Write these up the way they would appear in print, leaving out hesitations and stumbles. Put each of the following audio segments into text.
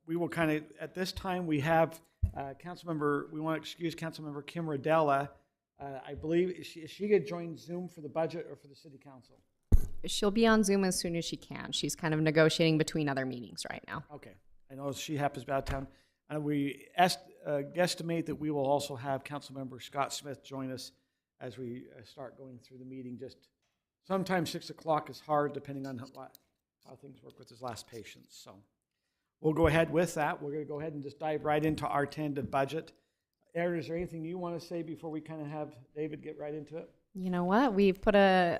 We will kind of, at this time, we have we want to excuse Councilmember Kim Rodella. I believe, is she going to join Zoom for the budget or for the city council? She'll be on Zoom as soon as she can. She's kind of negotiating between other meetings right now. Okay. I know she happens to be out of town. We guesstimate that we will also have Councilmember Scott Smith join us as we start going through the meeting. Just sometimes 6 o'clock is hard depending on how things work with his last patients. So we'll go ahead with that. We're going to go ahead and just dive right into our tentative budget. Aaron, is there anything you want to say before we kind of have David get right into it? You know what? We've put a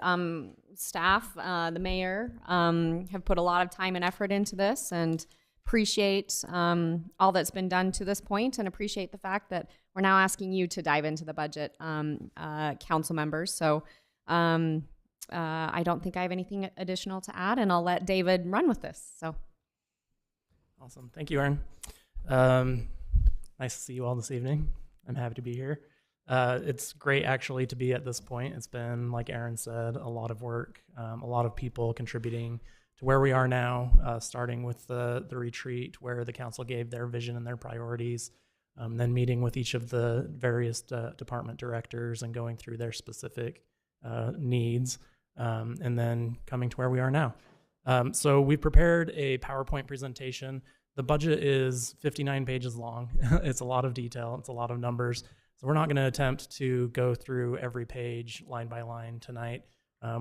staff, the mayor, have put a lot of time and effort into this, and appreciate all that's been done to this point, and appreciate the fact that we're now asking you to dive into the budget, council members. So I don't think I have anything additional to add, and I'll let David run with this. So awesome. Thank you, Aaron. Nice to see you all this evening. I'm happy to be here. It's great actually to be at this point. It's been, like Aaron said, a lot of work, a lot of people contributing to where we are now, starting with the retreat where the council gave their vision and their priorities, then meeting with each of the various department directors and going through their specific needs, and then coming to where we are now. So we prepared a PowerPoint presentation. The budget is 59 pages long. It's a lot of detail. It's a lot of numbers. So we're not going to attempt to go through every page line by line tonight.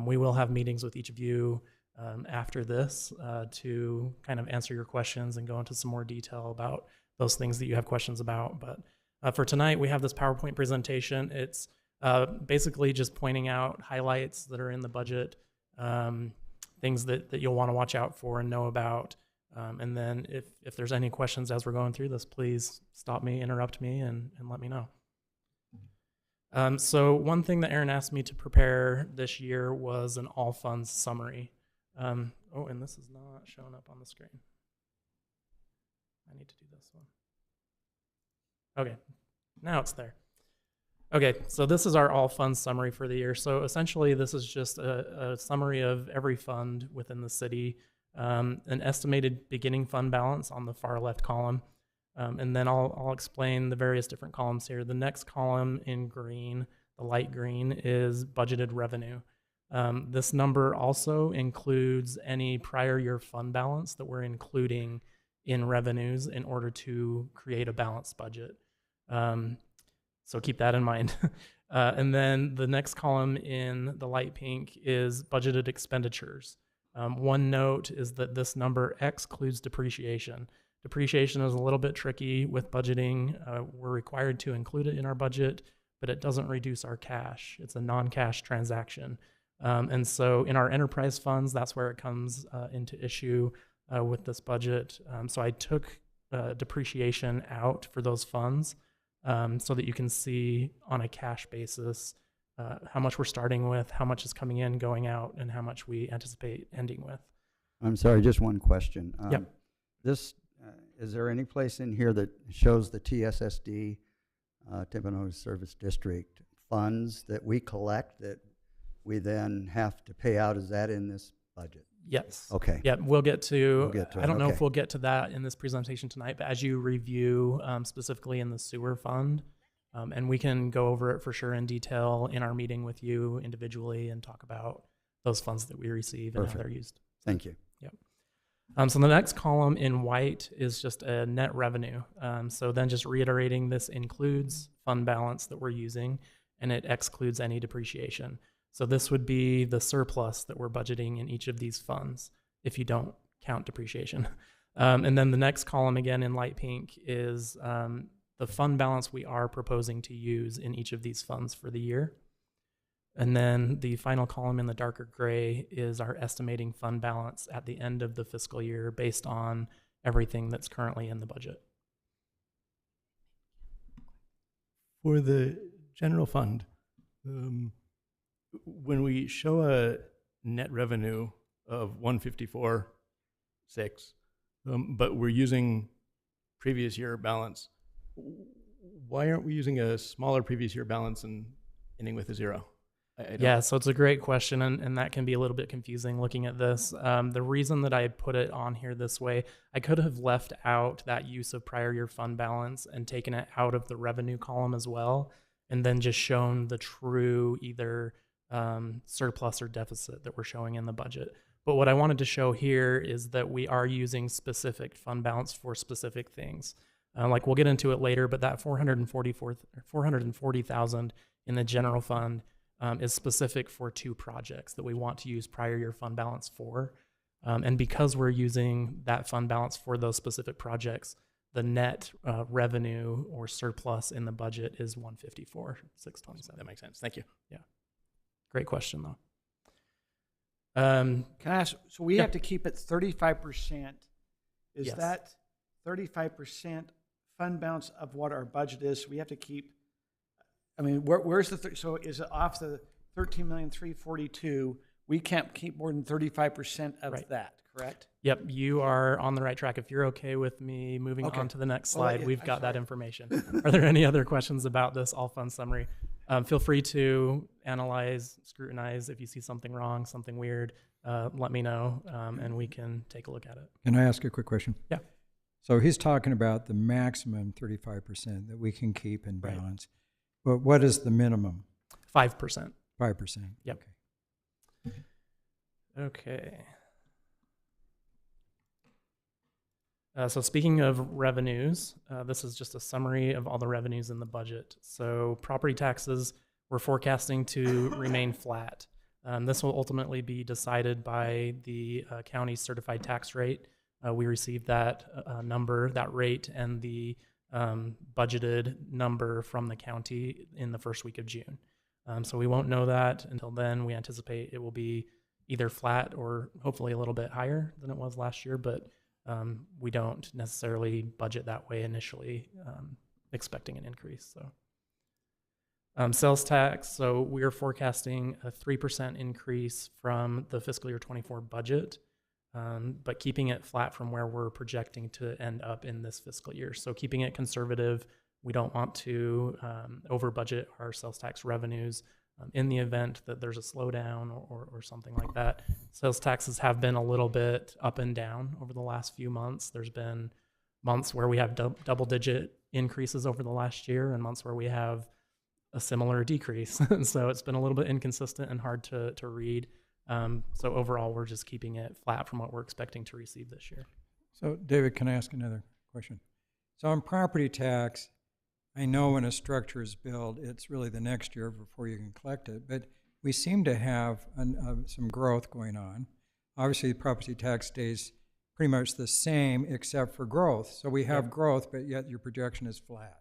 We will have meetings with each of you after this to kind of answer your questions and go into some more detail about those things that you have questions about. But for tonight, we have this PowerPoint presentation. It's basically just pointing out highlights that are in the budget, things that you'll want to watch out for and know about. And then if there's any questions as we're going through this, please stop me, interrupt me, and let me know. So one thing that Aaron asked me to prepare this year was an all funds summary. And this is not showing up on the screen. I need to do this one. Okay, now it's there. Okay, so this is our all funds summary for the year. So essentially this is just a summary of every fund within the city, an estimated beginning fund balance on the far left column. And then I'll explain the various different columns here. The next column in green, the light green, is budgeted revenue. This number also includes any prior year fund balance that we're including in revenues in order to create a balanced budget. So keep that in mind. And then the next column in the light pink is budgeted expenditures. One note is that this number excludes depreciation. Depreciation is a little bit tricky with budgeting. We're required to include it in our budget, but it doesn't reduce our cash. It's a non-cash transaction. And so in our enterprise funds, that's where it comes into issue with this budget. So I took depreciation out for those funds so that you can see on a cash basis how much we're starting with, how much is coming in, going out, and how much we anticipate ending with. I'm sorry, just one question. Yep. Is there any place in here that shows the TSSD, Timpanogos Service District funds that we collect that we then have to pay out? Is that in this budget? Yes. Okay. Yeah, we'll get to it. I don't know if we'll get to that in this presentation tonight, but as you review specifically in the sewer fund, and we can go over it for sure in detail in our meeting with you individually and talk about those funds that we receive and how they're used. Thank you. Yep. So the next column in white is just a net revenue. So then just reiterating, this includes fund balance that we're using, and it excludes any depreciation. So this would be the surplus that we're budgeting in each of these funds if you don't count depreciation. And then the next column again in light pink is the fund balance we are proposing to use in each of these funds for the year. And then the final column in the darker gray is our estimating fund balance at the end of the fiscal year based on everything that's currently in the budget. For the general fund, when we show a net revenue of 154.6, but we're using previous year balance, why aren't we using a smaller previous year balance and ending with a 0? I don't- Yeah, so it's a great question, and that can be a little bit confusing looking at this. The reason that I put it on here this way, I could have left out that use of prior year fund balance and taken it out of the revenue column as well, and then just shown the true either surplus or deficit that we're showing in the budget. But what I wanted to show here is that we are using specific fund balance for specific things. Like we'll get into it later, but that 440,000 in the general fund is specific for 2 projects that we want to use prior year fund balance for. And because we're using that fund balance for those specific projects, the net revenue or surplus in the budget is 154,627. That makes sense. Thank you. Great question though. Can I ask, so we Yeah. have to keep it 35%. Is Yes. that 35% fund balance of what our budget is? So we have to keep, I mean, where's the, so is it off the 13,342,000? We can't keep more than 35% of Right. that, correct? Yep, you are on the right track. If you're okay with me moving Okay. on to the next Well, slide, yeah, we've I'm got that sorry. information. Are there any other questions about this all fund summary? Feel free to analyze, scrutinize. If you see something wrong, something weird, let me know, and we can take a look at it. Can I ask a quick question? Yeah. So he's talking about the maximum 35% that we can keep in Right. balance. But what is the minimum? 5%. 5%? Yep. Okay. So speaking of revenues, this is just a summary of all the revenues in the budget. So property taxes, we're forecasting to remain flat. This will ultimately be decided by the county's certified tax rate. We received that number, that rate, and the budgeted number from the county in the first week of June. So we won't know that until then. We anticipate it will be either flat or hopefully a little bit higher than it was last year, but we don't necessarily budget that way initially, expecting an increase. So sales tax, so we're forecasting a 3% increase from the fiscal year 24 budget, but keeping it flat from where we're projecting to end up in this fiscal year. So keeping it conservative. We don't want to over budget our sales tax revenues in the event that there's a slowdown or something like that. Sales taxes have been a little bit up and down over the last few months. There's been months where we have double-digit increases over the last year and months where we have a similar decrease. So it's been a little bit inconsistent and hard to read. So overall, we're just keeping it flat from what we're expecting to receive this year. So David, can I ask another question? So on property tax, I know when a structure is built, it's really the next year before you can collect it, but we seem to have some growth going on. Obviously, the property tax stays pretty much the same except for growth. So we have growth, but yet your projection is flat.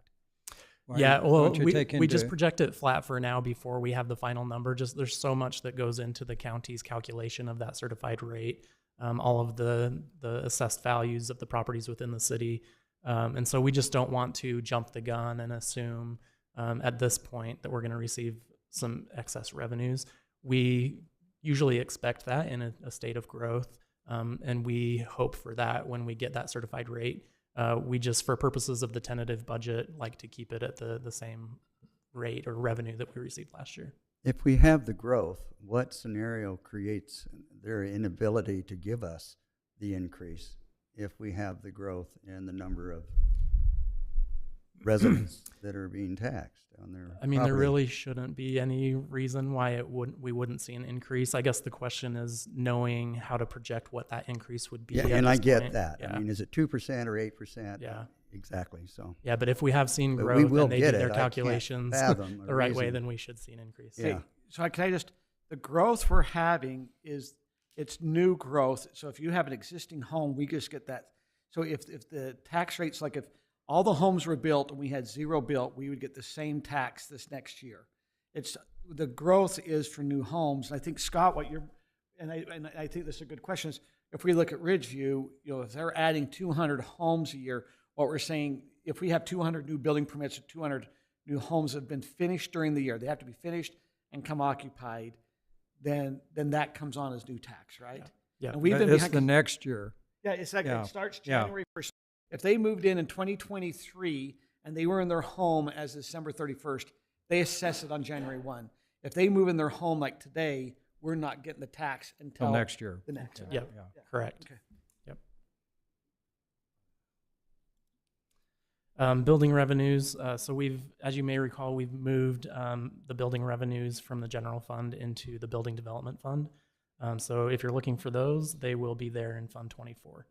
Why don't you we take just into- project it flat for now before we have the final number. Just there's so much that goes into the county's calculation of that certified rate, all of the assessed values of the properties within the city. And so we just don't want to jump the gun and assume at this point that we're going to receive some excess revenues. We usually expect that in a state of growth, and we hope for that when we get that certified rate. We just, for purposes of the tentative budget, like to keep it at the same rate or revenue that we received last year. If we have the growth, what scenario creates their inability to give us the increase if we have the growth in the number of residents that are being taxed on their I mean, there property? really shouldn't be any reason why we wouldn't see an increase. I guess the question is knowing how to project what that increase would be. Yeah, at and I this get point. that. Yeah. I mean, is it 2% or 8%? Yeah. Exactly, so. Yeah, but if we have seen But growth we will and they get do their it. I can't calculations fathom a the right way, reason. then we should see an increase. Yeah. So can I just, the growth we're having it's new growth. So if you have an existing home, we just get that. So if the tax rates, like if all the homes were built and we had 0 built, we would get the same tax this next year. It's, the growth is for new homes. And I think, Scott, what you're, and I think this is a good question, is if we look at Ridgeview, if they're adding 200 homes a year, what we're saying, if we have 200 new building permits or 200 new homes that have been finished during the year, they have to be finished and come occupied, then that comes on as new tax, right? Yeah. And we've been It's behind, the next year. yeah, it's like Yeah. it starts Yeah. January 1st. If they moved in 2023 and they were in their home as December 31st, they assess it on January 1. if they move in their home like today, we're not getting the tax until Till next year. the next year. Yep, Yeah. correct. Okay. Yep. Building revenues. So we've, as you may recall, we've moved the building revenues from the general fund into the building development fund. So if you're looking for those, they will be there in Fund 24.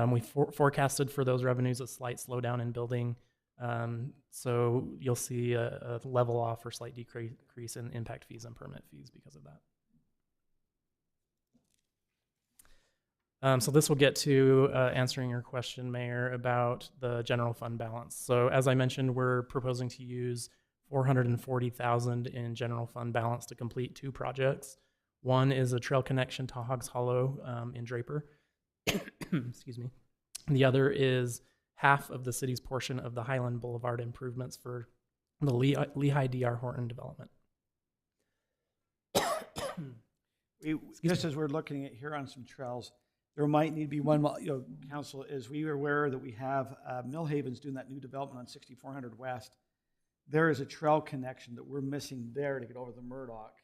We forecasted for those revenues a slight slowdown in building. So you'll see a level off or slight decrease in impact fees and permit fees because of that. So this will get to answering your question, Mayor, about the general fund balance. So as I mentioned, we're proposing to use $440,000 in general fund balance to complete 2 projects. One is a trail connection to Hogs Hollow in Draper. Excuse me. The other is half of the city's portion of the Highland Boulevard improvements for the Lehigh DR Horton development. Just as we're looking at here on some trails, there might need to be one, council, as we are aware that we have Millhaven's doing that new development on 6400 West. There is a trail connection that we're missing there to get over the Murdoch.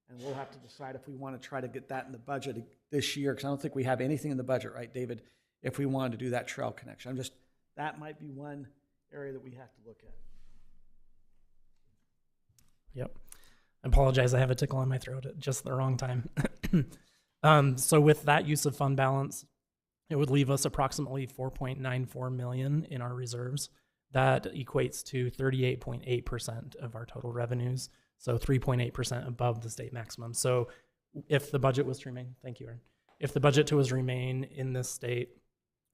And we'll have to decide if we want to try to get that in the budget this year, because I don't think we have anything in the budget, right, David, if we wanted to do that trail connection. That might be one area that we have to look at. Yep. I apologize. I have a tickle in my throat at just the wrong time. So with that use of fund balance, it would leave us approximately $4.94 million in our reserves. That equates to 38.8% of our total revenues. So 3.8% above the state maximum. So if the budget was to remain, thank you, Aaron. If the budget was to remain in this state,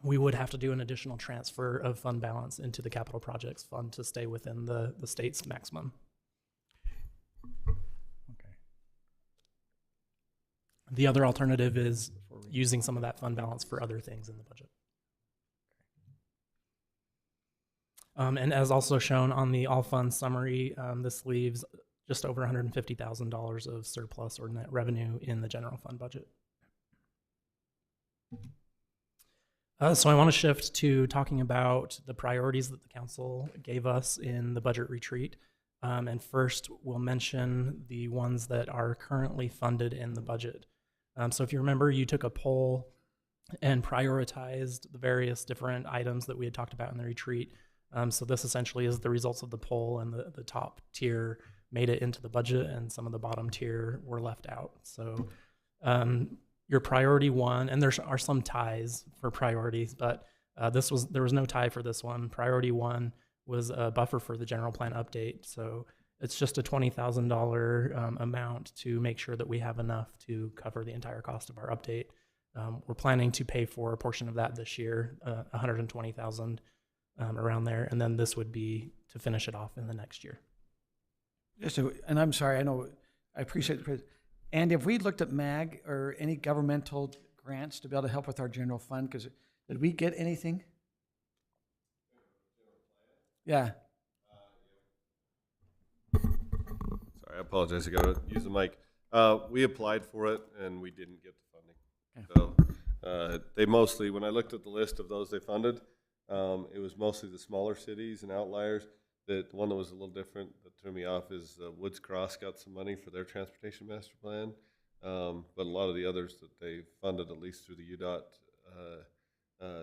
we would have to do an additional transfer of fund balance into the capital projects fund to stay within the state's maximum. Okay. The other alternative is using some of that fund balance for other things in the budget. And as also shown on the all funds summary, this leaves just over $150,000 of surplus or net revenue in the general fund budget. So I want to shift to talking about the priorities that the council gave us in the budget retreat. And first, we'll mention the ones that are currently funded in the budget. So if you remember, you took a poll and prioritized the various different items that we had talked about in the retreat. So this essentially is the results of the poll, and the top tier made it into the budget and some of the bottom tier were left out. So your priority one, and there are some ties for priorities, but there was no tie for this one. Priority one was a buffer for the general plan update. So it's just a $20,000 amount to make sure that we have enough to cover the entire cost of our update. We're planning to pay for a portion of that this year, $120,000 around there, and then this would be to finish it off in the next year. And I'm sorry, I appreciate the and if we looked at MAG or any governmental grants to be able to help with our general fund, because did we get anything? Yeah. Sorry, I apologize. I got to use the mic. We applied for it and we didn't get the funding. Okay. So they mostly, when I looked at the list of those they funded, it was mostly the smaller cities and outliers. The one that was a little different that threw me off is Woods Cross got some money for their transportation master plan, but a lot of the others that they funded, at least through the UDOT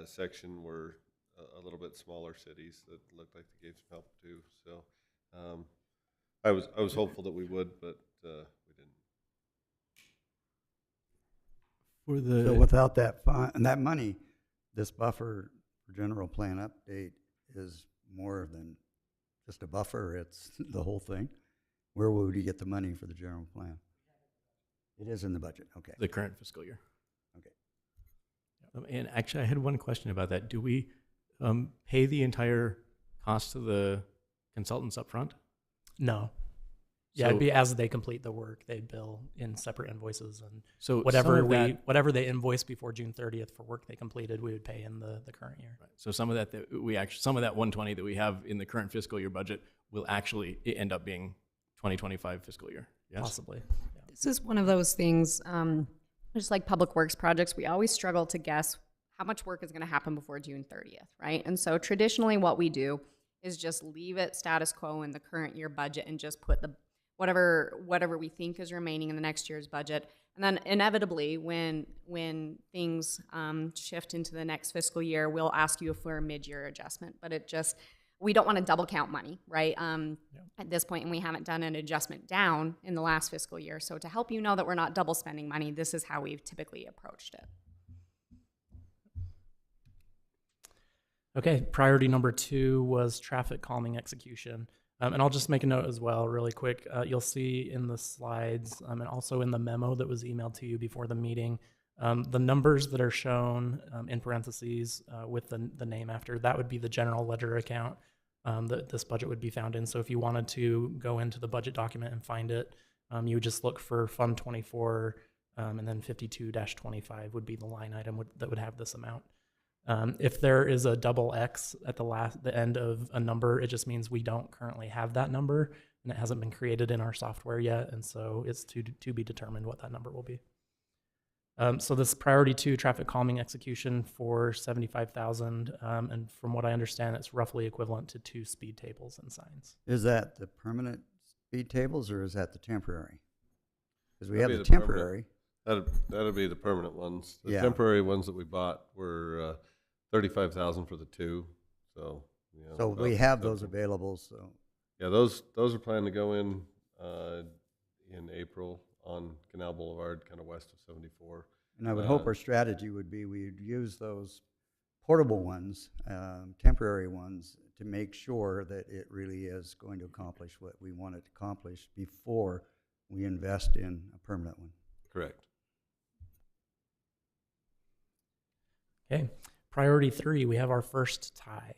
section, were a little bit smaller cities that looked like they gave some help too. So I was hopeful that we would, but we didn't. So without that fund and that money, this buffer for general plan update is more than just a buffer, it's the whole thing. Where would you get the money for the general plan? It is in the budget, okay. The current fiscal year. Okay. And actually, I had one question about that. Do we pay the entire cost to the consultants up front? No. Yeah, So- it'd be as they complete the work, they bill in separate invoices, and So whatever some of that, whatever they invoice before June 30th for work they completed, we would pay in the current year. so some of that some of that 120 that we have in the current fiscal year budget will actually end up being 2025 fiscal year. Yes. Possibly. Yeah. This is one of those things, just like public works projects, we always struggle to guess how much work is going to happen before June 30th, right? And so traditionally what we do is just leave it status quo in the current year budget and just put whatever we think is remaining in the next year's budget. And then inevitably, when things shift into the next fiscal year, we'll ask you for a mid-year adjustment. But we don't want to double count money, right? At this point, and we haven't done an adjustment down in the last fiscal year. So to help you know that we're not double spending money, this is how we've typically approached it. Okay, priority number 2 was traffic calming execution. And I'll just make a note as well, really quick. You'll see in the slides and also in the memo that was emailed to you before the meeting, the numbers that are shown in parentheses with the name after, that would be the general ledger account that this budget would be found in. So if you wanted to go into the budget document and find it, you would just look for Fund 24 and then 52-25 would be the line item that would have this amount. If there is a double X at the end of a number, it just means we don't currently have that number and it hasn't been created in our software yet, and so it's to be determined what that number will be. So this priority 2 traffic calming execution for $75,000, and from what I understand, it's roughly equivalent to 2 speed tables and signs. Is that the permanent speed tables or is that the temporary? Because we That'd have be the the permanent. temporary. That'd be the permanent ones. The Yeah. temporary ones that we bought were 35,000 for the 2. So, you know, So about- we have those available, so. Yeah, those are planned to go in April on Canal Boulevard, kind of west of 74. And I would hope our strategy would be we'd use those portable ones, temporary ones, to make sure that it really is going to accomplish what we want it to accomplish before we invest in a permanent one. Correct. Okay, priority 3, we have our first tie.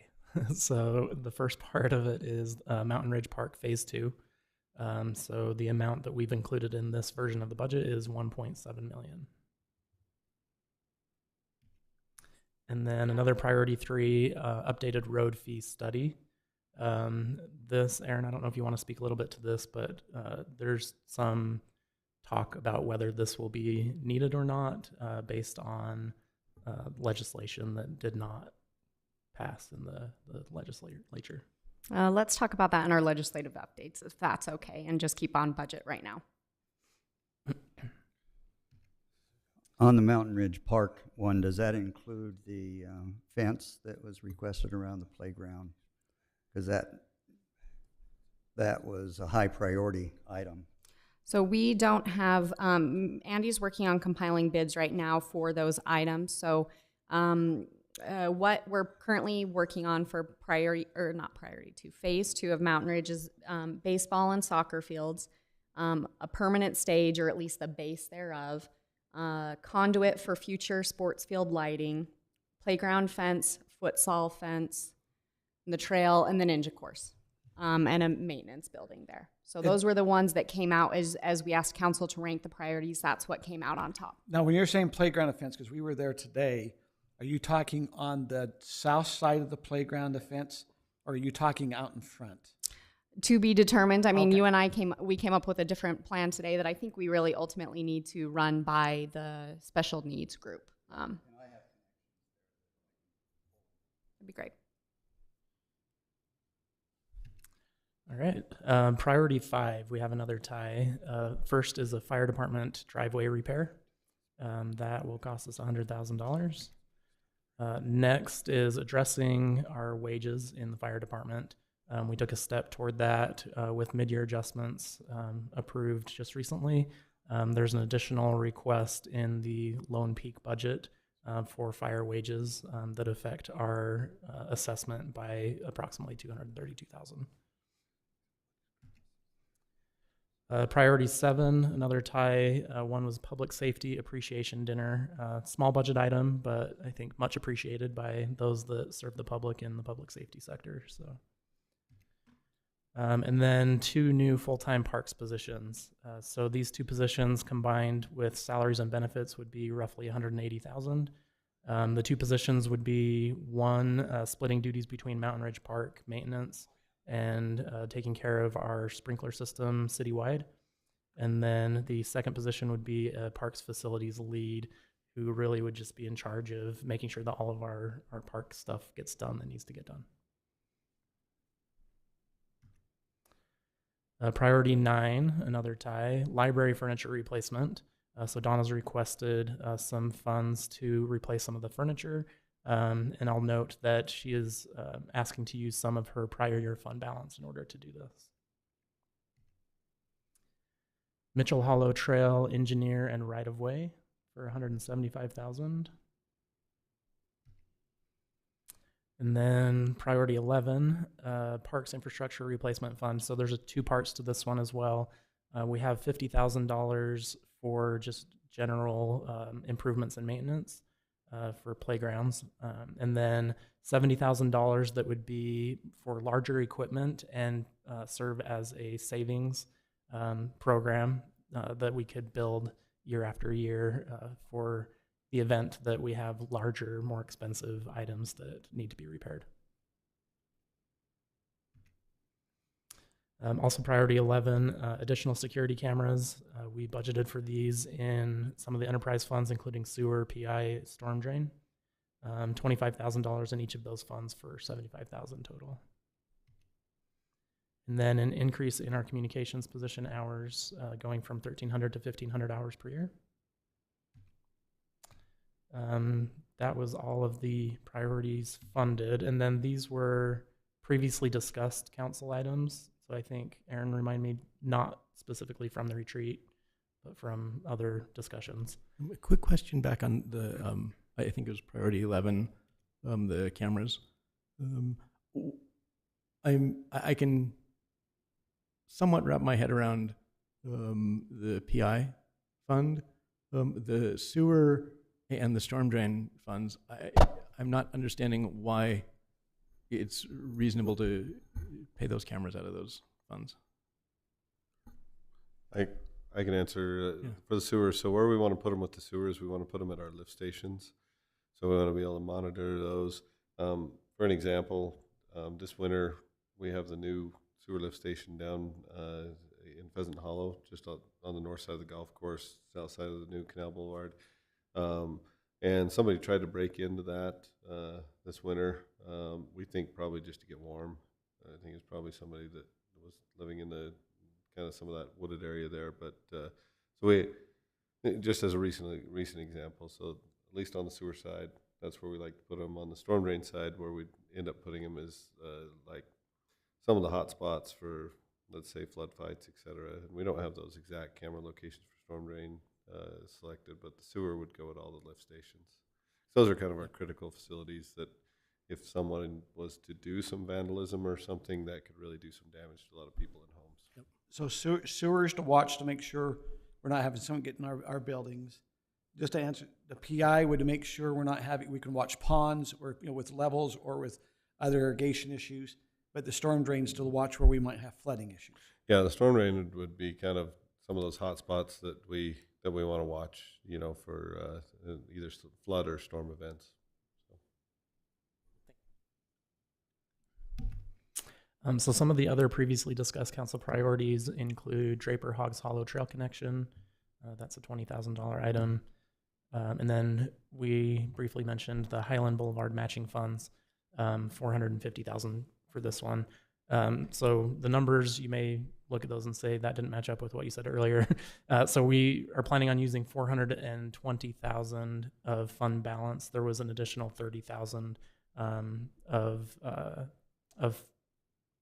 So the first part of it is Mountain Ridge Park Phase 2. So the amount that we've included in this version of the budget is $1.7 million. And then another priority 3, updated road fee study. This, Aaron, I don't know if you want to speak a little bit to this, but there's some talk about whether this will be needed or not based on legislation that did not pass in the legislature. Let's talk about that in our legislative updates, if that's okay, and just keep on budget right now. On the Mountain Ridge Park one, does that include the fence that was requested around the playground? Because that was a high priority item. So we don't have, Andy's working on compiling bids right now for those items. So what we're currently working on for phase 2 of Mountain Ridge is baseball and soccer fields, a permanent stage, or at least the base thereof, conduit for future sports field lighting, playground fence, futsal fence, the trail, and the ninja course, and a maintenance building there. So those were the ones that came out as we asked council to rank the priorities. That's what came out on top. Now, when you're saying playground offense, because we were there today, are you talking on the south side of the playground offense, or are you talking out in front? To be determined. I mean, Okay. you and I came up with a different plan today that I think we really ultimately need to run by the special needs group. That'd be great. All right, priority 5, we have another tie. First is a fire department driveway repair. That will cost us $100,000. Next is addressing our wages in the fire department. We took a step toward that with mid-year adjustments approved just recently. There's an additional request in the Lone Peak budget for fire wages that affect our assessment by approximately $232,000. Priority 7, another tie. One was public safety appreciation dinner. Small budget item, but I think much appreciated by those that serve the public in the public safety sector. So, and then 2 new full-time parks positions. So these 2 positions combined with salaries and benefits would be roughly $180,000. The 2 positions would be one splitting duties between Mountain Ridge Park maintenance and taking care of our sprinkler system citywide. And then the second position would be a parks facilities lead, who really would just be in charge of making sure that all of our park stuff gets done that needs to get done. Priority 9, another tie, library furniture replacement. So Donna's requested some funds to replace some of the furniture. And I'll note that she is asking to use some of her prior year fund balance in order to do this. Mitchell Hollow Trail engineer and right of way for $175,000. And then priority 11, parks infrastructure replacement fund. So there's two parts to this one as well. We have $50,000 for just general improvements and maintenance for playgrounds. And then $70,000 that would be for larger equipment and serve as a savings program that we could build year after year for the event that we have larger, more expensive items that need to be repaired. Also priority 11, additional security cameras. We budgeted for these in some of the enterprise funds, including sewer, PI, storm drain. $25,000 in each of those funds for $75,000 total. And then an increase in our communications position hours, going from 1,300 to 1,500 hours per year. That was all of the priorities funded. And then these were previously discussed council items. So I think, Aaron, remind me, not specifically from the retreat, but from other discussions. A quick question back on the, I think it was priority 11, the cameras. I can somewhat wrap my head around the PI fund, the sewer and the storm drain funds. I'm not understanding why it's reasonable to pay those cameras out of those funds. I can answer Yeah. for the sewers. So where we want to put them with the sewers, we want to put them at our lift stations. So we want to be able to monitor those. For an example, this winter we have the new sewer lift station down in Pheasant Hollow, just on the north side of the golf course, south side of the new Canal Boulevard. And somebody tried to break into that this winter. We think probably just to get warm. I think it's probably somebody that was living in the kind of some of that wooded area there. But so we, just as a recent example, so at least on the sewer side, that's where we like to put them. On the storm drain side, where we end up putting them is like some of the hot spots for, let's say, flood fights, et cetera. And we don't have those exact camera locations for storm drain selected, but the sewer would go at all the lift stations. Those are kind of our critical facilities that if someone was to do some vandalism or something, that could really do some damage to a lot of people in homes. Yep. So sewers to watch to make sure we're not having someone get in our buildings. Just to answer, the PI would to make sure we're not having, we can watch ponds or, with levels or with other irrigation issues, but the storm drains to watch where we might have flooding issues. Yeah, the storm drain would be kind of some of those hot spots that we want to watch, for either flood or storm events. So some of the other previously discussed council priorities include Draper Hogs Hollow Trail connection. That's a $20,000 item. And then we briefly mentioned the Highland Boulevard matching funds, $450,000 for this one. So the numbers, you may look at those and say that didn't match up with what you said earlier. So we are planning on using $420,000 of fund balance. There was an additional $30,000 of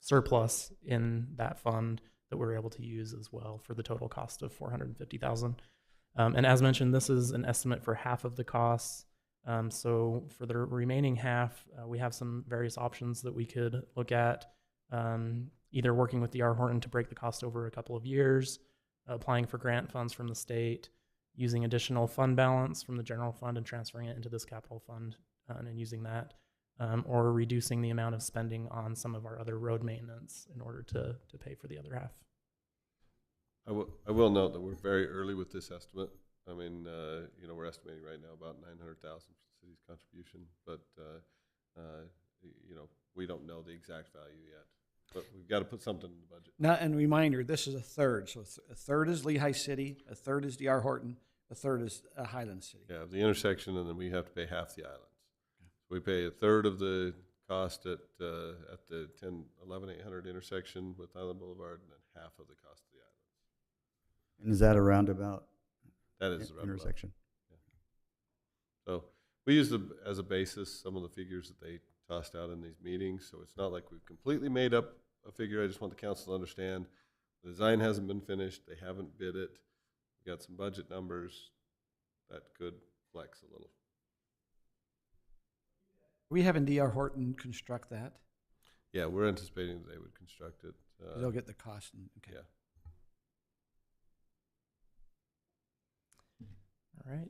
surplus in that fund that we're able to use as well for the total cost of $450,000. And as mentioned, this is an estimate for half of the costs. So for the remaining half, we have some various options that we could look at, either working with D.R. Horton to break the cost over a couple of years, applying for grant funds from the state, using additional fund balance from the general fund and transferring it into this capital fund and using that, or reducing the amount of spending on some of our other road maintenance in order to pay for the other half. I will note that we're very early with this estimate. I mean, we're estimating right now about $900,000 for the city's contribution, but we don't know the exact value yet. But we've got to put something in the budget. Now, and reminder, this is a third. So a third is Lehigh City, a third is D.R. Horton, a third is Highland City. Yeah, the intersection, and then we have to pay half the islands. We pay a third of the cost at the 800 intersection with Island Boulevard, and then half of the cost of the island. And is that a roundabout That is the roundabout. intersection? So we use as a basis some of the figures that they tossed out in these meetings. So it's not like we've completely made up a figure. I just want the council to understand the design hasn't been finished. They haven't bid it. We got some budget numbers that could flex a little. We having D.R. Horton construct that? Yeah, we're anticipating that they would construct it. They'll get the cost. Okay. Yeah. All right.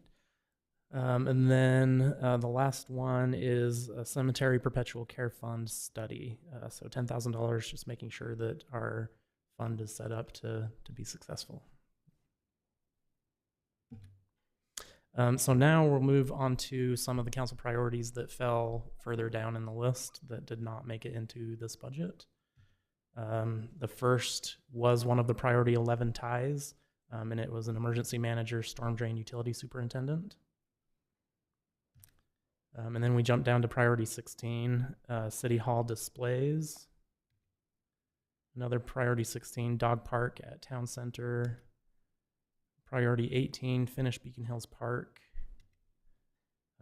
And then the last one is a cemetery perpetual care fund study. So $10,000, just making sure that our fund is set up to be successful. So now we'll move on to some of the council priorities that fell further down in the list that did not make it into this budget. The first was one of the priority 11 ties, and it was an emergency manager, storm drain utility superintendent. And then we jumped down to priority 16, city hall displays. Another priority 16, dog park at town center. Priority 18, finish Beacon Hills Park.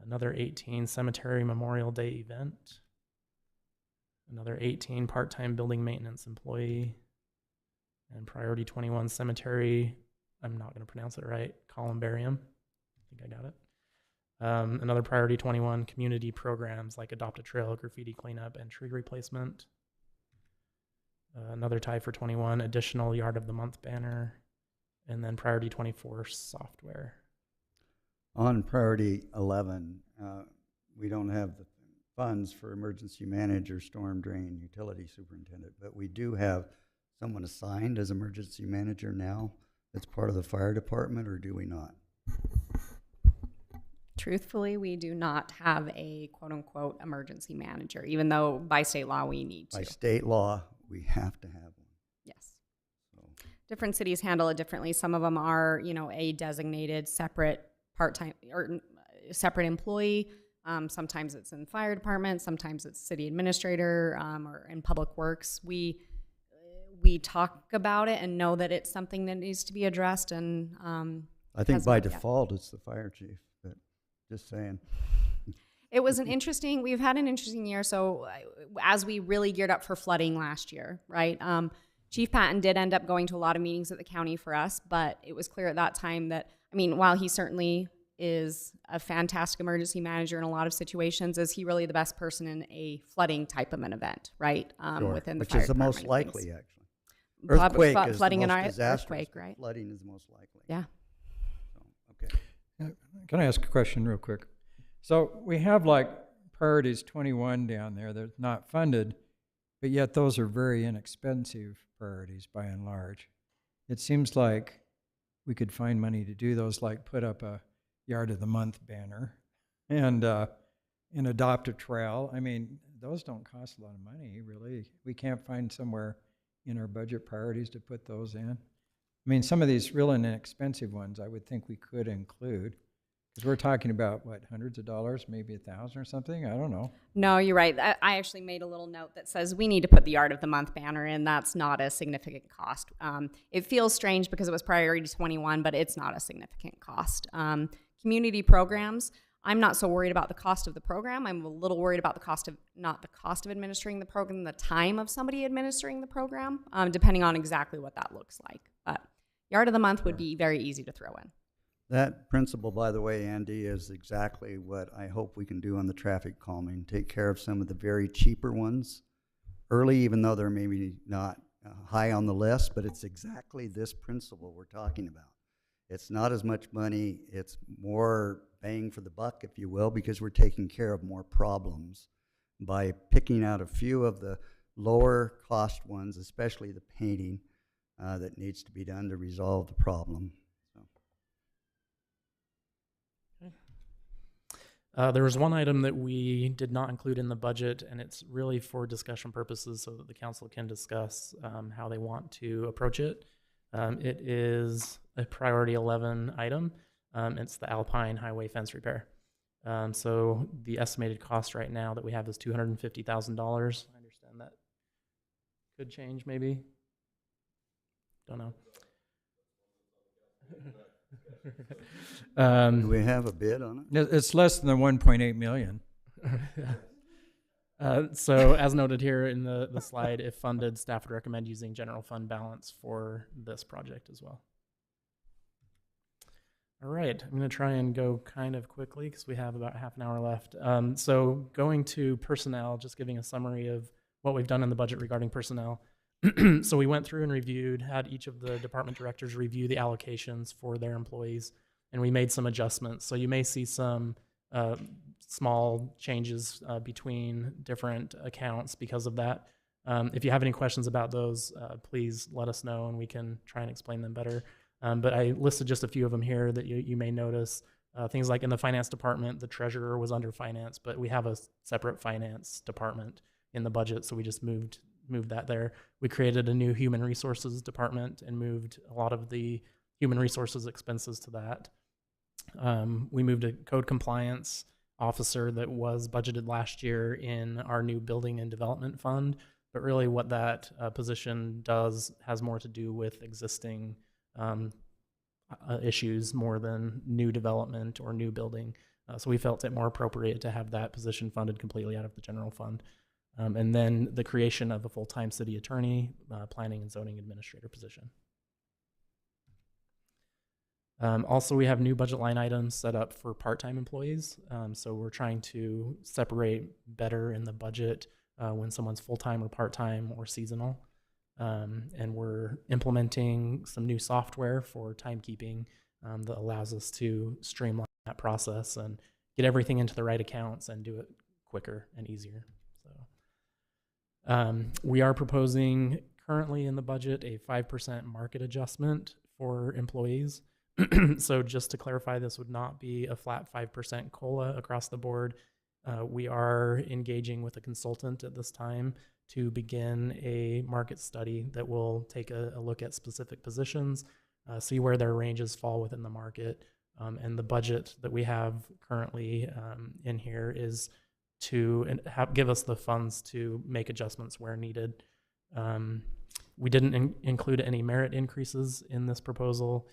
Another 18, cemetery Memorial Day event. Another 18, part-time building maintenance employee. And priority 21, cemetery, I'm not going to pronounce it right, columbarium. I think I got it. Another priority 21, community programs like Adopt a Trail, graffiti cleanup, and tree replacement. Another tie for 21, additional Yard of the Month banner. And then priority 24, software. On priority 11, we don't have the funds for emergency manager, storm drain, utility superintendent, but we do have someone assigned as emergency manager now that's part of the fire department, or do we not? Truthfully, we do not have a quote-unquote emergency manager, even though by state law we need to. By state law, we have to have one. Yes. So, Different cities handle it differently. Some of them are, a designated separate part-time or separate employee. Sometimes it's in the fire department. Sometimes it's city administrator or in public works. We talk about it and know that it's something that needs to be addressed. And I think has by not yet. default, it's the fire chief, but just saying. It was we've had an interesting year. So as we really geared up for flooding last year, right? Chief Patton did end up going to a lot of meetings at the county for us, but it was clear at that time that, while he certainly is a fantastic emergency manager in a lot of situations, is he really the best person in a flooding type of an event, right? Sure. Within the Which fire is the most department and likely, things. actually. Earthquake is flooding the and most disastrous, earthquake, but right? flooding is the most likely. Yeah. So, okay. Can I ask a question real quick? So we have like priorities 21 down there that's not funded, but yet those are very inexpensive priorities by and large. It seems like we could find money to do those, like put up a Yard of the Month banner and Adopt a Trail. Those don't cost a lot of money, really. We can't find somewhere in our budget priorities to put those in. Some of these real inexpensive ones I would think we could include. Because we're talking about, hundreds of dollars, maybe 1,000 or something? I don't know. No, you're right. I actually made a little note that says we need to put the Yard of the Month banner in. That's not a significant cost. It feels strange because it was priority 21, but it's not a significant cost. Community programs, I'm not so worried about the cost of the program. I'm a little worried about not the cost of administering the program, the time of somebody administering the program, depending on exactly what that looks like. But Yard of the Month would be very easy to throw in. That principle, by the way, Andy, is exactly what I hope we can do on the traffic calming. Take care of some of the very cheaper ones early, even though they're maybe not high on the list, but it's exactly this principle we're talking about. It's not as much money, it's more bang for the buck, if you will, because we're taking care of more problems by picking out a few of the lower cost ones, especially the painting that needs to be done to resolve the problem. There was one item that we did not include in the budget, and it's really for discussion purposes so that the council can discuss how they want to approach it. It is a priority 11 item. It's the Alpine Highway fence repair. So the estimated cost right now that we have is $250,000. I understand that could change maybe. Don't know. Do we have a bid on it? It's less than the 1.8 million. So as noted here in the slide, if funded, staff would recommend using general fund balance for this project as well. All right, I'm going to try and go kind of quickly because we have about half an hour left. So going to personnel, just giving a summary of what we've done in the budget regarding personnel. So we went through and reviewed, had each of the department directors review the allocations for their employees, and we made some adjustments. So you may see some small changes between different accounts because of that. If you have any questions about those, please let us know and we can try and explain them better. But I listed just a few of them here that you may notice. Things like in the finance department, the treasurer was under finance, but we have a separate finance department in the budget, so we just moved that there. We created a new human resources department and moved a lot of the human resources expenses to that. We moved a code compliance officer that was budgeted last year in our new building and development fund, but really what that position does has more to do with existing issues more than new development or new building. So we felt it more appropriate to have that position funded completely out of the general fund. And then the creation of a full-time city attorney, planning and zoning administrator position. Also, we have new budget line items set up for part-time employees. So we're trying to separate better in the budget when someone's full-time or part-time or seasonal. And we're implementing some new software for timekeeping that allows us to streamline that process and get everything into the right accounts and do it quicker and easier. So we are proposing currently in the budget a 5% market adjustment for employees. So just to clarify, this would not be a flat 5% COLA across the board. We are engaging with a consultant at this time to begin a market study that will take a look at specific positions, see where their ranges fall within the market. And the budget that we have currently in here is to give us the funds to make adjustments where needed. We didn't include any merit increases in this proposal.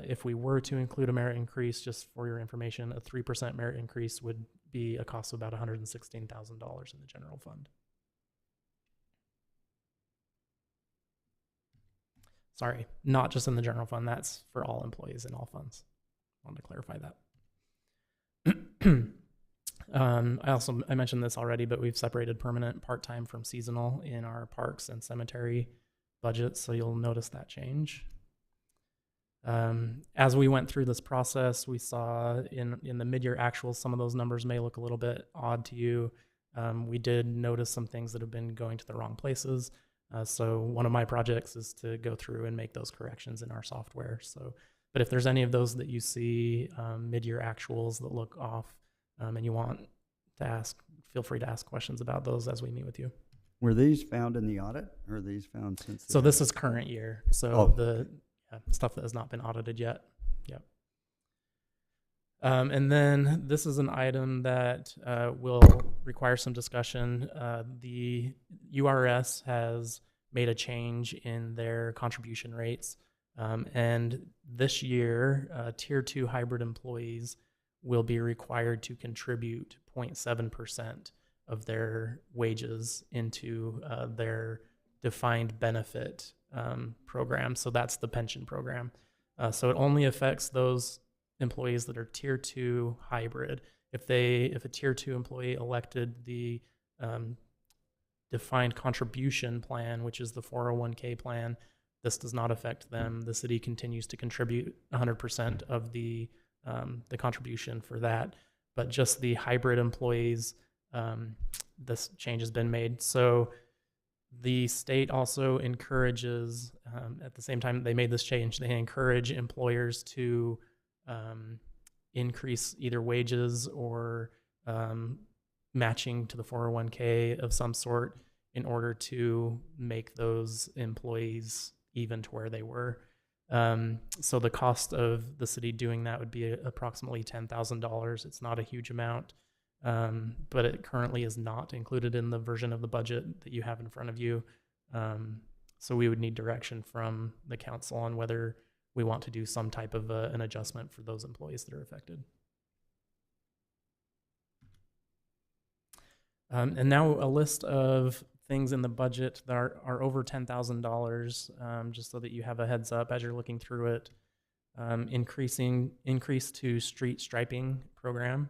If we were to include a merit increase, just for your information, a 3% merit increase would be a cost of about $116,000 in the general fund. Sorry, not just in the general fund. That's for all employees in all funds. I wanted to clarify that. I mentioned this already, but we've separated permanent part-time from seasonal in our parks and cemetery budgets, so you'll notice that change. As we went through this process, we saw in the mid-year actuals, some of those numbers may look a little bit odd to you. We did notice some things that have been going to the wrong places. So one of my projects is to go through and make those corrections in our software. So, but if there's any of those that you see mid-year actuals that look off and you want to ask, feel free to ask questions about those as we meet with you. Were these found in the audit, or are these found since? So this is current year. So the stuff that has not been audited yet. Yep. And then this is an item that will require some discussion. The URS has made a change in their contribution rates. And this year, Tier 2 hybrid employees will be required to contribute 0.7% of their wages into their defined benefit program. So that's the pension program. So it only affects those employees that are Tier 2 hybrid. If a Tier 2 employee elected the defined contribution plan, which is the 401k plan, this does not affect them. The city continues to contribute 100% of the contribution for that. But just the hybrid employees, this change has been made. So the state also encourages, at the same time they made this change, they encourage employers to increase either wages or matching to the 401k of some sort in order to make those employees even to where they were. So the cost of the city doing that would be approximately $10,000. It's not a huge amount, but it currently is not included in the version of the budget that you have in front of you. So we would need direction from the council on whether we want to do some type of an adjustment for those employees that are affected. And now a list of things in the budget that are over $10,000, just so that you have a heads up as you're looking through it. Increase to street striping program.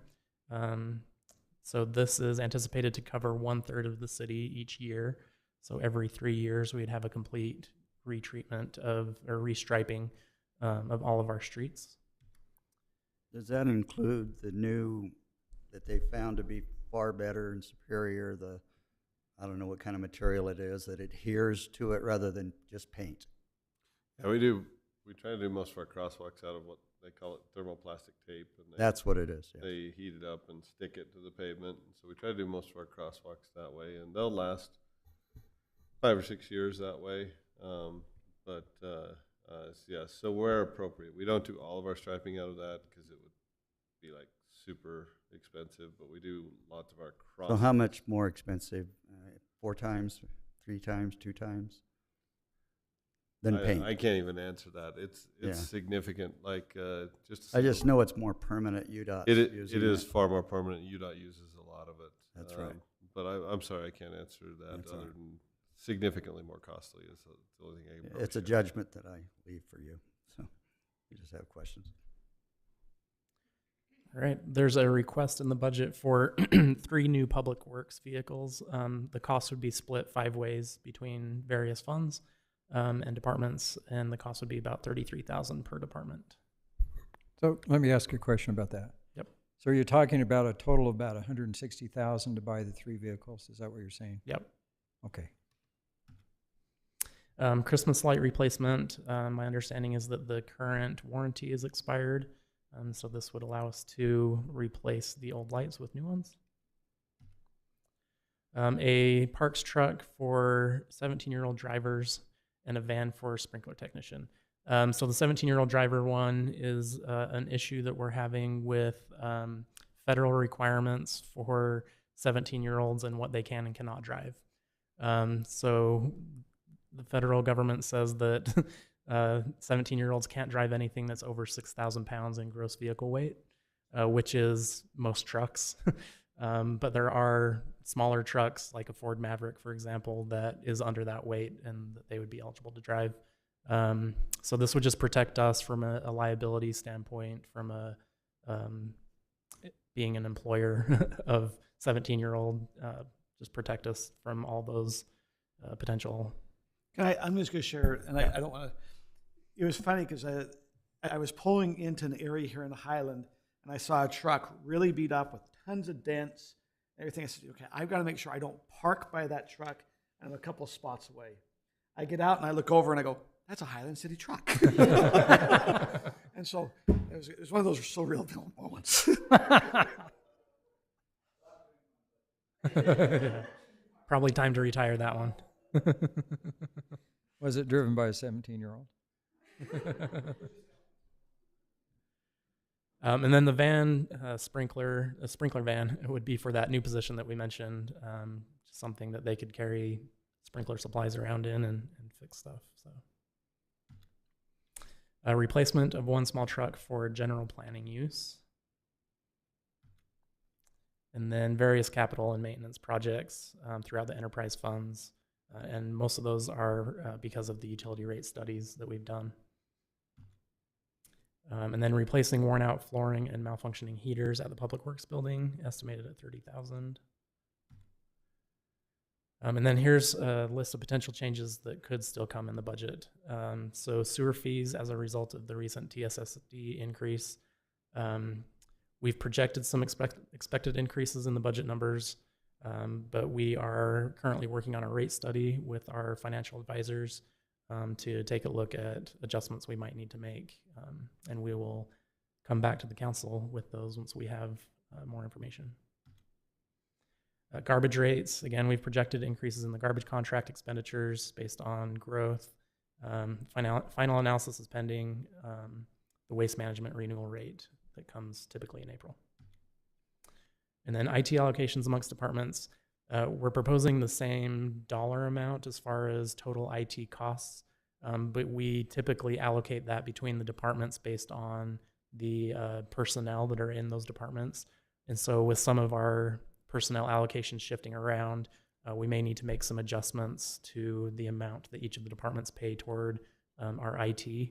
So this is anticipated to cover 1/3 of the city each year. So every 3 years, we'd have a complete retreatment or restriping of all of our streets. Does that include the new, that they found to be far better and superior, I don't know what kind of material it is, that adheres to it rather than just paint? Yeah, we do. We try to do most of our crosswalks out of what they call it thermoplastic tape, and That's what it is, yeah. they heat it up and stick it to the pavement. So we try to do most of our crosswalks that way, and they'll last 5 or 6 years that way. Yeah, so where appropriate, we don't do all of our striping out of that because it would be like super expensive, but we do lots of our cross. So how much more expensive? 4 times, 3 times, 2 times? Than paint? I can't even answer that. It's Yeah. significant. Like just. I just know it's more permanent. UDOT. It is far more permanent. UDOT uses a lot of it. That's right. But I'm sorry, I can't answer that. That's all Other right. than significantly more costly is the only thing I can. probably It's a share. judgment that I leave for you. So you just have questions. All right, there's a request in the budget for 3 new public works vehicles. The cost would be split 5 ways between various funds and departments, and the cost would be about $33,000 per department. So let me ask you a question about that. Yep. So you're talking about a total of about $160,000 to buy the 3 vehicles. Is that what you're saying? Yep. Okay. Christmas light replacement, my understanding is that the current warranty is expired, so this would allow us to replace the old lights with new ones. A parks truck for 17-year-old drivers and a van for sprinkler technician. So the 17-year-old driver one is an issue that we're having with federal requirements for 17-year-olds and what they can and cannot drive. So the federal government says that 17-year-olds can't drive anything that's over 6,000 pounds in gross vehicle weight, which is most trucks. But there are smaller trucks, like a Ford Maverick, for example, that is under that weight and that they would be eligible to drive. So this would just protect us from a liability standpoint, from being an employer of 17-year-old, just protect us from all those potential. I'm just going to share, and I don't want to. It was funny because I was pulling into an area here in the Highland, and I saw a truck really beat up with tons of dents and everything. I said, okay, I've got to make sure I don't park by that truck, and I'm a couple spots away. I get out and I look over and I go, that's a Highland City truck. And so it was one of those surreal moments. Probably time to retire that one. Was it driven by a 17-year-old? And then the van, a sprinkler van, it would be for that new position that we mentioned, something that they could carry sprinkler supplies around in and fix stuff. So, a replacement of 1 small truck for general planning use. And then various capital and maintenance projects throughout the enterprise funds. And most of those are because of the utility rate studies that we've done. And then replacing worn out flooring and malfunctioning heaters at the Public Works building, estimated at $30,000. And then here's a list of potential changes that could still come in the budget. So sewer fees as a result of the recent TSSD increase. We've projected some expected increases in the budget numbers, but we are currently working on a rate study with our financial advisors to take a look at adjustments we might need to make. And we will come back to the council with those once we have more information. Garbage rates, again, we've projected increases in the garbage contract expenditures based on growth. Final analysis is pending, the waste management renewal rate that comes typically in April. And then IT allocations amongst departments. We're proposing the same dollar amount as far as total IT costs, but we typically allocate that between the departments based on the personnel that are in those departments. And so with some of our personnel allocations shifting around, we may need to make some adjustments to the amount that each of the departments pay toward our IT.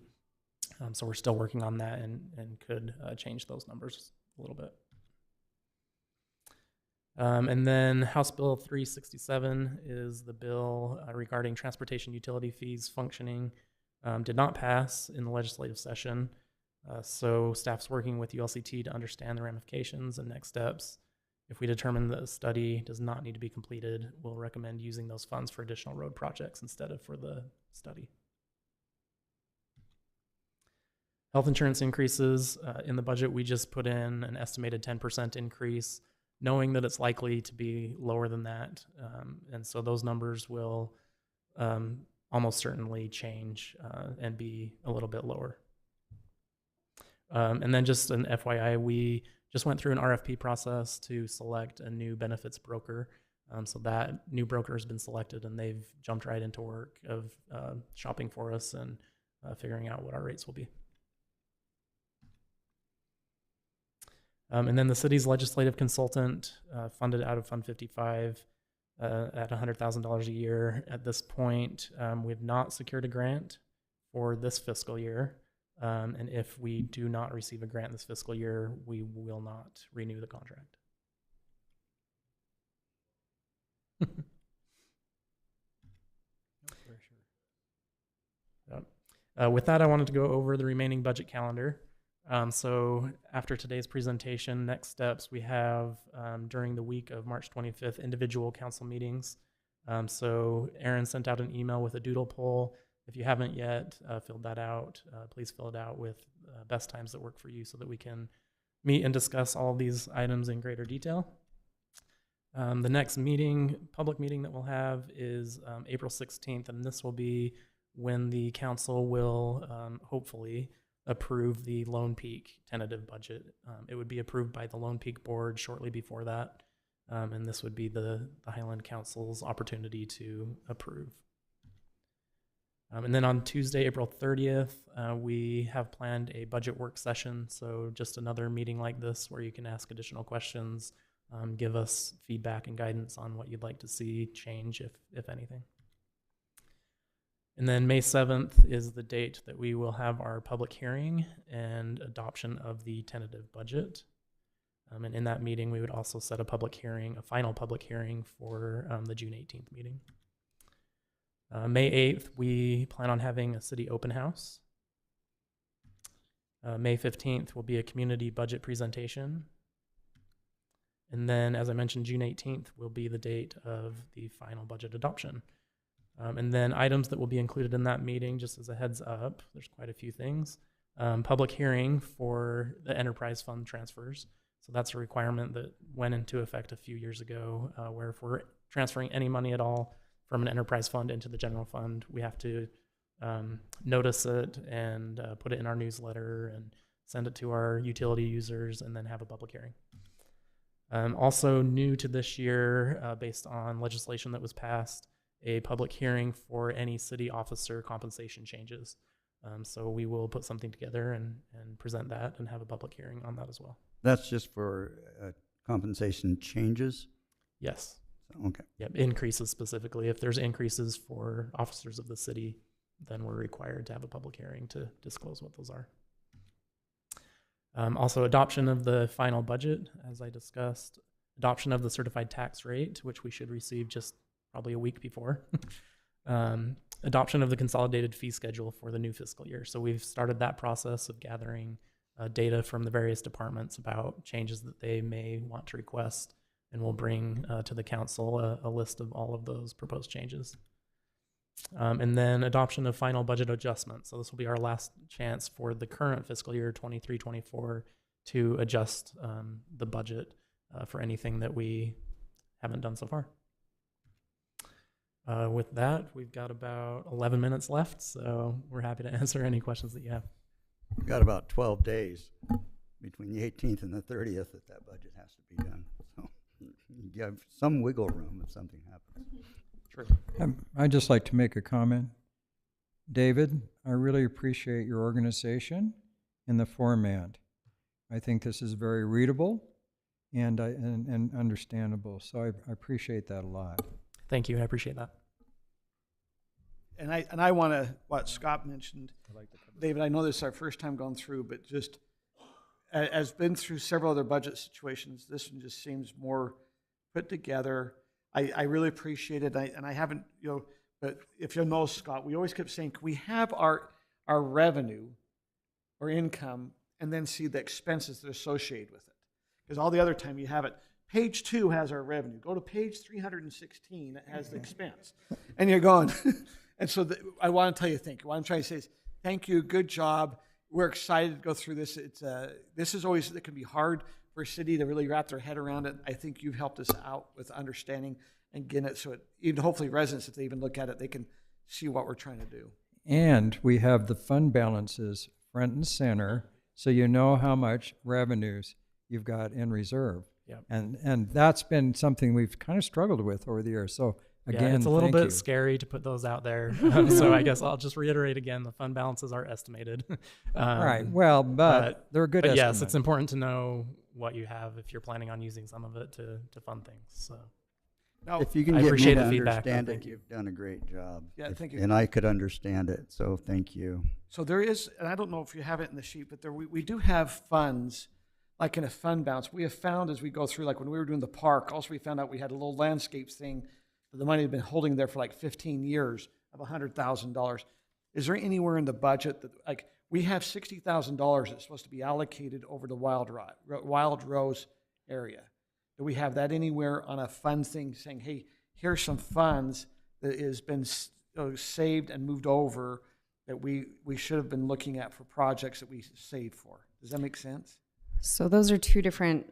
So we're still working on that and could change those numbers a little bit. And then House Bill 367 is the bill regarding transportation utility fees functioning. Did not pass in the legislative session. So staff's working with ULCT to understand the ramifications and next steps. If we determine that a study does not need to be completed, we'll recommend using those funds for additional road projects instead of for the study. Health insurance increases. In the budget, we just put in an estimated 10% increase, knowing that it's likely to be lower than that. And so those numbers will almost certainly change and be a little bit lower. And then just an FYI, we just went through an RFP process to select a new benefits broker. So that new broker has been selected and they've jumped right into work of shopping for us and figuring out what our rates will be. And then the city's legislative consultant funded out of Fund 55 at $100,000 a year. At this point, we've not secured a grant for this fiscal year. And if we do not receive a grant this fiscal year, we will not renew the contract. With that, I wanted to go over the remaining budget calendar. So after today's presentation, next steps we have during the week of March 25th, individual council meetings. So Aaron sent out an email with a doodle poll. If you haven't yet filled that out, please fill it out with best times that work for you so that we can meet and discuss all of these items in greater detail. The next meeting, public meeting that we'll have is April 16th, and this will be when the council will hopefully approve the Lone Peak tentative budget. It would be approved by the Lone Peak board shortly before that, and this would be the Highland Council's opportunity to approve. And then on Tuesday, April 30th, we have planned a budget work session. So just another meeting like this where you can ask additional questions, give us feedback and guidance on what you'd like to see change, if anything. And then May 7th is the date that we will have our public hearing and adoption of the tentative budget. And in that meeting, we would also set a public hearing, a final public hearing for the June 18th meeting. May 8th, we plan on having a city open house. May 15th will be a community budget presentation. And then, as I mentioned, June 18th will be the date of the final budget adoption. And then items that will be included in that meeting, just as a heads up, there's quite a few things. Public hearing for the enterprise fund transfers. So that's a requirement that went into effect a few years ago, where if we're transferring any money at all from an enterprise fund into the general fund, we have to notice it and put it in our newsletter and send it to our utility users and then have a public hearing. Also new to this year, based on legislation that was passed, a public hearing for any city officer compensation changes. So we will put something together and present that and have a public hearing on that as well. That's just for compensation changes? Yes. Okay. Yep, increases specifically. If there's increases for officers of the city, then we're required to have a public hearing to disclose what those are. Also, adoption of the final budget, as I discussed. Adoption of the certified tax rate, which we should receive just probably a week before. Adoption of the consolidated fee schedule for the new fiscal year. So we've started that process of gathering data from the various departments about changes that they may want to request, and we'll bring to the council a list of all of those proposed changes. And then adoption of final budget adjustments. So this will be our last chance for the current fiscal year 23-24 to adjust the budget for anything that we haven't done so far. With that, we've got about 11 minutes left, so we're happy to answer any questions that you have. We've got about 12 days between the 18th and the 30th that budget has to be done. So You have some wiggle room if something happens. Sure. I'd just like to make a comment. David, I really appreciate your organization and the format. I think this is very readable and understandable, so I appreciate that a lot. Thank you. I appreciate that. And I want to, what Scott mentioned, David, I know this is our first time going through, but just as been through several other budget situations, this one just seems more put together. I really appreciate it. And I haven't, but if you know, Scott, we always kept saying, can we have our revenue or income and then see the expenses that are associated with it? Because all the other time you have it. Page 2 has our revenue. Go to page 316, it has the expense. And you're going, and so I want to tell you thank you. What I'm trying to say is thank you, good job. We're excited to go through this. This is always, it can be hard for a city to really wrap their head around it. I think you've helped us out with understanding and getting it so it, even hopefully residents, if they even look at it, they can see what we're trying to do. And we have the fund balances front and center, so you know how much revenues you've got in reserve. Yep. And that's been something we've kind of struggled with over the years. So again, yeah, it's a little thank bit you. scary to put those out there. So I guess I'll just reiterate again, the fund balances are estimated. All right. Well, but they're a good but estimate. yes, it's important to know what you have if you're planning on using some of it to fund things. So Now, If you can I get me appreciate to the feedback, understand thank it, you. you've done a great job. Yeah, thank you. And I could understand it, so thank you. so there is, and I don't know if you have it in the sheet, but we do have funds, like in a fund balance. We have found as we go through, like when we were doing the park, also we found out we had a little landscapes thing that the money had been holding there for like 15 years of $100,000. Is there anywhere in the budget that, like, we have $60,000 that's supposed to be allocated over the Wild Rose area? Do we have that anywhere on a fund thing saying, hey, here's some funds that has been saved and moved over that we should have been looking at for projects that we saved for? Does that make sense? So those are two different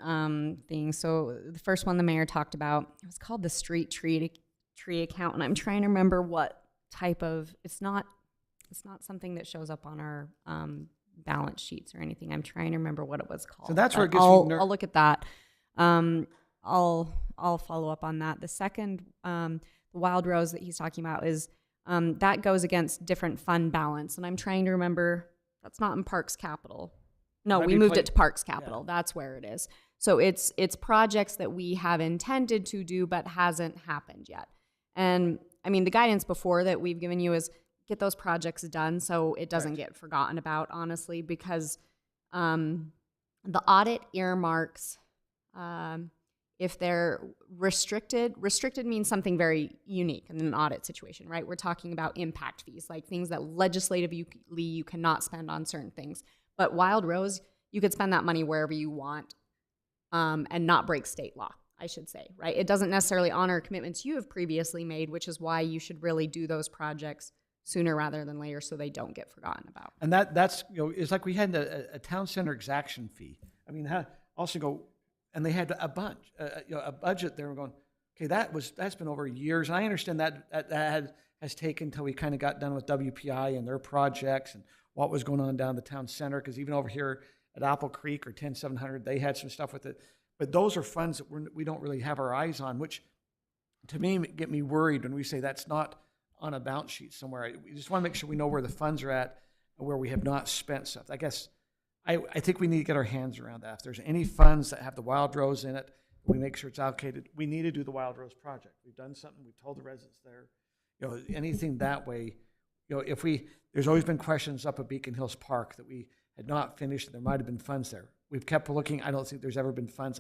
things. So the first one the mayor talked about, it was called the street tree account, and I'm trying to remember what type of. It's not something that shows up on our balance sheets or anything. I'm trying to remember what it was called. So that's where it But gets me I'll look at that. I'll follow up on that. The second, the Wild Rose that he's talking about is that goes against different fund balance, and I'm trying to remember. That's not in Parks Capital. No, Might we be moved pla- it to Parks Capital. That's where it is. So it's projects that we have intended to do but hasn't happened yet. And I mean, the guidance before that we've given you is get those projects done so it doesn't get forgotten about, honestly, because the audit earmarks, if they're restricted means something very unique in an audit situation, right? We're talking about impact fees, like things that legislatively you cannot spend on certain things. But Wild Rose, you could spend that money wherever you want and not break state law, I should say, right? It doesn't necessarily honor commitments you have previously made, which is why you should really do those projects sooner rather than later so they don't get forgotten about. And that's, it's like we had a town center exaction fee. I mean, also go, and they had a bunch, a budget there. We're going, okay, that's been over years. And I understand that has taken until we kind of got done with WPI and their projects and what was going on down the town center. Because even over here at Apple Creek or 10700, they had some stuff with it. But those are funds that we don't really have our eyes on, which to me get me worried when we say that's not on a balance sheet somewhere. We just want to make sure we know where the funds are at and where we have not spent stuff. I guess I think we need to get our hands around that. If there's any funds that have the Wild Rose in it, we make sure it's allocated. We need to do the Wild Rose project. We've done something. We told the residents there. Anything that way. There's always been questions up at Beacon Hills Park that we had not finished. And there might have been funds there. We've kept looking. I don't think there's ever been funds.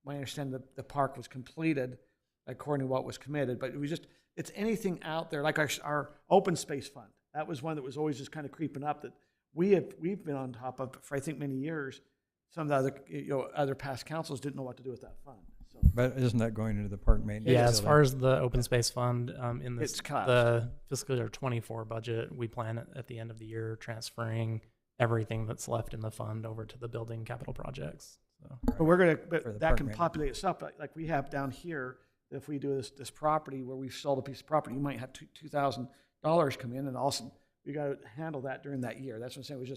My understanding the park was completed according to what was committed, but it's anything out there like our open space fund. That was one that was always just kind of creeping up that we've been on top of for I think many years. Some of the other past councils didn't know what to do with that fund. So But isn't that going into the park maintenance? yeah, as facility? far as the open space fund, in It's cut. the fiscal year 24 budget, we plan at the end of the year transferring everything that's left in the fund over to the building capital projects. So. but For the that park can maintenance. populate itself like we have down here. If we do this property where we've sold a piece of property, you might have $2,000 come in, and also we got to handle that during that year. That's what I'm saying.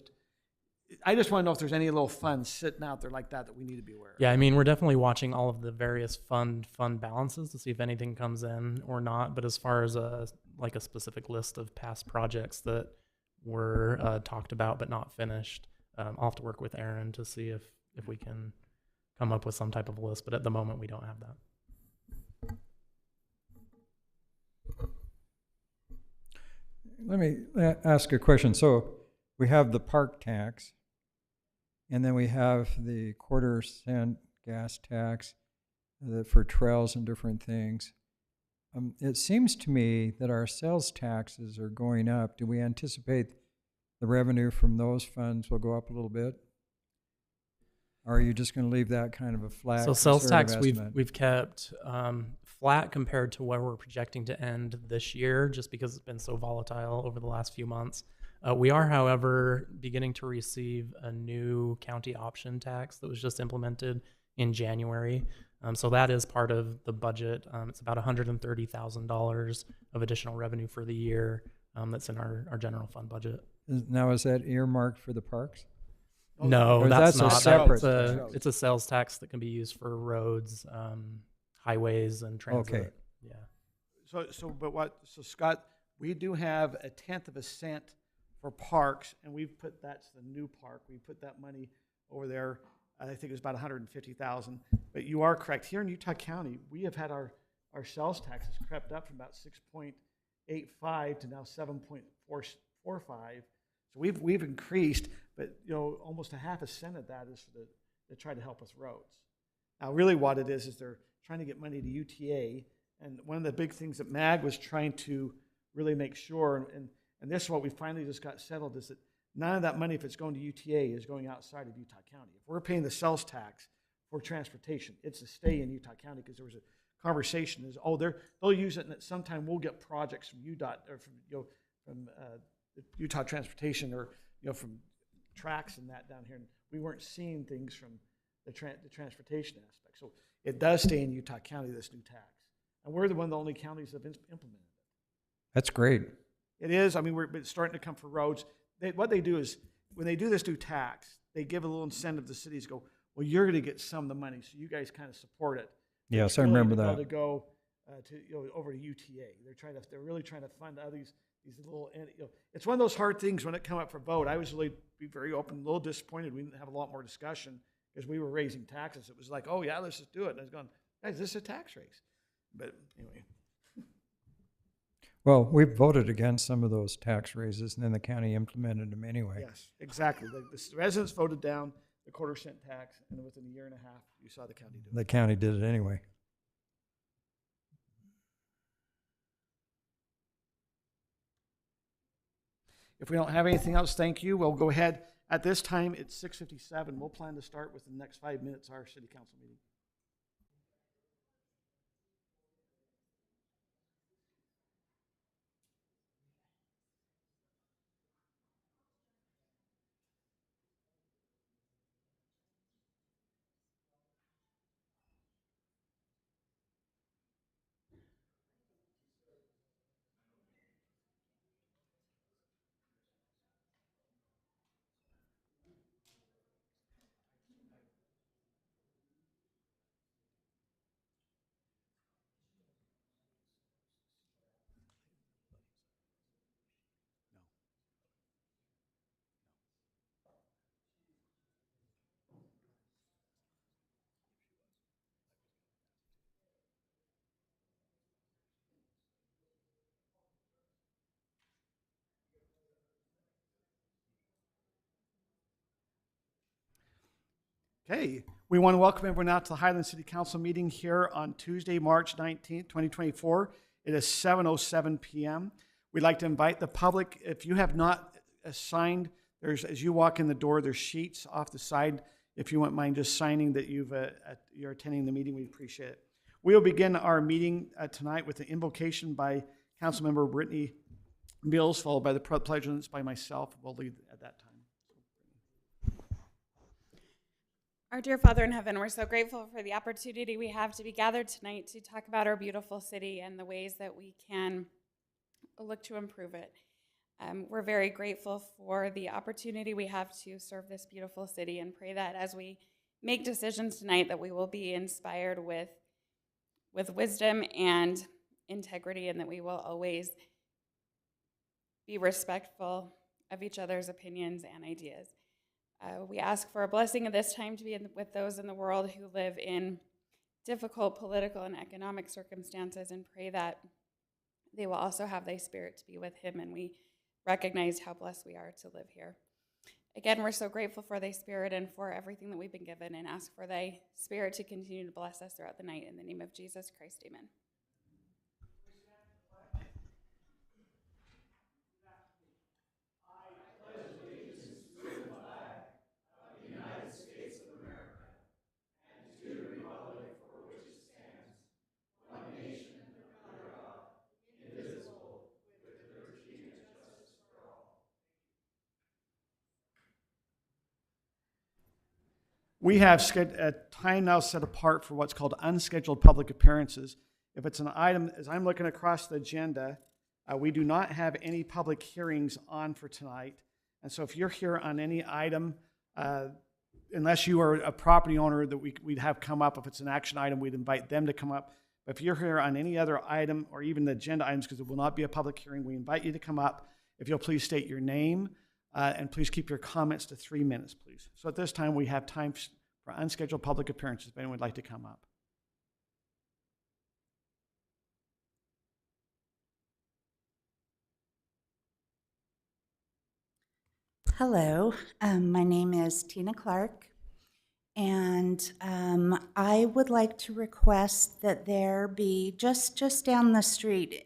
I just want to know if there's any little funds sitting out there like that we need to be aware of. Yeah, I mean, we're definitely watching all of the various fund balances to see if anything comes in or not. But as far as a specific list of past projects that were talked about but not finished, I'll have to work with Aaron to see if we can come up with some type of list. But at the moment, we don't have that. Let me ask a question. So we have the park tax, and then we have the quarter-cent gas tax for trails and different things. It seems to me that our sales taxes are going up. Do we anticipate the revenue from those funds will go up a little bit? Or are you just going to leave that kind of a flat? So sales tax conservative estimate? we've kept flat compared to where we're projecting to end this year, just because it's been so volatile over the last few months. We are, however, beginning to receive a new county option tax that was just implemented in January. So that is part of the budget. It's about $130,000 of additional revenue for the year that's in our general fund budget. Now, is that earmarked for the parks? No, Or that's that's a not. separate It's a sales tax that can be used for roads, highways, and transit. Okay. Yeah. So Scott, we do have 1/10 of a cent for parks, and that's the new park. We put that money over there. I think it was about $150,000. But you are correct. Here in Utah County, we have had our sales taxes crept up from about 6.85 to now 7.45. So we've increased, but almost 1/2 cent of that is to try to help with roads. Now, really, what it is they're trying to get money to UTA, and one of the big things that MAG was trying to really make sure, and this is what we finally just got settled, is that none of that money, if it's going to UTA, is going outside of Utah County. If we're paying the sales tax for transportation, it's to stay in Utah County, because there was a conversation they'll use it, and at some time we'll get projects from UDOT or from Utah Transportation or from tracks and that down here. And we weren't seeing things from the transportation aspect. So it does stay in Utah County, this new tax, and we're one of the only counties that have implemented it. That's great. It is. I mean, we're starting to come for roads. What they do is, when they do this new tax, they give a little incentive to cities. Go, well, you're going to get some of the money, so you guys kind of support it. Yes, I remember that. To go over to UTA. They're really trying to fund all these little. It's one of those hard things when it come up for vote. I was really be very open, a little disappointed we didn't have a lot more discussion because we were raising taxes. It was like, oh yeah, let's just do it. And I was going, guys, this is a tax raise. But anyway. Well, we voted against some of those tax raises, and then the county implemented them anyway. Yes, exactly. The residents voted down the 1/4 cent tax, and within a year and a half, you saw the county do it. The county did it anyway. If we don't have anything else, thank you. We'll go ahead. At this time, it's 6:57. We'll plan to start within the next 5 minutes our city council meeting. Okay, we want to welcome everyone out to the Highland City Council meeting here on Tuesday, March 19th, 2024. It is 7:07 p.m. We'd like to invite the public. If you have not signed, as you walk in the door, there's sheets off the side. If you wouldn't mind just signing that you're attending the meeting, we'd appreciate it. We'll begin our meeting tonight with an invocation by Councilmember Brittany Mills, followed by the pledge allegiance by myself. We'll lead at that time. Our dear Father in heaven, we're so grateful for the opportunity we have to be gathered tonight to talk about our beautiful city and the ways that we can look to improve it. We're very grateful for the opportunity we have to serve this beautiful city, and pray that as we make decisions tonight that we will be inspired with wisdom and integrity, and that we will always be respectful of each other's opinions and ideas. We ask for a blessing of this time to be with those in the world who live in difficult political and economic circumstances, and pray that they will also have thy Spirit to be with him, and we recognize how blessed we are to live here. Again, we're so grateful for thy Spirit and for everything that we've been given, and ask for thy Spirit to continue to bless us throughout the night. In the name of Jesus Christ, amen. We have a time now set apart for what's called unscheduled public appearances. If it's an item, as I'm looking across the agenda, we do not have any public hearings on for tonight. And so if you're here on any item, unless you are a property owner that we'd have come up, if it's an action item, we'd invite them to come up. But if you're here on any other item or even the agenda items, because it will not be a public hearing, we invite you to come up. If you'll please state your name, and please keep your comments to 3 minutes, please. So at this time, we have time for unscheduled public appearances, if anyone would like to come up. Hello, my name is Tina Clark, and I would like to request that there be, just down the street,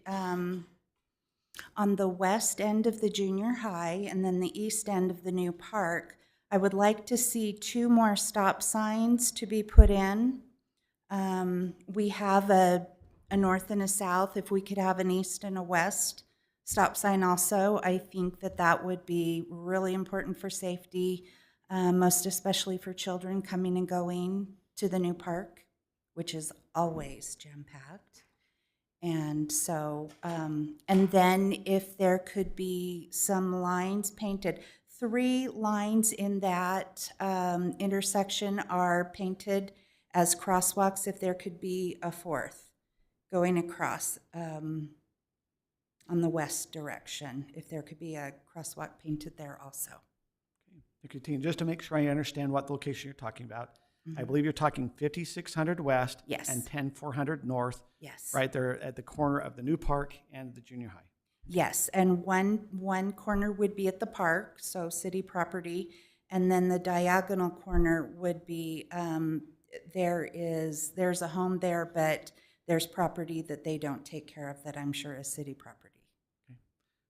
on the west end of the junior high and then the east end of the new park, I would like to see 2 more stop signs to be put in. We have a north and a south. If we could have an east and a west stop sign also, I think that would be really important for safety, most especially for children coming and going to the new park, which is always jam-packed. And so, and then if there could be some lines painted, 3 lines in that intersection are painted as crosswalks. If there could be a 4th going across on the west direction, if there could be a crosswalk painted there also. Thank you, Tina. Just to make sure I understand what location you're talking about, I believe you're talking 5600 West Yes. and 10400 North, Yes. right there at the corner of the new park and the junior high. Yes, and one corner would be at the park, so city property, and then the diagonal corner would be, there's a home there, but there's property that they don't take care of that I'm sure is city property. Okay.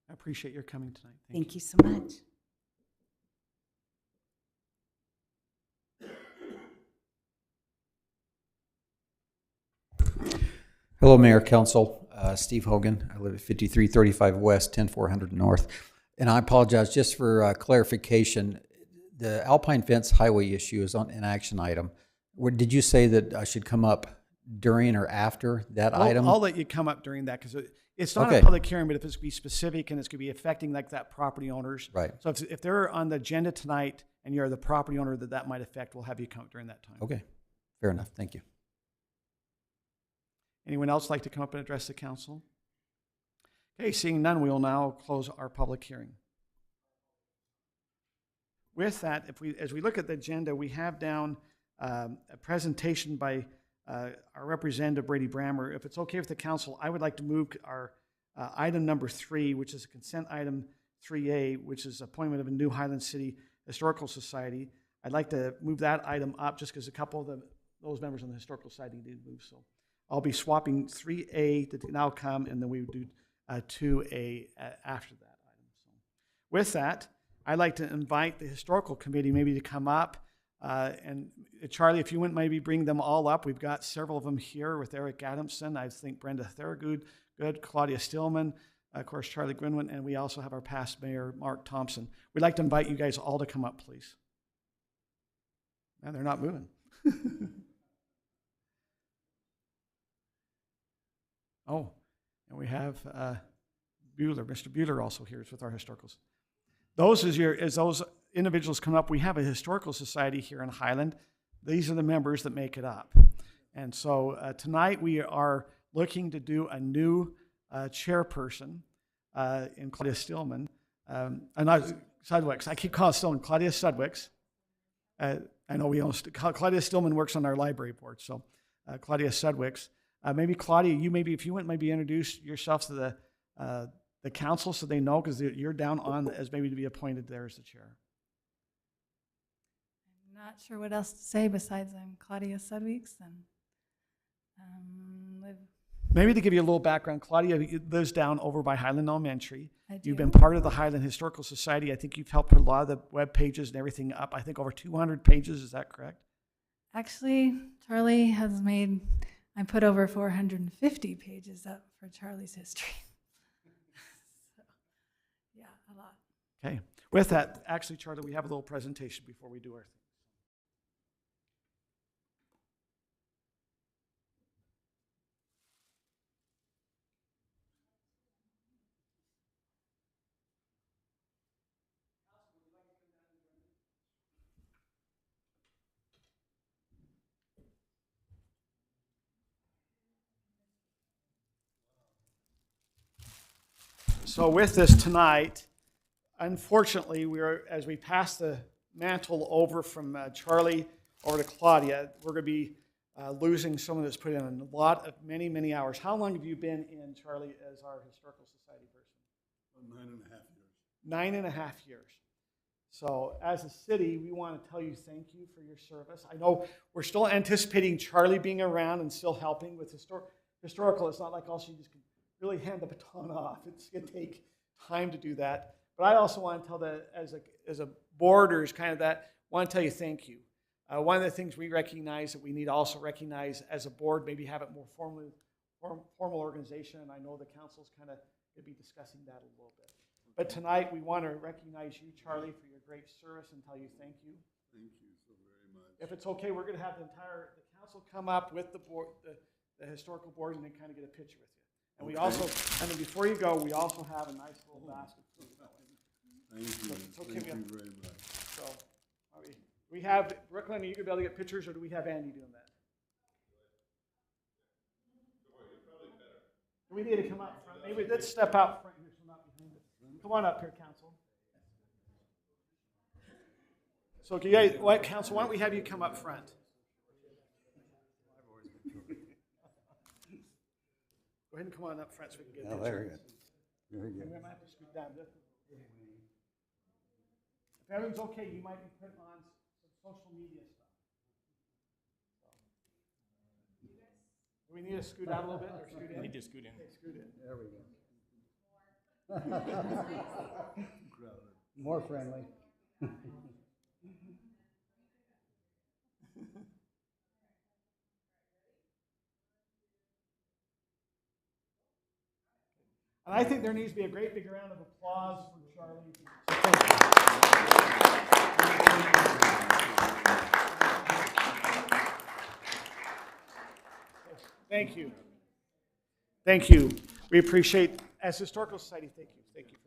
I appreciate your coming tonight. Thank you so much. Hello, Mayor, Council. Steve Hogan. I live at 5335 West, 10400 North. And I apologize, just for clarification, the Alpine Fence Highway issue is an action item. Did you say that I should come up during or after that item? I'll let you come up during that because it's not Okay. a public hearing, but if it's going to be specific and it's going to be affecting like that property owners. Right. So if they're on the agenda tonight and you're the property owner that might affect, we'll have you come up during that time. Okay, fair enough. Thank you. Anyone else like to come up and address the council? Okay, seeing none, we will now close our public hearing. With that, as we look at the agenda, we have down a presentation by our representative, Brady Brammer. If it's okay with the council, I would like to move our item number 3, which is consent item 3A, which is appointment of a new Highland City Historical Society. I'd like to move that item up just because a couple of those members on the Historical Society did move. So I'll be swapping 3A to now come, and then we would do 2A after that item. So with that, I'd like to invite the Historical Committee maybe to come up. And Charlie, if you wouldn't maybe bring them all up. We've got several of them here with Eric Adamson. I think Brenda Thorogood, Claudia Stillman, of course, Charlie Grinwin, and we also have our past mayor, Mark Thompson. We'd like to invite you guys all to come up, please. Man, they're not moving. Oh, and we have Bueller. Mr. Bueller also here is with our historicals. Those as those individuals come up, we have a historical society here in Highland. These are the members that make it up. And so tonight we are looking to do a new chairperson in Claudia Stillman. Not Sudwicks. I keep calling Stillman Claudia Sudwicks. I know Claudia Stillman works on our library board, so Claudia Sudwicks. Maybe Claudia, you maybe if you wouldn't maybe introduce yourself to the council so they know, because you're down on as maybe to be appointed there as the chair. I'm not sure what else to say besides I'm Claudia Sudweeks and live. Maybe to give you a little background, Claudia lives down over by Highland Elementary. I You've do. been part of the Highland Historical Society. I think you've helped put a lot of the web pages and everything up. I think over 200 pages. Is that correct? Actually, Charlie has made, I put over 450 pages up for Charlie's history. So, yeah, a lot. Okay. With that, actually, Charlie, we have a little presentation before we do our thing. So with this tonight, unfortunately, as we pass the mantle over from Charlie over to Claudia, we're going to be losing someone that's put in a lot of many hours. How long have you been in, Charlie, as our Historical Society person? 9.5 years. 9.5 years. So as a city, we want to tell you thank you for your service. I know we're still anticipating Charlie being around and still helping with historical. It's not like also you just can really hand the baton off. It's going to take time to do that. But I also want to tell that as a board or as kind of that, want to tell you thank you. One of the things we recognize that we need to also recognize as a board, maybe have it more formal organization, and I know the council's kind of going to be discussing that a little bit. But tonight we want to recognize you, Charlie, for your great service and tell you thank you. Thank you so very much. If it's okay, we're going to have the council come up with the board, the historical board, and then kind of get a picture with you. And we also, and then before you go, we also have a nice little basket for you. Thank you. So Thank you very much. So, we have, Brooklyn, are you going to be able to get pictures, or do we have Andy doing that? We need to come up front. Maybe let's step out front here so not behind it. Come on up here, council. So, council, why don't we have you come up front? Go ahead and come on up front so we can get a picture. Very good. Very good. We might have to scoot down. If everything's okay, you might be putting on some social media stuff. Do we need to scoot out a little bit or scoot in? We need to scoot in. Okay, scoot in. There we go. More friendly. And I think there needs to be a great big round of applause for Charlie. Thank you. Thank you. We appreciate, as Historical Society, thank you. Thank you.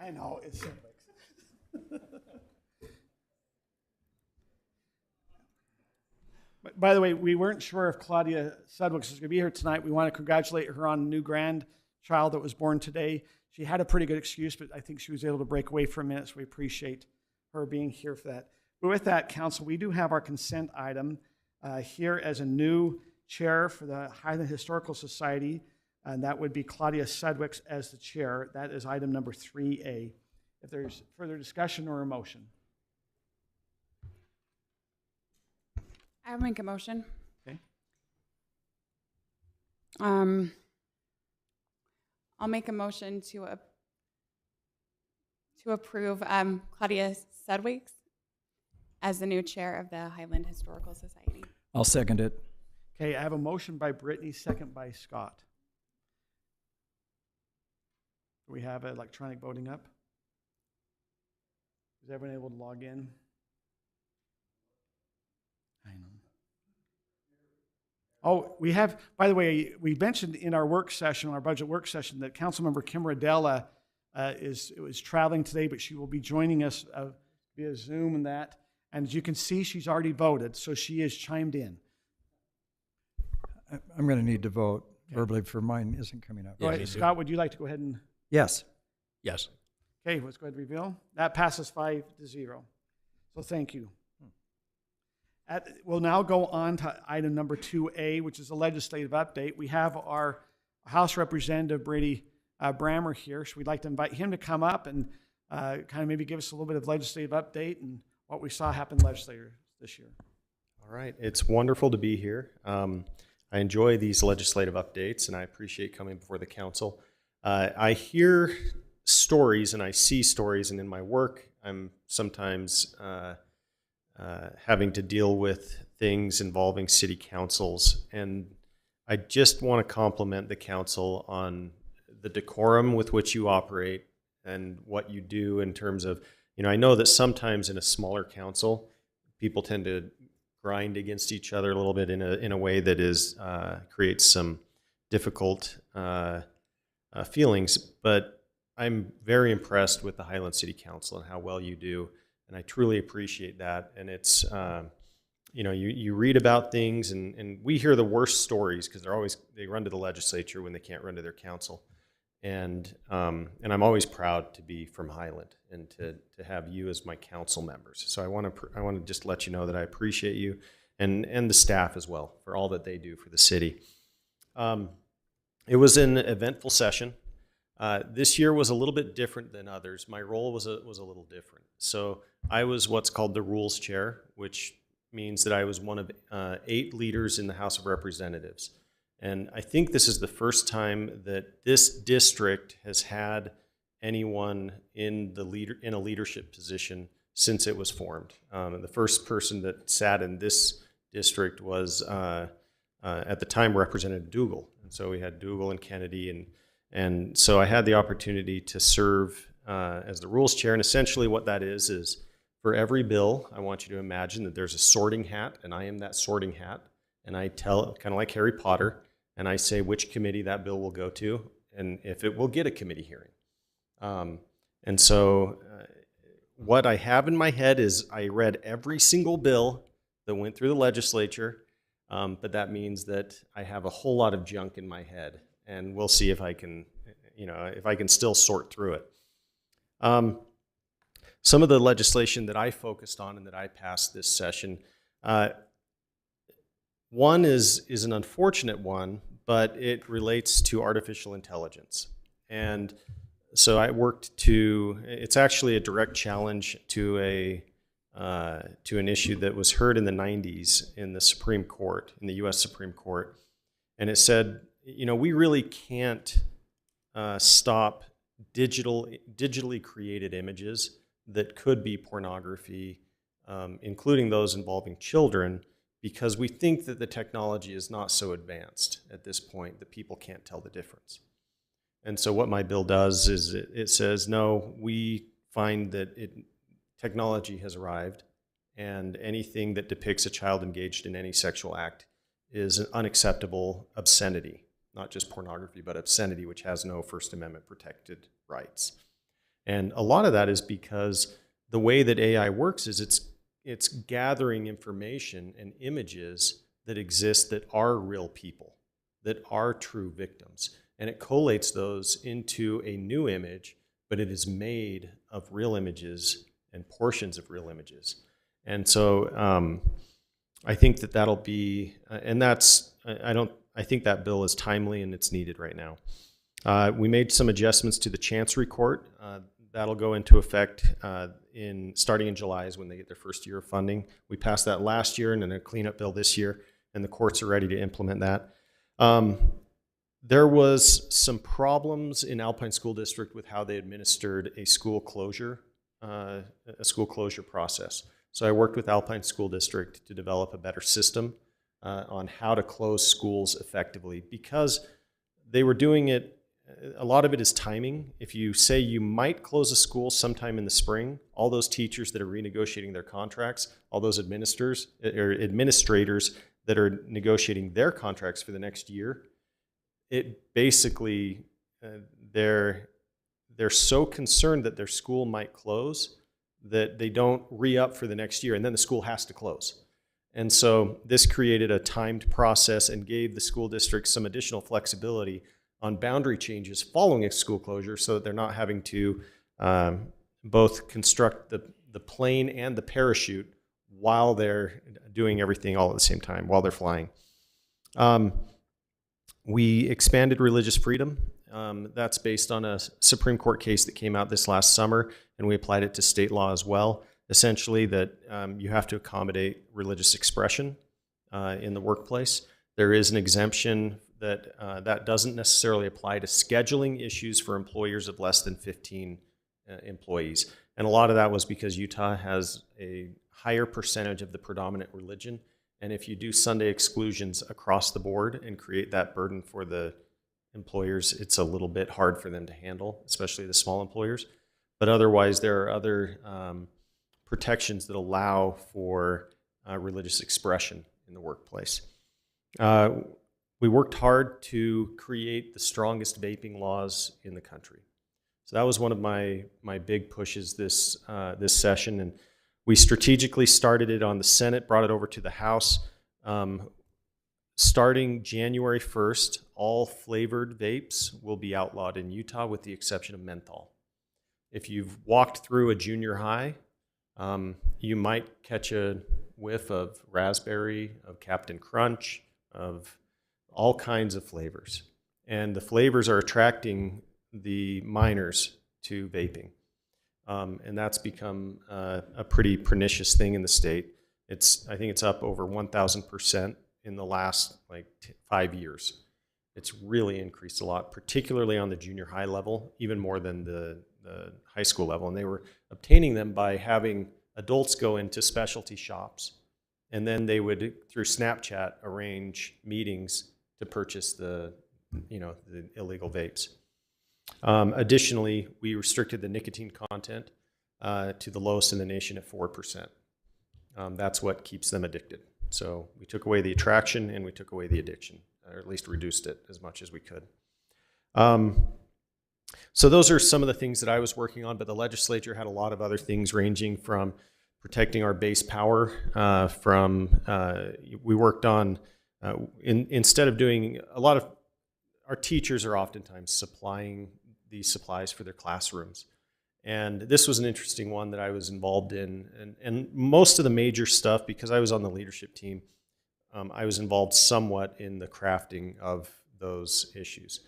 I know, it's But by the way, we weren't sure if Claudia Sudwicks is going to be here tonight. We want to congratulate her on a new grandchild that was born today. She had a pretty good excuse, but I think she was able to break away for a minute, so we appreciate her being here for that. But with that, council, we do have our consent item here as a new chair for the Highland Historical Society, and that would be Claudia Sudwicks as the chair. That is item number 3A. If there's further discussion or a motion. I will make a motion. Okay. I'll make a motion to approve Claudia Sudwicks as the new chair of the Highland Historical Society. I'll second it. Okay, I have a motion by Brittany, second by Scott. Do we have electronic voting up? Is everyone able to log in? I know. Oh, we have, by the way, we mentioned in our work session, our budget work session, that Councilmember Kim Radella is traveling today, but she will be joining us via Zoom and that. And as you can see, she's already voted, so she is chimed in. I'm going to need to vote verbally for mine isn't coming up. Go ahead, Scott, would you like to go ahead and? Yes. Yes. Okay, let's go ahead and reveal. That passes 5-0. So thank you. We'll now go on to item number 2A, which is a legislative update. We have our House Representative Brady Brammer here, so we'd like to invite him to come up and kind of maybe give us a little bit of legislative update and what we saw happen legislature this year. All right, it's wonderful to be here. I enjoy these legislative updates, and I appreciate coming before the council. I hear stories and I see stories, and in my work, I'm sometimes having to deal with things involving city councils. And I just want to compliment the council on the decorum with which you operate and what you do in terms of, I know that sometimes in a smaller council, people tend to grind against each other a little bit in a way that is creates some difficult feelings. But I'm very impressed with the Highland City Council and how well you do, and I truly appreciate that. And it's you read about things, and we hear the worst stories because they run to the legislature when they can't run to their council. And I'm always proud to be from Highland and to have you as my council members. So I want to just let you know that I appreciate you and the staff as well for all that they do for the city. It was an eventful session. This year was a little bit different than others. My role was a little different. So I was what's called the rules chair, which means that I was one of 8 leaders in the House of Representatives. And I think this is the first time that this district has had anyone in a leadership position since it was formed. And the first person that sat in this district was at the time Representative Dougal. And so we had Dougal and Kennedy, and so I had the opportunity to serve as the rules chair. And essentially what that is for every bill, I want you to imagine that there's a sorting hat, and I am that sorting hat. And I tell, kind of like Harry Potter, and I say which committee that bill will go to, and if it will get a committee hearing. And so what I have in my head is I read every single bill that went through the legislature, but that means that I have a whole lot of junk in my head, and we'll see if I can, if I can still sort through it. Some of the legislation that I focused on and that I passed this session, one is an unfortunate one, but it relates to artificial intelligence. And so I worked it's actually a direct challenge to an issue that was heard in the 90s in the Supreme Court, in the US Supreme Court. And it said, we really can't stop digitally created images that could be pornography, including those involving children, because we think that the technology is not so advanced at this point that people can't tell the difference. And so what my bill does is it says, no, we find that technology has arrived, and anything that depicts a child engaged in any sexual act is an unacceptable obscenity, not just pornography, but obscenity, which has no First Amendment protected rights. And a lot of that is because the way that AI works is it's gathering information and images that exist that are real people, that are true victims. And it collates those into a new image, but it is made of real images and portions of real images. And so I think that'll be, and I think that bill is timely and it's needed right now. We made some adjustments to the Chancery Court. That'll go into effect starting in July is when they get their first year of funding. We passed that last year and then a cleanup bill this year, and the courts are ready to implement that. There was some problems in Alpine School District with how they administered a school closure process. So I worked with Alpine School District to develop a better system on how to close schools effectively, because they were doing it, a lot of it is timing. If you say you might close a school sometime in the spring, all those teachers that are renegotiating their contracts, all those administrators that are negotiating their contracts for the next year, it basically, they're so concerned that their school might close that they don't re-up for the next year, and then the school has to close. And so this created a timed process and gave the school district some additional flexibility on boundary changes following a school closure, so that they're not having to both construct the plane and the parachute while they're doing everything all at the same time, while they're flying. We expanded religious freedom. That's based on a Supreme Court case that came out this last summer, and we applied it to state law as well. Essentially, that you have to accommodate religious expression in the workplace. There is an exemption that doesn't necessarily apply to scheduling issues for employers of less than 15 employees. And a lot of that was because Utah has a higher percentage of the predominant religion. And if you do Sunday exclusions across the board and create that burden for the employers, it's a little bit hard for them to handle, especially the small employers. But otherwise, there are other protections that allow for religious expression in the workplace. We worked hard to create the strongest vaping laws in the country. So that was one of my big pushes this session, and we strategically started it on the Senate, brought it over to the House. Starting January 1st, all flavored vapes will be outlawed in Utah with the exception of menthol. If you've walked through a junior high, you might catch a whiff of raspberry, of Captain Crunch, of all kinds of flavors. And the flavors are attracting the minors to vaping. And that's become a pretty pernicious thing in the state. I think it's up over 1,000% in the last 5 years. It's really increased a lot, particularly on the junior high level, even more than the high school level. And they were obtaining them by having adults go into specialty shops, and then they would, through Snapchat, arrange meetings to purchase the illegal vapes. Additionally, we restricted the nicotine content to the lowest in the nation at 4%. That's what keeps them addicted. So we took away the attraction and we took away the addiction, or at least reduced it as much as we could. So those are some of the things that I was working on, but the legislature had a lot of other things, ranging from protecting our base power, we worked on, instead of doing a lot of, our teachers are oftentimes supplying these supplies for their classrooms. And this was an interesting one that I was involved in. And most of the major stuff, because I was on the leadership team, I was involved somewhat in the crafting of those issues.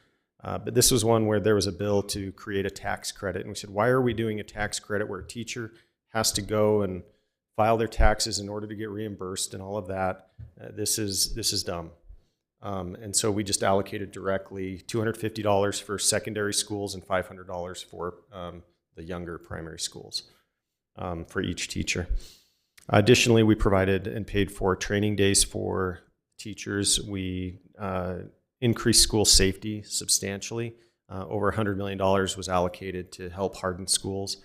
But this was one where there was a bill to create a tax credit. And we said, why are we doing a tax credit where a teacher has to go and file their taxes in order to get reimbursed and all of that? This is dumb. And so we just allocated directly $250 for secondary schools and $500 for the younger primary schools for each teacher. Additionally, we provided and paid for training days for teachers. We increased school safety substantially. Over $100 million was allocated to help harden schools.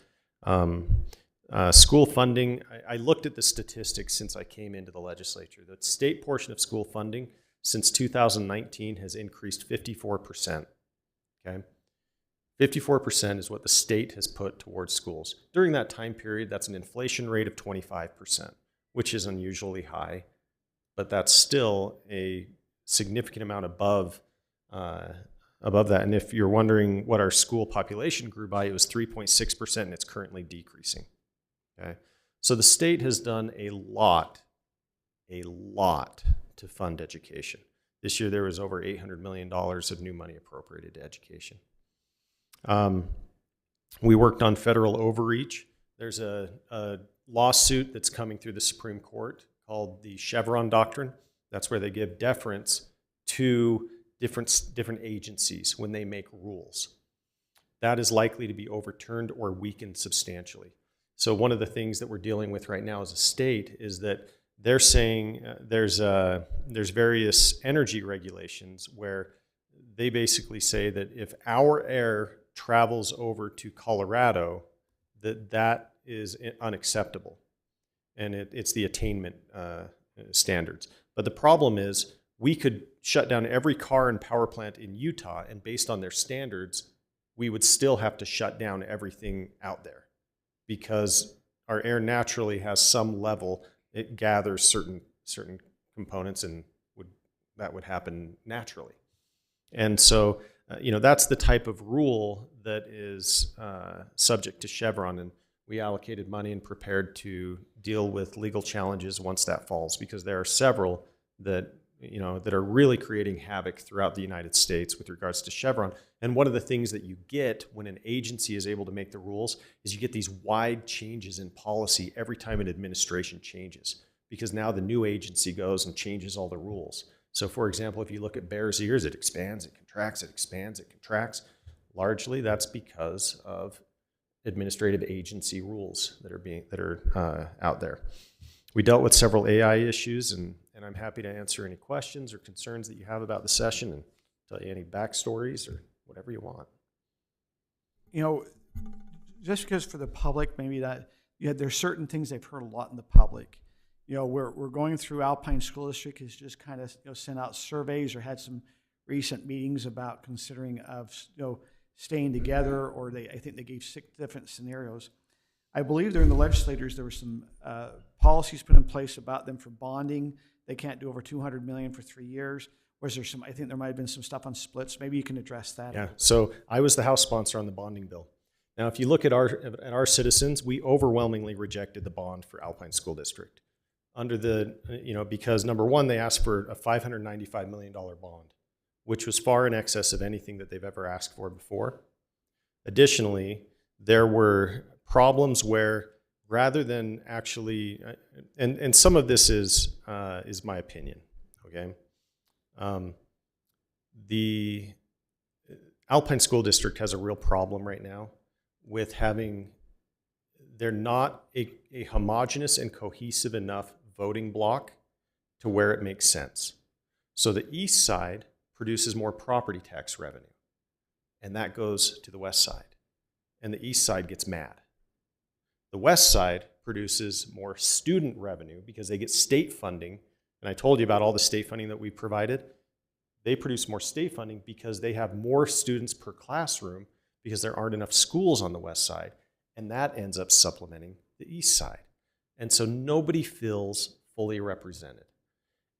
School funding, I looked at the statistics since I came into the legislature. The state portion of school funding since 2019 has increased 54%. Okay? 54% is what the state has put towards schools. During that time period, that's an inflation rate of 25%, which is unusually high, but that's still a significant amount above that. And if you're wondering what our school population grew by, it was 3.6%, and it's currently decreasing. Okay? So the state has done a lot to fund education. This year there was over $800 million of new money appropriated to education. We worked on federal overreach. There's a lawsuit that's coming through the Supreme Court called the Chevron Doctrine. That's where they give deference to different agencies when they make rules. That is likely to be overturned or weakened substantially. So one of the things that we're dealing with right now as a state is that they're saying there's various energy regulations where they basically say that if our air travels over to Colorado, that is unacceptable. And it's the attainment standards. But the problem is we could shut down every car and power plant in Utah, and based on their standards, we would still have to shut down everything out there because our air naturally has some level. It gathers certain components, and that would happen naturally. And so, that's the type of rule that is subject to Chevron, and we allocated money and prepared to deal with legal challenges once that falls, because there are several that are really creating havoc throughout the United States with regards to Chevron. And one of the things that you get when an agency is able to make the rules is you get these wide changes in policy every time an administration changes, because now the new agency goes and changes all the rules. So for example, if you look at Bears Ears, it expands, it contracts, it expands, it contracts. Largely that's because of administrative agency rules that are out there. We dealt with several AI issues, and I'm happy to answer any questions or concerns that you have about the session and tell you any backstories or whatever you want. Just because for the public, maybe that there's certain things they've heard a lot in the public. We're going through Alpine School District has just kind of sent out surveys or had some recent meetings about considering of staying together, or I think they gave 6 different scenarios. I believe during the legislators there were some policies put in place about them for bonding. They can't do over $200 million for 3 years. Was there some? I think there might have been some stuff on splits. Maybe you can address that. Yeah. So I was the House sponsor on the bonding bill. Now, if you look at our citizens, we overwhelmingly rejected the bond for Alpine School District under because number one, they asked for a $595 million bond, which was far in excess of anything that they've ever asked for before. Additionally, there were problems where rather than actually, and some of this is my opinion, okay? The Alpine School District has a real problem right now with they're not a homogeneous and cohesive enough voting block to where it makes sense. So the east side produces more property tax revenue, and that goes to the west side, and the east side gets mad. The west side produces more student revenue because they get state funding, and I told you about all the state funding that we provided. They produce more state funding because they have more students per classroom because there aren't enough schools on the west side, and that ends up supplementing the east side. And so nobody feels fully represented.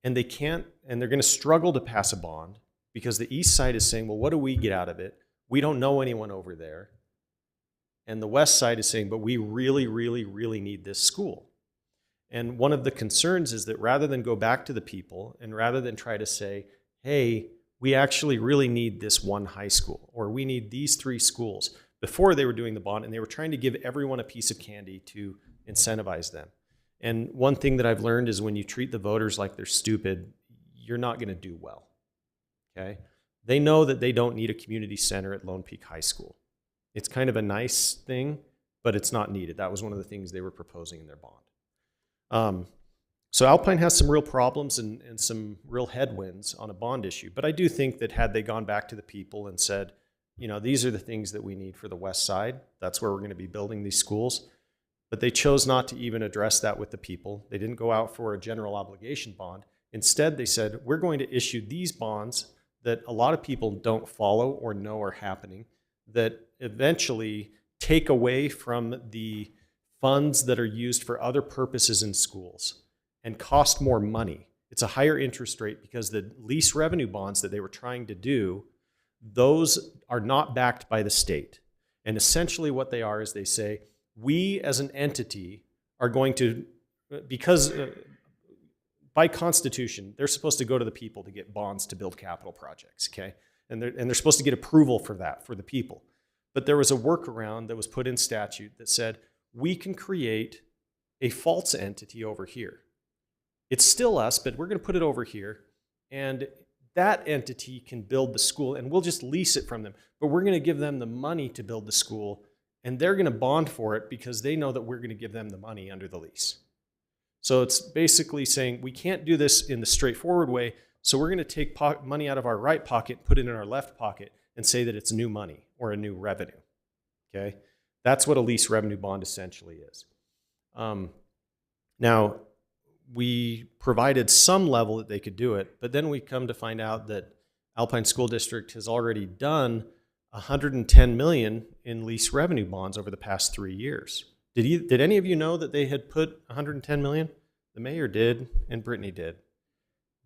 And they're going to struggle to pass a bond because the east side is saying, well, what do we get out of it? We don't know anyone over there. And the west side is saying, but we really, really, really need this school. And one of the concerns is that rather than go back to the people and rather than try to say, hey, we actually really need this one high school, or we need these 3 schools. Before they were doing the bond, and they were trying to give everyone a piece of candy to incentivize them. And one thing that I've learned is when you treat the voters like they're stupid, you're not going to do well, okay? They know that they don't need a community center at Lone Peak High School. It's kind of a nice thing, but it's not needed. That was one of the things they were proposing in their bond. So Alpine has some real problems and some real headwinds on a bond issue. But I do think that had they gone back to the people and said, these are the things that we need for the west side, that's where we're going to be building these schools. But they chose not to even address that with the people. They didn't go out for a general obligation bond. Instead, they said, we're going to issue these bonds that a lot of people don't follow or know are happening, that eventually take away from the funds that are used for other purposes in schools and cost more money. It's a higher interest rate because the lease revenue bonds that they were trying to do, those are not backed by the state. And essentially what they are is they say, we as an entity are going to, because by Constitution, they're supposed to go to the people to get bonds to build capital projects, okay? And they're supposed to get approval for that, for the people. But there was a workaround that was put in statute that said, we can create a false entity over here. It's still us, but we're going to put it over here, and that entity can build the school, and we'll just lease it from them. But we're going to give them the money to build the school, and they're going to bond for it because they know that we're going to give them the money under the lease. So it's basically saying we can't do this in the straightforward way, so we're going to take money out of our right pocket, put it in our left pocket, and say that it's new money or a new revenue. Okay? That's what a lease revenue bond essentially is. Now, we provided some level that they could do it, but then we come to find out that Alpine School District has already done $110 million in lease revenue bonds over the past 3 years. Did any of you know that they had put $110 million? The mayor did, and Brittany did.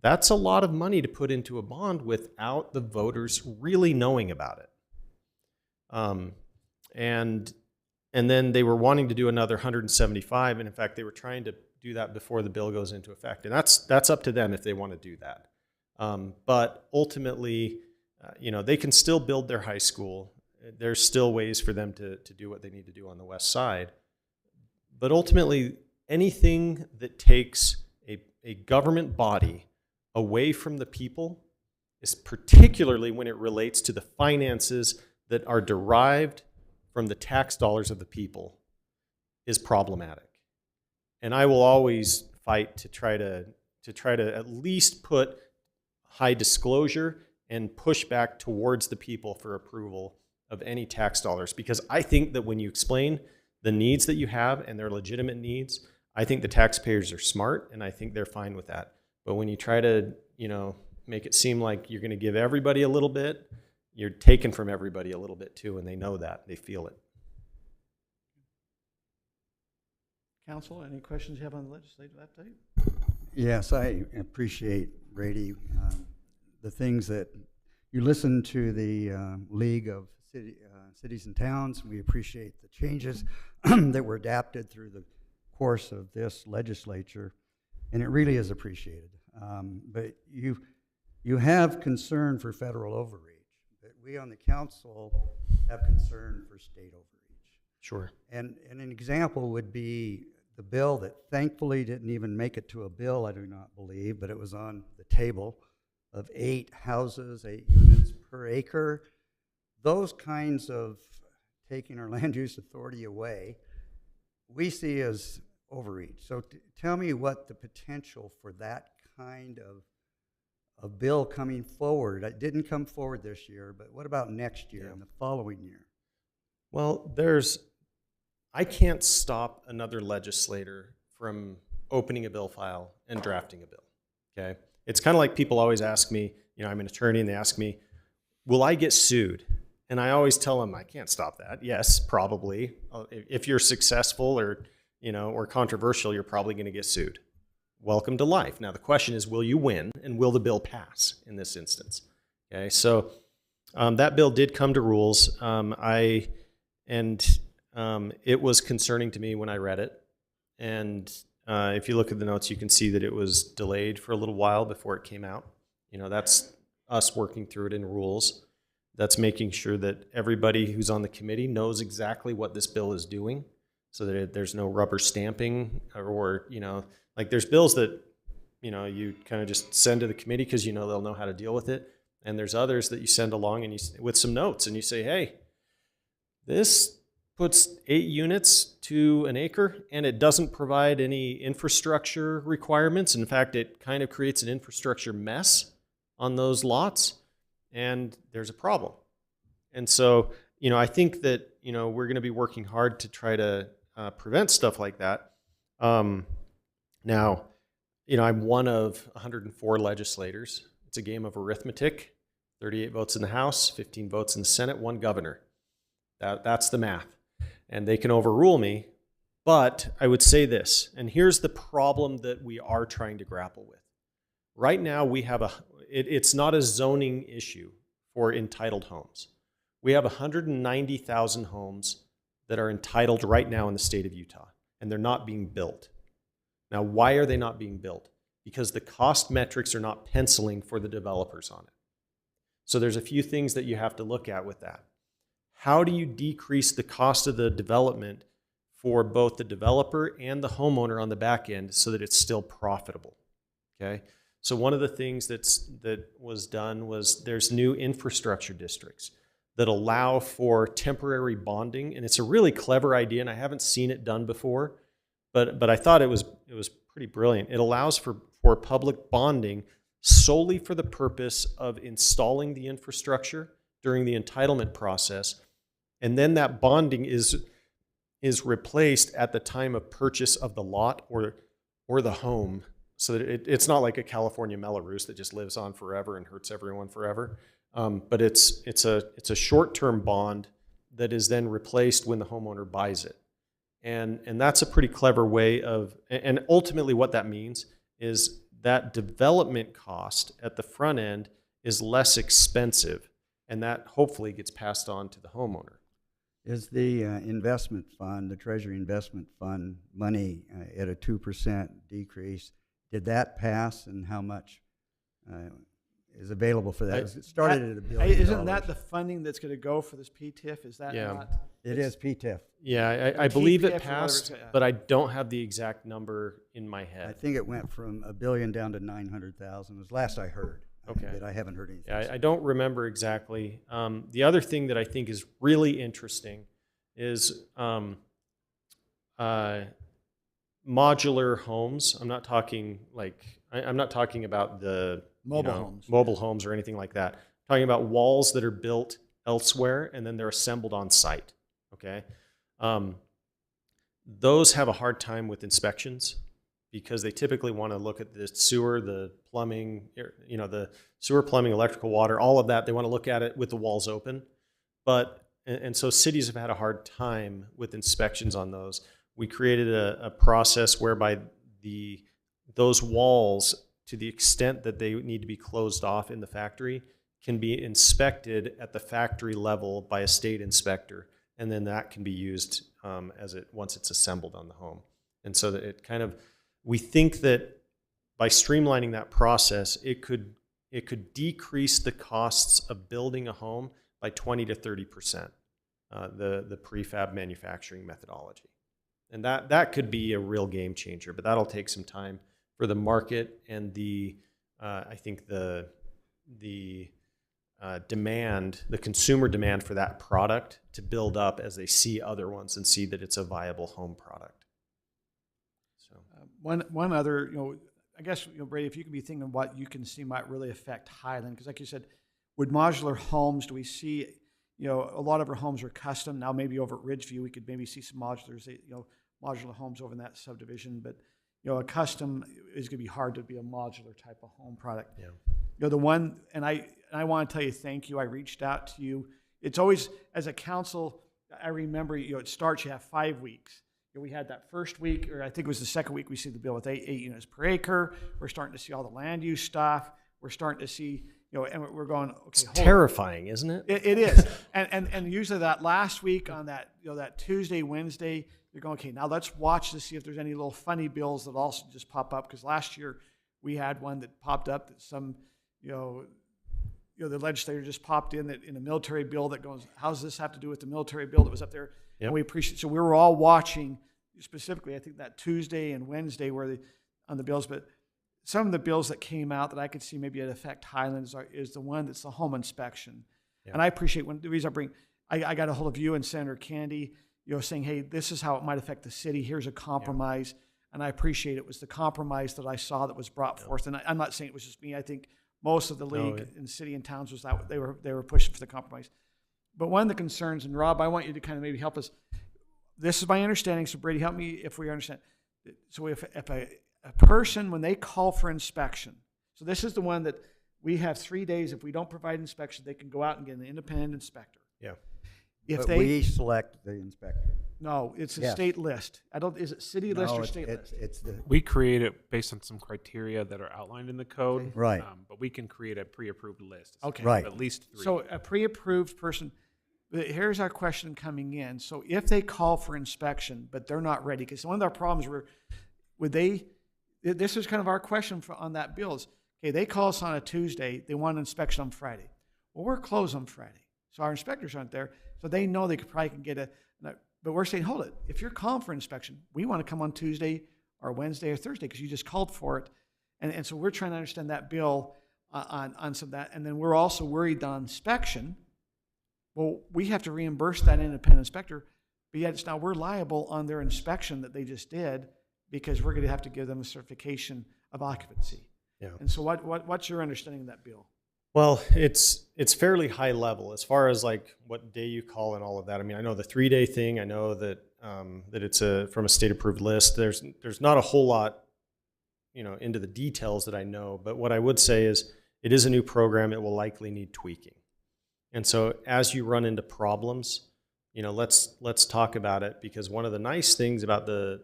That's a lot of money to put into a bond without the voters really knowing about it. And then they were wanting to do another 175, and in fact, they were trying to do that before the bill goes into effect. And that's up to them if they want to do that. But ultimately, they can still build their high school. There's still ways for them to do what they need to do on the west side. But ultimately, anything that takes a government body away from the people, is particularly when it relates to the finances that are derived from the tax dollars of the people, is problematic. And I will always fight to try to at least put high disclosure and push back towards the people for approval of any tax dollars. Because I think that when you explain the needs that you have, and they're legitimate needs, I think the taxpayers are smart, and I think they're fine with that. But when you try to, make it seem like you're going to give everybody a little bit, you're taking from everybody a little bit too, and they know that. They feel it. Council, any questions you have on the legislative update? Yes, I appreciate, Brady, the things that you listen to the League of Cities and Towns. We appreciate the changes that were adapted through the course of this legislature, and it really is appreciated. But you have concern for federal overreach, but we on the council have concern for state overreach. Sure. And an example would be the bill that thankfully didn't even make it to a bill, I do not believe, but it was on the table, of 8 houses, 8 units per acre. Those kinds of taking our land use authority away, we see as overreach. So tell me what the potential for that kind of a bill coming forward. It didn't come forward this year, but what about next year and the following year? Well, I can't stop another legislator from opening a bill file and drafting a bill, okay? It's kind of like people always ask me, I'm an attorney, and they ask me, will I get sued? And I always tell them, I can't stop that. Yes, probably. If you're successful or controversial, you're probably going to get sued. Welcome to life. Now, the question is, will you win, and will the bill pass in this instance? Okay, so that bill did come to rules. It was concerning to me when I read it. And if you look at the notes, you can see that it was delayed for a little while before it came out. That's us working through it in rules. That's making sure that everybody who's on the committee knows exactly what this bill is doing, so that there's no rubber stamping or like there's bills that, you kind of just send to the committee because they'll know how to deal with it. And there's others that you send along and with some notes, and you say, hey, this puts 8 units to an acre, and it doesn't provide any infrastructure requirements. In fact, it kind of creates an infrastructure mess on those lots, and there's a problem. And so, I think that, we're going to be working hard to try to prevent stuff like that. Now, I'm one of 104 legislators. It's a game of arithmetic. 38 votes in the House, 15 votes in the Senate, 1 governor. That's the math. And they can overrule me, but I would say this, and here's the problem that we are trying to grapple with. Right now, we have it's not a zoning issue for entitled homes. We have 190,000 homes that are entitled right now in the state of Utah, and they're not being built. Now, why are they not being built? Because the cost metrics are not penciling for the developers on it. So there's a few things that you have to look at with that. How do you decrease the cost of the development for both the developer and the homeowner on the back end so that it's still profitable? Okay. So one of the things that was done was there's new infrastructure districts. that allow for temporary bonding, and it's a really clever idea, and I haven't seen it done before, but I thought it was pretty brilliant. It allows for public bonding solely for the purpose of installing the infrastructure during the entitlement process, and then that bonding is replaced at the time of purchase of the lot or the home, so that it's not like a California Melrose that just lives on forever and hurts everyone forever. But it's a short-term bond that is then replaced when the homeowner buys it, and that's a pretty clever way of. And ultimately, what that means is that development cost at the front end is less expensive, and that hopefully gets passed on to the homeowner. Is the investment fund, the Treasury Investment Fund money at a 2% decrease, did that pass, and how much is available for that? It started at $1 billion. Isn't that the funding that's going to go for this PTIF? Is that Yeah. not? It is PTIF. Yeah, I believe TPF or it whatever passed, it's- but I don't have the exact number in my I head. think it went from $1 billion down to 900,000 was last I heard. Okay. But I haven't heard anything. Yeah, I don't remember exactly. The other thing that I think is really interesting is modular homes. I'm not talking I'm not talking about the Mobile homes. mobile homes or anything like that. I'm talking about walls that are built elsewhere and then they're assembled on site. Okay, those have a hard time with inspections because they typically want to look at the sewer, the plumbing, the sewer, plumbing, electrical, water, all of that. They want to look at it with the walls open. And so cities have had a hard time with inspections on those. We created a process whereby those walls, to the extent that they need to be closed off in the factory, can be inspected at the factory level by a state inspector. And then that can be used once it's assembled on the home. And so that it kind of, we think that by streamlining that process, it could decrease the costs of building a home by 20 to 30%, the prefab manufacturing methodology. And that could be a real game changer, but that'll take some time for the market and I think the demand, the consumer demand for that product to build up as they see other ones and see that it's a viable home product. So One other, I guess, Brady, if you could be thinking what you can see might really affect Highland, because like you said, with modular homes, do we see, a lot of our homes are custom. Now maybe over at Ridgeview, we could maybe see some modular homes over in that subdivision, but a custom is going to be hard to be a modular type of home product. Yeah. The one, and I want to tell you thank you. I reached out to you. It's always, as a council, I remember, it starts, you have 5 weeks. We had that first week, or I think it was the second week, we see the bill with eight units per acre. We're starting to see all the land use stuff. We're starting to see, and we're going, okay, it's terrifying, isn't it? It is. And usually that last week on that, that Tuesday, Wednesday, you're going, okay, now let's watch to see if there's any little funny bills that also just pop up. Because last year we had one that popped up that some, the legislator just popped in that in a military bill that goes, how does this have to do with the military bill that was up there? Yep. And we appreciate, so we were all watching specifically, I think that Tuesday and Wednesday on the bills, but some of the bills that came out that I could see maybe it affect Highlands is the one that's the home inspection. Yep. And I appreciate the reason I got a hold of you and Senator Kennedy, saying, hey, this is how it might affect the city. Here's a compromise. Yep. And I appreciate it was the compromise that I saw that was brought forth. And I'm not saying it was just me. I think most of the league in city and towns was that they were pushing for the compromise. But one of the concerns, and Rob, I want you to kind of maybe help us. This is my understanding, so Brady, help me if we understand. So if a person, when they call for inspection, so this is the one that we have 3 days. If we don't provide inspection, they can go out and get an independent inspector. Yeah. But we select the inspector. No, it's a state list. Is it city list or state list? We create it based on some criteria that are outlined in the code. Okay. Right. But we can create a pre-approved list. Okay. Right. At least 3. So a pre-approved person, here's our question coming in. So if they call for inspection, but they're not ready, because one of our problems this is kind of our question on that bill is, okay, they call us on a Tuesday, they want an inspection on Friday. Well, we're closed on Friday. So our inspectors aren't there. So they know they probably can get but we're saying, hold it. If you're calling for inspection, we want to come on Tuesday or Wednesday or Thursday because you just called for it. And so we're trying to understand that bill on some of that. And then we're also worried on inspection. Well, we have to reimburse that independent inspector, but yet it's now we're liable on their inspection that they just did because we're going to have to give them a certification of occupancy. Yeah. And so what's your understanding of that, Bill? Well, it's fairly high level as far as like what day you call and all of that. I mean, I know the 3-day thing. I know that that it's from a state approved list. There's not a whole lot, into the details that I know. But what I would say is it is a new program. It will likely need tweaking. And so as you run into problems, let's talk about it, because one of the nice things about the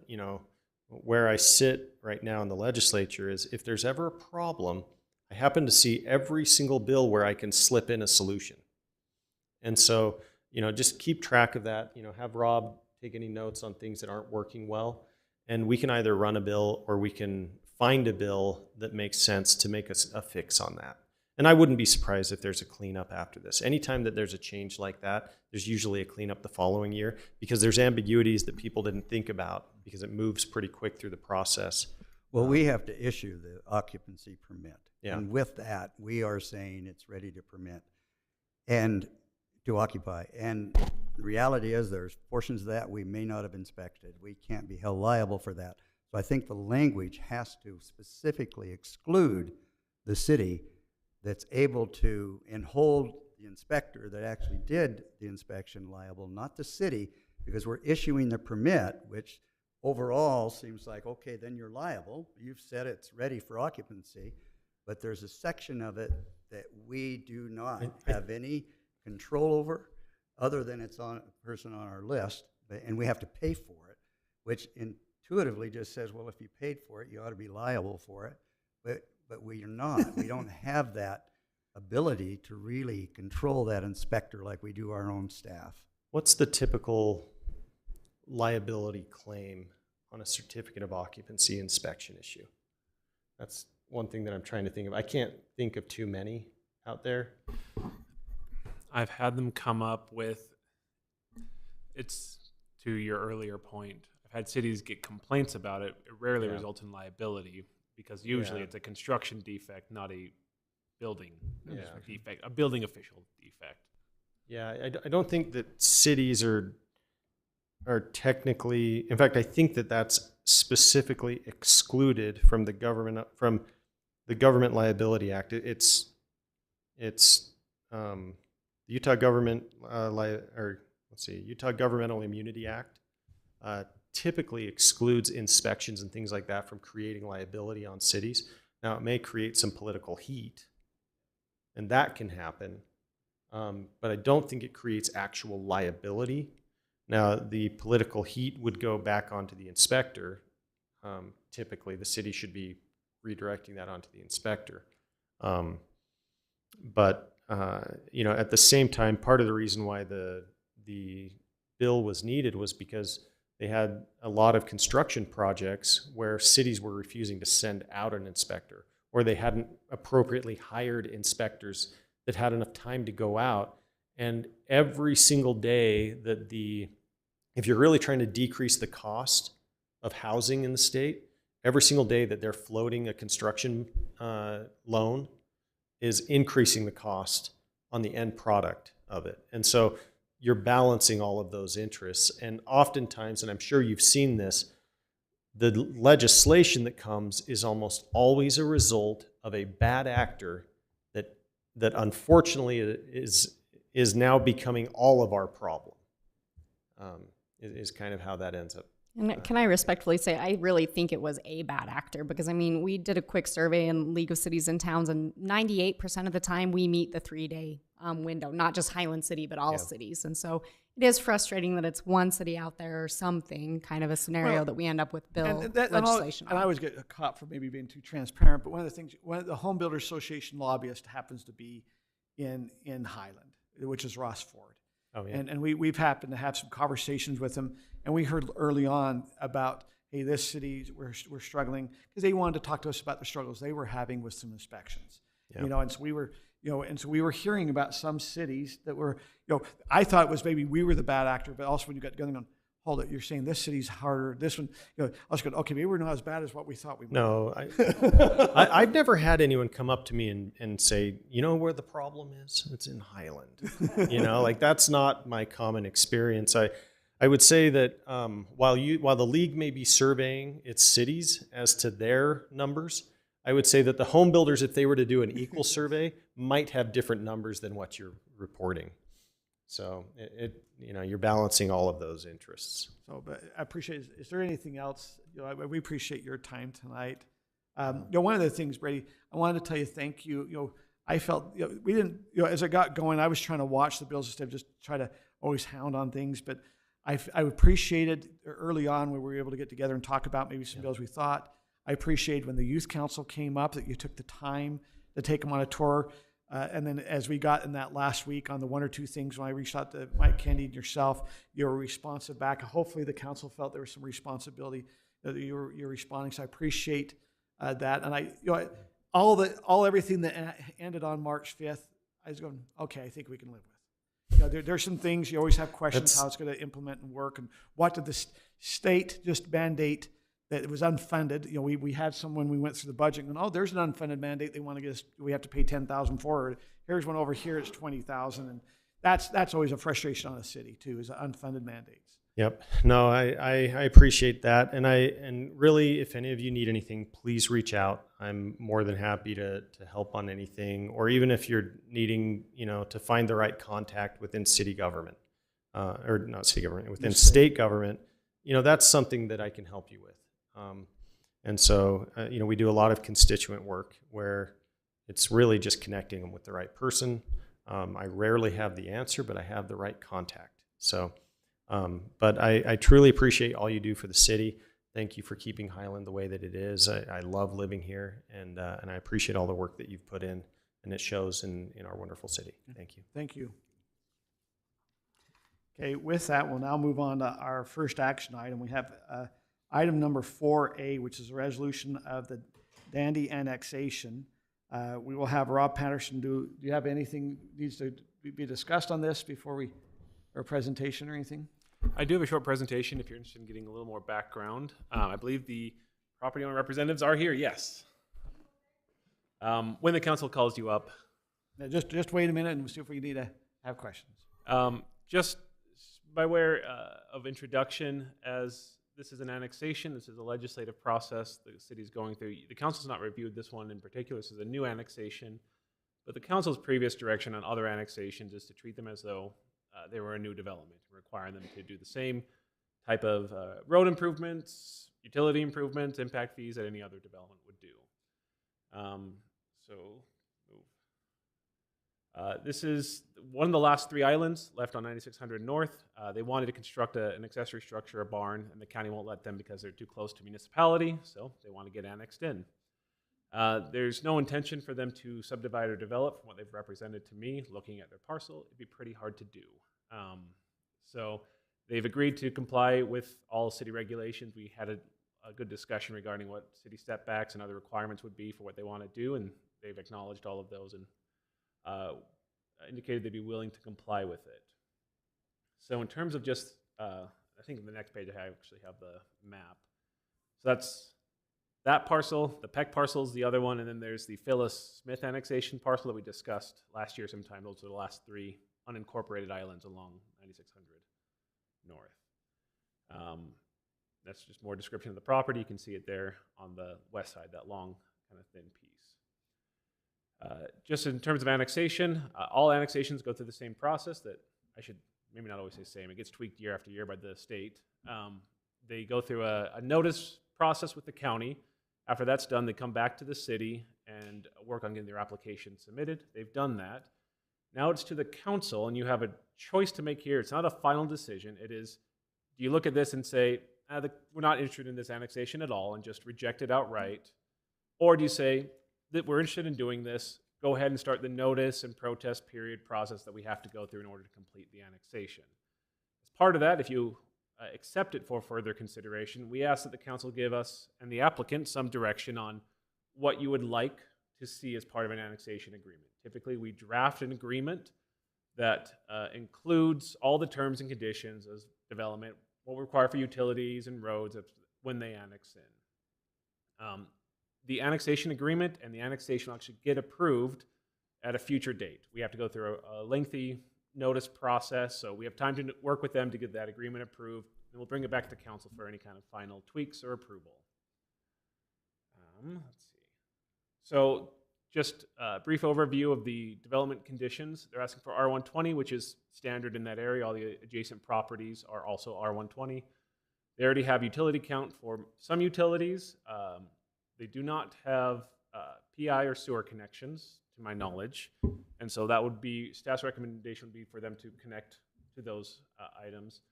where I sit right now in the legislature is if there's ever a problem, I happen to see every single bill where I can slip in a solution. And so, just keep track of that, have Rob take any notes on things that aren't working well. And we can either run a bill or we can find a bill that makes sense to make a fix on that. And I wouldn't be surprised if there's a cleanup after this. Anytime that there's a change like that, there's usually a cleanup the following year, because there's ambiguities that people didn't think about because it moves pretty quick through the process. Well, we have to issue the occupancy permit. Yeah. And with that, we are saying it's ready to permit and to occupy. And the reality is there's portions of that we may not have inspected. We can't be held liable for that. So I think the language has to specifically exclude the city that's able to and hold the inspector that actually did the inspection liable, not the city, because we're issuing the permit, which overall seems like, okay, then you're liable. You've said it's ready for occupancy, but there's a section of it that we do not have any control over other than it's on a person on our list, and we have to pay for it, which intuitively just says, well, if you paid for it, you ought to be liable for it. But we are not. We don't have that ability to really control that inspector like we do our own staff. What's the typical liability claim on a certificate of occupancy inspection issue? That's one thing that I'm trying to think of. I can't think of too many out there. I've had them come up with, it's to your earlier point, I've had cities get complaints about it. It rarely results in liability, because usually it's a construction defect, not a building defect, a building official defect. Yeah, I don't think that cities are technically, in fact, I think that that's specifically excluded from the Government Liability Act. It's the Utah Utah Governmental Immunity Act typically excludes inspections and things like that from creating liability on cities. Now, it may create some political heat, and that can happen, but I don't think it creates actual liability. Now, the political heat would go back onto the inspector. Typically, the city should be redirecting that onto the inspector. But at the same time, part of the reason why the bill was needed was because they had a lot of construction projects where cities were refusing to send out an inspector, or they hadn't appropriately hired inspectors that had enough time to go out. And every single day that if you're really trying to decrease the cost of housing in the state, every single day that they're floating a construction loan is increasing the cost on the end product of it. And so you're balancing all of those interests. And oftentimes, and I'm sure you've seen this, the legislation that comes is almost always a result of a bad actor that unfortunately is now becoming all of our problem. Is kind of how that ends up. And can I respectfully say, I really think it was a bad actor, because we did a quick survey in League of Cities and Towns, and 98% of the time we meet the 3-day window, not just Highland City, but all cities. And so it is frustrating that it's one city out there or something, kind of a scenario that we end up with legislation. And I always get caught for maybe being too transparent, but one of the things, the Home Builders Association lobbyist happens to be in Highland, which is Ross Ford. Oh, yeah. And we've happened to have some conversations with them, and we heard early on about, hey, this city, we're struggling, because they wanted to talk to us about the struggles they were having with some inspections. Yeah. And so we were hearing about some cities that were, I thought it was maybe we were the bad actor, but also when you got going on, hold it, you're saying this city's harder, this one, I was going, okay, maybe we're not as bad as what we thought we were. No, I've never had anyone come up to me and say, you know where the problem is? It's in Highland. Like that's not my common experience. I would say that while the league may be surveying its cities as to their numbers, I would say that the home builders, if they were to do an equal survey, might have different numbers than what you're reporting. So you're balancing all of those interests. So, but I appreciate. Is there anything else? We appreciate your time tonight. One of the things, Brady, I wanted to tell you thank you. I felt we didn't. As I got going, I was trying to watch the bills instead of just try to always hound on things. But I appreciated early on when we were able to get together and talk about maybe some bills we thought. I appreciated when the youth council came up that you took the time to take them on a tour. And then as we got in that last week on the one or two things, when I reached out to Mike Kennedy and yourself, you were responsive back. Hopefully the council felt there was some responsibility that you're responding. So I appreciate that. And everything that ended on March 5th, I was going, okay, I think we can live with. There's some things you always have questions how it's going to implement and work, and what did the state just mandate that it was unfunded. We had someone, we went through the budget and there's an unfunded mandate. They want to get us, we have to pay $10,000 for it. Here's one over here, it's $20,000. And that's always a frustration on the city too, is unfunded mandates. Yep. No, I appreciate that. And really, if any of you need anything, please reach out. I'm more than happy to help on anything, or even if you're needing, to find the right contact within city government, or not city government, within state government, that's something that I can help you with. And so, we do a lot of constituent work where it's really just connecting them with the right person. I rarely have the answer, but I have the right contact. So, but I truly appreciate all you do for the city. Thank you for keeping Highland the way that it is. I love living here, and I appreciate all the work that you've put in, and it shows in our wonderful city. Thank you. Thank you. Okay, with that, we'll now move on to our first action item. We have item number 4A, which is a resolution of the Dandy annexation. We will have Rob Patterson do you have anything needs to be discussed on this before or a presentation or anything? I do have a short presentation if you're interested in getting a little more background. I believe the property owner representatives are here, yes. When the council calls you up. Now just wait a minute and we'll see if we need to have questions. Just by way of introduction, as this is an annexation, this is a legislative process the city's going through. The council's not reviewed this one in particular. This is a new annexation, but the council's previous direction on other annexations is to treat them as though they were a new development, requiring them to do the same type of road improvements, utility improvements, impact fees that any other development would do. This is one of the last 3 islands left on 9600 North. They wanted to construct an accessory structure, a barn, and the county won't let them because they're too close to municipality, so they want to get annexed in. There's no intention for them to subdivide or develop. From what they've represented to me, looking at their parcel, it'd be pretty hard to do. So they've agreed to comply with all city regulations. We had a good discussion regarding what city setbacks and other requirements would be for what they want to do, and they've acknowledged all of those and indicated they'd be willing to comply with it. So in terms of just, I think on the next page I actually have the map. So that's that parcel, the Peck parcel is the other one, and then there's the Phyllis Smith annexation parcel that we discussed last year sometime. Those are the last 3 unincorporated islands along 9600 North. That's just more description of the property. You can see it there on the west side, that long kind of thin piece. Just in terms of annexation, all annexations go through the same process that I should maybe not always say same. It gets tweaked year after year by the state. They go through a notice process with the county. After that's done, they come back to the city and work on getting their application submitted. They've done that. Now it's to the council, and you have a choice to make here. It's not a final decision. It is, do you look at this and say, we're not interested in this annexation at all and just reject it outright? Or do you say that we're interested in doing this, go ahead and start the notice and protest period process that we have to go through in order to complete the annexation? As part of that, if you accept it for further consideration, we ask that the council give us and the applicant some direction on what you would like to see as part of an annexation agreement. Typically, we draft an agreement that includes all the terms and conditions as development, what we require for utilities and roads when they annex in. The annexation agreement and the annexation will actually get approved at a future date. We have to go through a lengthy notice process, so we have time to work with them to get that agreement approved, and we'll bring it back to council for any kind of final tweaks or approval. Let's see. So just a brief overview of the development conditions. They're asking for R120, which is standard in that area. All the adjacent properties are also R120. They already have utility count for some utilities. They do not have PI or sewer connections, to my knowledge. And so that would be, staff's recommendation would be for them to connect to those items.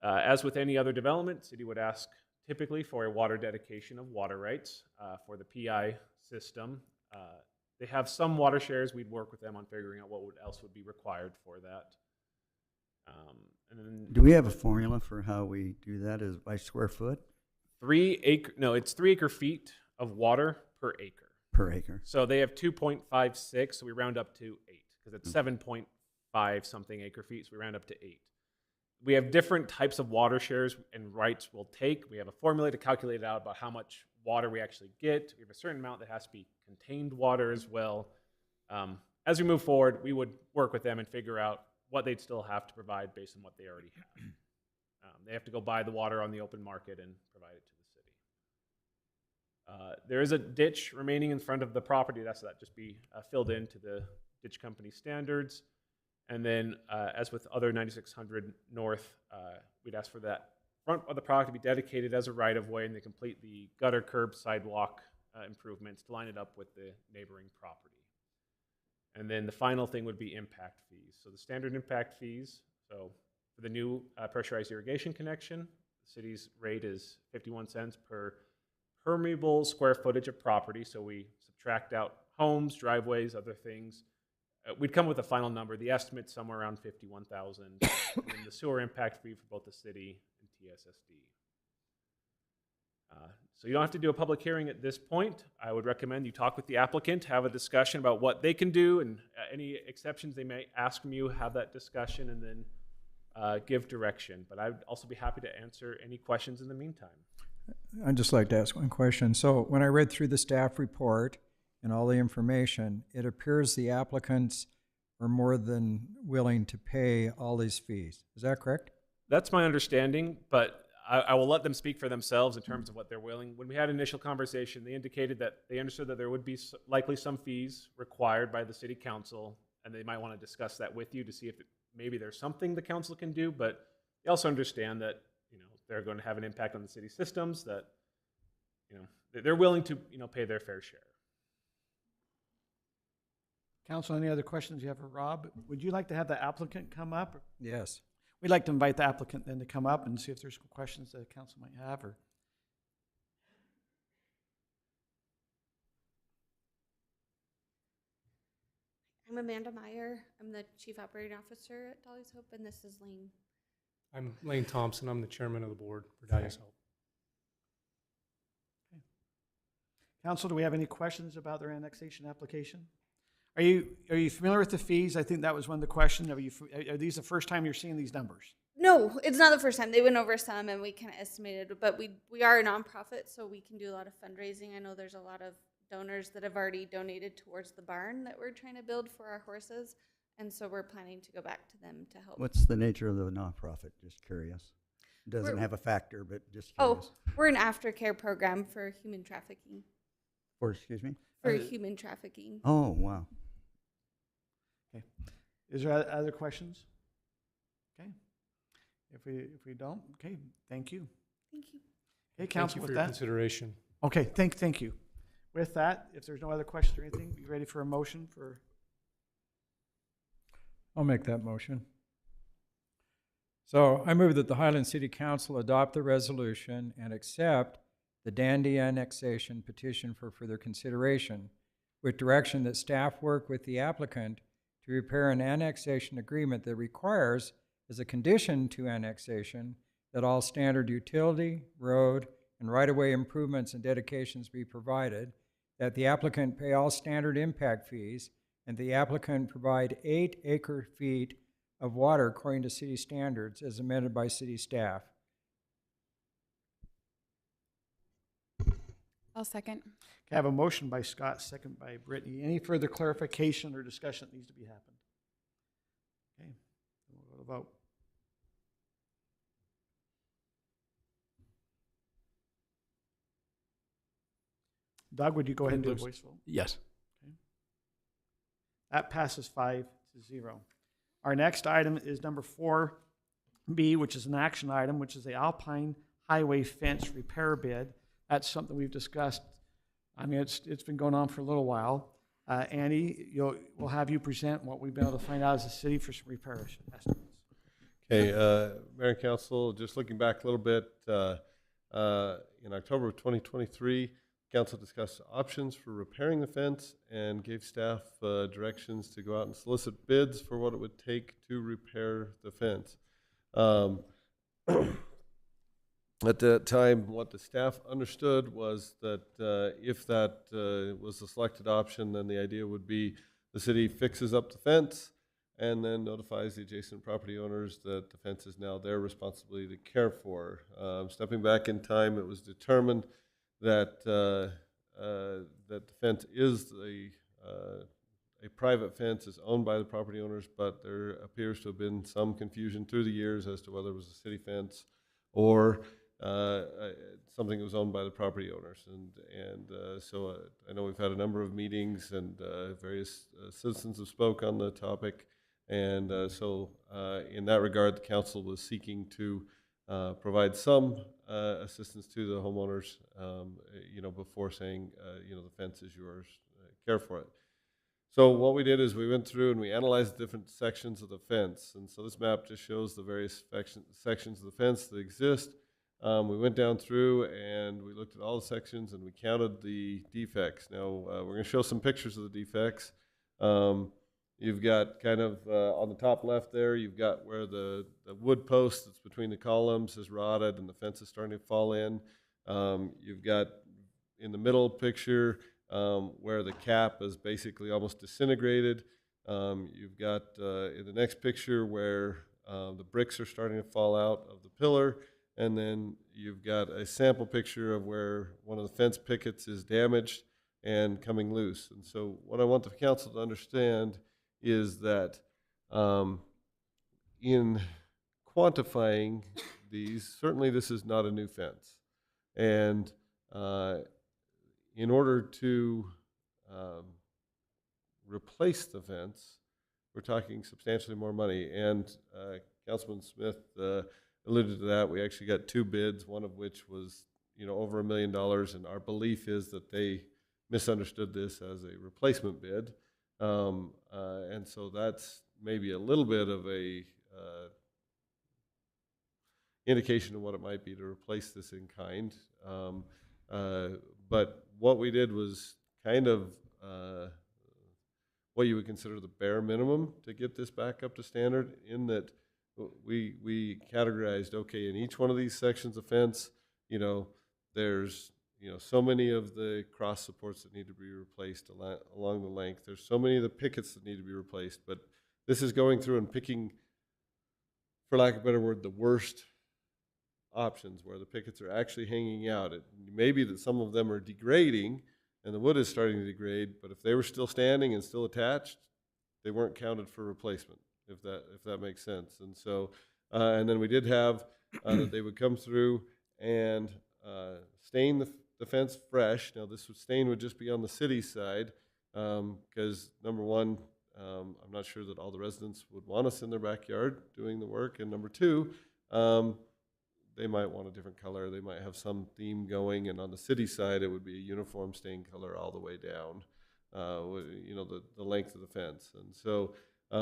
As with any other development, city would ask typically for a water dedication of water rights for the PI system. They have some water shares. We'd work with them on figuring out what else would be required for that. And then Do we have a formula for how we do that? Is it by square foot? 3 acre, no, it's 3 acre feet of water per acre. Per acre. So they have 2.56, so we round up to 8, because it's 7.5 something acre feet, so we round up to 8. We have different types of water shares and rights we'll take. We have a formula to calculate out about how much water we actually get. We have a certain amount that has to be contained water as well. As we move forward, we would work with them and figure out what they'd still have to provide based on what they already have. They have to go buy the water on the open market and provide it to the city. There is a ditch remaining in front of the property. That just be filled into the ditch company standards. And then, as with other 9600 North, we'd ask for that front of the product to be dedicated as a right-of-way, and they complete the gutter, curb, sidewalk improvements to line it up with the neighboring property. And then the final thing would be impact fees. So the standard impact fees, so for the new pressurized irrigation connection, the city's rate is 51 cents per permeable square footage of property. So we subtract out homes, driveways, other things. We'd come with a final number. The estimate's somewhere around 51,000. And then the sewer impact fee for both the city and TSSD. So you don't have to do a public hearing at this point. I would recommend you talk with the applicant, have a discussion about what they can do, and any exceptions they may ask from you, have that discussion, and then give direction. But I'd also be happy to answer any questions in the meantime. I'd just like to ask one question. So when I read through the staff report and all the information, it appears the applicants are more than willing to pay all these fees. Is that correct? That's my understanding, but I will let them speak for themselves in terms of what they're willing. When we had initial conversation, they indicated that they understood that there would be likely some fees required by the city council, and they might want to discuss that with you to see if maybe there's something the council can do, but they also understand that they're going to have an impact on the city systems, that they're willing to pay their fair share. Council, any other questions you have for Rob? Would you like to have the applicant come up? Yes. We'd like to invite the applicant then to come up and see if there's questions that the council might have. Or I'm Amanda Meyer. I'm the Chief Operating Officer at Dahlia's Hope, and this is Lane. I'm Lane Thompson. I'm the chairman of the board for Dahlia's Hope. Okay. Council, do we have any questions about their annexation application? Are you familiar with the fees? I think that was one of the questions. Are these the first time you're seeing these numbers? No, it's not the first time. They went over some, and we kind of estimated, but we are a nonprofit, so we can do a lot of fundraising. I know there's a lot of donors that have already donated towards the barn that we're trying to build for our horses, and so we're planning to go back to them to help. What's the nature of the nonprofit? Just curious. It doesn't have a factor, but just curious. Oh, we're an aftercare program for human trafficking. Or, excuse me? For human trafficking. Oh, wow. Okay. Is there other questions? Okay. If we don't, okay, thank you. Thank you. Okay, council, Thank you with for that. your consideration. Okay, thank you. With that, if there's no other questions or anything, be ready for a motion for. I'll make that motion. So I move that the Highland City Council adopt the resolution and accept the Dandy annexation petition for further consideration, with direction that staff work with the applicant to prepare an annexation agreement that requires, as a condition to annexation, that all standard utility, road, and right-of-way improvements and dedications be provided, that the applicant pay all standard impact fees, and the applicant provide 8 acre feet of water according to city standards as amended by city staff. I'll second. I have a motion by Scott, second by Brittany. Any further clarification or discussion that needs to be happened? Okay, we'll go to vote. Doug, would you go ahead and do a voice vote? Yes. That passes 5-0. Our next item is number 4B, which is an action item, which is the Alpine Highway Fence Repair Bid. That's something we've discussed. I mean, it's been going on for a little while. Andy, we'll have you present what we've been able to find out as a city for some repair estimates. Okay, Mayor and Council, just looking back a little bit, in October of 2023, Council discussed options for repairing the fence and gave staff directions to go out and solicit bids for what it would take to repair the fence. At that time, what the staff understood was that if that was the selected option, then the idea would be the city fixes up the fence and then notifies the adjacent property owners that the fence is now their responsibility to care for. Stepping back in time, it was determined that that the fence is a private fence, is owned by the property owners, but there appears to have been some confusion through the years as to whether it was a city fence or something that was owned by the property owners. So I know we've had a number of meetings and various citizens have spoke on the topic. And so in that regard, the council was seeking to provide some assistance to the homeowners, before saying, the fence is yours, care for it. So what we did is we went through and we analyzed different sections of the fence. And so this map just shows the various sections of the fence that exist. We went down through and we looked at all the sections and we counted the defects. Now, we're going to show some pictures of the defects. You've got kind of on the top left there, you've got where the wood post that's between the columns is rotted and the fence is starting to fall in. You've got in the middle picture where the cap is basically almost disintegrated. You've got in the next picture where the bricks are starting to fall out of the pillar. And then you've got a sample picture of where one of the fence pickets is damaged and coming loose. And so what I want the council to understand is that in quantifying these, certainly this is not a new fence. And in order to replace the fence, we're talking substantially more money. And Councilman Smith alluded to that. We actually got 2 bids, one of which was over $1 million, and our belief is that they misunderstood this as a replacement bid. And so that's maybe a little bit of a indication of what it might be to replace this in kind. But what we did was kind of what you would consider the bare minimum to get this back up to standard, in that we categorized, okay, in each one of these sections of fence, there's so many of the cross supports that need to be replaced along the length. There's so many of the pickets that need to be replaced. But this is going through and picking, for lack of a better word, the worst options where the pickets are actually hanging out. It may be that some of them are degrading and the wood is starting to degrade, but if they were still standing and still attached, they weren't counted for replacement, if that makes sense. And so, and then we did have that they would come through and stain the fence fresh. Now this stain would just be on the city side, because number one, I'm not sure that all the residents would want us in their backyard doing the work, and number two, they might want a different color. They might have some theme going, and on the city side, it would be a uniform stain color all the way down, the length of the fence. And so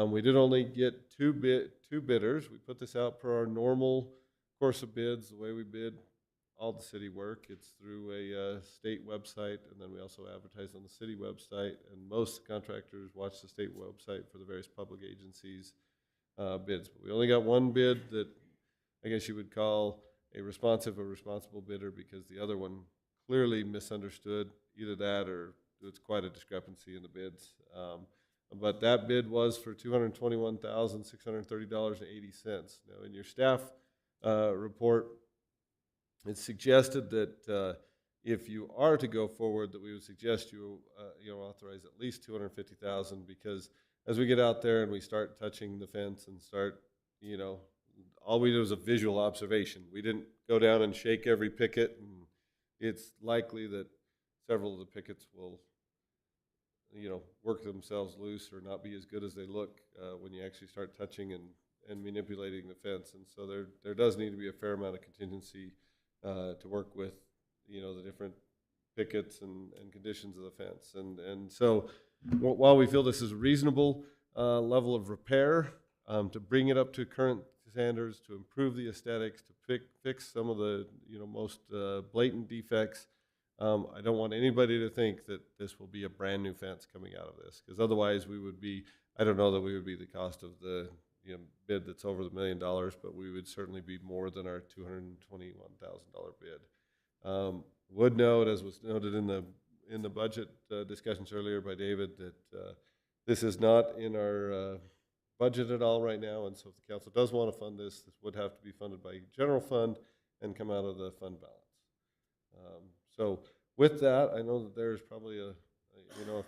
we did only get two bidders. We put this out per our normal course of bids, the way we bid all the city work. It's through a state website, and then we also advertise on the city website, and most contractors watch the state website for the various public agencies' bids. But we only got one bid that I guess you would call a responsible bidder, because the other one clearly misunderstood either that or it's quite a discrepancy in the bids. But that bid was for $221,630.80. Now, in your staff report, it suggested that if you are to go forward, that we would suggest you, authorize at least 250,000, because as we get out there and we start touching the fence and start, all we did was a visual observation. We didn't go down and shake every picket, and it's likely that several of the pickets will, work themselves loose or not be as good as they look when you actually start touching and manipulating the fence. And so there does need to be a fair amount of contingency to work with, the different pickets and conditions of the fence. And so while we feel this is a reasonable level of repair, to bring it up to current standards, to improve the aesthetics, to fix some of the most blatant defects, I don't want anybody to think that this will be a brand new fence coming out of this, because otherwise I don't know that we would be the cost of the bid that's over the $1 million, but we would certainly be more than our $221,000 bid. Would note, as was noted in the budget discussions earlier by David, that this is not in our budget at all right now, and so if the council does want to fund this, this would have to be funded by general fund and come out of the fund balance. So with that, I know that there's probably a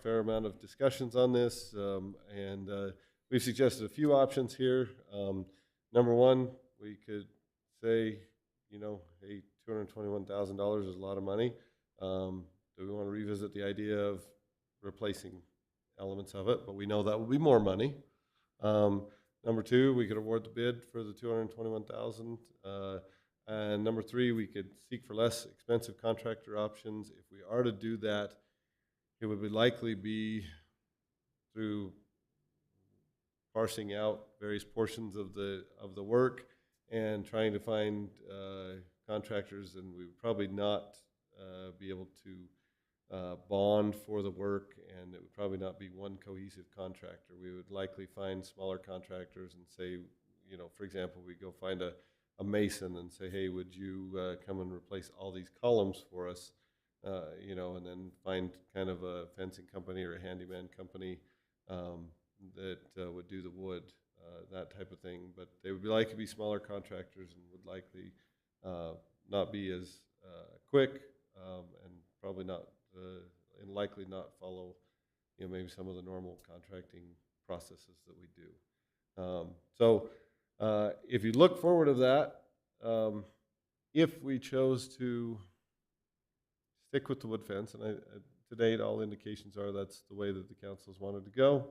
fair amount of discussions on this, and we've suggested a few options here. Number one, we could say, hey, $221,000 is a lot of money. Do we want to revisit the idea of replacing elements of it? But we know that will be more money. Number two, we could award the bid for the $221,000. And number three, we could seek for less expensive contractor options. If we are to do that, it would likely be through parsing out various portions of the work and trying to find contractors, and we would probably not be able to bond for the work, and it would probably not be one cohesive contractor. We would likely find smaller contractors and say, for example, we go find a mason and say, hey, would you come and replace all these columns for us, and then find kind of a fencing company or a handyman company that would do the wood, that type of thing. But they would likely be smaller contractors and would likely not be as quick, and probably not, and likely not follow, maybe some of the normal contracting processes that we do. So if you look forward to that, if we chose to stick with the wood fence, and to date all indications are that's the way that the council's wanted to go,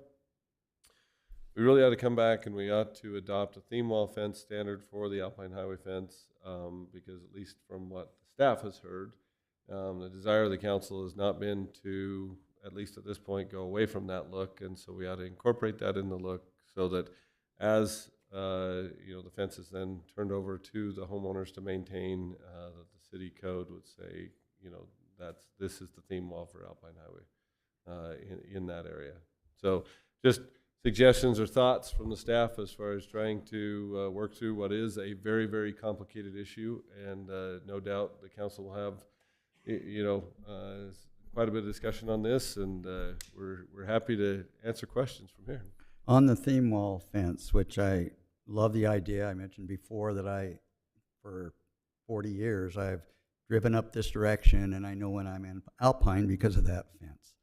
we really ought to come back and we ought to adopt a theme wall fence standard for the Alpine Highway fence, because at least from what the staff has heard, the desire of the council has not been to, at least at this point, go away from that look, and so we ought to incorporate that in the look so that as the fence is then turned over to the homeowners to maintain, that the city code would say, this is the theme wall for Alpine Highway in that area. So just suggestions or thoughts from the staff as far as trying to work through what is a very, very complicated issue, and no doubt the council will have, quite a bit of discussion on this, and we're happy to answer questions from here. On the theme wall fence, which I love the idea, I mentioned before that for 40 years, I've driven up this direction, and I know when I'm in Alpine because of that fence.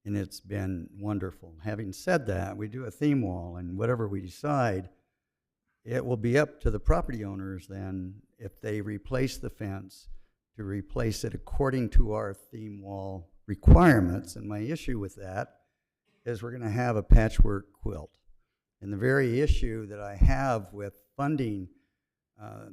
And it's been wonderful. Having said that, we do a theme wall, and whatever we decide, it will be up to the property owners then, if they replace the fence, to replace it according to our theme wall requirements. And my issue with that is we're going to have a patchwork quilt. And the very issue that I have with funding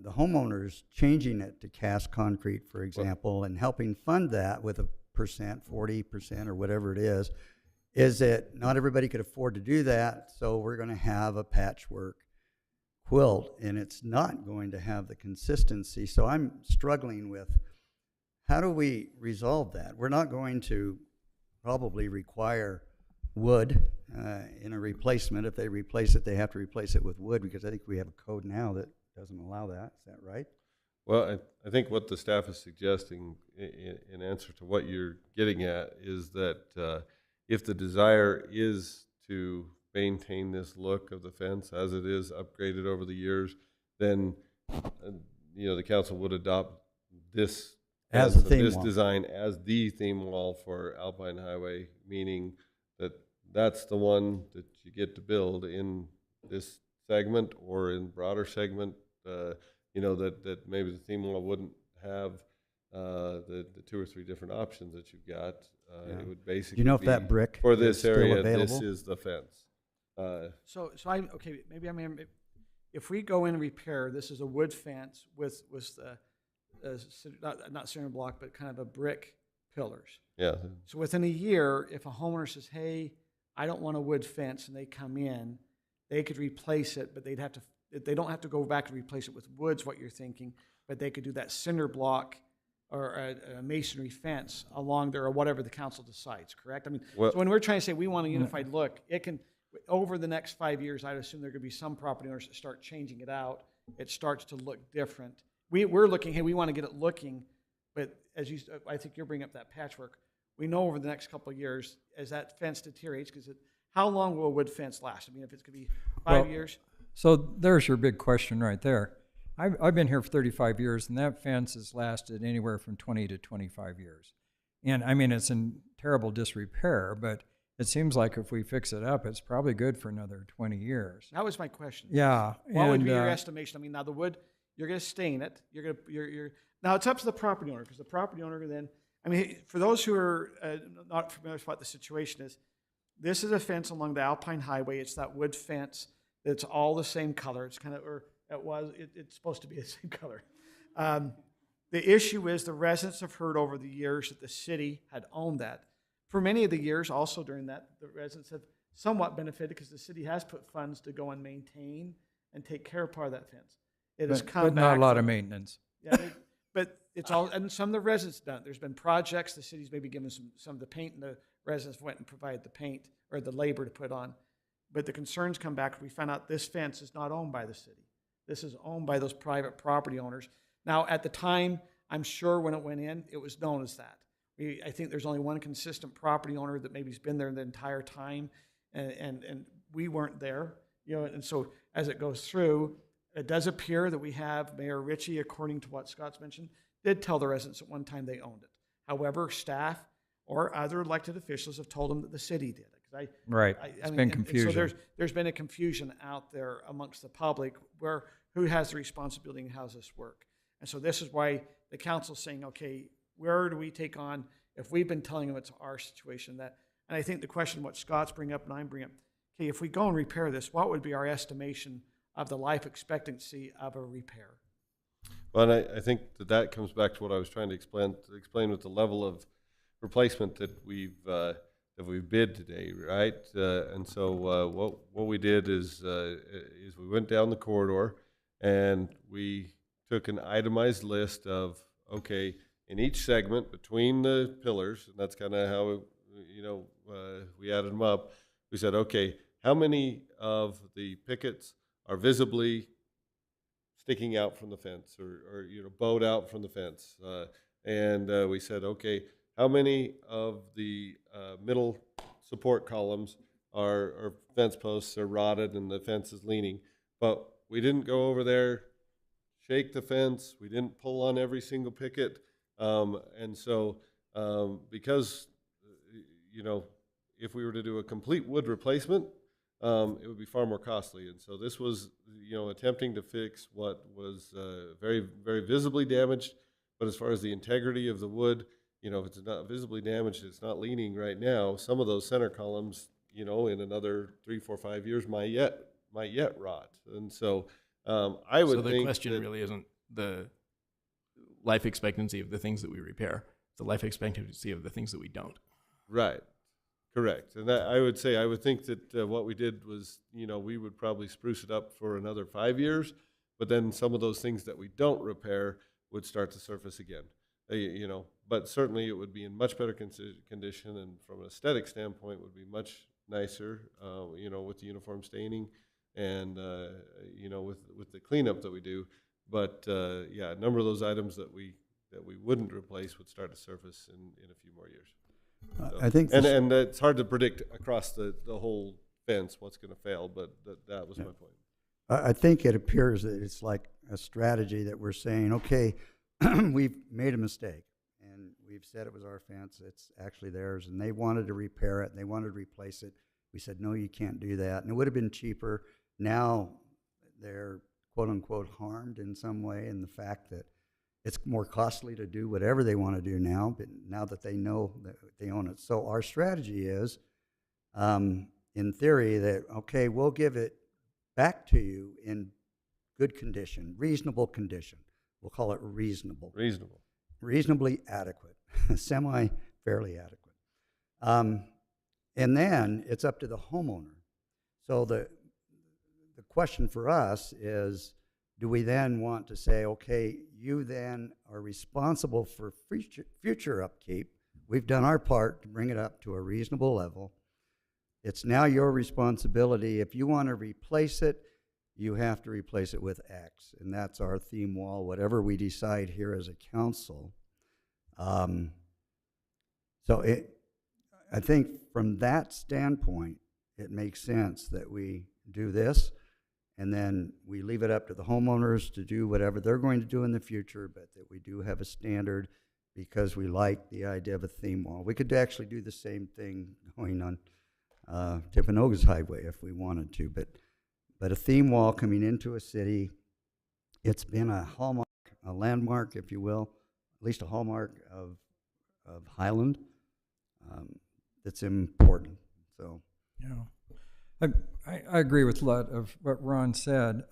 the homeowners changing it to cast concrete, for example, and helping fund that with a 40% or whatever it is that not everybody could afford to do that, so we're going to have a patchwork quilt, and it's not going to have the consistency. So I'm struggling with, how do we resolve that? We're not going to probably require wood in a replacement. If they replace it, they have to replace it with wood, because I think we have a code now that doesn't allow that. Is that right? Well, I think what the staff is suggesting in answer to what you're getting at is that if the desire is to maintain this look of the fence as it is upgraded over the years, then the council would adopt this As Yeah, the so theme this wall. design as the theme wall for Alpine Highway, meaning that that's the one that you get to build in this segment or in broader segment, you know, that maybe the theme wall wouldn't have the 2 or 3 different options that you've got. Yeah. It would basically Do you know if be, that brick for is this still area, available? this is the fence. So okay, maybe I mean, if we go in and repair, this is a wood fence with the, not cinder block, but kind of a brick pillars. Yeah. So within a year, if a homeowner says, hey, I don't want a wood fence, and they come in, they could replace it, but they don't have to go back and replace it with wood's what you're thinking, but they could do that cinder block or a masonry fence along there or whatever the council decides, correct? I mean, Well- so when we're trying to say we want a unified look, it can, over the next 5 years, I'd assume there could be some property owners that start changing it out. It starts to look different. We're looking, hey, we want to get it looking, but as you, I think you're bringing up that patchwork. We know over the next couple of years, as that fence deteriorates, because how long will a wood fence last? I mean, if it's going to be 5 years? So there's your big question right there. I've been here for 35 years, and that fence has lasted anywhere from 20 to 25 years. And I mean, it's in terrible disrepair, but it seems like if we fix it up, it's probably good for another 20 years. That was my question. Yeah. What would be your and, estimation? I mean, now the wood, you're going to stain it. Now it's up to the property owner, because the property owner then, I mean, for those who are not familiar with what the situation is, this is a fence along the Alpine Highway. It's that wood fence that's all the same color. It's kind of, or it's supposed to be the same color. The issue is the residents have heard over the years that the city had owned that. For many of the years, also during that, the residents have somewhat benefited because the city has put funds to go and maintain and take care of part of that fence. It has come but not back a lot from- of maintenance. Yeah, but it's all, and some of the residents done. There's been projects, the city's maybe given some of the paint, and the residents went and provided the paint or the labor to put on. But the concerns come back, we found out this fence is not owned by the city. This is owned by those private property owners. Now, at the time, I'm sure when it went in, it was known as that. I think there's only one consistent property owner that maybe's been there the entire time, and we weren't there. You know, and so as it goes through, it does appear that we have Mayor Ritchie, according to what Scott's mentioned, did tell the residents at one time they owned it. However, staff or other elected officials have told them that the city did it. Right. It's been confusion. So there's been a confusion out there amongst the public where who has the responsibility and how does this work? And so this is why the council's saying, okay, where do we take on, if we've been telling them it's our situation, that, and I think the question, what Scott's bring up and I'm bringing up, okay, if we go and repair this, what would be our estimation of the life expectancy of a repair? Well, and I think that comes back to what I was trying to explain with the level of replacement that we've bid today, right? And so what we did is we went down the corridor and we took an itemized list of, okay, in each segment between the pillars, and that's kind of how we added them up. We said, okay, how many of the pickets are visibly sticking out from the fence or bowed out from the fence? And we said, okay, how many of the middle support columns are fence posts are rotted and the fence is leaning? But we didn't go over there, shake the fence. We didn't pull on every single picket. And so because, if we were to do a complete wood replacement, it would be far more costly. And so this was, attempting to fix what was very, very visibly damaged. But as far as the integrity of the wood, if it's not visibly damaged, it's not leaning right now. Some of those center columns, in another 3, 4, 5 years might yet rot. And so I would think So the question really isn't the life expectancy of the things that we repair. It's the life expectancy of the things that we don't. Right. Correct. And that, I would think that what we did was, we would probably spruce it up for another 5 years, but then some of those things that we don't repair would start to surface again. But certainly it would be in much better condition, and from an aesthetic standpoint would be much nicer, with the uniform staining and, with the cleanup that we do. But a number of those items that we wouldn't replace would start to surface in a few more years. So, I think and it's hard to predict across the whole fence what's going to fail, but that was my point. I think it appears that it's like a strategy that we're saying, okay, we've made a mistake. we've said it was our fence, it's actually theirs, and they wanted to repair it, and they wanted to replace it. We said, no, you can't do that, and it would have been cheaper. Now they're quote-unquote harmed in some way in the fact that it's more costly to do whatever they want to do now, but now that they know that they own it. So our strategy is, in theory, that, okay, we'll give it back to you in good condition, reasonable condition. We'll call it reasonable. Reasonable. Reasonably adequate, semi-fairly adequate. And then it's up to the homeowner. So the question for us is, do we then want to say, okay, you then are responsible for future upkeep. We've done our part to bring it up to a reasonable level. It's now your responsibility. If you want to replace it, you have to replace it with X, and that's our theme wall, whatever we decide here as a council. I think from that standpoint, it makes sense that we do this, and then we leave it up to the homeowners to do whatever they're going to do in the future, but that we do have a standard because we like the idea of a theme wall. We could actually do the same thing going on Timpanogos Highway if we wanted to, but a theme wall coming into a city, it's been a hallmark, a landmark, if you will, at least a hallmark of Highland. That's important. So, yeah, I agree with a lot of what Ron said.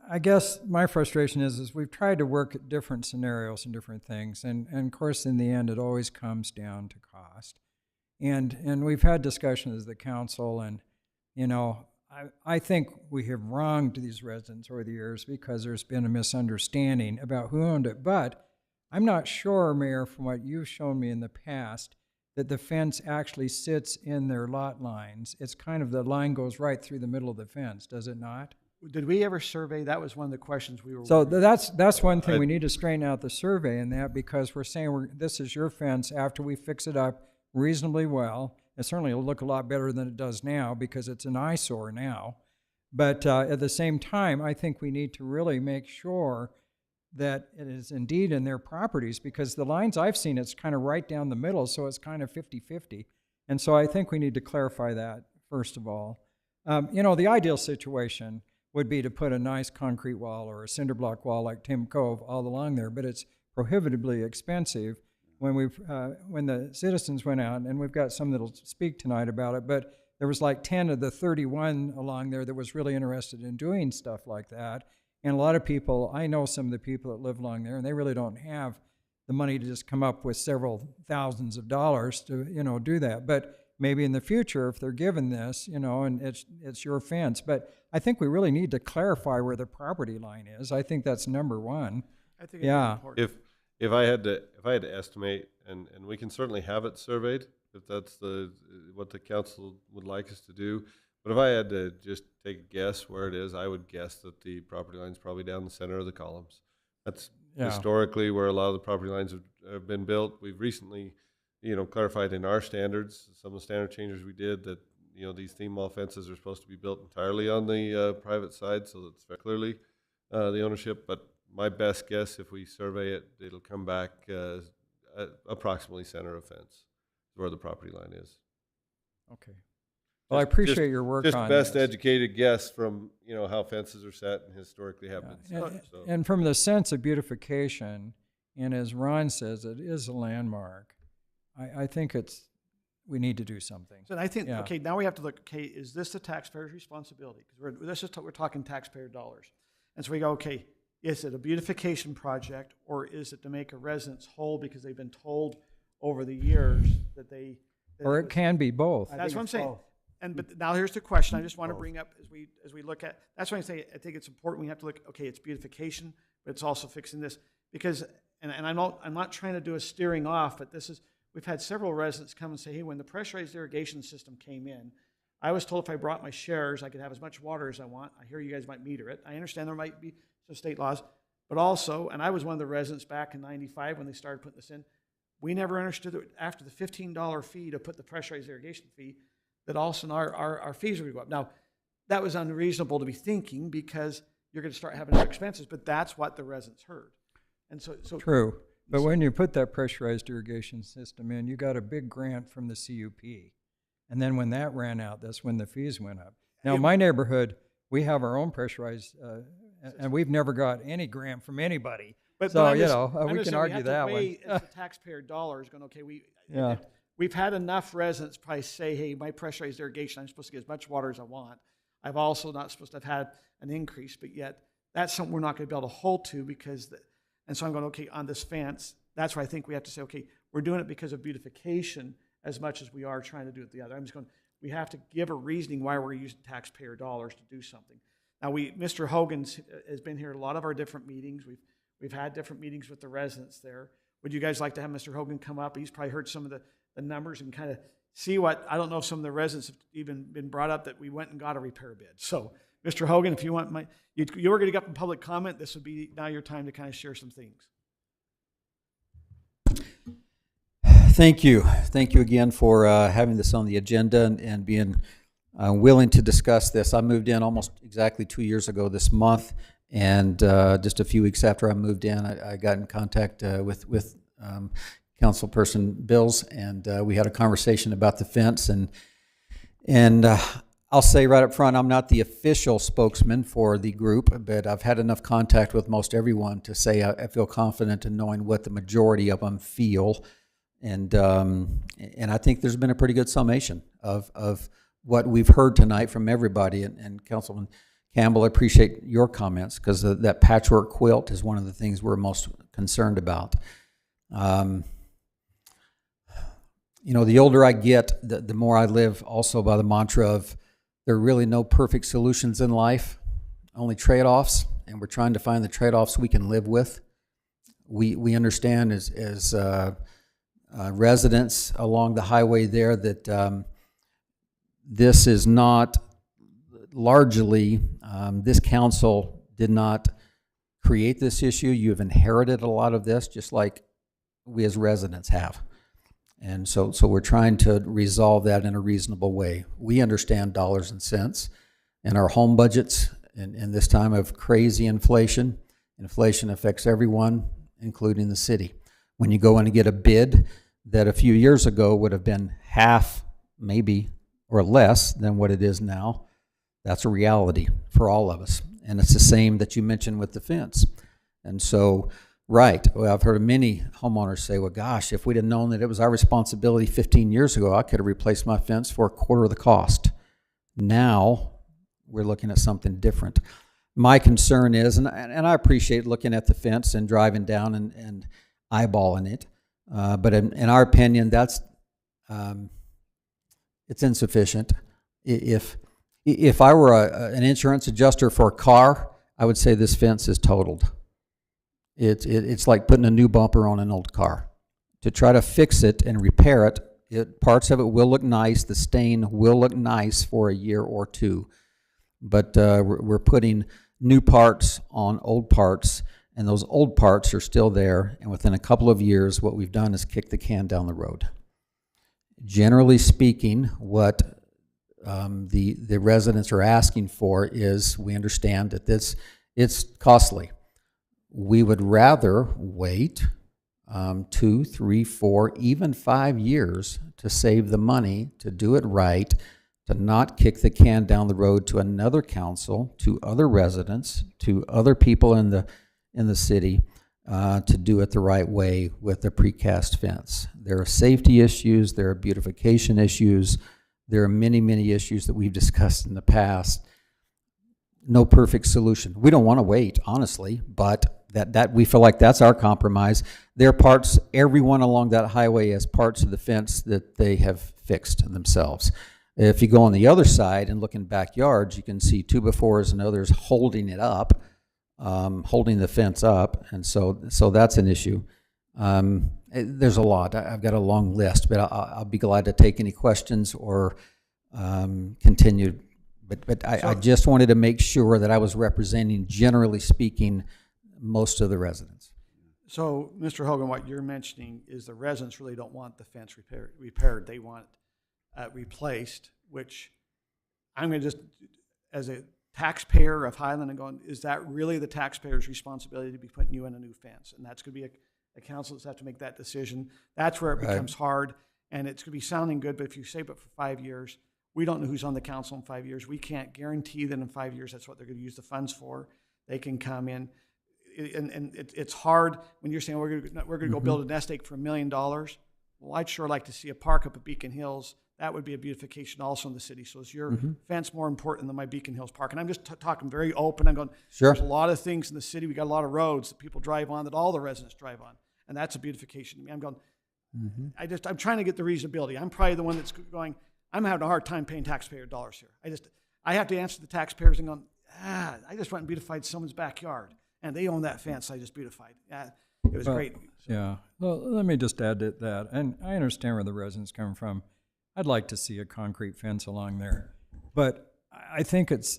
I guess my frustration is we've tried to work at different scenarios and different things, and of course, in the end, it always comes down to cost. And we've had discussions as the council, and I think we have wronged these residents over the years because there's been a misunderstanding about who owned it. But I'm not sure, Mayor, from what you've shown me in the past, that the fence actually sits in their lot lines. It's kind of, the line goes right through the middle of the fence, does it not? Did we ever survey? That was one of the questions we were. So that's one thing we need to straighten out the survey in that, because we're saying this is your fence after we fix it up reasonably well. It certainly will look a lot better than it does now because it's an eyesore now. But at the same time, I think we need to really make sure that it is indeed in their properties, because the lines I've seen, it's kind of right down the middle, so it's kind of 50-50. And so I think we need to clarify that, first of all. The ideal situation would be to put a nice concrete wall or a cinder block wall like Tim Cove all along there, but it's prohibitively expensive. When the citizens went out, and we've got some that'll speak tonight about it, but there was like 10 of the 31 along there that was really interested in doing stuff like that. And a lot of people, I know some of the people that live along there, and they really don't have the money to just come up with several thousands of dollars to, do that. But maybe in the future, if they're given this, and it's your fence. But I think we really need to clarify where the property line is. I think that's number one. I think it's important. If I had to estimate, and we can certainly have it surveyed if that's what the council would like us to do. But if I had to just take a guess where it is, I would guess that the property line is probably down the center of the columns. That's historically where a lot of the property lines have been built. We've recently, clarified in our standards, some of the standard changes we did, that these theme wall fences are supposed to be built entirely on the private side, so that's very clearly the ownership. But my best guess, if we survey it, it'll come back approximately center of fence, where the property line is. Okay. Well, I appreciate your work on just best educated guess from how fences are set and historically have been set. And from the sense of beautification, and as Ron says, it is a landmark. I think we need to do something. So I think, okay, now we have to look, okay, is this the taxpayer's responsibility? Because we're talking taxpayer dollars. And so we go, okay, is it a beautification project, or is it to make a residence whole because they've been told over the years that they... Or it can be both. That's what I'm saying. But now here's the question I just want to bring up as we look at, that's why I say I think it's important. We have to look, okay, it's beautification, but it's also fixing this, because, and I'm not trying to do a steering off, but we've had several residents come and say, hey, when the pressurized irrigation system came in, I was told if I brought my shares, I could have as much water as I want. I hear you guys might meter it. I understand there might be some state laws, but also, and I was one of the residents back in '95 when they started putting this in, we never understood that after the $15 fee to put the pressurized irrigation fee, that also our fees would go up. Now, that was unreasonable to be thinking, because you're going to start having expenses, but that's what the residents heard. And so True. But when you put that pressurized irrigation system in, you got a big grant from the CUP. And then when that ran out, that's when the fees went up. Now, in my neighborhood, we have our own pressurized, and we've never got any grant from anybody. So, I'm you just- know, I'm we just can saying argue have to that weigh one. as the taxpayer dollars going, okay, Yeah. we've had enough residents probably say, hey, my pressurized irrigation, I'm supposed to get as much water as I want. I've also not supposed to have had an increase, but yet that's something we're not going to be able to hold to because, and so I'm going, okay, on this fence, that's where I think we have to say, okay, we're doing it because of beautification as much as we are trying to do it the other. I'm just going, we have to give a reasoning why we're using taxpayer dollars to do something. Now, Mr. Hogan has been here at a lot of our different meetings. We've had different meetings with the residents there. Would you guys like to have Mr. Hogan come up? He's probably heard some of the numbers and kind of see what, I don't know if some of the residents have even been brought up that we went and got a repair bid. So, Mr. Hogan, if you want you were going to get up in public comment, this would be now your time to kind of share some things. Thank you. Thank you again for having this on the agenda and being willing to discuss this. I moved in almost exactly 2 years ago this month, and just a few weeks after I moved in, I got in contact with Councilperson Bills, and we had a conversation about the fence. And I'll say right up front, I'm not the official spokesman for the group, but I've had enough contact with most everyone to say I feel confident in knowing what the majority of them feel. And I think there's been a pretty good summation of what we've heard tonight from everybody. And Councilman Campbell, I appreciate your comments because that patchwork quilt is one of the things we're most concerned about. You know, the older I get, the more I live also by the mantra of there are really no perfect solutions in life, only trade-offs, and we're trying to find the trade-offs we can live with. We understand as residents along the highway there that this is not largely, this council did not create this issue. You have inherited a lot of this, just like we as residents have. And so we're trying to resolve that in a reasonable way. We understand dollars and cents and our home budgets in this time of crazy inflation. Inflation affects everyone, including the city. When you go in and get a bid that a few years ago would have been half, maybe, or less than what it is now, that's a reality for all of us. And it's the same that you mentioned with the fence. And so, right, well, I've heard many homeowners say, well, gosh, if we'd have known that it was our responsibility 15 years ago, I could have replaced my fence for a quarter of the cost. Now, we're looking at something different. My concern is, and I appreciate looking at the fence and driving down and eyeballing it, but in our opinion, that's it's insufficient. If I were an insurance adjuster for a car, I would say this fence is totaled. It's like putting a new bumper on an old car. To try to fix it and repair it, parts of it will look nice, the stain will look nice for a year or two, but we're putting new parts on old parts, and those old parts are still there, and within a couple of years, what we've done is kick the can down the road. Generally speaking, what the residents are asking for is, we understand that it's costly. We would rather wait 2, 3, 4, even 5 years to save the money, to do it right, to not kick the can down the road to another council, to other residents, to other people in the city, to do it the right way with a precast fence. There are safety issues, there are beautification issues, there are many, many issues that we've discussed in the past. No perfect solution. We don't want to wait, honestly, but that we feel like that's our compromise. There are parts, everyone along that highway has parts of the fence that they have fixed themselves. If you go on the other side and look in backyards, you can see 2x4s and others holding it up, holding the fence up, and so that's an issue. There's a lot. I've got a long list, but I'll be glad to take any questions or continue. But I just wanted to make sure that I was representing, generally speaking, most of the residents. So, Mr. Hogan, what you're mentioning is the residents really don't want the fence repaired. They want it replaced, which I'm going to just, as a taxpayer of Highland, and going, is that really the taxpayer's responsibility to be putting you in a new fence? And that's going to be the councils have to make that decision. That's where it Right. becomes hard, and it's going to be sounding good, but if you save it for 5 years, we don't know who's on the council in 5 years. We can't guarantee that in 5 years that's what they're going to use the funds for. They can come in, and it's hard when you're saying we're going to go build a nest egg for $1 million. Well, I'd sure like to see a park up at Beacon Hills. That would be a beautification also in the city. So is your fence more important than my Beacon Hills Park? And I'm just talking very open. I'm going, Sure. there's a lot of things in the city. We got a lot of roads that people drive on, that all the residents drive on. And that's a beautification to me. I'm going, I'm trying to get the reasonability. I'm probably the one that's going, I'm having a hard time paying taxpayer dollars here. I have to answer the taxpayers and going, I just went and beautified someone's backyard. And they own that fence I just beautified. It was great. Yeah. Well, let me just add to that. And I understand where the residents come from. I'd like to see a concrete fence along there. But I think it's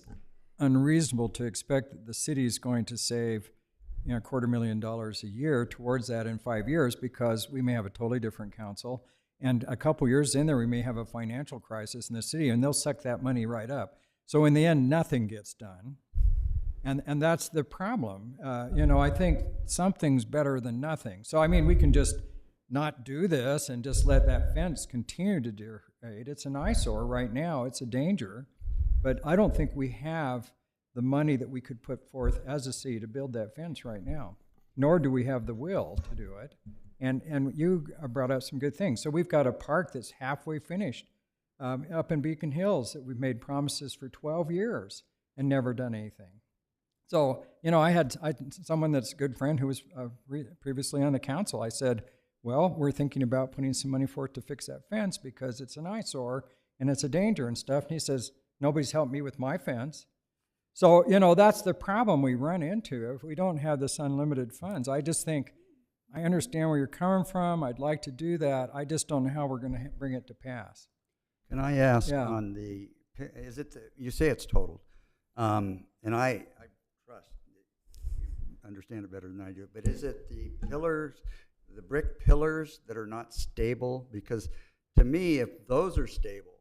unreasonable to expect that the city is going to save, $250,000 a year towards that in 5 years, because we may have a totally different council. And a couple years in there, we may have a financial crisis in the city, and they'll suck that money right up. So in the end, nothing gets done. And that's the problem. I think something's better than nothing. So, I mean, we can just not do this and just let that fence continue to degrade. It's an eyesore right now. It's a danger. But I don't think we have the money that we could put forth as a city to build that fence right now, nor do we have the will to do it. And you brought up some good things. So we've got a park that's halfway finished up in Beacon Hills that we've made promises for 12 years and never done anything. So, I had someone that's a good friend who was previously on the council. I said, well, we're thinking about putting some money for it to fix that fence because it's an eyesore and it's a danger and stuff. And he says, nobody's helped me with my fence. So, that's the problem we run into if we don't have this unlimited funds. I just think, I understand where you're coming from. I'd like to do that. I just don't know how we're going to bring it to pass. Can I ask Yeah. on you say it's totaled, and I trust that you understand it better than I do, but is it the pillars, the brick pillars that are not stable? Because to me, if those are stable,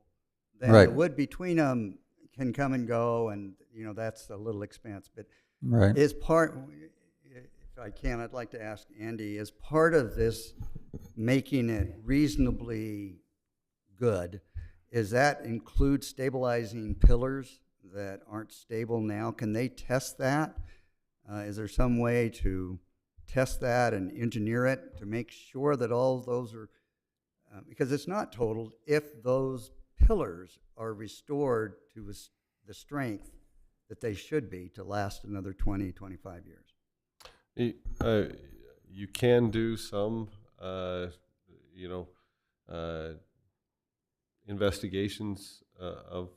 then Right. the wood between them can come and go, and that's a little expense. But Right. is part, if I can, I'd like to ask Andy, is part of this making it reasonably good, is that include stabilizing pillars that aren't stable now? Can they test that? Is there some way to test that and engineer it to make sure that all those are, because it's not totaled if those pillars are restored to the strength that they should be to last another 20, 25 years? You can do some, investigations of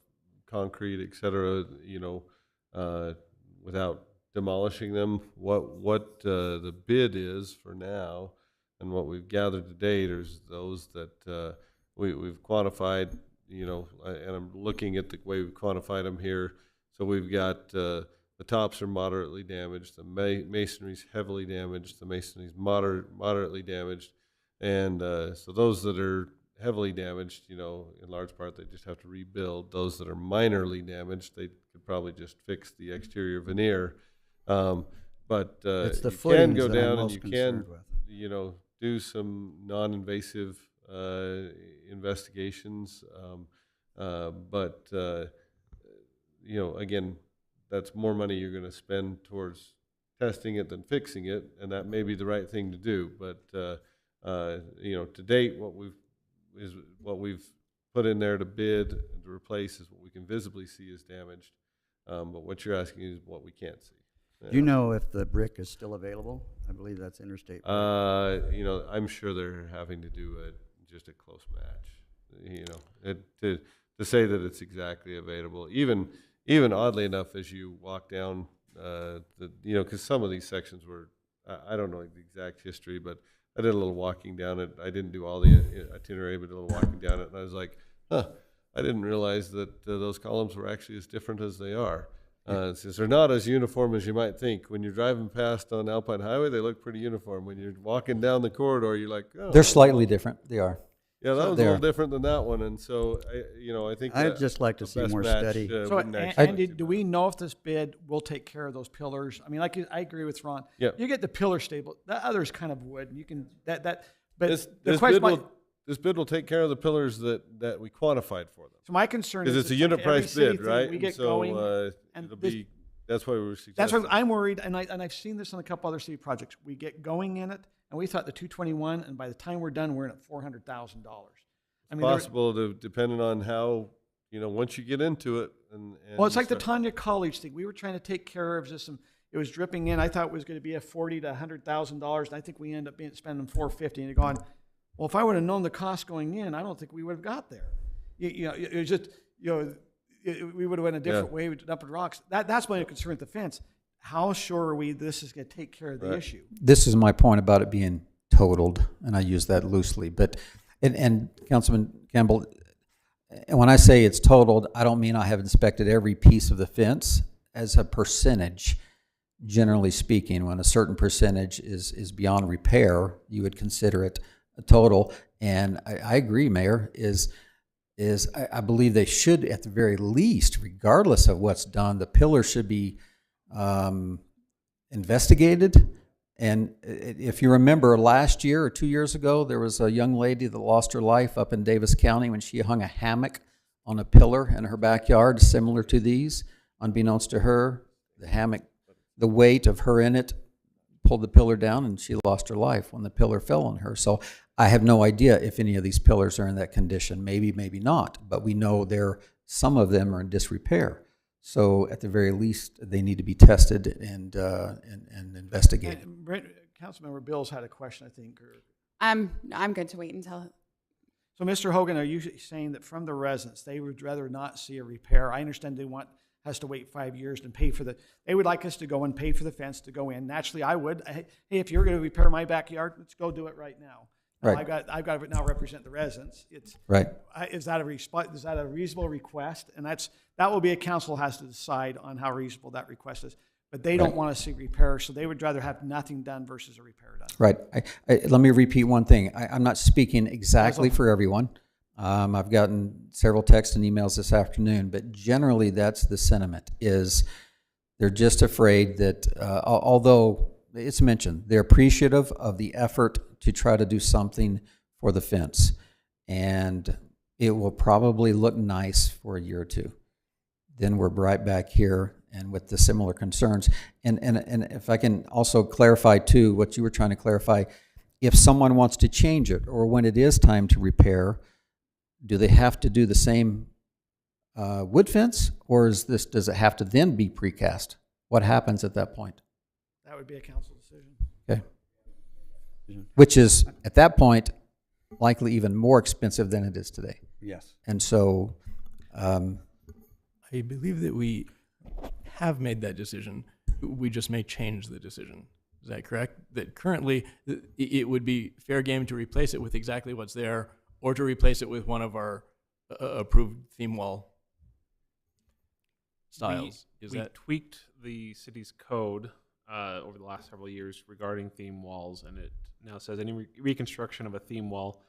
concrete, et cetera, without demolishing them. What the bid is for now, and what we've gathered to date is those that we've quantified, and I'm looking at the way we've quantified them here. So we've got the tops are moderately damaged, the masonry's heavily damaged, the masonry's moderately damaged, and so those that are heavily damaged, in large part they just have to rebuild. Those that are minorly damaged, they could probably just fix the exterior veneer. But It's the you can footings go that I'm down and most you can, concerned with. do some non-invasive investigations. But again, that's more money you're going to spend towards testing it than fixing it, and that may be the right thing to do. But to date, what we've put in there to bid and to replace is what we can visibly see is damaged. But what you're asking is what we can't see. Do you know if the brick is still available? I believe that's Interstate. I'm sure they're having to do just a close match. To say that it's exactly available, even oddly enough, as you walk down, because some of these sections were, I don't know the exact history, but I did a little walking down it. I didn't do all the itinerary, but a little walking down it, and I was like, I didn't realize that those columns were actually as different as they are. Since they're not as uniform as you might think. When you're driving past on Alpine Highway, they look pretty uniform. When you're walking down the corridor, you're like, oh. They're slightly different. They are. Yeah, that So was a there. little different than that one, and so I think I'd just like to a see best more match, study. So, wouldn't actually be Andy, too do bad. we know if this bid will take care of those pillars? I mean, I agree with Ron. Yep. You get the pillar stable, the other's kind of wood, and you can, but This, the this question, bid will take care of the pillars that we quantified for them. so my concern is. Because it's a like unit every price city bid, thing right? We get so going, and it'll this- be, that's why we were suggesting. That's why I'm worried, and I've seen this on a couple other city projects. We get going in it, and we thought the 221, and by the time we're done, we're in at $400,000. I mean, possible to, depending on how, once you get into it. And well, it's you like the start- Tanya College thing. We were trying to take care of just some. It was dripping in. I thought it was going to be a $40,000 to $100,000, and I think we ended up spending $450,000. And you're going, well, if I would have known the cost going in, I don't think we would have got there. It was just we would have went a different way. We dumped rocks. That's my concern with the fence. How sure are we this is going to take care of the issue? This is my point about it being totaled, and I use that loosely. But, and Councilman Campbell, when I say it's totaled, I don't mean I have inspected every piece of the fence. As a percentage, generally speaking, when a certain percentage is beyond repair, you would consider it a total. And I agree, Mayor, I believe they should, at the very least, regardless of what's done, the pillar should be investigated. And if you remember last year or 2 years ago, there was a young lady that lost her life up in Davis County when she hung a hammock on a pillar in her backyard, similar to these. Unbeknownst to her, the hammock, the weight of her in it pulled the pillar down, and she lost her life when the pillar fell on her. So I have no idea if any of these pillars are in that condition. Maybe, maybe not. But we know some of them are in disrepair. So at the very least, they need to be tested and investigated. And Councilmember Bills had a question, I think. I'm good to wait until. So, Mr. Hogan, are you saying that from the residents, they would rather not see a repair? I understand has to wait 5 years and pay for they would like us to go and pay for the fence to go in. Naturally, I would. Hey, if you're going to repair my backyard, let's go do it right now. Right. I've got to now represent the residents. Right. Is that a reasonable request? And that will be a council has to decide on how reasonable that request is. But they don't want to see repair, so they would rather have nothing done versus a repair done. Right. Let me repeat one thing. I'm not speaking exactly for everyone. I've gotten several texts and emails this afternoon, but generally that's the sentiment, is they're just afraid that, although it's mentioned, they're appreciative of the effort to try to do something for the fence. And it will probably look nice for a year or two. Then we're right back here and with the similar concerns. And if I can also clarify too, what you were trying to clarify, if someone wants to change it, or when it is time to repair, do they have to do the same wood fence, or does it have to then be precast? What happens at that point? That would be a council decision. Okay. Which is, at that point, likely even more expensive than it is today. Yes. And so, I believe that we have made that decision. We just may change the decision. Is that correct? That currently it would be fair game to replace it with exactly what's there, or to replace it with one of our approved theme wall styles. We tweaked the city's code over the last several years regarding theme walls, and it now says any reconstruction of a theme wall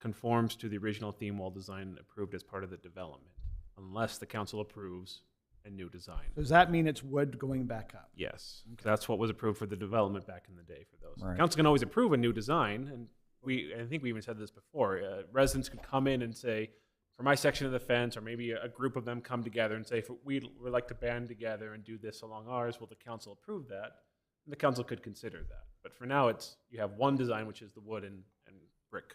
conforms to the original theme wall design approved as part of the development, unless the council approves a new design. Does that mean it's wood going back up? Yes, that's what was approved for the development back in the day for those. Right. Council can always approve a new design, and I think we even said this before. Residents could come in and say, for my section of the fence, or maybe a group of them come together and say, we'd like to band together and do this along ours. Will the council approve that? And the council could consider that. But for now, you have one design, which is the wood and brick.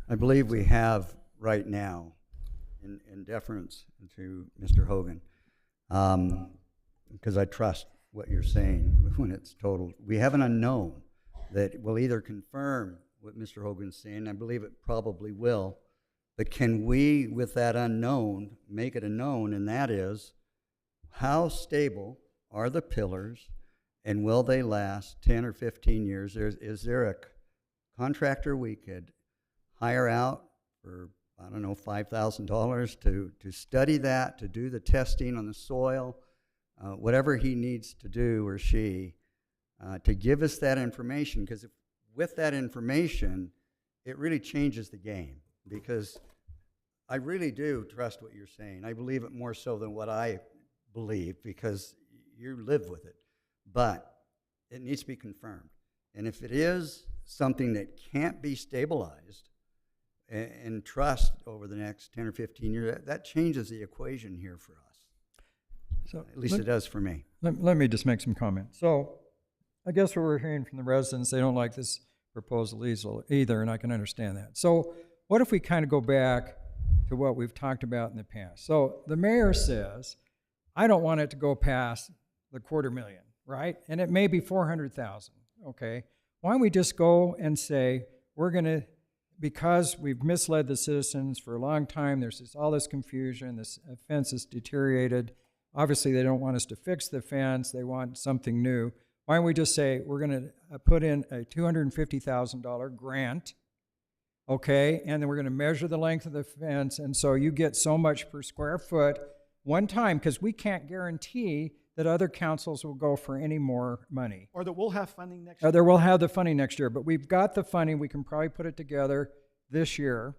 I believe we have right now, in deference to Mr. Hogan, because I trust what you're saying when it's totaled, we have an unknown that will either confirm what Mr. Hogan's saying, I believe it probably will, but can we, with that unknown, make it a known, and that is, how stable are the pillars, and will they last 10 or 15 years? Is there a contractor we could hire out for, I don't know, $5,000 to study that, to do the testing on the soil, whatever he needs to do, or she, to give us that information? Because with that information, it really changes the game. because I really do trust what you're saying. I believe it more so than what I believe because you live with it. But it needs to be confirmed. And if it is something that can't be stabilized and trust over the next 10 or 15 years, that changes the equation here for us. So At least it does for me. Let me just make some comments. So I guess what we're hearing from the residents, they don't like this proposal either, and I can understand that. So what if we kind of go back to what we've talked about in the past? So the mayor says, I don't want it to go past the $250,000, right? And it may be 400,000, okay? Why don't we just go and say, we're going to, because we've misled the citizens for a long time, there's all this confusion, this fence is deteriorated. Obviously, they don't want us to fix the fence. They want something new. Why don't we just say we're going to put in a $250,000 grant, okay? And then we're going to measure the length of the fence. And so you get so much per square foot one time, because we can't guarantee that other councils will go for any more money. Or that we'll have funding next year. There will have the funding next year, but we've got the funding. We can probably put it together this year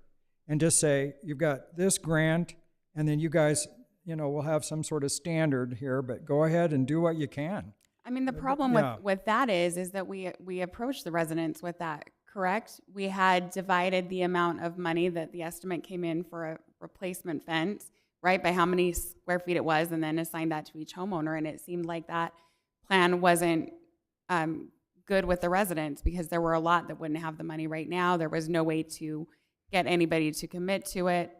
and just say, you've got this grant, and then you guys, we'll have some sort of standard here, but go ahead and do what you can. I mean, the problem with that is that we approached the residents with that, correct? We had divided the amount of money that the estimate came in for a replacement fence, right, by how many square feet it was, and then assigned that to each homeowner. And it seemed like that plan wasn't good with the residents because there were a lot that wouldn't have the money right now. There was no way to get anybody to commit to it.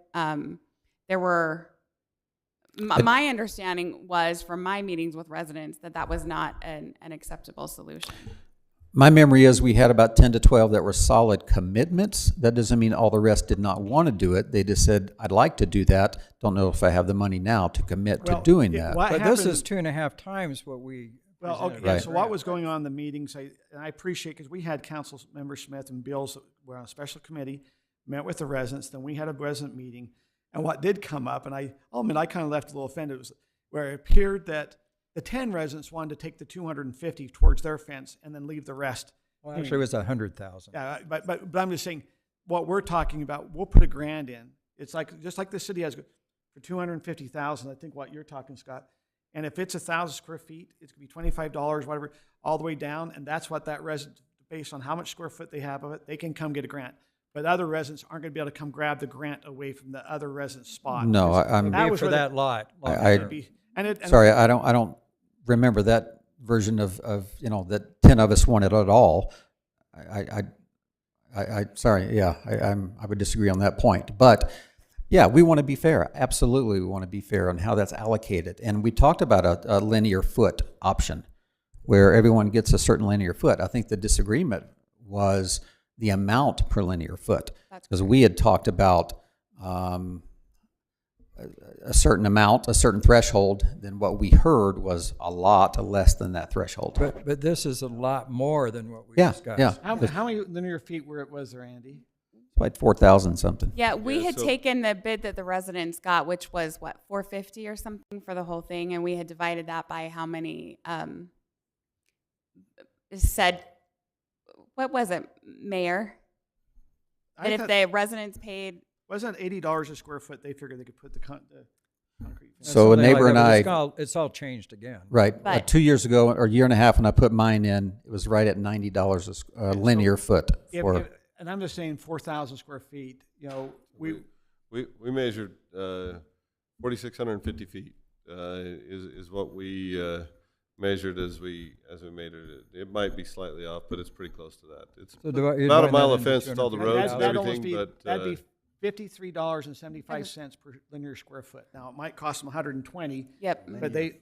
My understanding was from my meetings with residents that was not an acceptable solution. My memory is we had about 10 to 12 that were solid commitments. That doesn't mean all the rest did not want to do it. They just said, I'd like to do that. Don't know if I have the money now to commit to doing that. But this is 2.5 times what we okay, Right. so what was going on in the meetings, and I appreciate, because we had Council Member Smith and Bills that were on a special committee, met with the residents, then we had a resident meeting, and what did come up, and I'll admit I kind of left a little offended, was where it appeared that the 10 residents wanted to take the 250 towards their fence and then leave the rest. Well, actually, it was 100,000. Yeah, but I'm just saying, what we're talking about, we'll put $1,000 in. It's like, just like the city has for 250,000, I think what you're talking, Scott. And if it's 1,000 square feet, it's gonna be $25, whatever, all the way down. And that's what that resident, based on how much square foot they have of it, they can come get a grant. But other residents aren't gonna be able to come grab the grant away from the other resident's spot. No, I'm that was for where that lot. Sorry, I don't remember that version of that 10 of us wanted it all. Sorry, yeah, I would disagree on that point. But yeah, we want to be fair. Absolutely, we want to be fair on how that's allocated. And we talked about a linear foot option where everyone gets a certain linear foot. I think the disagreement was the amount per linear foot, because we had talked about a certain amount, a certain threshold. Then what we heard was a lot less than that threshold. But this is a lot more than what we discussed. Yeah. How many linear feet was there, Andy? Like 4,000 something. Yeah, we had taken the bid that the residents got, which was what, 450 or something for the whole thing, and we had divided that by how many said, what was it, Mayor? And if the residents paid, wasn't it $80 a square foot? They figured they could put the concrete. So a neighbor and I, it's all changed again. Right. 2 years ago or a year and a half when I put mine in, it was right at $90 a linear foot. And I'm just saying 4,000 square feet, we measured 4,650 feet is what we measured as we made it. It might be slightly off, but it's pretty close to that. It's about a mile of fence with all the roads and everything. That'd be $53.75 per linear square foot. Now it might cost them $120. Yep. But they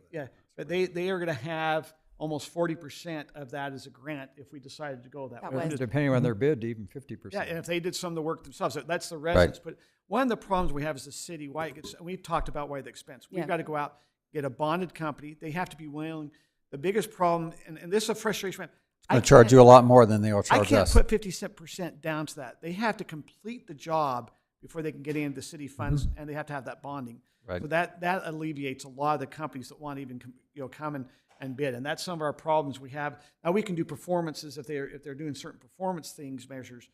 are going to have almost 40% of that as a grant if we decided to go that way. Depending on their bid, even 50%. Yeah, and if they did some of the work themselves, so that's the residents. Right. But one of the problems we have as a city, why it gets, we've talked about why the expense. We've got to go out, get a bonded company. They have to be willing. The biggest problem, and this is a frustration. It's going to charge you a lot more than they will charge us. I can't put 50% down to that. They have to complete the job before they can get into city funds, and they have to have that bonding. Right. So that alleviates a lot of the companies that want to even come and bid, and that's some of our problems we have. Now we can do performances if they're doing certain performance things measures,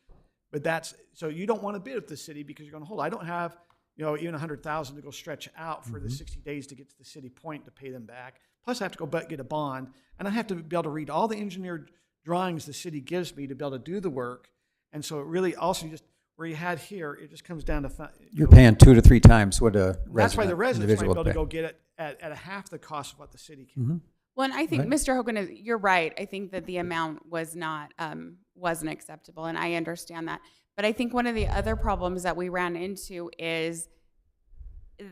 But so you don't want to bid with the city because you're going, hold on, I don't have, even 100,000 to go stretch out for the 60 days to get to the city point to pay them back. Plus I have to go get a bond, and I have to be able to read all the engineered drawings the city gives me to be able to do the work. And so it really also just, where you had here, it just comes down to. You're paying 2 to 3 times what a resident, that's why the residents might be individual able to would go pay. get it at a half the cost of what the city can. Mm-hmm. Well, and I think Right. Mr. Hogan, you're right. I think that the amount was not, wasn't acceptable, and I understand that. But I think one of the other problems that we ran into is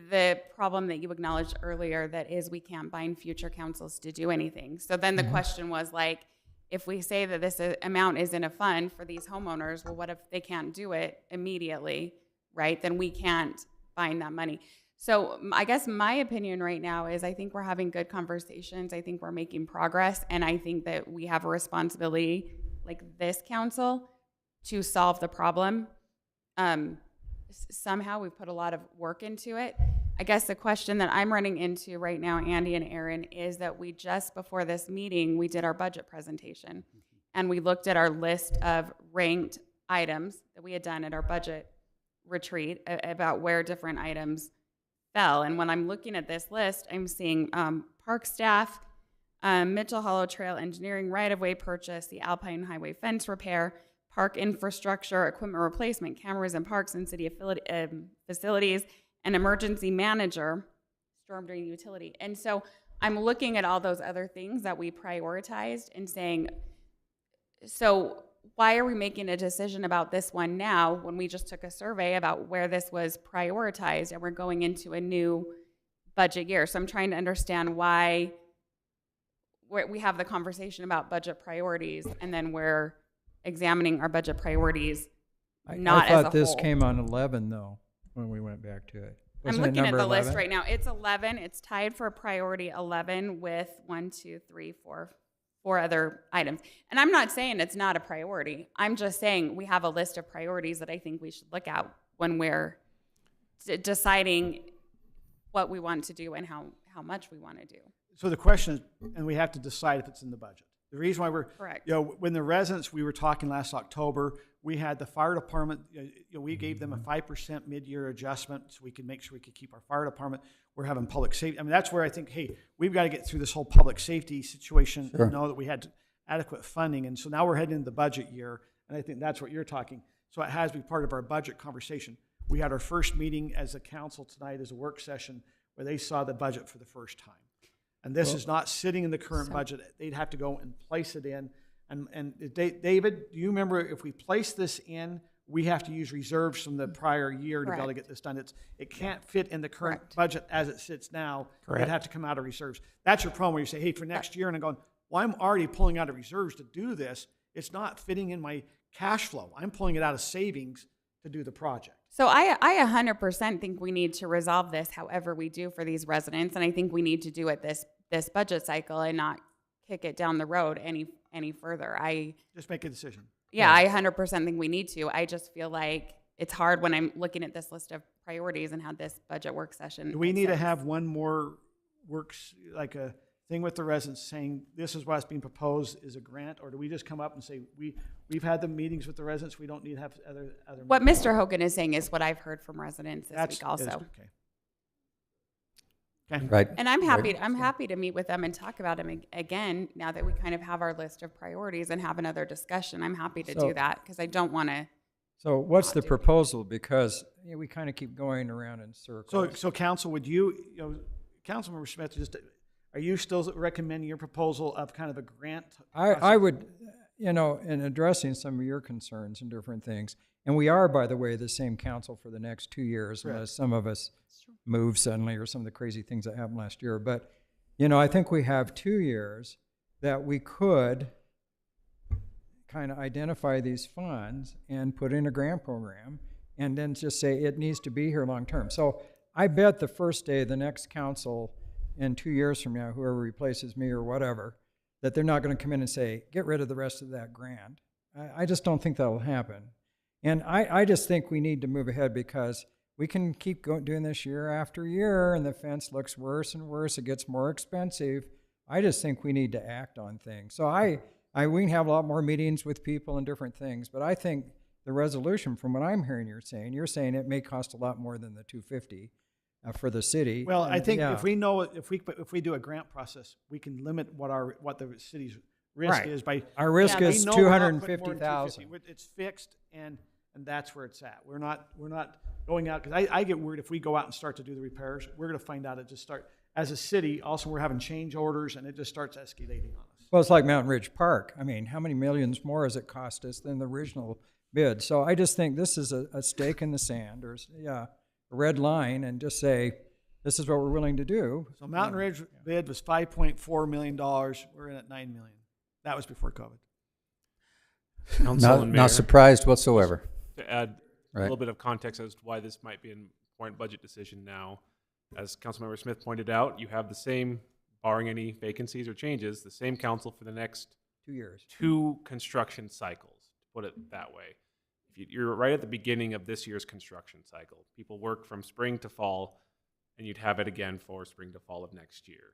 the problem that you acknowledged earlier, that is we can't bind future councils to do anything. So then the question was like, if we say that this amount is in a fund for these homeowners, well, what if they can't do it immediately, right? Then we can't bind that money. So I guess my opinion right now is I think we're having good conversations. I think we're making progress. And I think that we have a responsibility, like this council, to solve the problem. Somehow we've put a lot of work into it. I guess the question that I'm running into right now, Andy and Aaron, is that we just before this meeting, we did our budget presentation. And we looked at our list of ranked items that we had done at our budget retreat about where different items fell. And when I'm looking at this list, I'm seeing park staff, Mitchell Hollow Trail engineering right-of-way purchase, the Alpine Highway fence repair, park infrastructure, equipment replacement, cameras and parks and city facilities, an emergency manager, storm drain utility. And so I'm looking at all those other things that we prioritized and saying, so why are we making a decision about this one now when we just took a survey about where this was prioritized and we're going into a new budget year? So I'm trying to understand why we have the conversation about budget priorities and then we're examining our budget priorities not I as a thought this whole. came on 11 though, when we went back to it. I'm Wasn't it looking at number the 11? list right now. It's 11. It's tied for priority 11 with 4 other items. And I'm not saying it's not a priority. I'm just saying we have a list of priorities that I think we should look at when we're deciding what we want to do and how much we want to do. So the question is, and we have to decide if it's in the budget. The reason why we're, Correct. When the residents, we were talking last October, we had the fire department, we gave them a 5% mid-year adjustment so we could make sure we could keep our fire department. We're having public safety. I mean, that's where I think, hey, we've got to get through this whole public safety situation Sure. and know that we had adequate funding. And so now we're heading into the budget year, and I think that's what you're talking. So it has to be part of our budget conversation. We had our first meeting as a council tonight as a work session where they saw the budget for the first time. And this is not sitting in the current budget. They'd have to go and place it in. And David, do you remember if we place this in, we have to use reserves from the prior year to be able to Correct. get this done. It can't fit in the current Correct. budget as it sits now. Correct. It'd have to come out of reserves. That's your problem where you say, hey, for next year, and I'm going, well, I'm already pulling out of reserves to do this. It's not fitting in my cash flow. I'm pulling it out of savings to do the project. So I 100% think we need to resolve this however we do for these residents. And I think we need to do it this budget cycle and not kick it down the road any further. Just make a decision. Yeah, I 100% think we need to. I just feel like it's hard when I'm looking at this list of priorities and had this budget work session. Do we at need to 6. have one more works, like a thing with the residents saying, this is what's being proposed is a grant? Or do we just come up and say, we've had the meetings with the residents, we don't need to have other What meetings? Mr. Hogan is saying is what I've heard from residents this week also. Okay. Okay. Right. And I'm happy to meet with them and talk about them again now that we kind of have our list of priorities and have another discussion. I'm happy to So- do that because I don't want to. So what's not the do it. proposal? Because we kind of keep going around in circles. So council, would you, Councilmember Smith, are you still recommending your proposal of kind of a grant? I would, in addressing some of your concerns and different things, and we are, by the way, the same council for the next 2 years, Correct. unless some of us move suddenly or some of the crazy things that happened last year. But, I think we have 2 years that we could kind of identify these funds and put in a grant program and then just say it needs to be here long term. So I bet the first day the next council in 2 years from now, whoever replaces me or whatever, that they're not going to come in and say, get rid of the rest of that grant. I just don't think that'll happen. And I just think we need to move ahead because we can keep doing this year after year and the fence looks worse and worse. It gets more expensive. I just think we need to act on things. So we can have a lot more meetings with people and different things, but I think the resolution, from what I'm hearing you're saying it may cost a lot more than the 250 for the city. Well, I And, think yeah. if we know, if we do a grant process, we can limit what the city's risk Right. is by. Our risk they is know we're not putting more than 250,000. 250. It's fixed, and that's where it's at. We're not going out, because I get worried if we go out and start to do the repairs, we're going to find out it just start, as a city, also we're having change orders, and it just starts escalating on us. Well, it's like Mountain Ridge Park. I mean, how many millions more has it cost us than the original bid? So I just think this is a stake in the sand, or a red line, and just say, this is what we're willing to do. So Mountain Ridge bid was $5.4 million. We're in at $9 million. That was before COVID. Council and Mayor, Not surprised whatsoever. to add a Right. little bit of context as to why this might be an important budget decision now. As Councilmember Smith pointed out, you have the same, barring any vacancies or changes, the same council for the next 2 years. 2 construction cycles, to put it that way. You're right at the beginning of this year's construction cycle. People work from spring to fall, and you'd have it again for spring to fall of next year.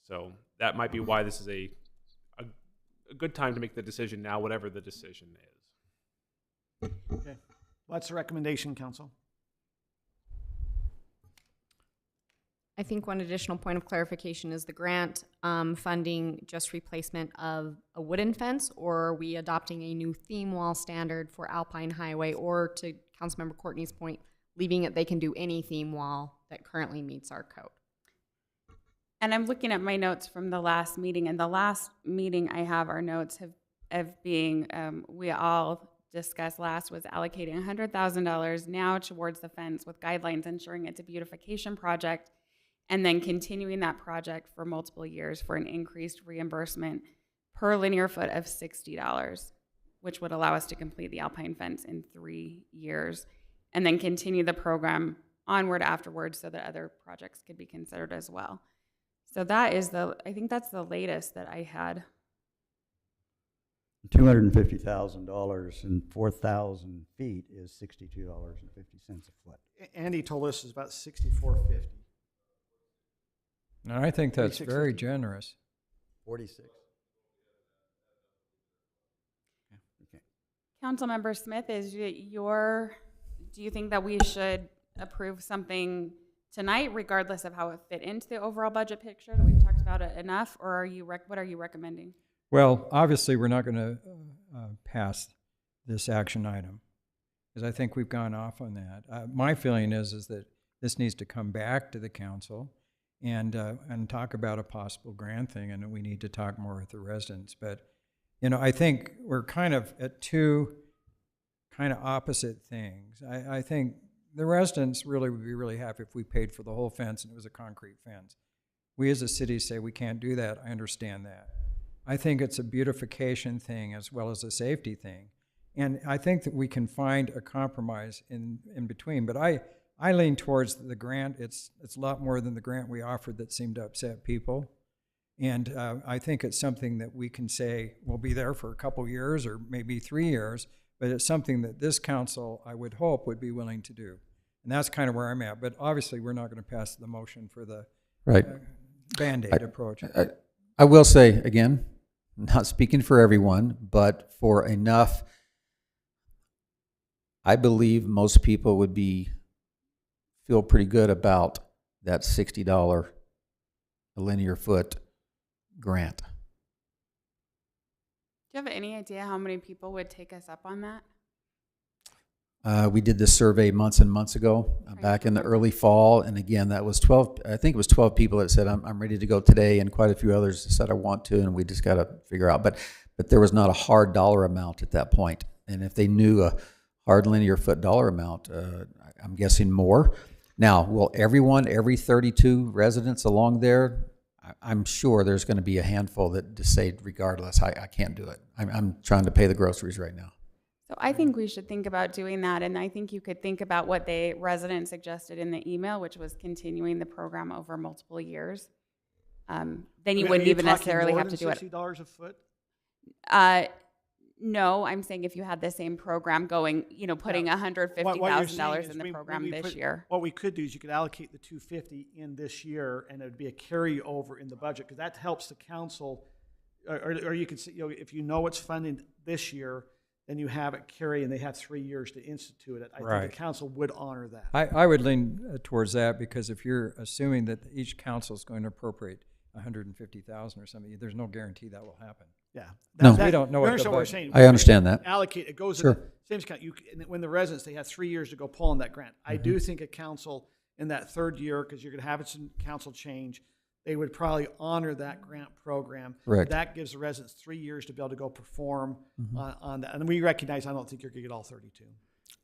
So that might be why this is a good time to make the decision now, whatever the decision is. Okay. What's the recommendation, council? I think one additional point of clarification is the grant funding just replacement of a wooden fence, or are we adopting a new theme wall standard for Alpine Highway, or, to Councilmember Courtney's point, leaving it they can do any theme wall that currently meets our code? And I'm looking at my notes from the last meeting, and the last meeting I have our notes of being, we all discussed last was allocating $100,000 now towards the fence with guidelines ensuring it's a beautification project, and then continuing that project for multiple years for an increased reimbursement per linear foot of $60, which would allow us to complete the Alpine fence in 3 years, and then continue the program onward afterwards so that other projects could be considered as well. So that is I think that's the latest that I had. $250,000 and 4,000 feet is $62.50 a foot. Andy told us it's about $64.50. And I think that's 46.50. very generous. 46. Okay. Councilmember Smith, do you think that we should approve something tonight, regardless of how it fit into the overall budget picture? That we've talked about it enough, or what are you recommending? Well, obviously, we're not going to pass this action item, because I think we've gone off on that. My feeling is that this needs to come back to the council and talk about a possible grant thing, and we need to talk more with the residents. But, I think we're kind of at two kind of opposite things. I think the residents really would be really happy if we paid for the whole fence and it was a concrete fence. We as a city say we can't do that. I understand that. I think it's a beautification thing as well as a safety thing. And I think that we can find a compromise in between. But I lean towards the grant. It's a lot more than the grant we offered that seemed to upset people. And I think it's something that we can say we'll be there for a couple years or maybe 3 years, but it's something that this council, I would hope, would be willing to do. And that's kind of where I'm at. But obviously, we're not going to pass the motion for the Right. Band-Aid approach. I will say, again, not speaking for everyone, but for enough, I believe most people would feel pretty good about that $60 a linear foot grant. Do you have any idea how many people would take us up on that? We did this survey months and months ago, back in the early fall, and again, that was 12. I think it was 12 people that said, "I'm ready to go today," and quite a few others said, "I want to," and we just got to figure out. But there was not a hard dollar amount at that point, and if they knew a hard linear foot dollar amount, I'm guessing more. Now, will every 32 residents along there? I'm sure there's going to be a handful that just say, regardless, I can't do it. I'm trying to pay the groceries right now. So I think we should think about doing that, and I think you could think about what the resident suggested in the email, which was continuing the program over multiple years. Then you wouldn't even necessarily have to do it. $60 a foot? No, I'm saying if you had the same program going, putting $150,000 in the program this year. What we could do is you could allocate the $250 in this year, and it would be a carryover in the budget, because that helps the council. Or you could see, if you know it's funding this year, then you have it carry, and they have 3 years to institute it. I think Right. the council would honor that. I would lean towards that, because if you're assuming that each council is going to approappropriate 150,000 or something, there's no guarantee that will happen. Yeah. No. We don't know You what the understand what we're budget- saying. I understand that. Allocate, it goes Sure. in the same account. And when the residents, they have 3 years to go pull on that grant. I do think a council in that third year, because you're going to have some council change, they would probably honor that grant program. Correct. That gives the residents 3 years to be able to go perform on that. And we recognize, I don't think you're going to get all 32.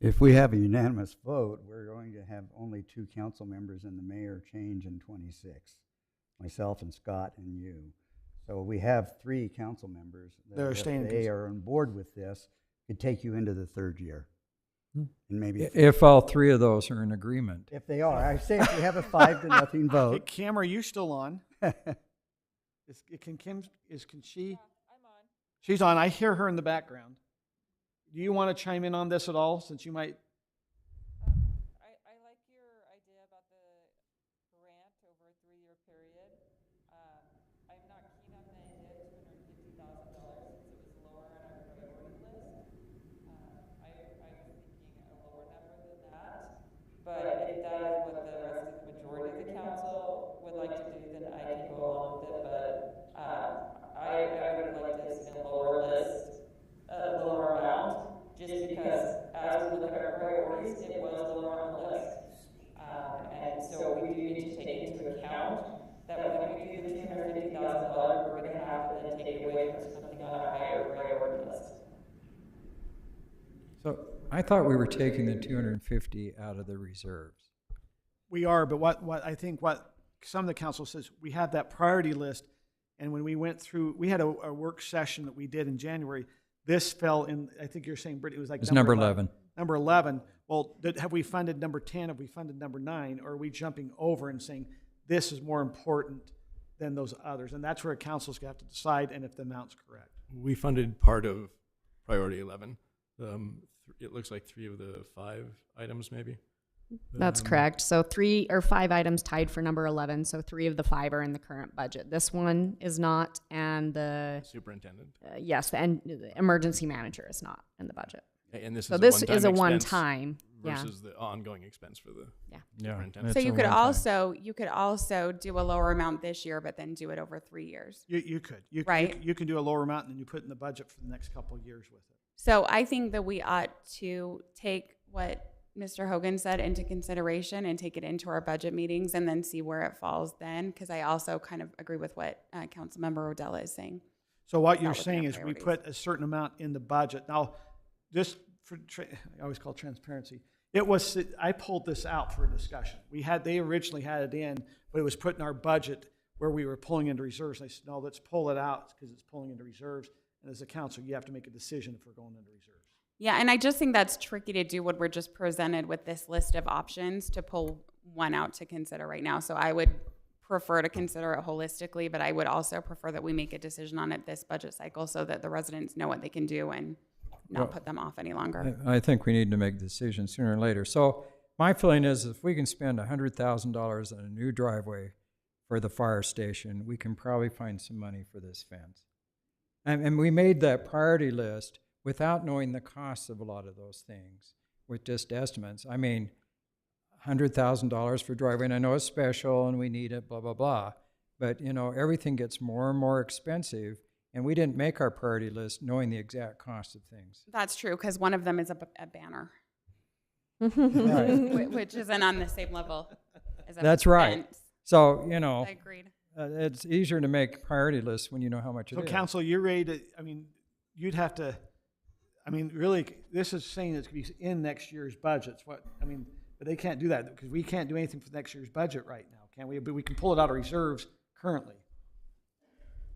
If we have a unanimous vote, we're going to have only 2 council members and the mayor change in '26, myself and Scott and you. So we have 3 council members They're that, staying if they are on board with this, could take you into the third year. And maybe If all 3 of those are in agreement. if they are, I say if we have a 5-0 Hey, vote. Kim, are you still on? Can she? I'm on. She's on. I hear her in the background. Do you want to chime in on this at all, since you might? I like your idea about the grant over a 3-year period. I'm not keen on the idea of $250,000 since it was lower on our priority list. I was thinking a lower number than that. But if that is what the rest of the majority of the council would like to do, then I can go along with it. But I would like to see a lower list, a lower amount, just because as we look at our priorities, it was lower on the list. And so we do need to take into account that when we do the $250,000, we're going to have to then take away from something on our higher priority list. So I thought we were taking the 250 out of the reserves. We are, but what I think what some of the council says, we have that priority list, and when we went through, we had a work session that we did in January. This fell in, I think you're saying, Brittany, it was like It's number 11. Number 11. Well, have we funded number 10? Have we funded number 9? Or are we jumping over and saying this is more important than those others? And that's where council's going to have to decide, and if the amount's correct. We funded part of priority 11. It looks like 3 of the 5 items, maybe. That's correct. So 3 or 5 items tied for number 11. So 3 of the 5 are in the current budget. This one is not, and the Superintendent. Yes, and the emergency manager is not in the budget. And this So is this a is a one-time one-time, yeah. versus the ongoing expense for the Yeah. superintendent. So It's you a could one-time. also do a lower amount this year, but then do it over 3 years. You could. Right. You can do a lower amount, and then you put it in the budget for the next couple of years with it. So I think that we ought to take what Mr. Hogan said into consideration and take it into our budget meetings and then see where it falls then, because I also kind of agree with what Councilmember Rodella is saying. So what you're Not looking saying at is we priorities. put a certain amount in the budget. Now, just for, I always call transparency. I pulled this out for a discussion. They originally had it in, but it was put in our budget where we were pulling into reserves. And I said, no, let's pull it out because it's pulling into reserves. And as a council, you have to make a decision if we're going into reserves. Yeah, and I just think that's tricky to do when we're just presented with this list of options to pull one out to consider right now. So I would prefer to consider it holistically, but I would also prefer that we make a decision on it this budget cycle so that the residents know what they can do and not put them off any longer. I think we need to make decisions sooner or later. So my feeling is if we can spend $100,000 on a new driveway for the fire station, we can probably find some money for this fence. And we made that priority list without knowing the costs of a lot of those things, with just estimates. I mean, $100,000 for driveway, and I know it's special and we need it, blah, blah, blah. But, you know, everything gets more and more expensive, and we didn't make our priority list knowing the exact cost of things. That's true, because one of them is a banner, Right. which isn't on the same level as a That's right. fence. So, you know, I agreed. it's easier to make priority lists when you know how much it So is. council, you're ready to, you'd have to, really, this is saying it's going to be in next year's budgets. But they can't do that because we can't do anything for next year's budget right now, can we? But we can pull it out of reserves currently.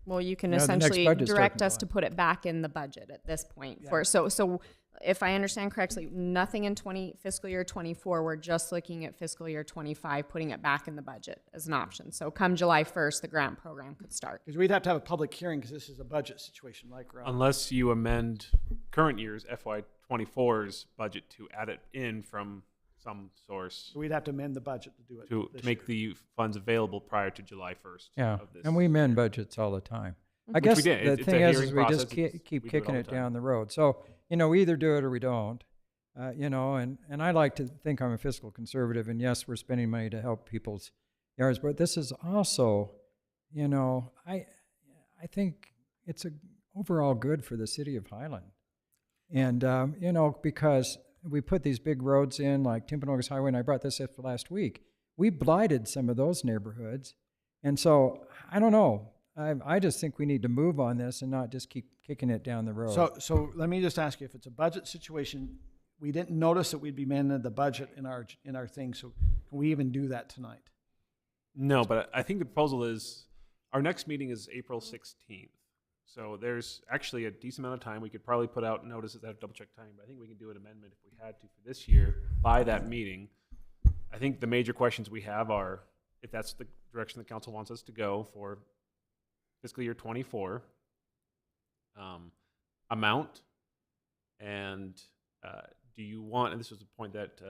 Well, you can Yeah, the next essentially budget's direct starting us to put it back in the budget at this point. Yeah. So if I understand correctly, nothing in fiscal year 24. We're just looking at fiscal year 25, putting it back in the budget as an option. So come July 1st, the grant program could start. Because we'd have to have a public hearing because this is a budget situation like Unless you amend current year's FY24's budget to add it in from some source. So we'd have to amend the budget to do it. To this make year. the funds available prior to July 1st Yeah, of this. and we amend budgets all the time. I Which guess we did. the It's a thing is hearing we just process. keep We do it kicking all it the time. down the road. So, we either do it or we don't. And I like to think I'm a fiscal conservative, and yes, we're spending money to help people's yards, but this is also, I think it's a overall good for the city of Highland. And, because we put these big roads in, like Timpanogos Highway, and I brought this up last week, we blighted some of those neighborhoods. And so, I don't know. I just think we need to move on this and not just keep kicking it down the road. So let me just ask you, if it's a budget situation, we didn't notice that we'd be managing the budget in our thing, so can we even do that tonight? No, but I think the proposal is, our next meeting is April 16th. So there's actually a decent amount of time. We could probably put out notices. I have to double check time, but I think we can do an amendment if we had to for this year by that meeting. I think the major questions we have are, if that's the direction the council wants us to go for fiscal year 24, amount, and do you want, and this was a point that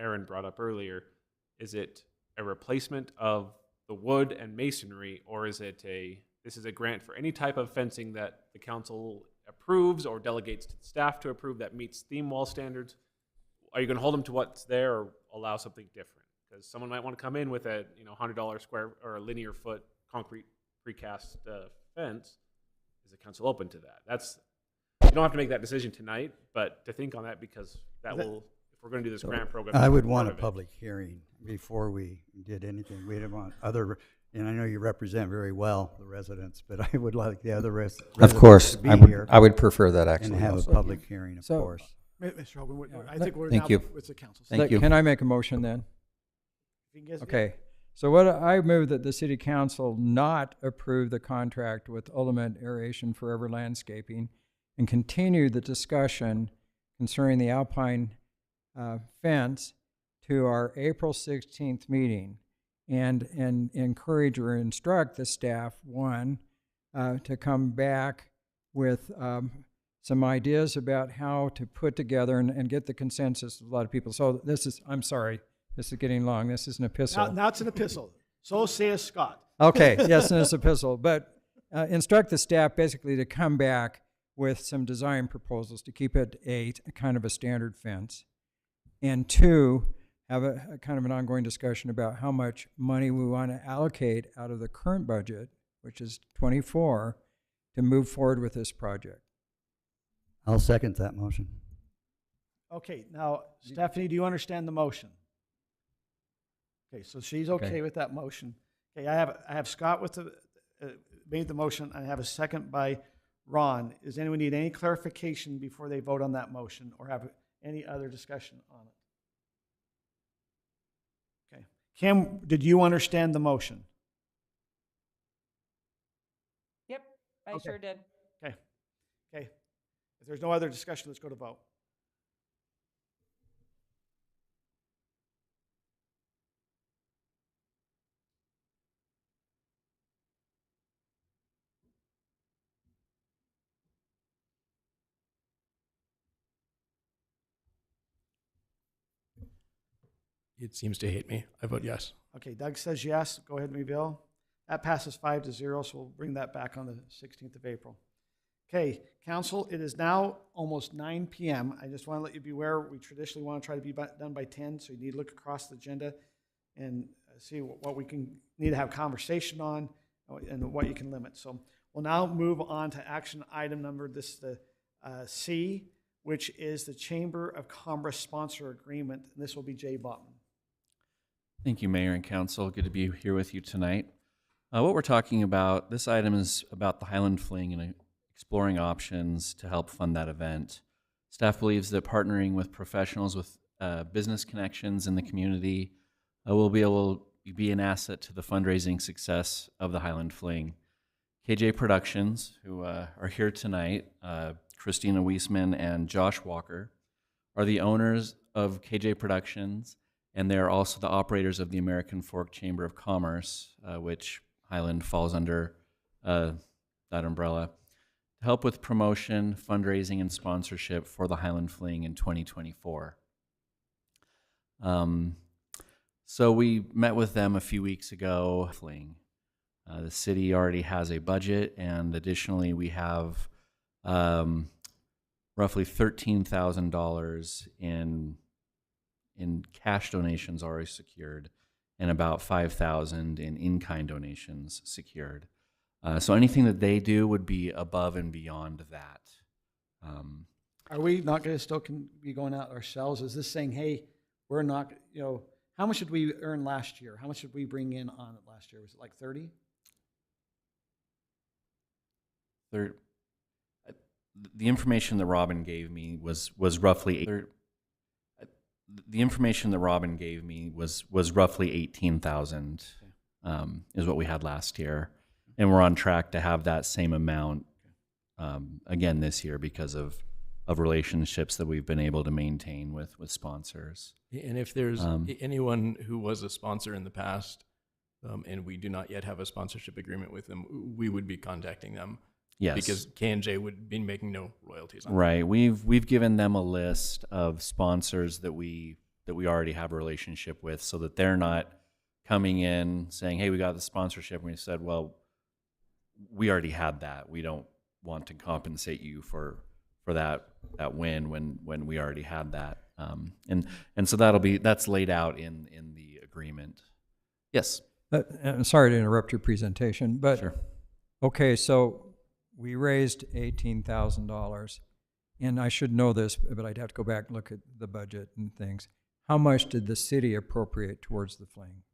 Aaron brought up earlier, is it a replacement of the wood and masonry, or is it this is a grant for any type of fencing that the council approves or delegates to the staff to approve that meets theme wall standards? Are you going to hold them to what's there or allow something different? Because someone might want to come in with a $100 square or a linear foot concrete precast fence. Is the council open to that? You don't have to make that decision tonight, but to think on that, because that will, if we're going to do this grant program, I would part want a of it. public hearing before we did anything. We'd want and I know you represent very well the residents, but I would like the other residents Of course, to be I here would prefer that actually. and have also. a public hearing, of So- course. Mr. Hogan, I think we're Thank now you. with the council. Thank you. Can I make a motion then? If you can get- Okay, so what I move that the city council not approve the contract with Ultimate Aeration Forever Landscaping and continue the discussion concerning the Alpine fence to our April 16th meeting, and encourage or instruct the staff, to come back with some ideas about how to put together and get the consensus of a lot of people. So I'm sorry, this is getting long. This is an epistle. Now it's an epistle. So says Scott. Okay, yes, and it's an epistle. But instruct the staff basically to come back with some design proposals to keep it a kind of a standard fence. And 2, have a kind of an ongoing discussion about how much money we want to allocate out of the current budget, which is 24, to move forward with this project. I'll second that motion. Okay, now, Stephanie, do you understand the motion? Okay, so she's okay with that motion. Okay, I have Scott with made the motion. I have a second by Ron. Does anyone need any clarification before they vote on that motion, or have any other discussion on it? Okay. Kim, did you understand the motion? Yep, I sure did. Okay. Okay. If there's no other discussion, let's go to vote. It seems to hate me. I vote yes. Okay, Doug says yes. Go ahead, Mabel. That passes 5-0, so we'll bring that back on the 16th of April. Okay, council, it is now almost 9 p.m. I just want to let you be aware, we traditionally want to try to be done by 10, so you need to look across the agenda and see what we can need to have conversation on and what you can limit. So we'll now move on to action item number, this is the C, which is the Chamber of Commerce sponsor agreement, and this will be Jay Botman. Thank you, Mayor and Council. Good to be here with you tonight. What we're talking about, this item is about the Highland Fling and exploring options to help fund that event. Staff believes that partnering with professionals with business connections in the community will be able to be an asset to the fundraising success of the Highland Fling. KJ Productions, who are here tonight, Christina Wiesman and Josh Walker, are the owners of KJ Productions, and they are also the operators of the American Fork Chamber of Commerce, which Highland falls under that umbrella, to help with promotion, fundraising, and sponsorship for the Highland Fling in 2024. So we met with them a few weeks ago. The city already has a budget, and additionally, we have roughly $13,000 in cash donations already secured, and about $5,000 in in-kind donations secured. So anything that they do would be above and beyond that. Are we not going to still be going out ourselves? Is this saying, hey, we're not, how much did we earn last year? How much did we bring in on it last year? Was it like 30? The information that Robin gave me was roughly the information that Robin gave me was roughly 18,000 is what we had last year, and we're on track to have that same amount again this year because of relationships that we've been able to maintain with sponsors. And if there's anyone who was a sponsor in the past, and we do not yet have a sponsorship agreement with them, we would be contacting them. Yes. Because K&J would be making no royalties on Right. We've given them a list of sponsors that we already have a relationship with, so that they're not coming in saying, hey, we got the sponsorship, and we said, well, we already had that. We don't want to compensate you for that win when we already had that. And so that's laid out in the agreement. Yes. I'm sorry to interrupt your presentation, but Sure. Okay, so we raised $18,000, and I should know this, but I'd have to go back and look at the budget and things. How much did the city appropriate towards the fling?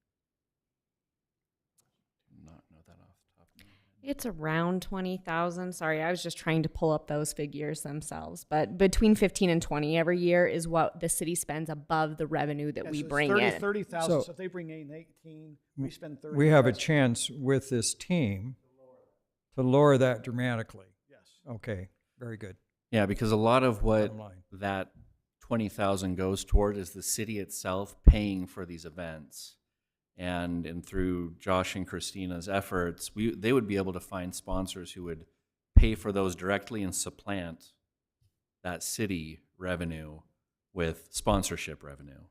Not know that off the top of my head. It's around 20,000. Sorry, I was just trying to pull up those figures themselves. But between 15 and 20 every year is what the city spends above the revenue that we bring in. 30,000. So if they bring in 18, we spend 30. We have a chance with this team to lower that dramatically. Yes. Okay, very good. Yeah, because a lot of what Bottom line. that 20,000 goes toward is the city itself paying for these events. And through Josh and Christina's efforts, they would be able to find sponsors who would pay for those directly and supplant that city revenue with sponsorship revenue.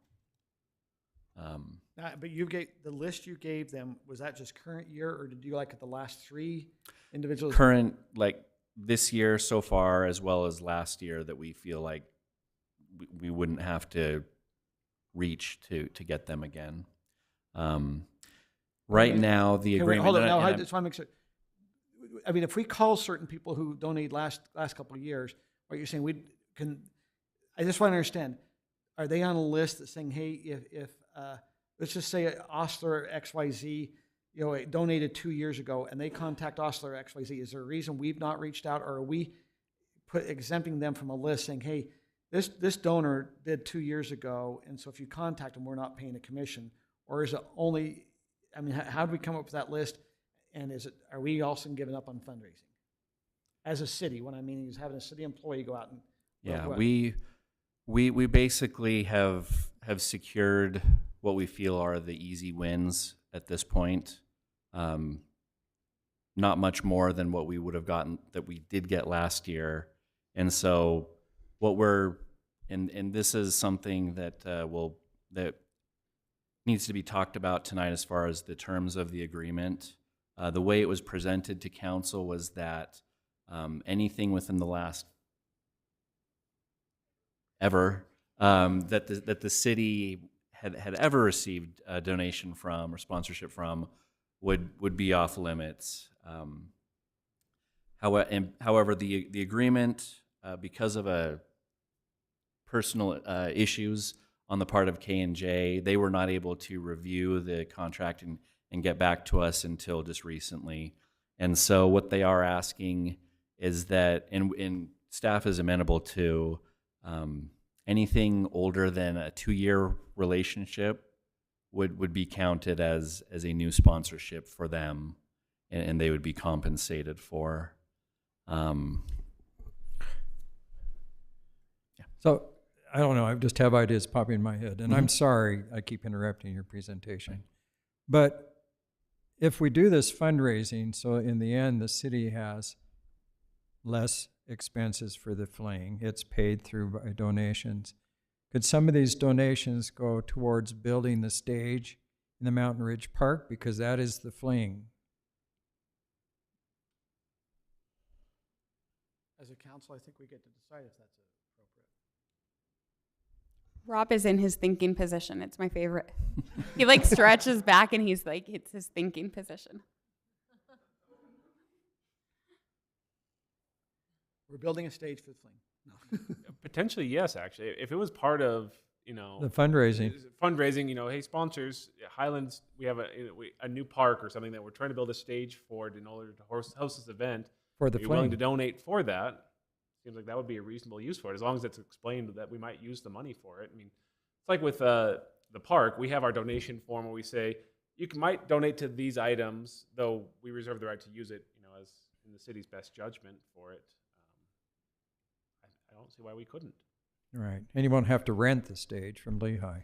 But the list you gave them, was that just current year, or did you at the last 3 individuals? Current, this year so far, as well as last year, that we feel like we wouldn't have to reach to get them again. Right now, the agreement. Hold on, and now I- I just want to make sure. I mean, if we call certain people who donated last couple of years, what you're saying, I just want to understand, are they on a list that's saying, hey, if let's just say Ostler XYZ, donated 2 years ago, and they contact Ostler XYZ, is there a reason we've not reached out, or are we exempting them from a list saying, hey, this donor did 2 years ago, and so if you contact them, we're not paying a commission? Or is it only, I mean, how do we come up with that list? And are we also giving up on fundraising? As a city, what I mean is having a city employee go out and. Yeah, we basically have secured what we feel are the easy wins at this point. Not much more than what we would have gotten, that we did get last year. And so and this is something that that needs to be talked about tonight as far as the terms of the agreement. The way it was presented to council was that anything within the last ever that the city had ever received a donation from or sponsorship from would be off limits. However, the agreement, because of a personal issues on the part of K&J, they were not able to review the contract and get back to us until just recently. And so what they are asking is that, and staff is amenable to, anything older than a 2-year relationship would be counted as a new sponsorship for them, and they would be compensated for. So I don't know, I just have ideas popping in my head, and I'm sorry I keep interrupting your presentation. But if we do this fundraising, so in the end, the city has less expenses for the fling, it's paid through by donations. Could some of these donations go towards building the stage in the Mountain Ridge Park? Because that is the fling. as a council, I think we get to decide if that's appropriate. Rob is in his thinking position. It's my favorite. He like stretches back and he's like, it's his thinking position. We're building a stage for the fling. No. Potentially, yes, actually. If it was part of, The fundraising. fundraising, hey, sponsors, Highlands, we have a new park or something that we're trying to build a stage for in order to host this event. For the Are you willing fling. to donate for that? Seems like that would be a reasonable use for it, as long as it's explained that we might use the money for it. I mean, it's like with the park, we have our donation form where we say, might donate to these items, though we reserve the right to use it, as in the city's best judgment for it. I don't see why we couldn't. Right. And you won't have to rent the stage from Lehigh.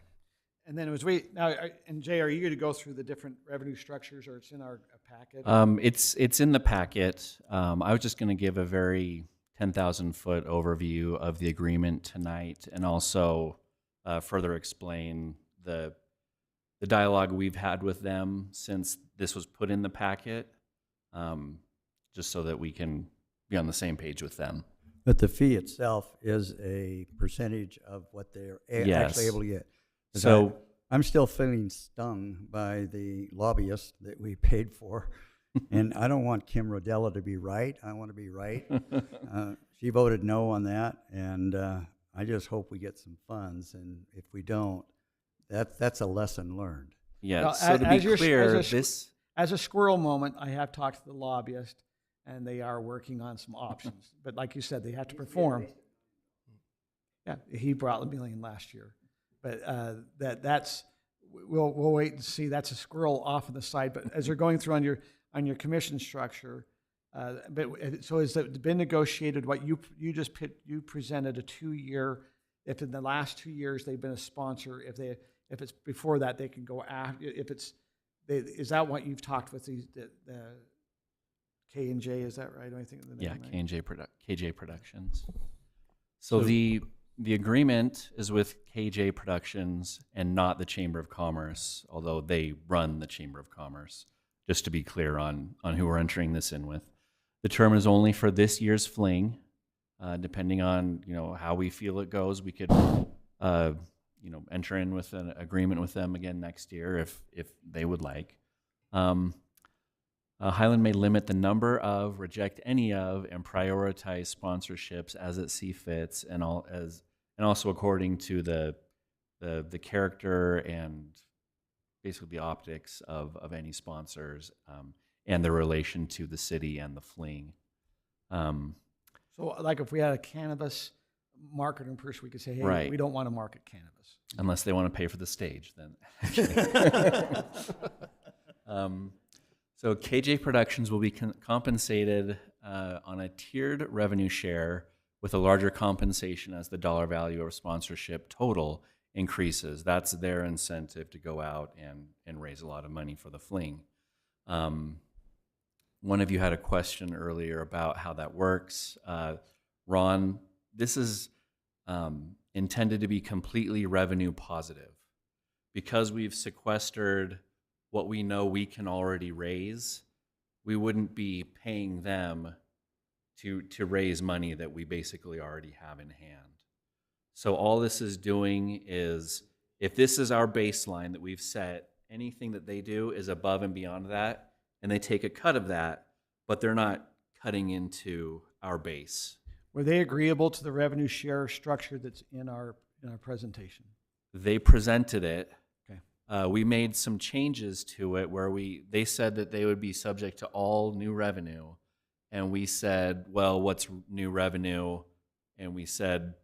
And then and Jay, are you going to go through the different revenue structures, or it's in our packet? It's in the packet. I was just going to give a very 10,000-foot overview of the agreement tonight, and also further explain the dialogue we've had with them since this was put in the packet, just so that we can be on the same page with them. But the fee itself is a percentage of what they're actually able to get. 'Cause So I'm still feeling stung by the lobbyist that we paid for. And I don't want Kim Rodella to be right. I want to be right. She voted no on that. And I just hope we get some funds. And if we don't, that's a lesson learned. Yeah, Well, so to be clear, as a squirrel moment, I have talked to the lobbyist, and they are working on some options. But like you said, they have to perform. Yeah, he brought $1 million last year. But we'll wait and see. That's a squirrel off on the side. But as you're going through on your commission structure, so has it been negotiated? What you presented a 2-year. If in the last 2 years they've been a sponsor, if it's before that, they can go after. Is that what you've talked with the K&J? Is that right? I think. Yeah, KJ Productions. So the agreement is with KJ Productions and not the Chamber of Commerce, although they run the Chamber of Commerce. Just to be clear on who we're entering this in with. The term is only for this year's fling. Depending on how we feel it goes, we could enter in with an agreement with them again next year if they would like. Highland may limit the number of, reject any of, and prioritize sponsorships as it see fits, and also according to the character and basically the optics of any sponsors and their relation to the city and the fling. So, like, if we had a cannabis marketing person, we could say, "Hey, Right. we don't want to market cannabis." Unless they want to pay for the stage, then. So KJ Productions will be compensated on a tiered revenue share with a larger compensation as the dollar value of sponsorship total increases. That's their incentive to go out and raise a lot of money for the fling. One of you had a question earlier about how that works. Ron, this is intended to be completely revenue positive. Because we've sequestered what we know we can already raise, we wouldn't be paying them to raise money that we basically already have in hand. So all this is doing is, if this is our baseline that we've set, anything that they do is above and beyond that, and they take a cut of that, but they're not cutting into our base. Were they agreeable to the revenue share structure that's in our presentation? They presented it. Okay. We made some changes to it where they said that they would be subject to all new revenue. And we said, well, what's new revenue? And we said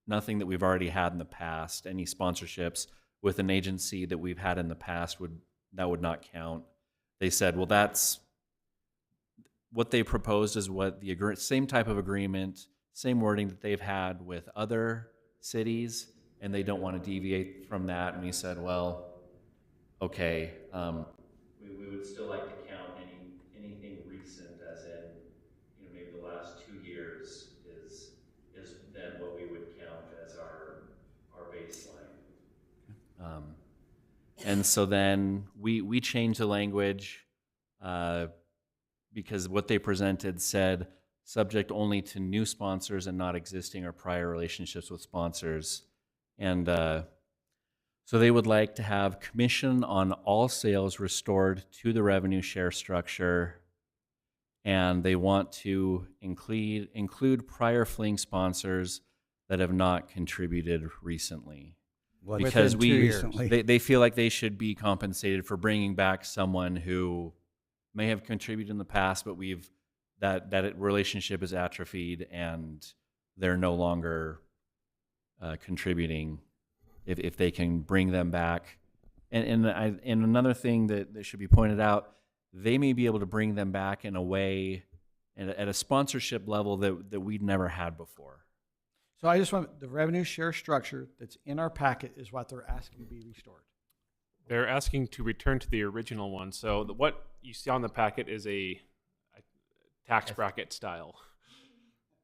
nothing that we've already had in the past. Any sponsorships with an agency that we've had in the past would not count. They said, well, that's what they proposed is what the same type of agreement, same wording that they've had with other cities, and they don't want to deviate from that. And we said, well, okay, we would still like to count anything recent, as in maybe the last 2 years is then what we would count as our baseline. And so then we changed the language because what they presented said subject only to new sponsors and not existing or prior relationships with sponsors. And so they would like to have commission on all sales restored to the revenue share structure, and they want to include prior fling sponsors that have not contributed recently. What, Because within 2 years? they feel like they should be compensated for bringing back someone who may have contributed in the past, but that relationship is atrophied and they're no longer contributing. If they can bring them back, and another thing that should be pointed out, they may be able to bring them back in a way at a sponsorship level that we'd never had before. So I just want, the revenue share structure that's in our packet is what they're asking to be restored. They're asking to return to the original one. So what you see on the packet is a tax bracket style,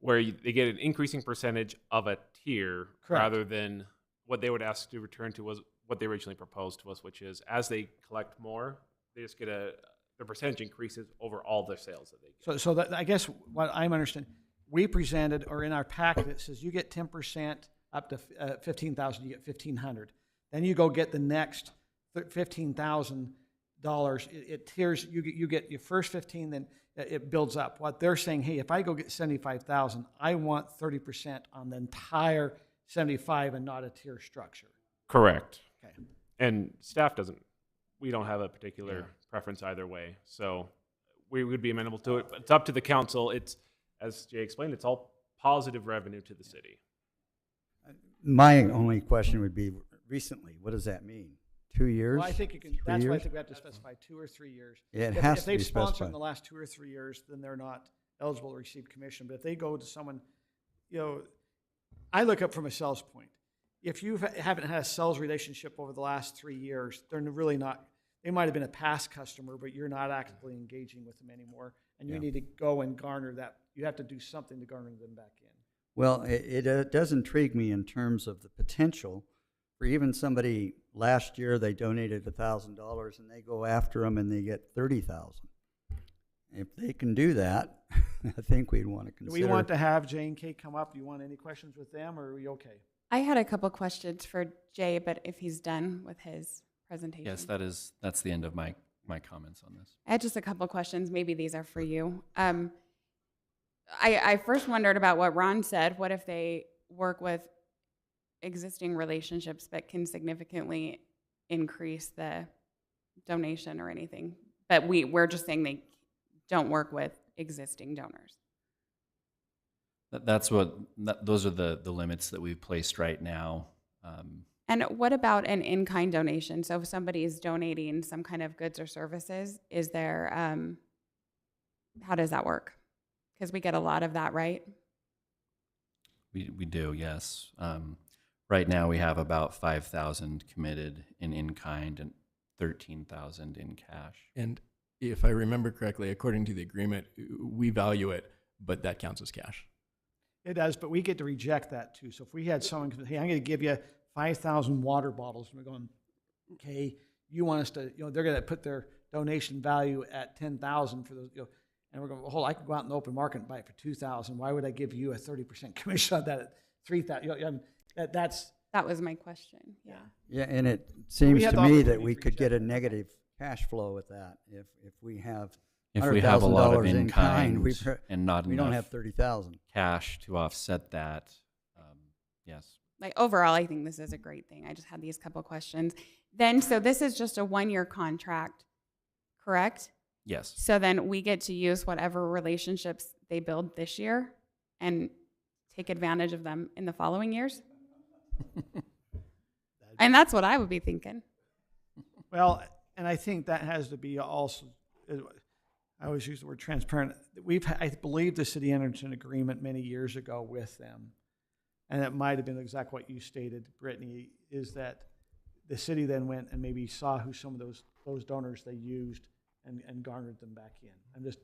where they get an increasing percentage of a tier. Correct. Rather than what they would ask to return to was what they originally proposed to us, which is as they collect more, they just get the percentage increases over all their sales that they get. So that, I guess what I'm understanding, we presented, or in our packet, it says you get 10% up to 15,000, you get 1,500. Then you go get the next $15,000. It tiers. You get your first 15, then it builds up. What they're saying, hey, if I go get 75,000, I want 30% on the entire 75 and not a tier structure. Correct. Okay. And staff we don't have a particular preference either way. So we would be amenable to it, but it's up to the council. It's, as Jay explained, it's all positive revenue to the city. My only question would be, recently, what does that mean? 2 years? Well, I think you can. 3 That's why I years? think we have to specify 2 or 3 years. Yeah, it if, has if to be they've sponsored specified. in the last 2 or 3 years, then they're not eligible to receive commission. But if they go to someone, I look up from a sales point. If you haven't had a sales relationship over the last 3 years, they're really not. They might have been a past customer, but you're not actively engaging with them anymore, and you need to go and garner that. You have to do something to garner them back in. Well, it does intrigue me in terms of the potential for even somebody, last year they donated $1,000 and they go after them and they get 30,000. If they can do that, I think we'd want to Do consider. we want to have Jay and Kate come up? Do you want any questions with them, or are we okay? I had a couple questions for Jay, but if he's done with his presentation. Yes, that's the end of my comments on this. I had just a couple questions. Maybe these are for you. I first wondered about what Ron said. What if they work with existing relationships but can significantly increase the donation or anything? But we're just saying they don't work with existing donors. Those are the limits that we've placed right now. And what about an in-kind donation? So if somebody is donating some kind of goods or services, is there, how does that work? Because we get a lot of that, right? We do, yes. Right now we have about 5,000 committed in kind and 13,000 in cash. And if I remember correctly, according to the agreement, we value it, but that counts as cash. It does, but we get to reject that too. So if we had someone, hey, I'm going to give you 5,000 water bottles, and we're going, okay, you want us to, they're going to put their donation value at 10,000 for those, and we're going, I can go out in the open market and buy it for 2,000. Why would I give you a 30% commission on that at 3,000? That was my question. Yeah. Yeah, and it seems had to the me opportunity that to we could get a negative cash flow with that if we have If we have a lot of $100,000 in kind we and not we enough don't have 30,000 cash to offset that, yes. Like overall, I think this is a great thing. I just had these couple questions. Then, so this is just a 1-year contract, correct? Yes. So then we get to use whatever relationships they build this year and take advantage of them in the following years? And that's what I would be thinking. Well, and I think that has to be also, I always use the word transparent. I believe the city entered into an agreement many years ago with them, and it might have been exactly what you stated, Brittany, is that the city then went and maybe saw who some of those donors they used and garnered them back in. And just,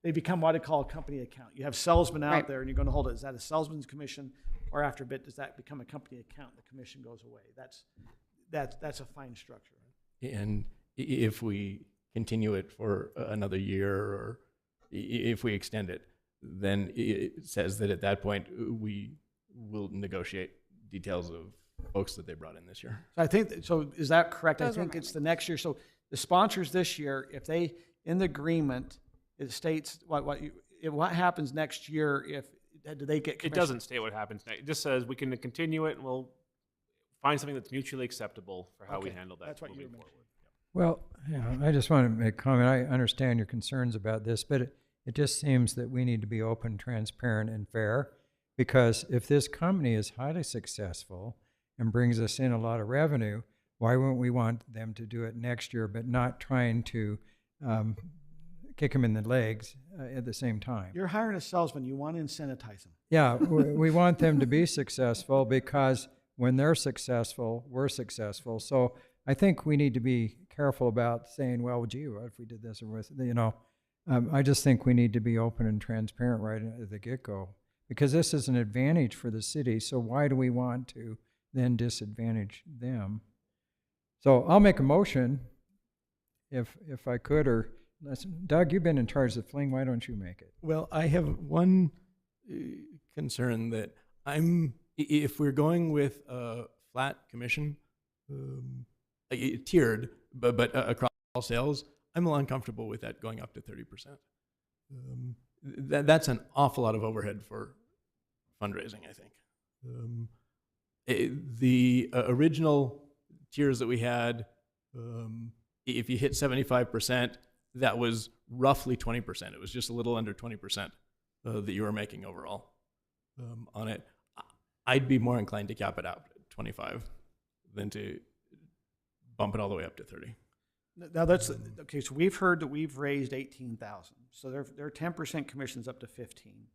they become what I call a company account. You have salesmen out there and you're going to hold it. Is that a salesman's commission? Or after a bit, does that become a company account? The commission goes away. That's a fine structure. And if we continue it for another year, or if we extend it, then it says that at that point we will negotiate details of folks that they brought in this year. So I think, so is that correct? I Those were think my it's the next year. So the sponsors this year, if they, in the agreement, it states what happens next year if, do they get It commission? doesn't state what happens next. It just says we can continue it and we'll find something that's mutually acceptable for how we Okay, handle that that's what you moving were forward. Well, I just want to make a comment. I understand your concerns about this, but it just seems that we need to be open, transparent, and fair. Because if this company is highly successful and brings us in a lot of revenue, why wouldn't we want them to do it next year, but not trying to kick them in the legs at the same time? You're hiring a salesman. You want to incentivize them. Yeah, we want them to be successful because when they're successful, we're successful. So I think we need to be careful about saying, well, gee, what if we did this or with, I just think we need to be open and transparent right at the get-go, because this is an advantage for the city. So why do we want to then disadvantage them? So I'll make a motion if I could, or Doug, you've been in charge of the fling. Why don't you make it? Well, I have one concern that if we're going with a flat commission, tiered, but across all sales, I'm a little uncomfortable with that going up to 30%. That's an awful lot of overhead for fundraising, I think. The original tiers that we had, if you hit 75%, that was roughly 20%. It was just a little under 20% that you were making overall on it. I'd be more inclined to cap it out at 25 than to bump it all the way up to 30. Now that's, okay, so we've heard that we've raised 18,000. So their 10% commission's up to 15.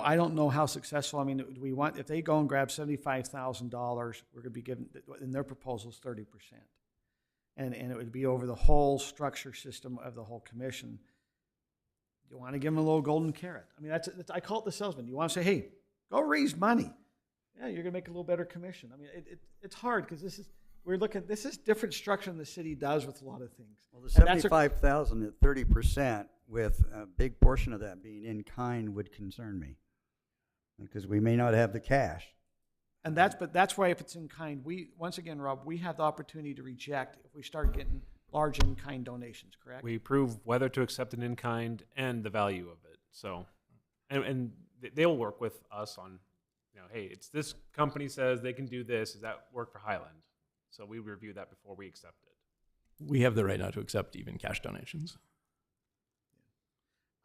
I don't know how successful, do we want, if they go and grab $75,000, we're gonna be given, in their proposals, 30%. And it would be over the whole structure system of the whole commission. You want to give them a little golden carrot. That's I call it the salesman. You want to say, hey, go raise money. Yeah, you're going to make a little better commission. It's hard because this is different structure than the city does with a lot of things. Well, the 75,000 at 30%, with a big portion of that being in kind, would concern me, because we may not have the cash. And that's why if it's in kind, once again, Rob, we have the opportunity to reject if we start getting large in-kind donations, correct? We prove whether to accept an in-kind and the value of it. So, and they'll work with us on, hey, it's this company says they can do this. Does that work for Highland? So we review that before we accept it. We have the right not to accept even cash donations.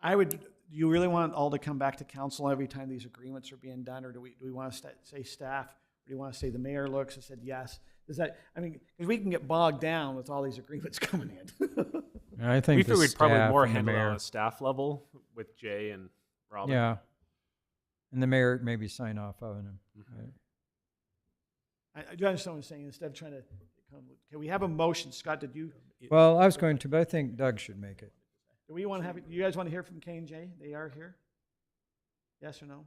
Do you really want it all to come back to council every time these agreements are being done, or do we want to say staff, or do you want to say the mayor looks and said yes? Does that, because we can get bogged down with all these agreements coming in. I think we figured we'd probably more and the handle it mayor. on a staff level with Jay and Robin. Yeah, and the mayor maybe sign off on them. Right? I do understand what I'm saying. Instead of trying to, can we have a motion? Scott, did you? Well, I was going to, but I think Doug should make it. Do we want to have? You guys want to hear from K&J? They are here. Yes or no?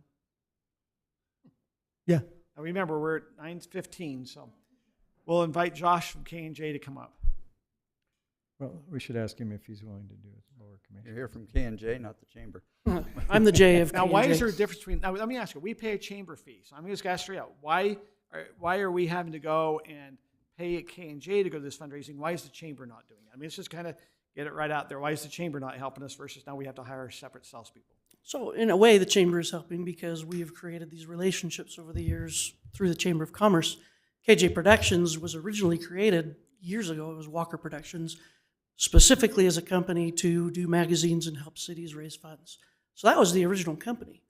Yeah. Now remember, we're at 9:15, so we'll invite Josh from K&J to come up. Well, we should ask him if he's willing to do it. Lower commission. You're here from K&J, not the chamber. I'm the J of Now, K&J. why is there a difference between? Now, let me ask you. We pay a chamber fee, so I'm just going to straight out. Why are we having to go and pay K&J to go to this fundraising? Why is the chamber not doing it? It's just kind of get it right out there. Why is the chamber not helping us versus now we have to hire separate salespeople? So in a way, the chamber is helping because we have created these relationships over the years through the Chamber of Commerce. KJ Productions was originally created years ago. It was Walker Productions, specifically as a company to do magazines and help cities raise funds. So that was the original company.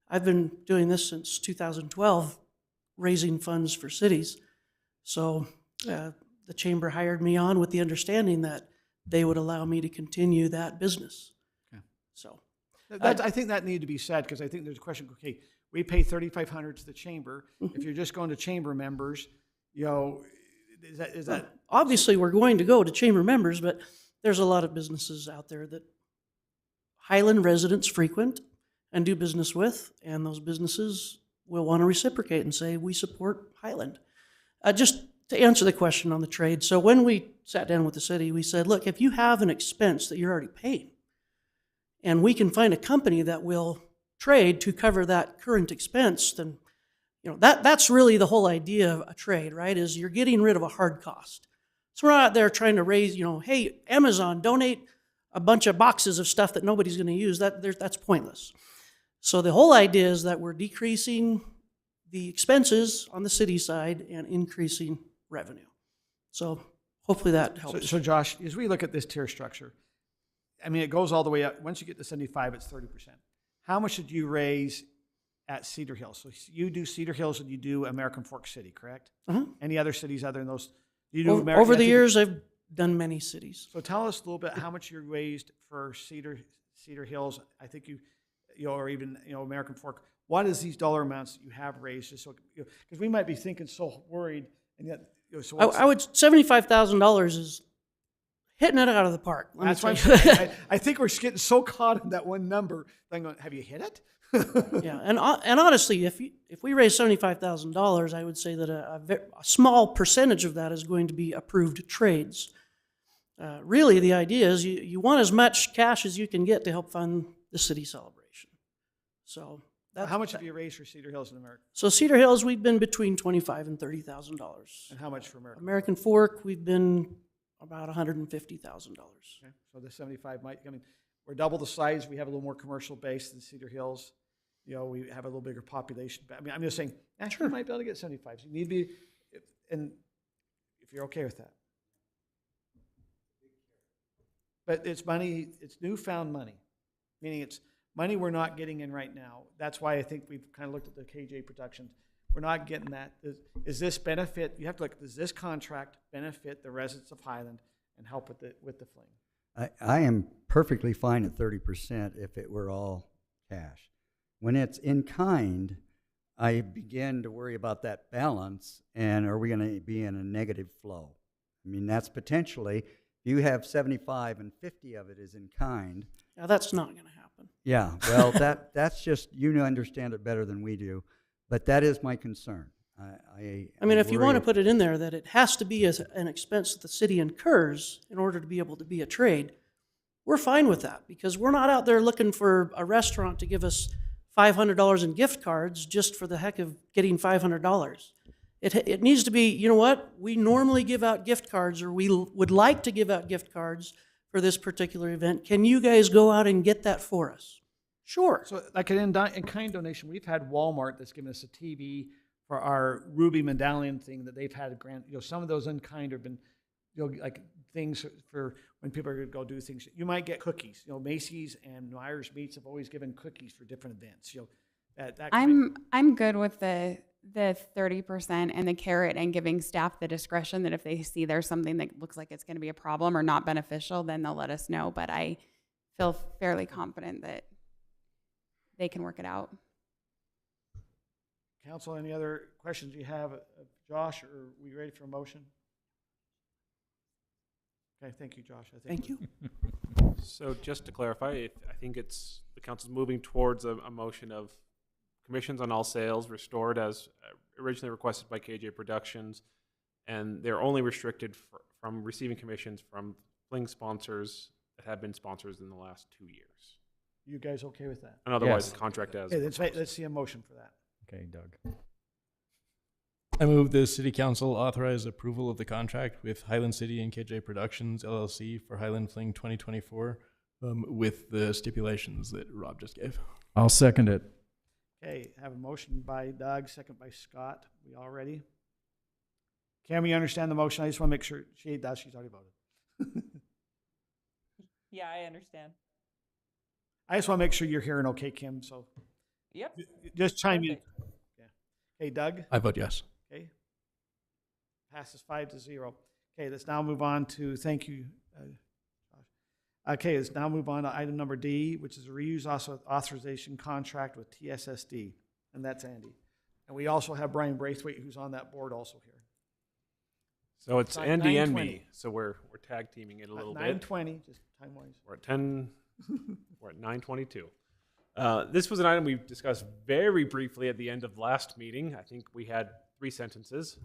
I've been doing this since 2012, raising funds for cities. So the chamber hired me on with the understanding that they would allow me to continue that business. Okay. So I think that needed to be said, because I think there's a question. Okay, we pay $3,500 to the chamber. If you're just going to chamber members, is that obviously we're going to go to chamber members, but there's a lot of businesses out there that Highland residents frequent and do business with, and those businesses will want to reciprocate and say, we support Highland. Just to answer the question on the trade, so when we sat down with the city, we said, look, if you have an expense that you're already paying, and we can find a company that will trade to cover that current expense, then, you know, that's really the whole idea of a trade, right? Is you're getting rid of a hard cost. So we're not out there trying to raise, you know, hey, Amazon, donate a bunch of boxes of stuff that nobody's going to use. That's pointless. So the whole idea is that we're decreasing the expenses on the city side and increasing revenue. So hopefully that helps. So Josh, as we look at this tier structure, I mean, it goes all the way up. Once you get to 75, it's 30%. How much did you raise at Cedar Hills? So you do Cedar Hills and you do American Fork City, correct? Uh-huh. Any other cities other than those? You do Over the years, I've done many cities. So tell us a little bit how much you raised for Cedar Hills. I think you know, or even, you know, American Fork. What is these dollar amounts that you have raised? Just so, you know, because we might be thinking so worried, and yet, you know, so I would $75,000 is hitting it out of the park. That's why I think we're getting so caught in that one number. I'm going, have you hit it? Yeah, and honestly, if we raise $75,000, I would say that a small percentage of that is going to be approved trades. Really, the idea is you want as much cash as you can get to help fund the city celebration. So how much have you raised for Cedar Hills in America? So Cedar Hills, we've been between $25,000 and $30,000. And how much for American? American Fork, we've been about $150,000. Okay. So the 75 might. I mean, we're double the size. We have a little more commercial base than Cedar Hills. You know, we have a little bigger population. But I mean, I'm just saying, actually, you might be able to get 75. So you need to be, and if you're okay with that. But it's money, it's newfound money, meaning it's money we're not getting in right now. That's why I think we've kind of looked at the KJ Productions. We're not getting that. Is this benefit? You have to look. Does this contract benefit the residents of Highland and help with the fling? I am perfectly fine at 30% if it were all cash. When it's in kind, I begin to worry about that balance, and are we going to be in a negative flow? I mean, that's potentially, you have 75 and 50 of it is in kind. Now, that's not going to happen. Yeah, well, that's just, you understand it better than we do, but that is my concern. I mean, if you want to put it in there that it has to be as an expense that the city incurs in order to be able to be a trade, we're fine with that, because we're not out there looking for a restaurant to give us $500 in gift cards just for the heck of getting $500. It needs to be, you know what, we normally give out gift cards, or we would like to give out gift cards for this particular event. Can you guys go out and get that for us? Sure. So like an in-kind donation, we've had Walmart that's given us a TV for our Ruby Medallion thing that they've had a grant. You know, some of those in-kind have been, you know, like things for when people are going to go do things. You might get cookies. You know, Macy's and Myers Meats have always given cookies for different events. You know, that I'm good with the 30% and the carrot, and giving staff the discretion that if they see there's something that looks like it's going to be a problem or not beneficial, then they'll let us know. But I feel fairly confident that they can work it out. Council, any other questions you have of Josh, or are we ready for a motion? Okay, thank you, Josh. Thank you. So just to clarify, I think it's the council's moving towards a motion of commissions on all sales restored as originally requested by KJ Productions, and they're only restricted from receiving commissions from fling sponsors that have been sponsors in the last 2 years. You guys okay with that? And otherwise, the contract as. Okay, let's see a motion for that. Okay, Doug. I move the City Council authorize approval of the contract with Highland City and KJ Productions, LLC for Highland Fling 2024 with the stipulations that Rob just gave. I'll second it. Okay, have a motion by Doug, second by Scott. We all ready? Cam, you understand the motion? I just want to make sure she does. She's already voted. Yeah, I understand. I just want to make sure you're hearing okay, Kim. So, Yep. Just chime in. Yeah. Hey, Doug. I vote yes. Okay. Passes 5-0. Okay, let's now move on to, thank you, Josh. Okay, let's now move on to item number D, which is a reuse authorization contract with TSSD, and that's Andy. And we also have Brian Braithwaite, who's on that board also here. So it's Nine- Andy and 9:20. me. So we're tag teaming it a little bit. 9:20, just time-wise. We're at 10. We're at 9:22. This was an item we discussed very briefly at the end of last meeting. I think we had 3 sentences.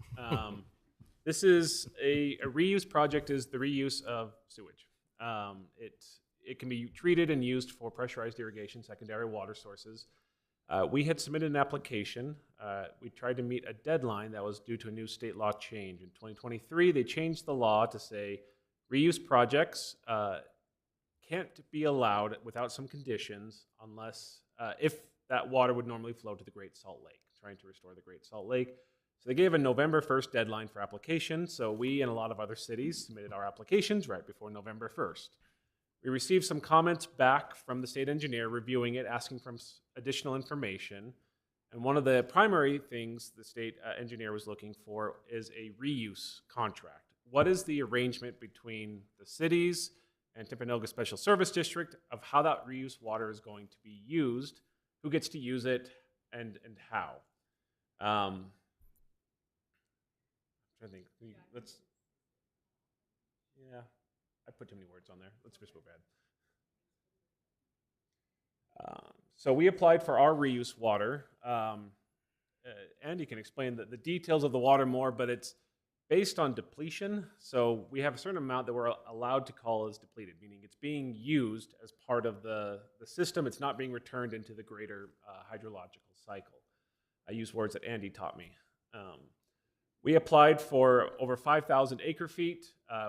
This is a reuse project, is the reuse of sewage. It it can be treated and used for pressurized irrigation, secondary water sources. We had submitted an application. We tried to meet a deadline that was due to a new state law change. In 2023, they changed the law to say reuse projects can't be allowed without some conditions unless, if that water would normally flow to the Great Salt Lake, trying to restore the Great Salt Lake. So they gave a November 1st deadline for application. So we and a lot of other cities submitted our applications right before November 1st. We received some comments back from the state engineer reviewing it, asking for additional information. And one of the primary things the state engineer was looking for is a reuse contract. What is the arrangement between the cities and Timpanogos Special Service District of how that reuse water is going to be used, who gets to use it, and how? I think I put too many words on there. Let's just move ahead. So we applied for our reuse water. Andy can explain the details of the water more, but it's based on depletion. So we have a certain amount that we're allowed to call as depleted, meaning it's being used as part of the system. It's not being returned into the greater hydrological cycle. I use words that Andy taught me. We applied for over 5,000 acre feet.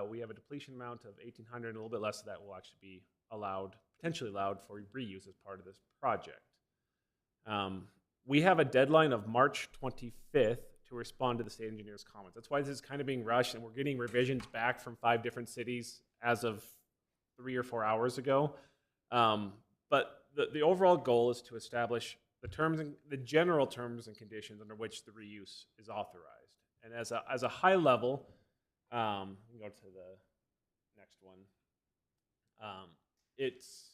We have a depletion amount of 1,800, and a little bit less of that will actually be potentially allowed for reuse as part of this project. We have a deadline of March 25th to respond to the state engineer's comments. That's why this is kind of being rushed, and we're getting revisions back from 5 different cities as of 3 or 4 hours ago. But the overall goal is to establish the general terms and conditions under which the reuse is authorized. And as a high level, we can go to the next one. It's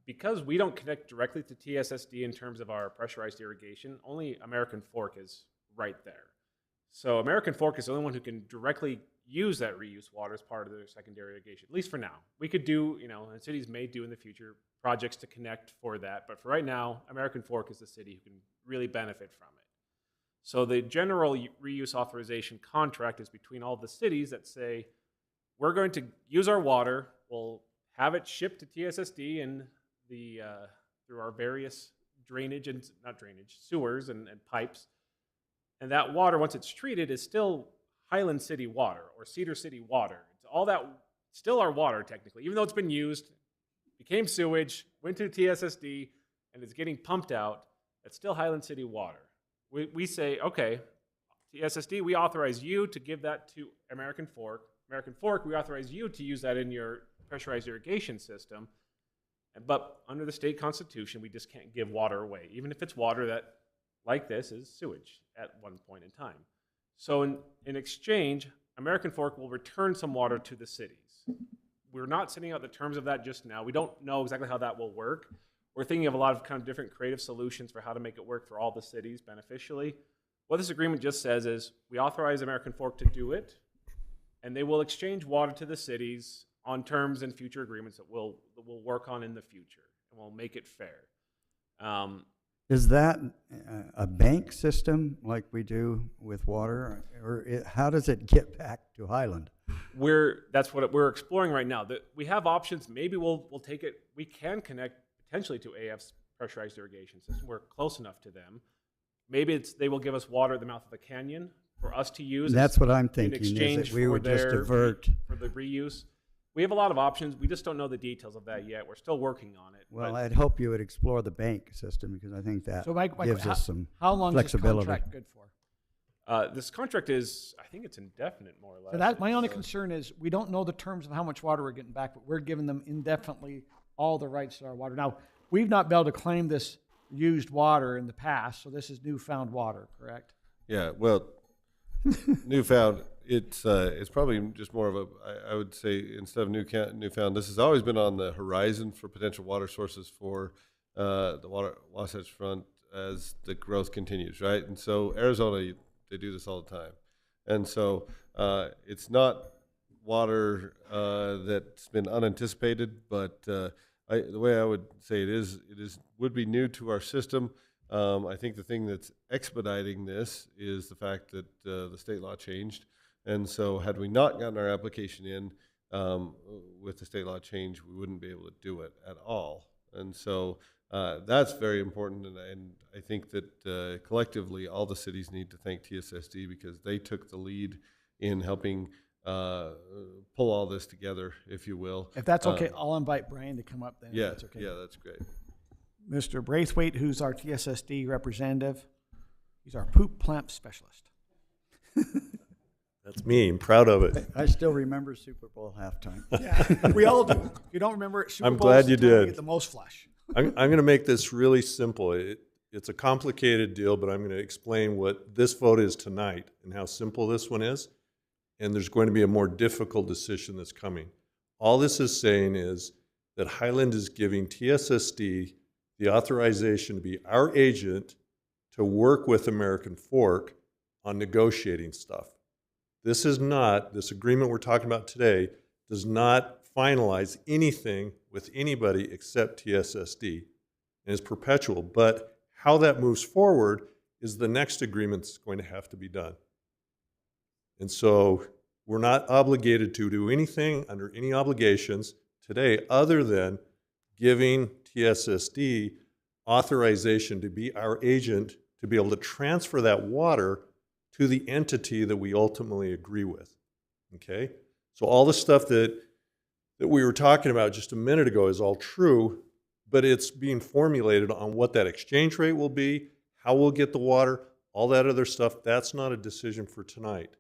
because we don't connect directly to TSSD in terms of our pressurized irrigation, only American Fork is right there. So American Fork is the only one who can directly use that reuse water as part of their secondary irrigation, at least for now. We could do, and cities may do in the future, projects to connect for that. But for right now, American Fork is the city who can really benefit from it. So the general reuse authorization contract is between all the cities that say, we're going to use our water, we'll have it shipped to TSSD and through our various sewers and pipes. And that water, once it's treated, is still Highland City water or Cedar City water. It's all that, still our water technically, even though it's been used, became sewage, went to TSSD, and is getting pumped out, it's still Highland City water. We say, okay, TSSD, we authorize you to give that to American Fork. American Fork, we authorize you to use that in your pressurized irrigation system. But under the state constitution, we just can't give water away, even if it's water that, like this, is sewage at one point in time. So in exchange, American Fork will return some water to the cities. We're not sending out the terms of that just now. We don't know exactly how that will work. We're thinking of a lot of kind of different creative solutions for how to make it work for all the cities beneficially. What this agreement just says is we authorize American Fork to do it, and they will exchange water to the cities on terms and future agreements that we'll work on in the future, and we'll make it fair. Is that a bank system like we do with water, or how does it get back to Highland? That's what we're exploring right now. We have options. Maybe we'll take it. We can connect potentially to AF's pressurized irrigation system. We're close enough to them. Maybe they will give us water at the mouth of the canyon for us to use. That's what I'm thinking. In exchange is that we would just divert for the reuse. We have a lot of options. We just don't know the details of that yet. We're still working on it. Well, I'd hope you would explore the bank system because I think that gives us some how long flexibility. Is this contract good for? This contract is, I think it's indefinite, more or less. So that my only concern is we don't know the terms of how much water we're getting back, but we're giving them indefinitely all the rights to our water. Now, we've not been able to claim this used water in the past, so this is newfound water, correct? Yeah, well, newfound, it's probably just more of I would say instead of newfound, this has always been on the horizon for potential water sources for the Wasatch Front as the growth continues, right? And so Arizona, they do this all the time. And so it's not water that's been unanticipated, but the way I would say it would be new to our system. I think the thing that's expediting this is the fact that the state law changed. And so had we not gotten our application in, with the state law change, we wouldn't be able to do it at all. And so that's very important, and I think that collectively all the cities need to thank TSSD because they took the lead in helping pull all this together, if you will. If that's okay, I'll invite Brian to come up then. if Yeah, that's okay. yeah, that's great. Mr. Braithwaite, who's our TSSD representative, he's our poop plant specialist. That's me. I'm proud of it. I still remember Super Bowl halftime. Yeah, we all do. If you don't remember it, Super I'm Bowl glad is you the time we did. get the most flush. I'm going to make this really simple. It's a complicated deal, but I'm going to explain what this vote is tonight and how simple this one is. And there's going to be a more difficult decision that's coming. All this is saying is that Highland is giving TSSD the authorization to be our agent to work with American Fork on negotiating stuff. This agreement we're talking about today does not finalize anything with anybody except TSSD, and is perpetual. But how that moves forward is the next agreement that's going to have to be done. And so we're not obligated to do anything under any obligations today other than giving TSSD authorization to be our agent to be able to transfer that water to the entity that we ultimately agree with. Okay? So all the stuff that we were talking about just a minute ago is all true, but it's being formulated on what that exchange rate will be, how we'll get the water, all that other stuff. That's not a decision for tonight.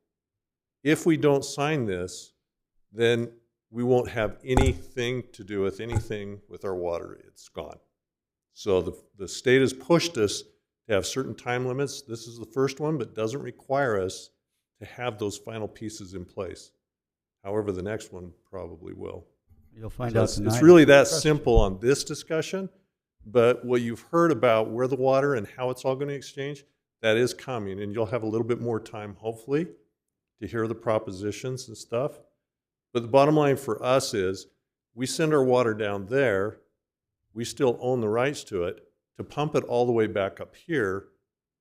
If we don't sign this, then we won't have anything to do with anything with our water. It's gone. So the state has pushed us to have certain time limits. This is the first one, but doesn't require us to have those final pieces in place. However, the next one probably will. You'll find So out it's tonight. really that simple on this discussion, but what you've heard about where the water and how it's all going to exchange, that is coming, and you'll have a little bit more time, hopefully, to hear the propositions and stuff. But the bottom line for us is we send our water down there, we still own the rights to it. To pump it all the way back up here,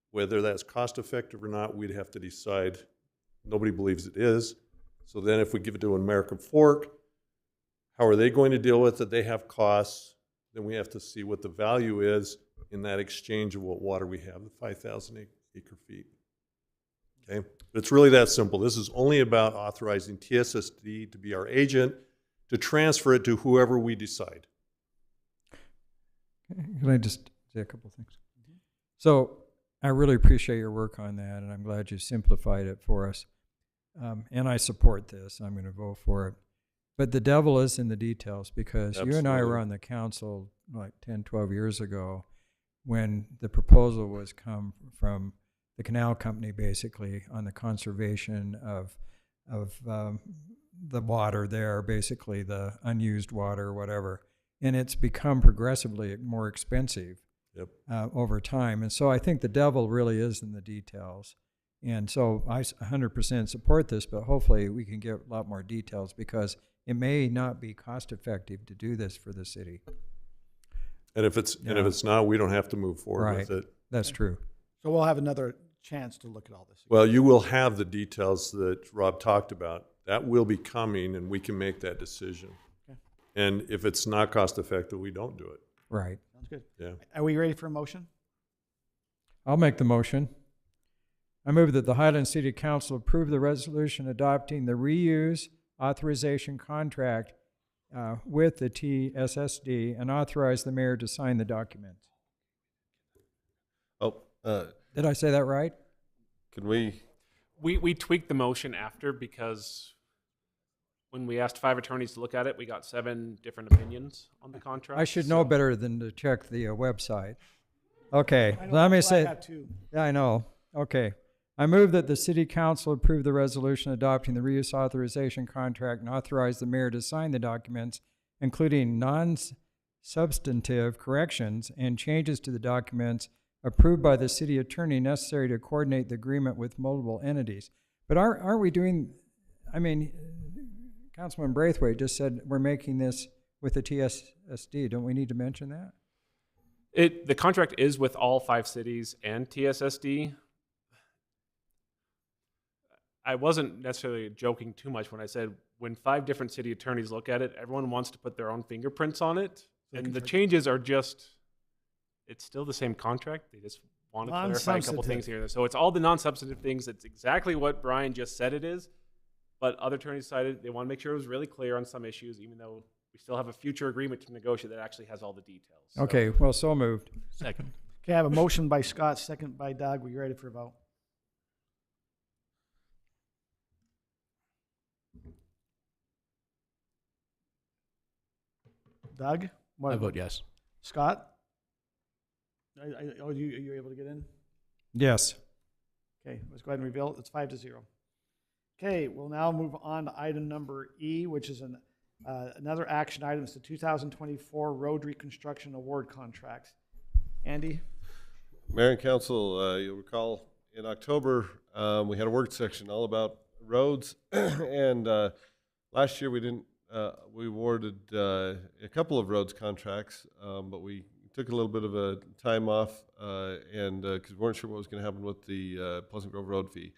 whether that's cost effective or not, we'd have to decide. Nobody believes it is. So then if we give it to American Fork, how are they going to deal with it? They have costs. Then we have to see what the value is in that exchange of what water we have, the 5,000 acre feet. Okay, but it's really that simple. This is only about authorizing TSSD to be our agent to transfer it to whoever we decide. Can I just say a couple things? So I really appreciate your work on that, and I'm glad you simplified it for us. And I support this. I'm going to vote for it. But the devil is in the details, because you and I were Absolutely. on the council like 10, 12 years ago when the proposal was come from the canal company, basically, on the conservation of the water there, basically the unused water or whatever. And it's become progressively more expensive over time. And so I think the devil really is in the details. And so I 100% support this, but hopefully we can get a lot more details, because it may not be cost effective to do this for the city. And if it's not, we don't have to move forward with it. That's true. So we'll have another chance to look at all this. Well, you will have the details that Rob talked about. That will be coming, and we can make that decision. Okay. And if it's not cost effective, we don't do it. Right. Sounds good. Yeah. Are we ready for a motion? I'll make the motion. I move that the Highland City Council approve the resolution adopting the reuse authorization contract with the TSSD and authorize the mayor to sign the document. Did I say that right? Can we? We tweaked the motion after, because when we asked 5 attorneys to look at it, we got 7 different opinions on the contract. I should know better than to check the website. Okay, I know, let me that's what I say. have too. Yeah, I know. Okay. I move that the city council approve the resolution adopting the reuse authorization contract and authorize the mayor to sign the documents, including non-substantive corrections and changes to the documents approved by the city attorney necessary to coordinate the agreement with multiple entities. But aren't we doing, I mean, Councilman Braithwaite just said we're making this with the TSSD. Don't we need to mention that? The contract is with all 5 cities and TSSD. I wasn't necessarily joking too much when I said when 5 different city attorneys look at it, everyone wants to put their own fingerprints on it. They And can the try- changes are just, it's still the same contract. They just want to clarify a couple Non-substantive. things here and there. So it's all the non-substantive things. It's exactly what Brian just said it is. But other attorneys decided they want to make sure it was really clear on some issues, even though we still have a future agreement to negotiate that actually has all the details. So- Okay, well, so moved. Second. Okay, I have a motion by Scott, second by Doug. We ready for a vote? Doug? I vote yes. Scott? You able to get in? Yes. Okay, let's go ahead and reveal it. It's 5-0. Okay, we'll now move on to item number E, which is another action item. It's the 2024 road reconstruction award contracts. Andy? Mayor and Council, you'll recall in October, we had a work section all about roads. And last year we didn't, we awarded a couple of roads contracts, but we took a little bit of a time off and because we weren't sure what was going to happen with the Pleasant Grove road fee.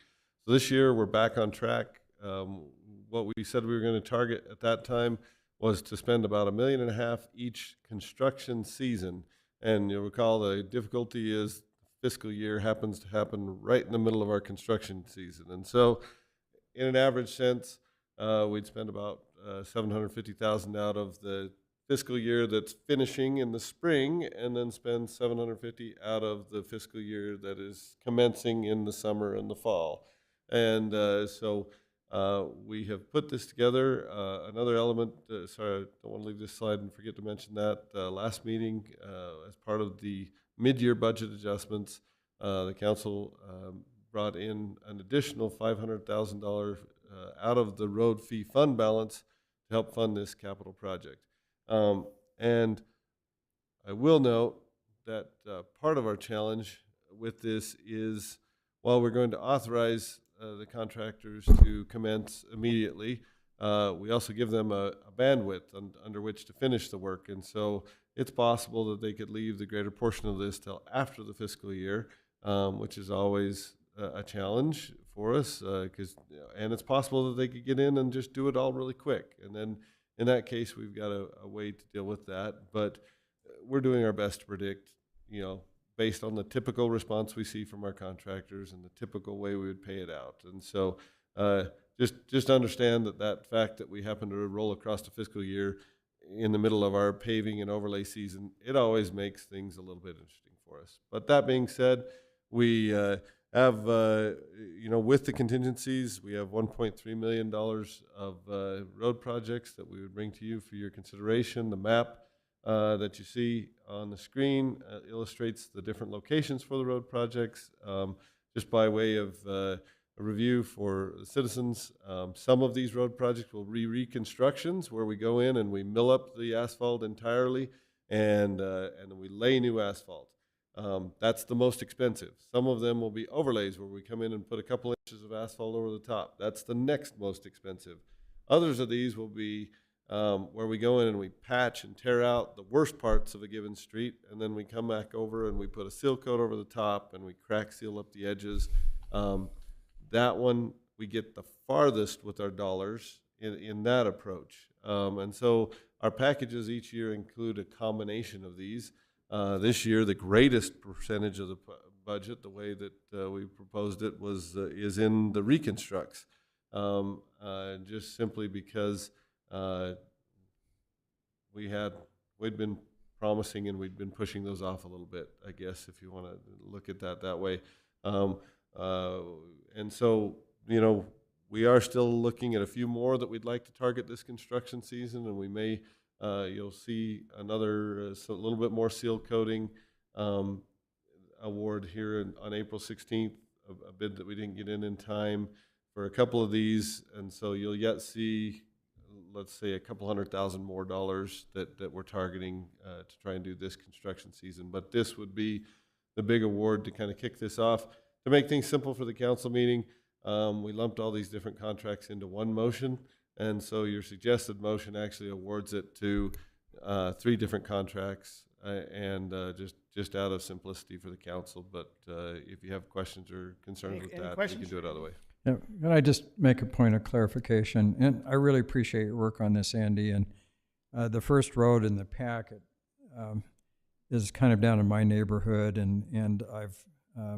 So this year we're back on track. What we said we were going to target at that time was to spend about $1.5 million each construction season. And you'll recall the difficulty is fiscal year happens to happen right in the middle of our construction season. And so in an average sense, we'd spend about $750,000 out of the fiscal year that's finishing in the spring, and then spend $750,000 out of the fiscal year that is commencing in the summer and the fall. And so we have put this together. Another element, sorry, I don't want to leave this slide and forget to mention that last meeting, as part of the mid-year budget adjustments, the council brought in an additional $500,000 out of the road fee fund balance to help fund this capital project. And I will note that part of our challenge with this is while we're going to authorize the contractors to commence immediately, we also give them a bandwidth under which to finish the work. And so it's possible that they could leave the greater portion of this till after the fiscal year, which is always a challenge for us, and it's possible that they could get in and just do it all really quick. And then in that case, we've got a way to deal with that. But we're doing our best to predict, based on the typical response we see from our contractors and the typical way we would pay it out. And so just understand that fact that we happen to roll across the fiscal year in the middle of our paving and overlay season, it always makes things a little bit interesting for us. But that being said, we have, with the contingencies, we have $1.3 million of road projects that we would bring to you for your consideration. The map that you see on the screen illustrates the different locations for the road projects. Just by way of a review for the citizens, some of these road projects will be reconstructions where we go in and we mill up the asphalt entirely and then we lay new asphalt. That's the most expensive. Some of them will be overlays where we come in and put a couple inches of asphalt over the top. That's the next most expensive. Others of these will be where we go in and we patch and tear out the worst parts of a given street, and then we come back over and we put a seal coat over the top and we crack seal up the edges. That one, we get the farthest with our dollars in that approach. And so our packages each year include a combination of these. This year, the greatest percentage of the budget, the way that we proposed it, is in the reconstructs, just simply because we'd been promising and we'd been pushing those off a little bit, I guess, if you want to look at that way. And so, we are still looking at a few more that we'd like to target this construction season, and we may. You'll see another, a little bit more seal coating award here on April 16th, a bid that we didn't get in time for a couple of these. And so you'll yet see, let's say, a couple $100,000 more dollars that we're targeting to try and do this construction season. But this would be the big award to kind of kick this off. To make things simple for the council meeting, we lumped all these different contracts into one motion. And so your suggested motion actually awards it to 3 different contracts, and just out of simplicity for the council. But if you have questions or concerns with that, we can do it other way. Yeah, can I just make a point of clarification? And I really appreciate your work on this, Andy. And the first road in the packet is kind of down in my neighborhood, and I've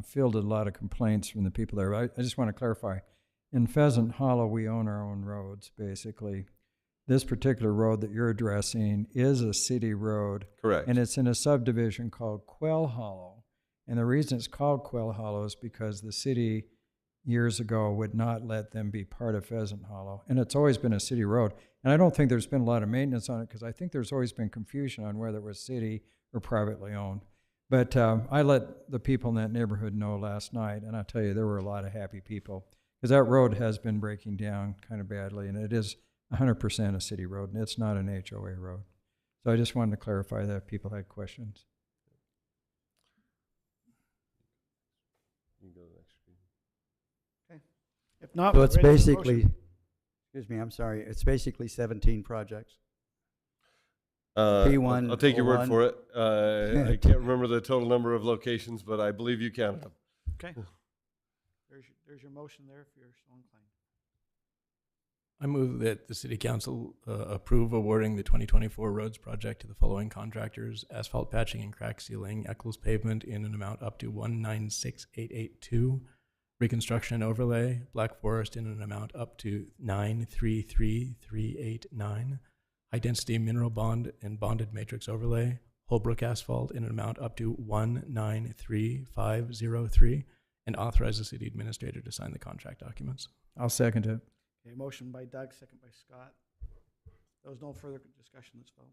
fielded a lot of complaints from the people there. I just want to clarify. In Pheasant Hollow, we own our own roads, basically. This particular road that you're addressing is a city road. Correct. And it's in a subdivision called Quail Hollow. And the reason it's called Quail Hollow is because the city years ago would not let them be part of Pheasant Hollow. And it's always been a city road. And I don't think there's been a lot of maintenance on it because I think there's always been confusion on whether it was city or privately owned. But I let the people in that neighborhood know last night, and I'll tell you, there were a lot of happy people because that road has been breaking down kind of badly, and it is 100% a city road, and it's not an HOA road. So I just wanted to clarify that if people had questions. You can go to the next screen. Okay. If not, So we're it's ready for a basically, motion. excuse me, I'm sorry, it's basically 17 projects. I'll P1, take your word 01. for it. I can't remember the total number of locations, but I believe you counted them. Okay. There's your motion there if you're so inclined. I move that the city council approve awarding the 2024 roads project to the following contractors: asphalt patching and crack sealing, Eccles pavement in an amount up to 196,882, reconstruction and overlay, Black Forest in an amount up to 933,389, high density mineral bond and bonded matrix overlay, Holbrook asphalt in an amount up to 193,503, and authorize the city administrator to sign the contract documents. I'll second it. Okay, motion by Doug, second by Scott. There was no further discussion, let's vote.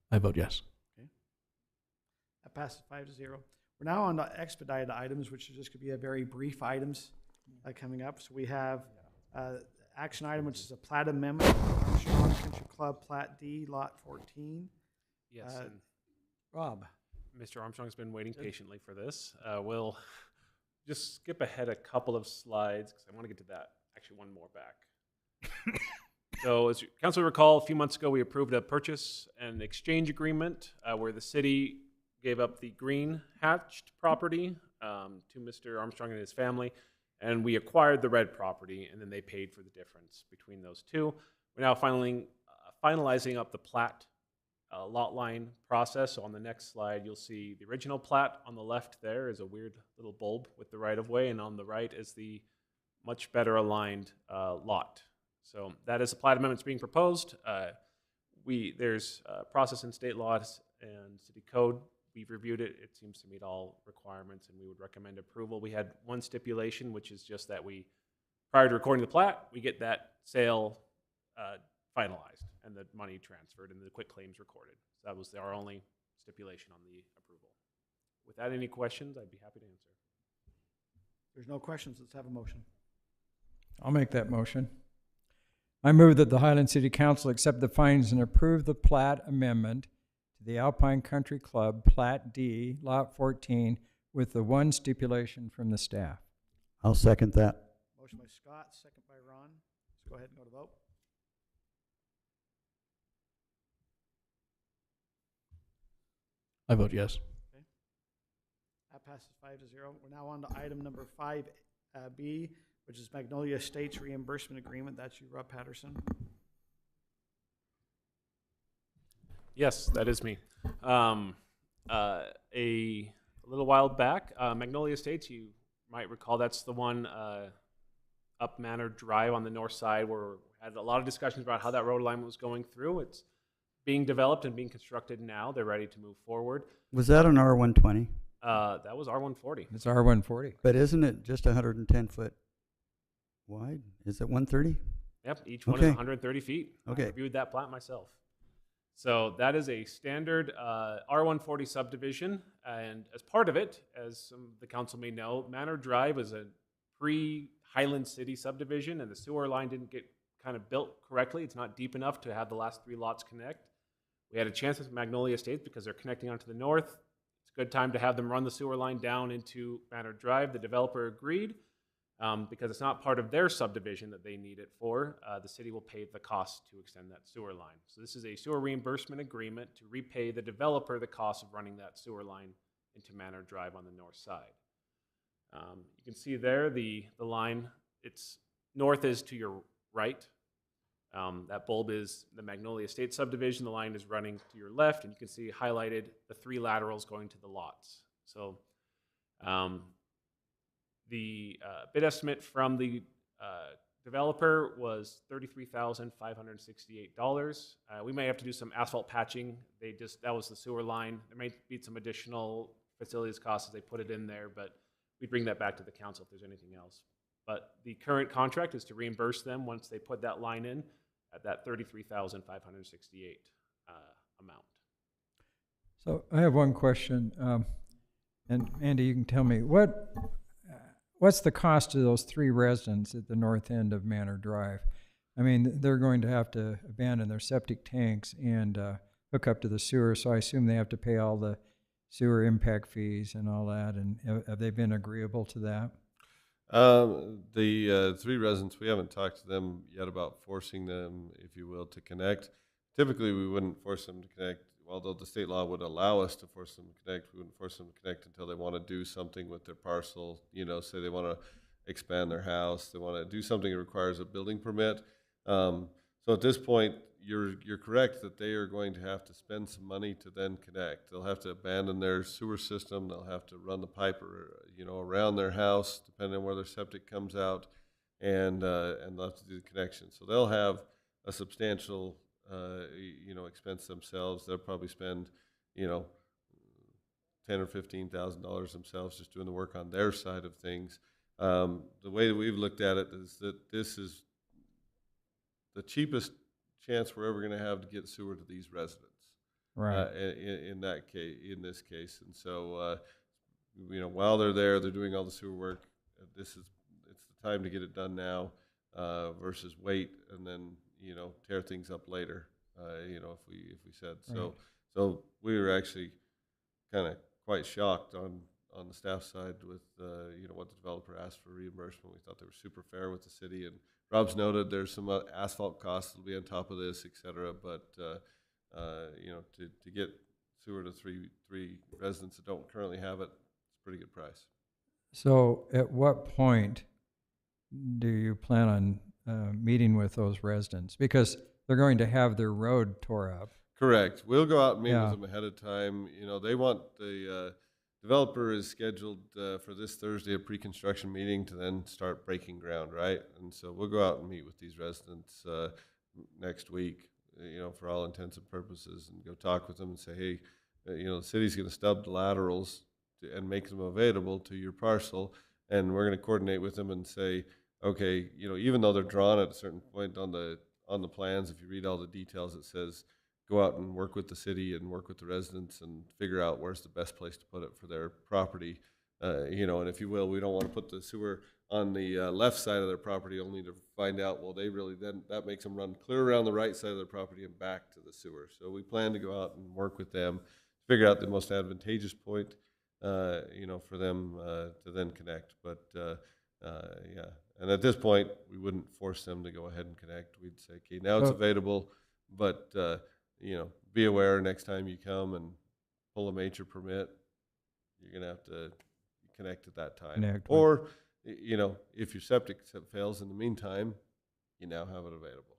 I vote yes. Okay. That passes 5-0. We're now on to expedited items, which is just going to be a very brief items coming up. So we have action item, which is a plat amendment, Armstrong Country Club Plat D, Lot 14. Yes. And Rob. Mr. Armstrong's been waiting patiently for this. We'll just skip ahead a couple of slides because I want to get to that. Actually, one more back. So as council recall, a few months ago, we approved a purchase and exchange agreement where the city gave up the green hatched property to Mr. Armstrong and his family, and we acquired the red property, and then they paid for the difference between those two. We're now finalizing up the plat lot line process. So on the next slide, you'll see the original plat. On the left there is a weird little bulb with the right-of-way, and on the right is the much better aligned lot. So that is the plat amendments being proposed. There's a process in state laws and city code. We've reviewed it. It seems to meet all requirements, and we would recommend approval. We had one stipulation, which is just that prior to recording the plat, we get that sale finalized and the money transferred and the quit claims recorded. So that was our only stipulation on the approval. Without any questions, I'd be happy to answer. There's no questions. Let's have a motion. I'll make that motion. I move that the Highland City Council accept the findings and approve the plat amendment to the Alpine Country Club Plat D, Lot 14, with the one stipulation from the staff. I'll second that. Motion by Scott, second by Ron. Let's go ahead and go to vote. I vote yes. Okay. That passes 5-0. We're now on to item number 5B, which is Magnolia Estates reimbursement agreement. That's you, Rob Patterson. Yes, that is me. A little while back, Magnolia Estates, you might recall, that's the one up Manor Drive on the north side where we had a lot of discussions about how that road alignment was going through. It's being developed and being constructed now. They're ready to move forward. Was that an R120? That was R140. It's R140. But isn't it just 110 foot wide? Is it 130? Yep, each one is 130 feet. Okay. I reviewed that plat myself. So that is a standard R140 subdivision, and as part of it, as some of the council may know, Manor Drive is a pre-Highland City subdivision, and the sewer line didn't get kind of built correctly. It's not deep enough to have the last 3 lots connect. We had a chance with Magnolia Estates because they're connecting onto the north. It's a good time to have them run the sewer line down into Manor Drive. The developer agreed. Because it's not part of their subdivision that they need it for, the city will pay the cost to extend that sewer line. So this is a sewer reimbursement agreement to repay the developer the cost of running that sewer line into Manor Drive on the north side. You can see there the line, it's north is to your right. That bulb is the Magnolia Estate subdivision. The line is running to your left, and you can see highlighted the 3 laterals going to the lots. So the bid estimate from the developer was $33,568. We may have to do some asphalt patching. That was the sewer line. There may be some additional facilities costs as they put it in there, but we bring that back to the council if there's anything else. But the current contract is to reimburse them once they put that line in at that $33,568 amount. So I have one question, and Andy, you can tell me, what's the cost of those 3 residents at the north end of Manor Drive? I mean, they're going to have to abandon their septic tanks and hook up to the sewer, so I assume they have to pay all the sewer impact fees and all that, and have they been agreeable to that? The 3 residents, we haven't talked to them yet about forcing them, if you will, to connect. Typically, we wouldn't force them to connect, although the state law would allow us to force them to connect. We wouldn't force them to connect until they want to do something with their parcel. You know, say they want to expand their house, they want to do something that requires a building permit. So at this point, you're correct that they are going to have to spend some money to then connect. They'll have to abandon their sewer system. They'll have to run the pipe around their house, depending on where their septic comes out, and they'll have to do the connection. So they'll have a substantial expense themselves. They'll probably spend $10,000 or $15,000 themselves just doing the work on their side of things. The way that we've looked at it is that this is the cheapest chance we're ever going to have to get sewer to these residents, right? In this case, and so while they're there, they're doing all the sewer work. It's the time to get it done now versus wait and then tear things up later. If we said so. Right. So we were actually kind of quite shocked on the staff side with what the developer asked for reimbursement. We thought they were super fair with the city, and Rob's noted there's some asphalt costs that'll be on top of this, et cetera. But to get sewer to three residents that don't currently have it, it's a pretty good price. So at what point do you plan on meeting with those residents? Because they're going to have their road tore up. Correct. We'll go out and meet Yeah. with them ahead of time. They want the developer is scheduled for this Thursday a pre-construction meeting to then start breaking ground, right? And so we'll go out and meet with these residents next week, for all intents and purposes, and go talk with them and say, hey, the city's going to stub the laterals and make them available to your parcel, and we're going to coordinate with them and say, okay, even though they're drawn at a certain point on the plans, if you read all the details, it says go out and work with the city and work with the residents and figure out where's the best place to put it for their property. And if you will, we don't want to put the sewer on the left side of their property only to find out, well, that makes them run clear around the right side of their property and back to the sewer. So we plan to go out and work with them, figure out the most advantageous point, for them to then connect. But yeah, and at this point, we wouldn't force them to go ahead and connect. We'd say, okay, now it's available, but be aware next time you come and pull a major permit, you're going to have to connect at that time. Or, if your septic fails in the meantime, you now have it available.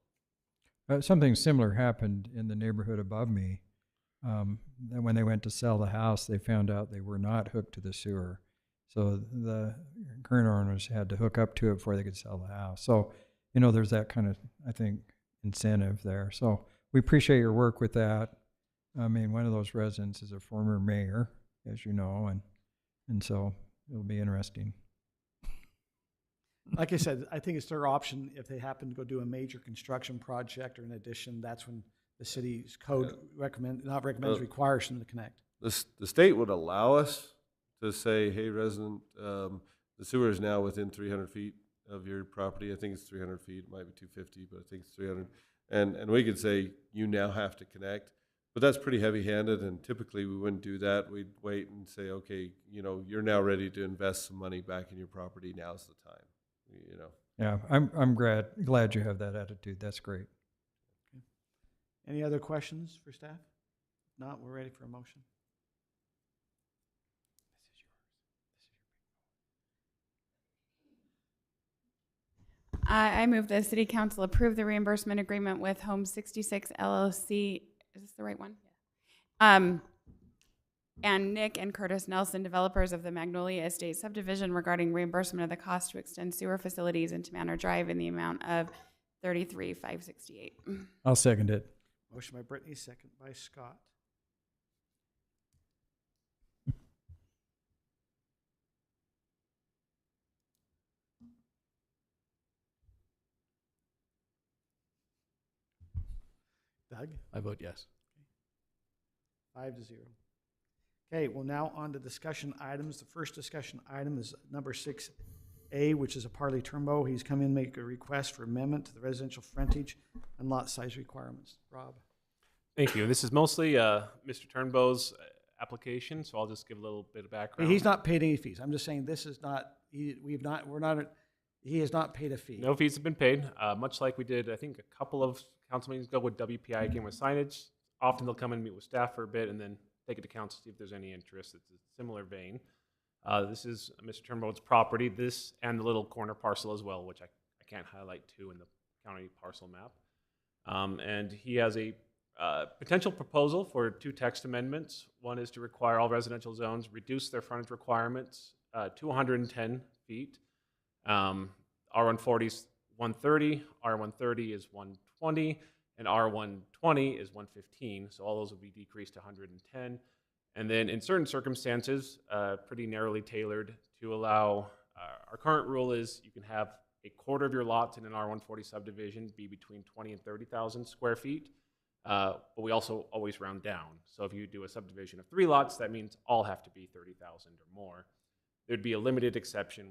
Something similar happened in the neighborhood above me. Then when they went to sell the house, they found out they were not hooked to the sewer. So the current owners had to hook up to it before they could sell the house. So, there's that kind of, I think, incentive there. So we appreciate your work with that. I mean, one of those residents is a former mayor, as you know, and so it'll be interesting. Like I said, I think it's their option if they happen to go do a major construction project or an addition. That's when the city's code requires them to connect. The state would allow us to say, hey, resident, the sewer is now within 300 feet of your property. I think it's 300 feet. It might be 250, but I think it's 300. And we could say, you now have to connect. But that's pretty heavy-handed, and typically we wouldn't do that. We'd wait and say, okay, you're now ready to invest some money back in your property. Now's the time. you know. Yeah, I'm glad you have that attitude. That's great. Any other questions for staff? If not, we're ready for a motion. I move the city council approve the reimbursement agreement with Home 66 LLC. Is this the right one? And Nick and Curtis Nelson, developers of the Magnolia Estate subdivision, regarding reimbursement of the cost to extend sewer facilities into Manor Drive in the amount of $33,568. I'll second it. Motion by Brittany, second by Scott. Doug? I vote yes. 5-0. Okay, well, now on to discussion items. The first discussion item is number 6A, which is a Parley Turnbow. He's come in and make a request for amendment to the residential frontage and lot size requirements. Rob? Thank you. This is mostly Mr. Turnbow's application, so I'll just give a little bit of background. He's not paid any fees. I'm just saying this is not, he has not paid a fee. No fees have been paid, much like we did, I think, a couple of council meetings ago with WPI came with signage. Often they'll come and meet with staff for a bit and then take it to council, see if there's any interest. It's a similar vein. This is Mr. Turnbow's property, this and the little corner parcel as well, which I can't highlight too in the county parcel map. And he has a potential proposal for 2 text amendments. One is to require all residential zones reduce their frontage requirements to 110 feet. R140 is 130, R130 is 120, and R120 is 115. So all those will be decreased to 110. And then in certain circumstances, pretty narrowly tailored to allow, our current rule is you can have a quarter of your lots in an R140 subdivision be between 20 and 30,000 square feet. But we also always round down. So if you do a subdivision of 3 lots, that means all have to be 30,000 or more. There'd be a limited exception,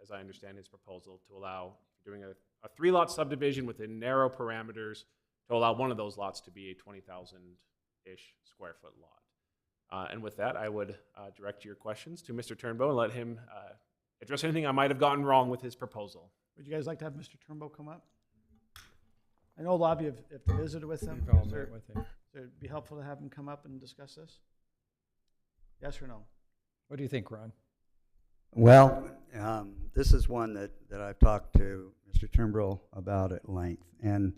as I understand his proposal, to allow, if you're doing a 3-lot subdivision within narrow parameters, to allow one of those lots to be a 20,000-ish square foot lot. And with that, I would direct your questions to Mr. Turnbow and let him address anything I might have gotten wrong with his proposal. Would you guys like to have Mr. Turnbow come up? I know a lot of you have visited with him. We've all Is met with him. Would it be helpful to have him come up and discuss this? Yes or no? What do you think, Ron? Well, this is one that I've talked to Mr. Turnbull about at length. And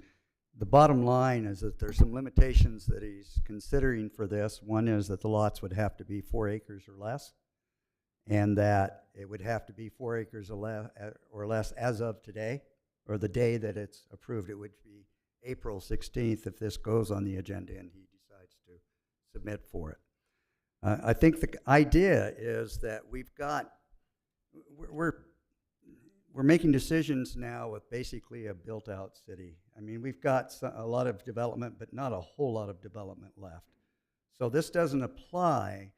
the bottom line is that there's some limitations that he's considering for this. One is that the lots would have to be 4 acres or less, and that it would have to be 4 acres or less as of today, or the day that it's approved. It would be April 16th if this goes on the agenda and he decides to submit for it. I think the idea is that we're making decisions now with basically a built-out city. I mean, we've got a lot of development, but not a whole lot of development left. So this doesn't apply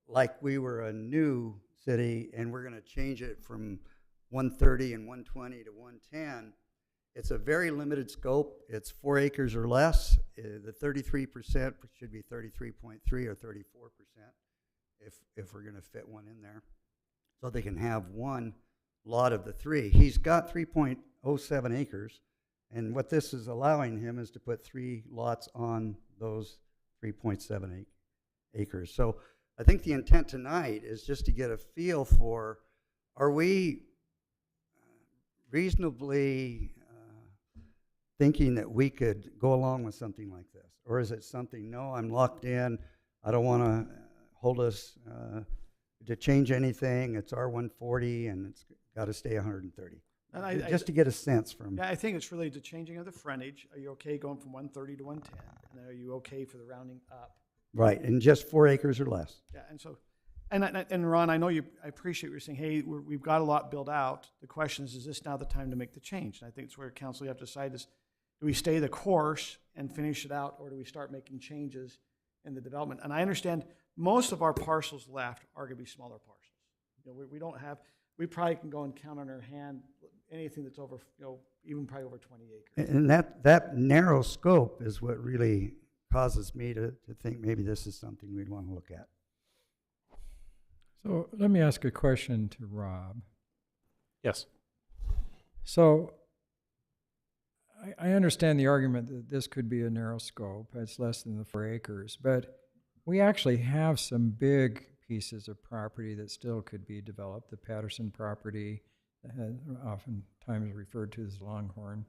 like we were a new city and we're going to change it from 130 and 120 to 110. It's a very limited scope. It's 4 acres or less. The 33% should be 33.3 or 34% if we're going to fit one in there. So they can have one lot of the 3. He's got 3.07 acres, and what this is allowing him is to put 3 lots on those 3.7 acres. So I think the intent tonight is just to get a feel for, are we reasonably thinking that we could go along with something like this? Or is it something, no, I'm locked in, I don't want to hold us to change anything, it's R140 and it's got to stay 130. And just to get a sense from. Yeah, I think it's really the changing of the frontage. Are you okay going from 130 to 110? And then are you okay for the rounding up? Right, and just 4 acres or less. Yeah, and so, and Ron, I know I appreciate what you're saying, hey, we've got a lot built out. The question is this now the time to make the change? And I think it's where council, you have to decide is, do we stay the course and finish it out, or do we start making changes in the development? And I understand most of our parcels left are going to be smaller parcels. You know, we don't have, we probably can go and count on our hand anything that's over, you know, even probably over 20 acres. And that narrow scope is what really causes me to think maybe this is something we'd want to look at. So let me ask a question to Rob. Yes. So I understand the argument that this could be a narrow scope, it's less than the 4 acres, but we actually have some big pieces of property that still could be developed. The Patterson property, oftentimes referred to as Longhorn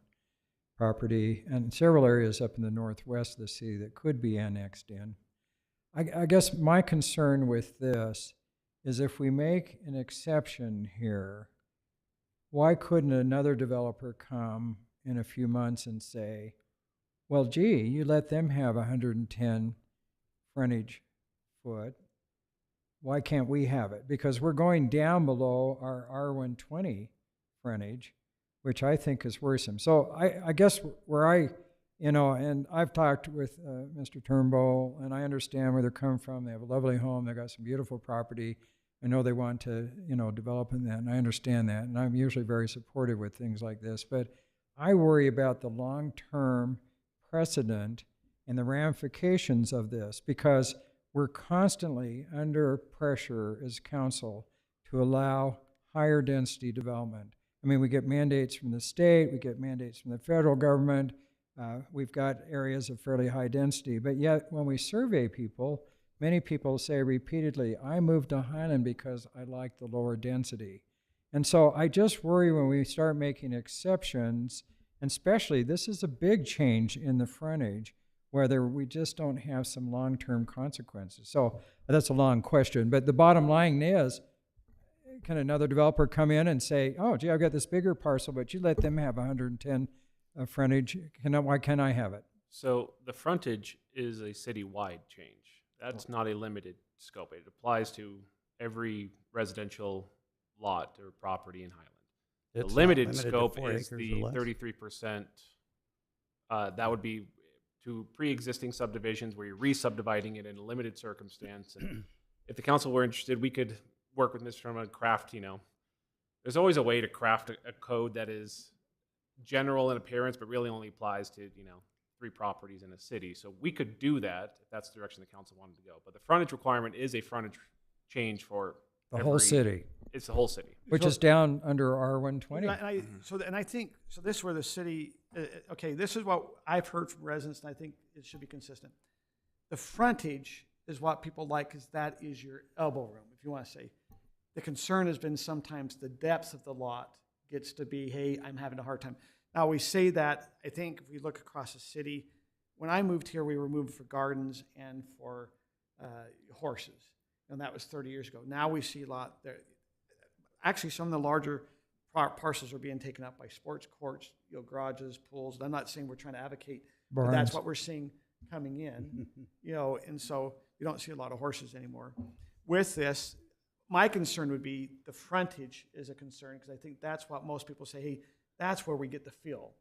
property, and several areas up in the northwest of the city that could be annexed in. I guess my concern with this is if we make an exception here, why couldn't another developer come in a few months and say, well, gee, you let them have 110 frontage foot. Why can't we have it? Because we're going down below our R120 frontage, which I think is worrisome. So I guess where and I've talked with Mr. Turnbull, and I understand where they're coming from. They have a lovely home. They've got some beautiful property. I know they want to, develop in that, and I understand that. And I'm usually very supportive with things like this. But I worry about the long-term precedent and the ramifications of this, because we're constantly under pressure as council to allow higher density development. I mean, we get mandates from the state, we get mandates from the federal government, we've got areas of fairly high density, but yet when we survey people, many people say repeatedly, I moved to Highland because I like the lower density. And so I just worry when we start making exceptions, and especially this is a big change in the frontage, whether we just don't have some long-term consequences. So that's a long question, but the bottom line is, can another developer come in and say, oh, gee, I've got this bigger parcel, but you let them have 110 frontage, why can't I have it? So the frontage is a citywide change. That's not a limited scope. It applies to every residential lot or property in Highland. It's The not limited limited to scope 4 is acres the or less. 33%. That would be to pre-existing subdivisions where you're re-subdividing it in a limited circumstance. And if the council were interested, we could work with Mr. Sherman and craft, there's always a way to craft a code that is general in appearance, but really only applies to, 3 properties in a city. So we could do that if that's the direction the council wanted to go. But the frontage requirement is a frontage change for The whole city. It's the whole city. Which is down under R120. And I think this is where the city, okay, this is what I've heard from residents, and I think it should be consistent. The frontage is what people like, because that is your elbow room, if you want to say. The concern has been sometimes the depth of the lot gets to be, hey, I'm having a hard time. Now, we say that, I think if we look across the city, when I moved here, we were moving for gardens and for horses, and that was 30 years ago. Now we see a lot there. Actually, some of the larger parcels are being taken up by sports courts, garages, pools. And I'm not saying we're trying to advocate, but that's what we're seeing coming in, and so you don't see a lot of horses anymore. With this, my concern would be the frontage is a concern, because I think that's what most people say, hey, that's where we get the feel.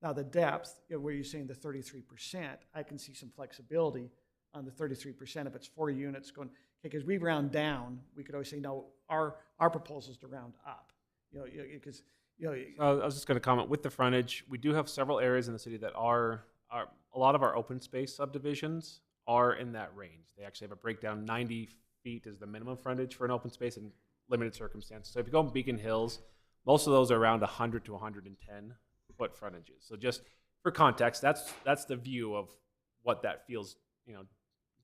Now, the depth, where you're saying the 33%, I can see some flexibility on the 33% if it's 4 units going, because we round down, we could always say, no, our proposal is to round up, because, I was just going to comment, with the frontage, we do have several areas in the city that are a lot of our open space subdivisions are in that range. They actually have a breakdown. 90 feet is the minimum frontage for an open space in limited circumstances. So if you go in Beacon Hills, most of those are around 100 to 110 foot frontages. So just for context, that's the view of what that feels, in terms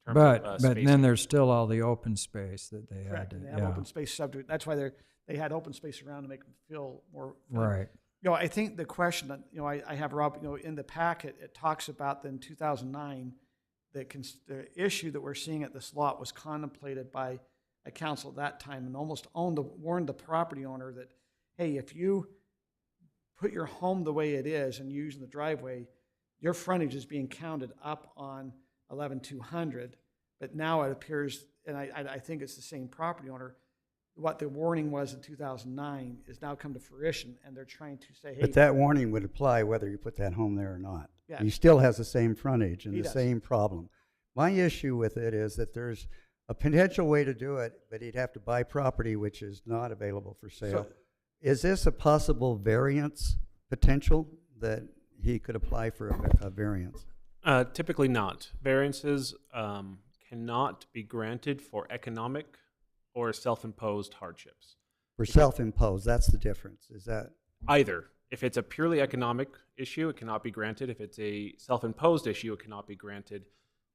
of But then there's still all the open space that they correct, had. and they have open space subdivision. That's why they had open space around to make them feel more fun. Right. I think the question that, I have, Rob, in the packet, it talks about in 2009, the issue that we're seeing at this lot was contemplated by a council at that time and almost warned the property owner that, hey, if you put your home the way it is and using the driveway, your frontage is being counted up on 11,200. But now it appears, and I think it's the same property owner, what the warning was in 2009 is now come to fruition, and they're trying to say, hey. But that warning would apply whether you put that home there or not. Yeah. He still has the same frontage and He the does. same problem. My issue with it is that there's a potential way to do it, but he'd have to buy property which is not available for sale. So- Is this a possible variance potential that he could apply for a variance? Typically not. Variances cannot be granted for economic or self-imposed hardships. For self-imposed, that's the difference. Is that? either. If it's a purely economic issue, it cannot be granted. If it's a self-imposed issue, it cannot be granted.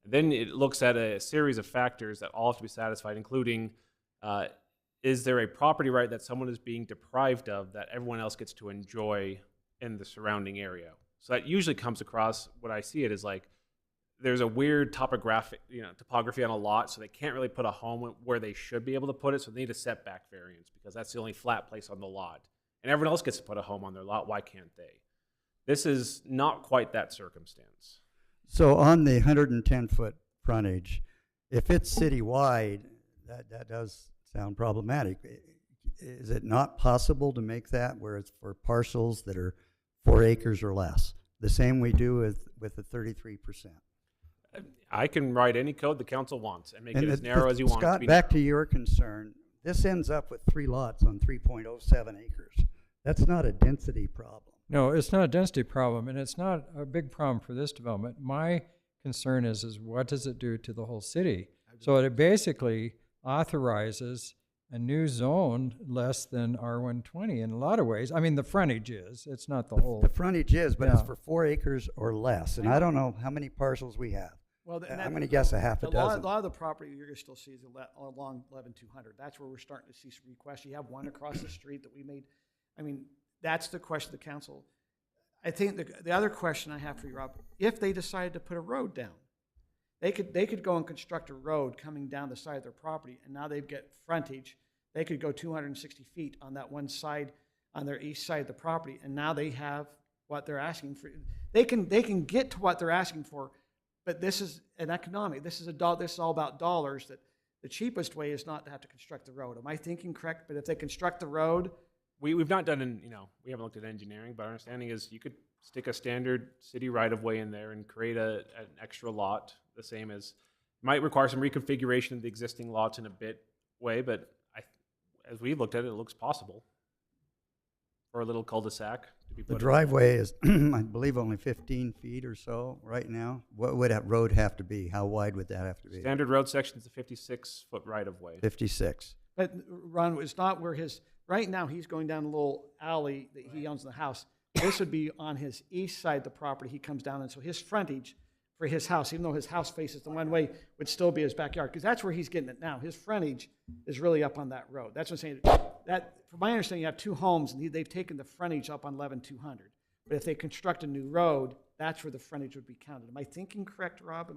Then it looks at a series of factors that all have to be satisfied, including is there a property right that someone is being deprived of that everyone else gets to enjoy in the surrounding area? So that usually comes across, what I see it is like, there's a weird topography on a lot, so they can't really put a home where they should be able to put it, so they need a setback variance because that's the only flat place on the lot. And everyone else gets to put a home on their lot, why can't they? This is not quite that circumstance. So on the 110-foot frontage, if it's citywide, that does sound problematic. Is it not possible to make that where it's for parcels that are 4 acres or less? The same we do with the 33%. I can write any code the council wants and make it as narrow as you want it to Scott, be back narrow. to your concern, this ends up with 3 lots on 3.07 acres. That's not a density problem. No, it's not a density problem, and it's not a big problem for this development. My concern is what does it do to the whole city? So it basically authorizes a new zone less than R120 in a lot of ways. I mean, the frontage is, it's not the whole. The frontage is, but it's Yeah. for 4 acres or less, and I don't know how many parcels we have. Well, I'm going to guess a half a dozen. A lot of the property you're going to still see is along 11-200. That's where we're starting to see some requests. You have one across the street that we made. I mean, that's the question of the council. I think the other question I have for you, Rob, if they decided to put a road down, they could go and construct a road coming down the side of their property, and now they've got frontage. They could go 260 feet on that one side, on their east side of the property, and now they have what they're asking for. They can get to what they're asking for, but this is an economic. This is all about dollars. That the cheapest way is not to have to construct the road. Am I thinking correct? But if they construct the road, We've not done, we haven't looked at engineering, but our understanding is you could stick a standard city right-of-way in there and create an extra lot, the same as, might require some reconfiguration of the existing lots in a bit way, but as we looked at it, it looks possible for a little cul-de-sac to be put The in. driveway is, I believe, only 15 feet or so right now. What would that road have to be? How wide would that have to be? Standard road section is a 56-foot right-of-way. 56. but Ron, it's not where right now he's going down a little alley that he owns in the house. This would be on his east side of the property. He comes down, and so his frontage for his house, even though his house faces the one way, would still be his backyard, because that's where he's getting it now. His frontage is really up on that road. That's what I'm saying. That, from my understanding, you have 2 homes, and they've taken the frontage up on 11-200. But if they construct a new road, that's where the frontage would be counted. Am I thinking correct, Rob?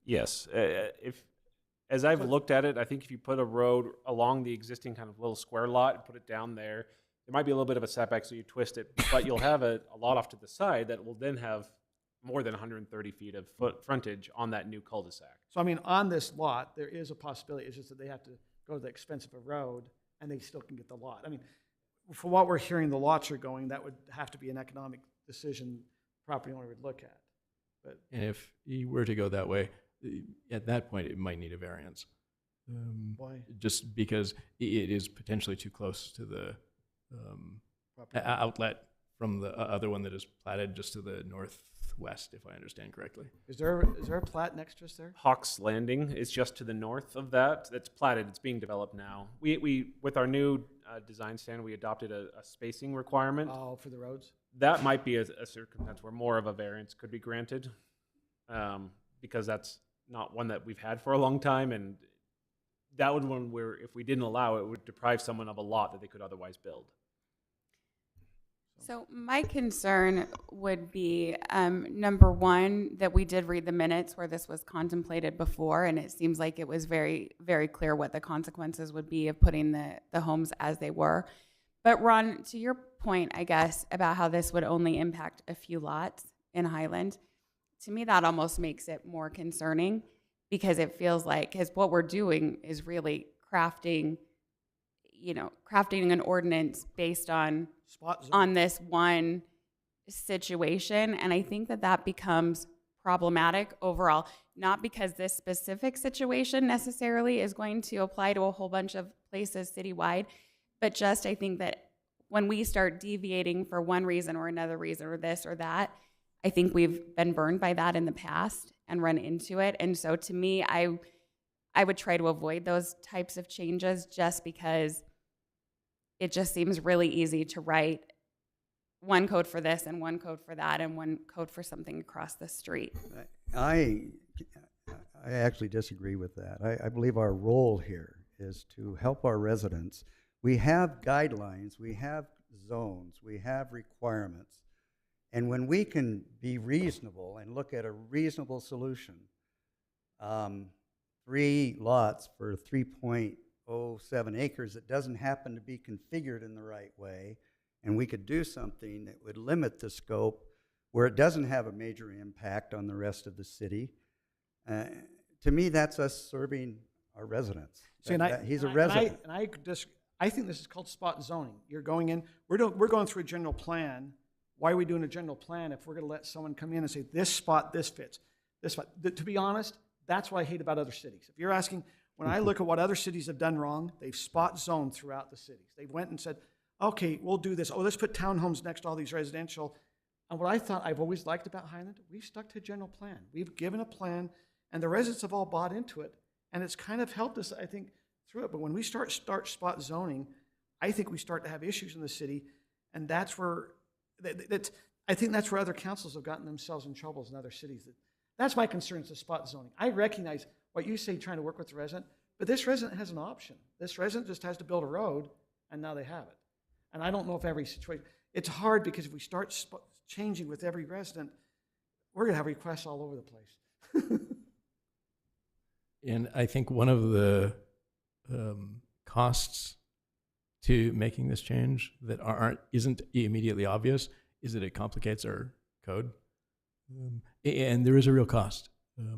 Yes. As I've looked at it, I think if you put a road along the existing kind of little square lot and put it down there, there might be a little bit of a setback, so you twist it, but you'll have a lot off to the side that will then have more than 130 feet of frontage on that new cul-de-sac. So, I mean, on this lot, there is a possibility. It's just that they have to go to the expense of a road, and they still can get the lot. I mean, from what we're hearing, the lots are going, that would have to be an economic decision the property owner would look at. But And if you were to go that way, at that point, it might need a variance. Why? Just because it is potentially too close to the outlet from the other one that is platted just to the northwest, if I understand correctly. Is there a plat next to us there? Hawks Landing is just to the north of that. It's platted. It's being developed now. We with our new design standard, we adopted a spacing requirement. Oh, for the roads? That might be a circumstance where more of a variance could be granted, because that's not one that we've had for a long time, and that would one where if we didn't allow it, it would deprive someone of a lot that they could otherwise build. So my concern would be, number one, that we did read the minutes where this was contemplated before, and it seems like it was very, very clear what the consequences would be of putting the homes as they were. But Ron, to your point, I guess, about how this would only impact a few lots in Highland, to me that almost makes it more concerning, because it feels like, because what we're doing is really crafting an ordinance based on this one situation. And I think that becomes problematic overall, not because this specific situation necessarily is going to apply to a whole bunch of places citywide, but just I think that when we start deviating for one reason or another reason or this or that, I think we've been burned by that in the past and run into it. And so to me, I would try to avoid those types of changes, just because it just seems really easy to write one code for this and one code for that and one code for something across the street. I actually disagree with that. I believe our role here is to help our residents. We have guidelines, we have zones, we have requirements. And when we can be reasonable and look at a reasonable solution, 3 lots for 3.07 acres that doesn't happen to be configured in the right way, and we could do something that would limit the scope where it doesn't have a major impact on the rest of the city. To me, that's us serving our residents. See, He's a resident. I think this is called spot zoning. You're going in, we're going through a general plan. Why are we doing a general plan if we're going to let someone come in and say, this spot, this fits, this spot? To be honest, that's what I hate about other cities. If you're asking, when I look at what other cities have done wrong, they've spot zoned throughout the cities. They went and said, okay, we'll do this. Oh, let's put townhomes next to all these residential. And what I thought I've always liked about Highland, we've stuck to a general plan. We've given a plan, and the residents have all bought into it. And it's kind of helped us, I think, through it. But when we start spot zoning, I think we start to have issues in the city. And that's where, I think that's where other councils have gotten themselves in troubles in other cities. That's my concern, is the spot zoning. I recognize what you say, trying to work with the resident, but this resident has an option. This resident just has to build a road, and now they have it. And I don't know if every situation, it's hard because if we start changing with every resident, we're going to have requests all over the place. And I think one of the costs to making this change that isn't immediately obvious is that it complicates our code. And there is a real cost.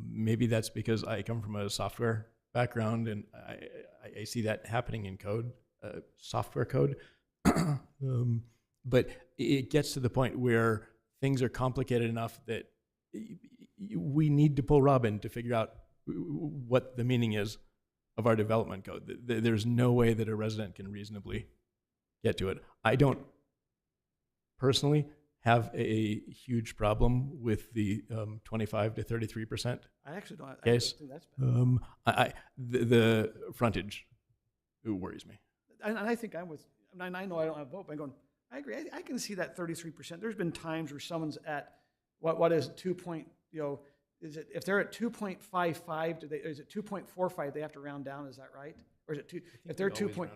Maybe that's because I come from a software background and I see that happening in code, software code. But it gets to the point where things are complicated enough that we need to pull Robin to figure out what the meaning is of our development code. There's no way that a resident can reasonably get to it. I don't personally have a huge problem with the 25 to 33% I actually don't. case. I think that's bad. The frontage worries me. And I think I'm with, and I know I don't have a vote, but I'm going, I agree. I can see that 33%. There's been times where someone's at, what is it, 2 point, is it, if they're at 2.55, is it 2.45, they have to round down, is that right? Or is it if they're 2 point,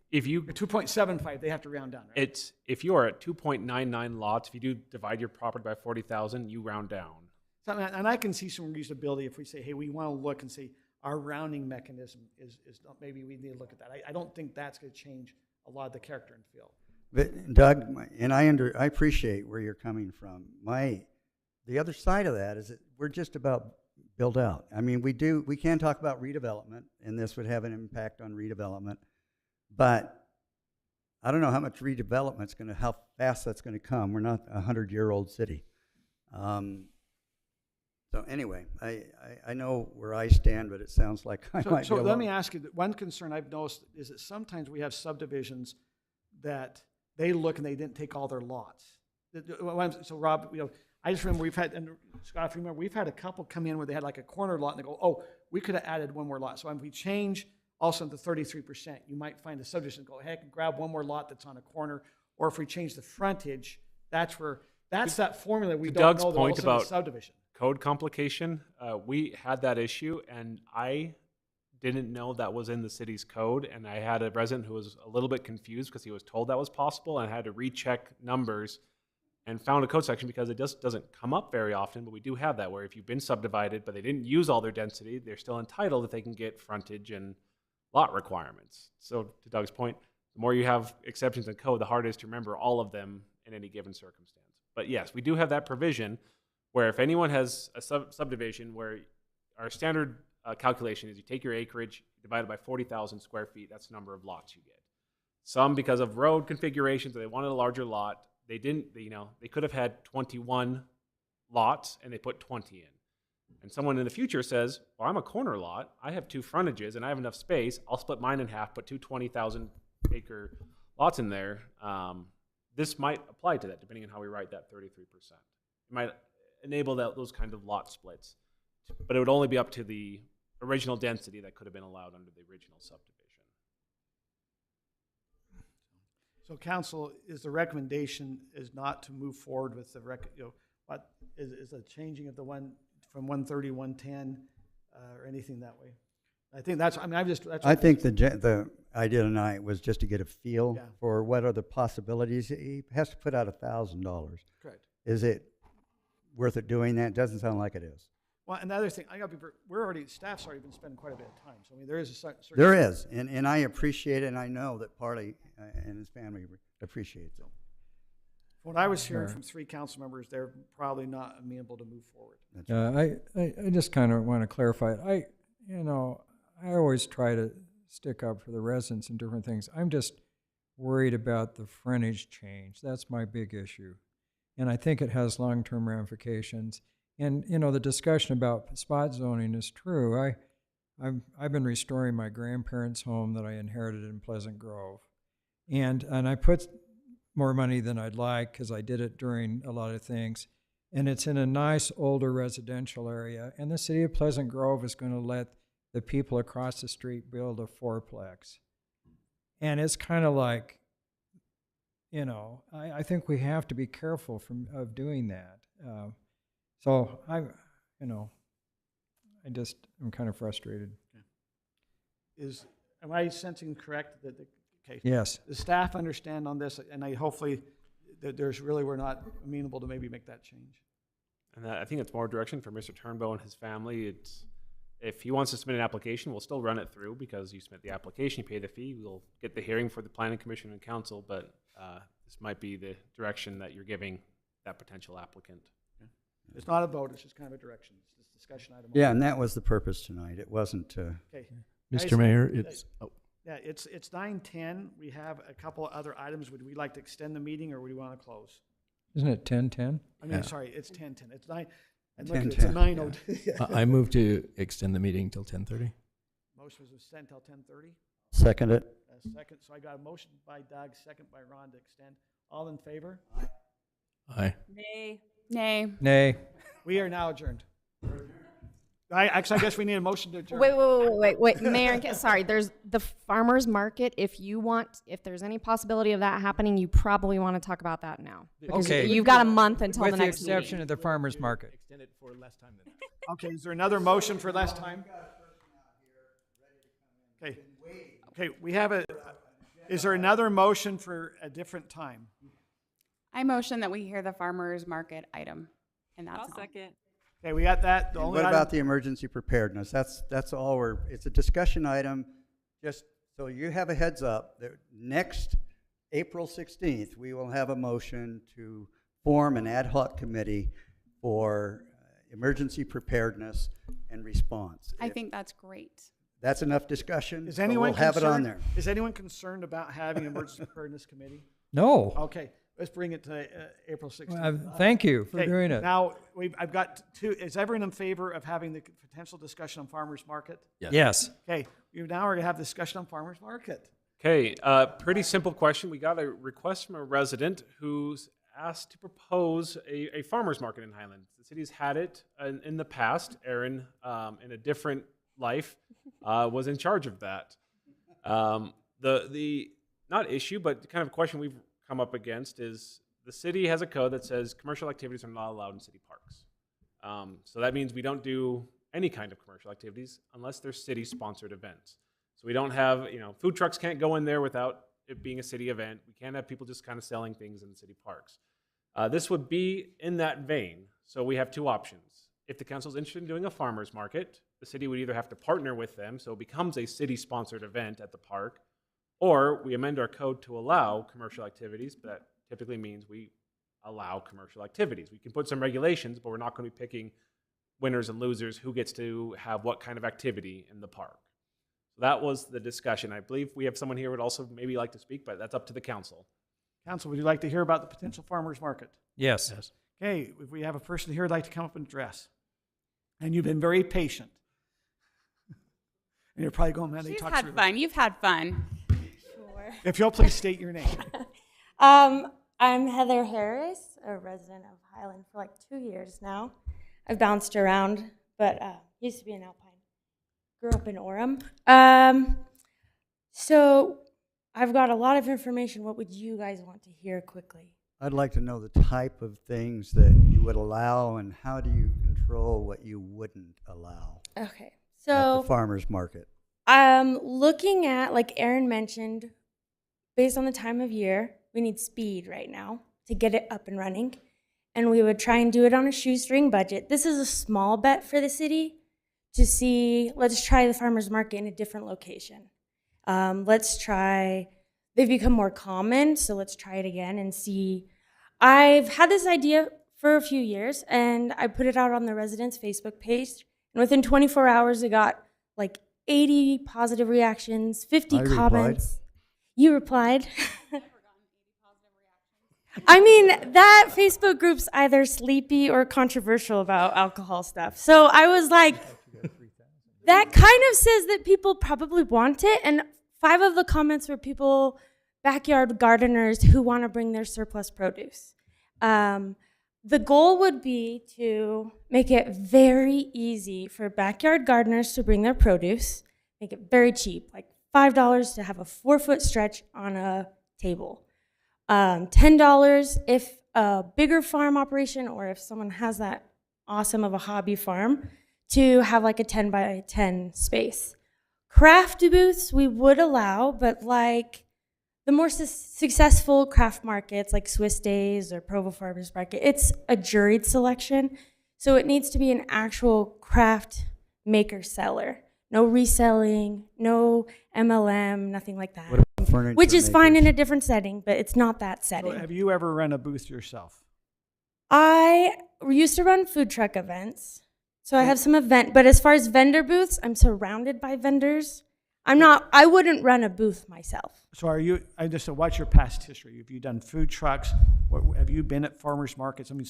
if you 2.75, they have to round down, right? It's if you are at 2.99 lots, if you do divide your property by 40,000, you round down. So, and I can see some reasonability if we say, hey, we want to look and see our rounding mechanism is maybe we need to look at that. I don't think that's going to change a lot of the character and feel. But Doug, and I appreciate where you're coming from. The other side of that is that we're just about build out. I mean, we can talk about redevelopment, and this would have an impact on redevelopment, but I don't know how much redevelopment's going to, how fast that's going to come. We're not a 100-year-old city. So anyway, I know where I stand, but it sounds like I might be So let alone. me ask you, one concern I've noticed is that sometimes we have subdivisions that they look and they didn't take all their lots. So Rob, I just remember we've had, and Scott, if you remember, we've had a couple come in where they had like a corner lot and they go, oh, we could have added one more lot. So if we change also to 33%, you might find a subdivision go, heck, grab one more lot that's on a corner. Or if we change the frontage, that's that formula we don't Doug's know that point also about is subdivision. Code complication, we had that issue, and I didn't know that was in the city's code, and I had a resident who was a little bit confused because he was told that was possible, and I had to recheck numbers and found a code section because it just doesn't come up very often, but we do have that where if you've been subdivided but they didn't use all their density, they're still entitled if they can get frontage and lot requirements. So to Doug's point, the more you have exceptions in code, the harder it is to remember all of them in any given circumstance. But yes, we do have that provision where if anyone has a subdivision where our standard calculation is you take your acreage, divide it by 40,000 square feet, that's the number of lots you get. Some, because of road configurations, they wanted a larger lot, they didn't, they could have had 21 lots and they put 20 in. And someone in the future says, well, I'm a corner lot, I have 2 frontages and I have enough space, I'll split mine in half, put 2 20,000 acre lots in there. This might apply to that depending on how we write that 33%. It might enable those kind of lot splits, but it would only be up to the original density that could have been allowed under the original subdivision. So council, is the recommendation is not to move forward with the what is a changing of the one from 130, 110, or anything that way? I think that's, I mean, I think the idea tonight was just to get a feel Yeah. for what are the possibilities. He has to put out $1,000. Correct. Is it worth it doing that? Doesn't sound like it is. Well, another thing, staff's already been spending quite a bit of time. So I mean, there is a certain. There is, and I appreciate it, and I know that Parley and his family appreciates it. What I was hearing from 3 council members, they're probably not amenable to move forward. I just kind of want to clarify it. I always try to stick up for the residents and different things. I'm just worried about the frontage change. That's my big issue. And I think it has long-term ramifications. And, the discussion about spot zoning is true. I've been restoring my grandparents' home that I inherited in Pleasant Grove. And I put more money than I'd like because I did it during a lot of things. And it's in a nice older residential area. And the city of Pleasant Grove is going to let the people across the street build a fourplex. And it's kind of like, I think we have to be careful of doing that. So I'm kind of frustrated. Am I sensing correct that okay? Yes. The staff understand on this, and hopefully that we're not amenable to maybe make that change. And I think it's more direction for Mr. Turnbow and his family. If he wants to submit an application, we'll still run it through because you submit the application, you pay the fee, we'll get the hearing for the planning commission and council, but this might be the direction that you're giving that potential applicant. It's not a vote, it's just kind of a direction. It's this discussion item. Yeah, and that was the purpose tonight. It wasn't to... Okay. Mr. Guys, Mayor, it's... Yeah, it's 9:10. We have a couple other items. Would we like to extend the meeting, or would we want to close? Isn't it 10:10? I mean, sorry, it's 10:10. It's 9. And look, 10:10, it's a 9:02. Yeah. I move to extend the meeting till 10:30. Motion was sent till 10:30. Second it. Second. So I got a motion by Doug, second by Ron to extend. All in favor? Aye. Nay. Nay. Nay. We are now adjourned. I guess we need a motion to adjourn. Wait, Mayor, sorry, there's the farmer's market. If there's any possibility of that happening, you probably want to talk about that now. Because Okay. you've got a month until the next With the exception meeting. of the farmer's market. Extend it for less time than that. Okay, is there another motion for less time? Okay. Okay, we have is there another motion for a different time? I motion that we hear the farmer's market item, and that's all. second. Okay, we got that. The And only what item- about the emergency preparedness? That's all it's a discussion item, just so you have a heads up that next April 16th, we will have a motion to form an ad hoc committee for emergency preparedness and response. I think that's great. That's enough discussion. Is so anyone we'll have it on concerned- there. Is anyone concerned about having an emergency preparedness committee? No. Okay, let's bring it to April 16th. Well, thank you for Okay, doing it. Now, I've got two. Is everyone in favor of having the potential discussion on farmers market? Yes. Okay, you now are going to have discussion on farmers market. Okay, pretty simple question. We got a request from a resident who's asked to propose a farmer's market in Highland. The city's had it in the past. Aaron, in a different life, was in charge of that. The not issue, but kind of question we've come up against is the city has a code that says commercial activities are not allowed in city parks. So that means we don't do any kind of commercial activities unless they're city-sponsored events. So we don't have, food trucks can't go in there without it being a city event. We can't have people just kind of selling things in the city parks. This would be in that vein. So we have two options. If the council is interested in doing a farmer's market, the city would either have to partner with them, so it becomes a city-sponsored event at the park, or we amend our code to allow commercial activities, but that typically means we allow commercial activities. We can put some regulations, but we're not going to be picking winners and losers, who gets to have what kind of activity in the park. So that was the discussion. I believe we have someone here who would also maybe like to speak, but that's up to the council. Council, would you like to hear about the potential farmers market? Yes. Okay, if we have a person here who'd like to come up and address, and you've been very patient. And you're probably going, man, they She's talk had through fun. You've had fun. Sure. If you'll please state your name. I'm Heather Harris, a resident of Highland for like 2 years now. I've bounced around, but used to be in Alpine. Grew up in Orem. So I've got a lot of information. What would you guys want to hear quickly? I'd like to know the type of things that you would allow and how do you control what you wouldn't allow Okay, at so the farmer's market? looking at, like Aaron mentioned, based on the time of year, we need speed right now to get it up and running. And we would try and do it on a shoestring budget. This is a small bet for the city to see, let's try the farmer's market in a different location. They've become more common, so let's try it again and see. I've had this idea for a few years, and I put it out on the residents' Facebook page. And within 24 hours, it got like 80 positive reactions, 50 I replied. comments. You replied. I mean, that Facebook group's either sleepy or controversial about alcohol stuff. So I was like, that kind of says that people probably want it. And 5 of the comments were people, backyard gardeners who want to bring their surplus produce. The goal would be to make it very easy for backyard gardeners to bring their produce, make it very cheap, like $5 to have a 4-foot stretch on a table. $10 if a bigger farm operation, or if someone has that awesome of a hobby farm, to have like a 10 by 10 space. Craft booths we would allow, but like the more successful craft markets like Swiss Days or Provo Farmers Market, it's a juried selection. So it needs to be an actual craft maker seller. No reselling, no MLM, nothing like that. What about furniture Which is fine in makers? a different setting, but it's not that setting. So have you ever run a booth yourself? I used to run food truck events. So I have some event, but as far as vendor booths, I'm surrounded by vendors. I wouldn't run a booth myself. So I just said, what's your past history? Have you done food trucks? Have you been at farmers markets? I mean,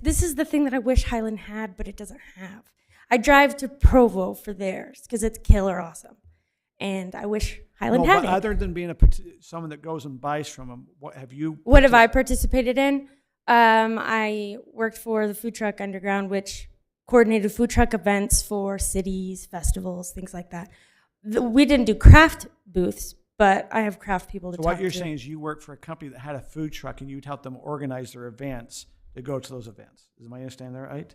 This is the thing that I wish Highland had, but it doesn't have. I drive to Provo for theirs because it's killer awesome. And I wish Highland had it. Other than being someone that goes and buys from them, what have you? What have I participated in? I worked for the Food Truck Underground, which coordinated food truck events for cities, festivals, things like that. We didn't do craft booths, but I have craft people to So talk what you're to. saying is you work for a company that had a food truck and you'd help them organize their events to go to those events. Is my understanding that right?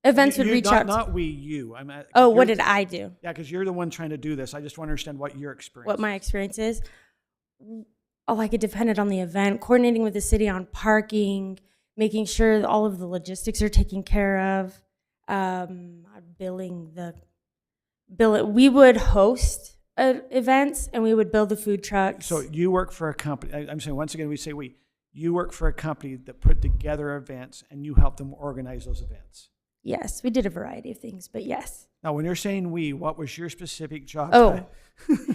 Events would reach out. Not you. What did I do? Yeah, because you're the one trying to do this. I just want to understand what your experience. What my experience is. Like it depended on the event, coordinating with the city on parking, making sure that all of the logistics are taken care of, we would host events and we would build the food trucks. So you work for a company. I'm saying once again, you work for a company that put together events and you help them organize those events. Yes, we did a variety of things, but yes. Now, when you're saying what was your specific job?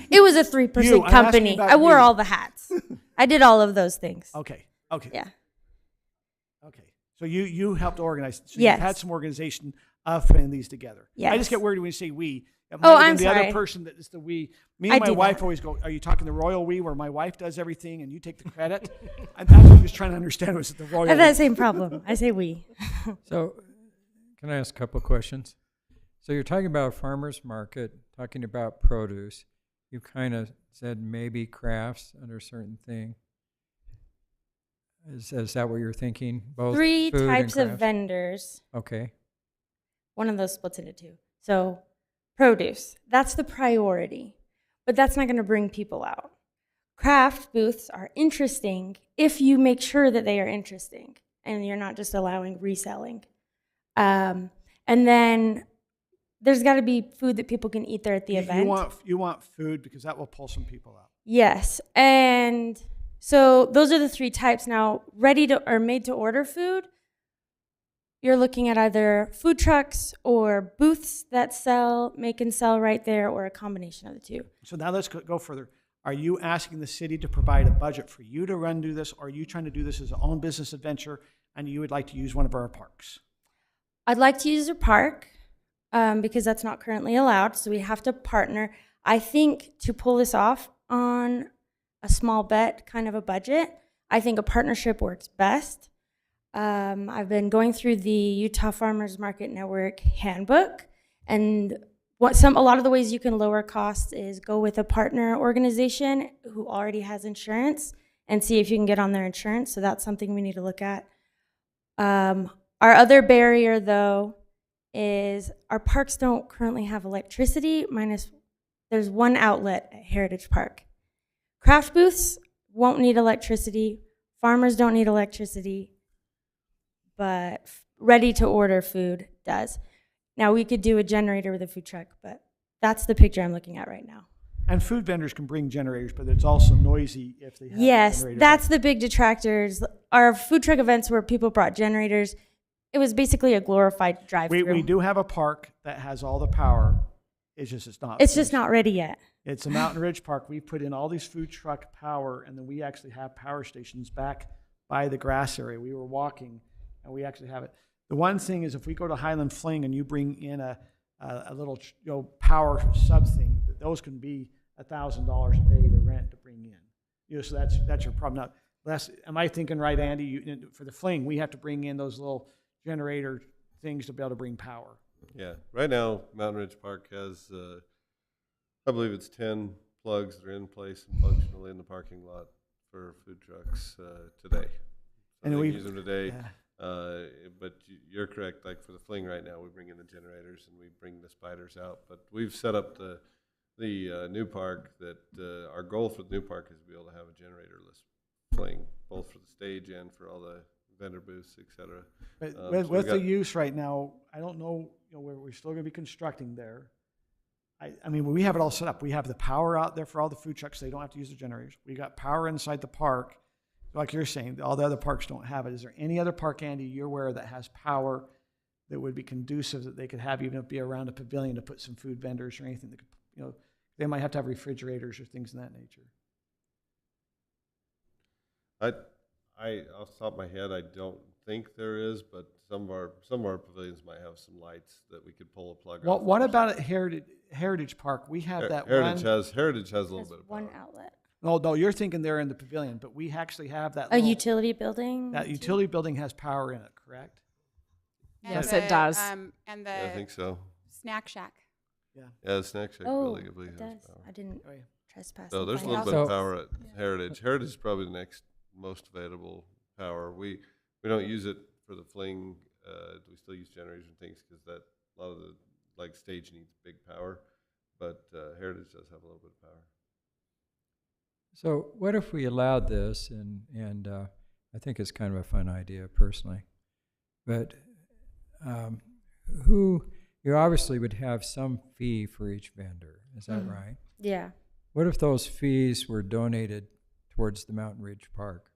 It was a 3-person company. I wore all the hats. I did all of those things. Okay. Yeah. Okay. So you helped organize. So yes. You've had some organization of putting these together. Yes. I just get worried when you say we. I'm the sorry. other person that is the we. Me and my wife always go, are you talking the royal we where my wife does everything and you take the credit? And that's what I was trying to understand, was it the royal I have that same problem. I say we. So can I ask a couple of questions? So you're talking about farmers market, talking about produce. You kind of said maybe crafts under a certain thing. Is that what you're thinking? Both 3 food types and of crafts? vendors. Okay. One of those splits into 2. So produce, that's the priority, but that's not going to bring people out. Craft booths are interesting if you make sure that they are interesting and you're not just allowing reselling. And then there's got to be food that people can eat there at the event. You want food because that will pull some people out. Yes, and so those are the 3 types. Now, ready to or made to order food, you're looking at either food trucks or booths that make and sell right there, or a combination of the 2. So now let's go further. Are you asking the city to provide a budget for you to do this, or are you trying to do this as an own business adventure and you would like to use one of our parks? I'd like to use a park because that's not currently allowed, so we have to partner. I think to pull this off on a small bet kind of a budget, I think a partnership works best. I've been going through the Utah Farmers Market Network handbook, and a lot of the ways you can lower costs is go with a partner organization who already has insurance and see if you can get on their insurance. So that's something we need to look at. Our other barrier, though, is our parks don't currently have electricity, there's one outlet at Heritage Park. Craft booths won't need electricity. Farmers don't need electricity, but ready-to-order food does. Now, we could do a generator with a food truck, but that's the picture I'm looking at right now. And food vendors can bring generators, but it's also noisy if they have a Yes, generator. that's the big detractors. Our food truck events where people brought generators, it was basically a glorified drive-through. We do have a park that has all the power. It's just not. It's just not ready yet. It's a Mountain Ridge Park. We put in all these food truck power, and then we actually have power stations back by the grass area. We were walking, and we actually have it. The one thing is, if we go to Highland Fling and you bring in a little power sub thing, those can be $1,000 a day to rent to bring in. So that's your problem. Now, am I thinking right, Andy? For the Fling, we have to bring in those little generator things to be able to bring power. Yeah, right now Mountain Ridge Park has, I believe it's 10 plugs that are in place and functional in the parking lot for food trucks today. So And they we use them today. Yeah. But you're correct. Like for the Fling right now, we bring in the generators and we bring the spiders out. But we've set up the new park that our goal for the new park is to be able to have a generatorless Fling, both for the stage and for all the vendor booths, et cetera. But with the use right now, I don't know, we're still going to be constructing there. I mean, we have it all set up. We have the power out there for all the food trucks. They don't have to use the generators. We got power inside the park. Like you're saying, all the other parks don't have it. Is there any other park, Andy, you're aware that has power that would be conducive that they could have, even if it be around a pavilion, to put some food vendors or anything that could, they might have to have refrigerators or things of that nature? Off the top of my head, I don't think there is, but some of our pavilions might have some lights that we could pull a plug Well, off. what about at Heritage Park? We have that Heritage one. Heritage has a little bit of One power. outlet. No, you're thinking they're in the pavilion, but we actually have that. A utility building? That utility building has power in it, correct? Yes, it does. And the Yeah, I think so. snack shack. Yeah. Yeah, the snack shack Oh, building, I believe, it has does. power. I didn't trespass. So and there's a find little out. bit of power at Heritage. Heritage is probably the next most available power. We don't use it for the Fling. We still use generators and things because that a lot of the stage needs big power, but Heritage does have a little bit of power. So what if we allowed this, and I think it's kind of a fun idea personally, but you obviously would have some fee for each vendor, is that right? Yeah. What if those fees were donated towards the Mountain Ridge Park?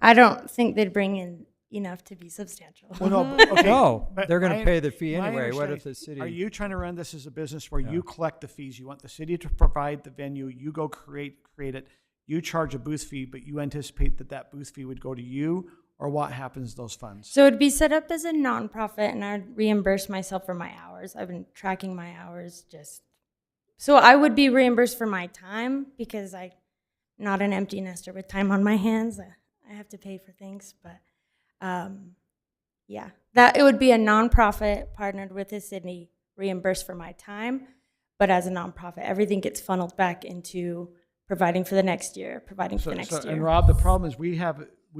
I don't think they'd bring in enough to be substantial. Well, no, but- okay, No, but they're gonna my- pay the fee my anyway. What understanding if the is, city- Are you trying to run this as a business where Yeah. you collect the fees? You want the city to provide the venue, you go create it, you charge a booth fee, but you anticipate that booth fee would go to you, or what happens to those funds? So it'd be set up as a nonprofit, and I'd reimburse myself for my hours. I've been tracking my hours so I would be reimbursed for my time because I'm not an empty nester with time on my hands. I have to pay for things, but yeah, that it would be a nonprofit partnered with the city, reimbursed for my time, but as a nonprofit, everything gets funneled back into providing for the next year, providing for the next year. And Rob, the problem is we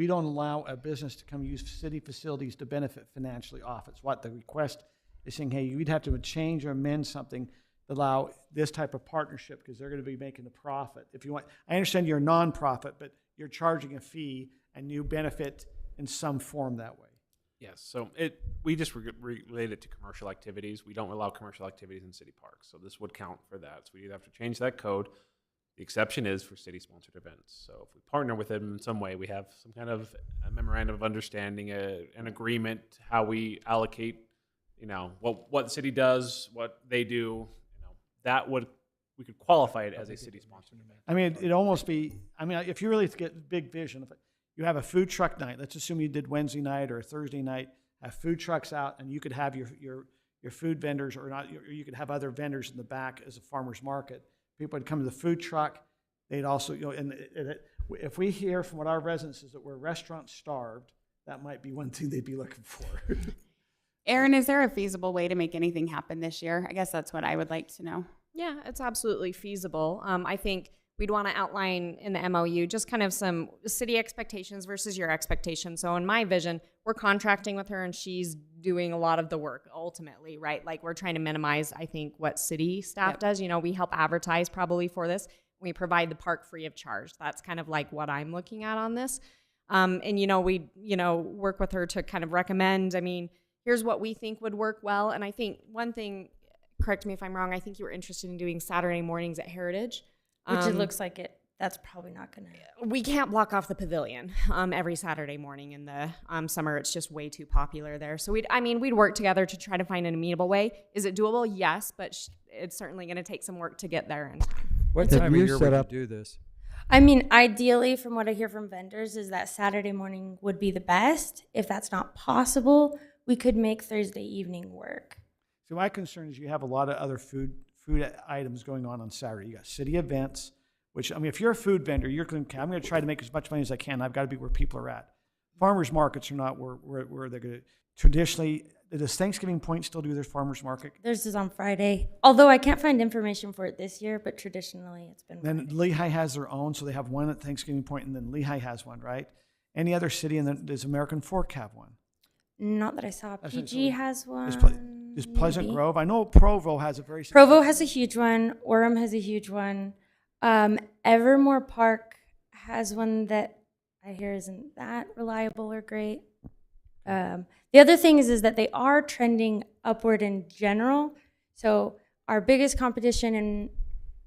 don't allow a business to come use city facilities to benefit financially off. It's what the request is saying, hey, you'd have to change or amend something to allow this type of partnership because they're going to be making a profit. If you want, I understand you're a nonprofit, but you're charging a fee and you benefit in some form that way. Yes, so we just relate it to commercial activities. We don't allow commercial activities in city parks, so this would count for that. So we'd have to change that code. The exception is for city-sponsored events. So if we partner with them in some way, we have some kind of a memorandum of understanding, an agreement, how we allocate, what the city does, what they do. We could qualify it as a city-sponsored event. I mean, it'd almost be, if you really get big vision, if you have a food truck night, let's assume you did Wednesday night or Thursday night, have food trucks out, and you could have your food vendors or not, or you could have other vendors in the back as a farmer's market. People would come to the food truck. They'd also, if we hear from what our residents is that we're restaurant starved, that might be one thing they'd be looking for. Erin, is there a feasible way to make anything happen this year? I guess that's what I would like to know. Yeah, it's absolutely feasible. I think we'd want to outline in the MOU just kind of some city expectations versus your expectations. So in my vision, we're contracting with her and she's doing a lot of the work ultimately, right? Like we're trying to minimize, I think, what city staff does. You know, we help advertise probably for this. We provide the park free of charge. That's kind of like what I'm looking at on this. And, you know, we, you know, work with her to kind of recommend, I mean, here's what we think would work well. And I think one thing, correct me if I'm wrong, I think you were interested in doing Saturday mornings at Heritage. Which it looks like that's probably not going to. We can't block off the pavilion every Saturday morning in the summer. It's just way too popular there. So we'd work together to try to find an amenable way. Is it doable? Yes, but it's certainly going to take some work to get there in time. What Have time of you year set would up- you do this? I mean, ideally, from what I hear from vendors, is that Saturday morning would be the best. If that's not possible, we could make Thursday evening work. So my concern is you have a lot of other food items going on Saturday. You got city events, which, I mean, if you're a food vendor, you're going to, I'm going to try to make as much money as I can. I've got to be where people are at. Farmers markets are not where they're going to. Traditionally, does Thanksgiving Point still do their farmers market? Theirs is on Friday. Although I can't find information for it this year, but traditionally it's been Then Lehigh has their own, so they have one at Thanksgiving Point, and then Lehigh has one, right? Any other city, and then does American Fork have one? Not that I saw. That's what- PG has one. Is Pleasant maybe. Grove? I know Provo has a very Provo has a huge one. Orem has a huge one. Evermore Park has one that I hear isn't that reliable or great. The other thing is that they are trending upward in general. So our biggest competition, in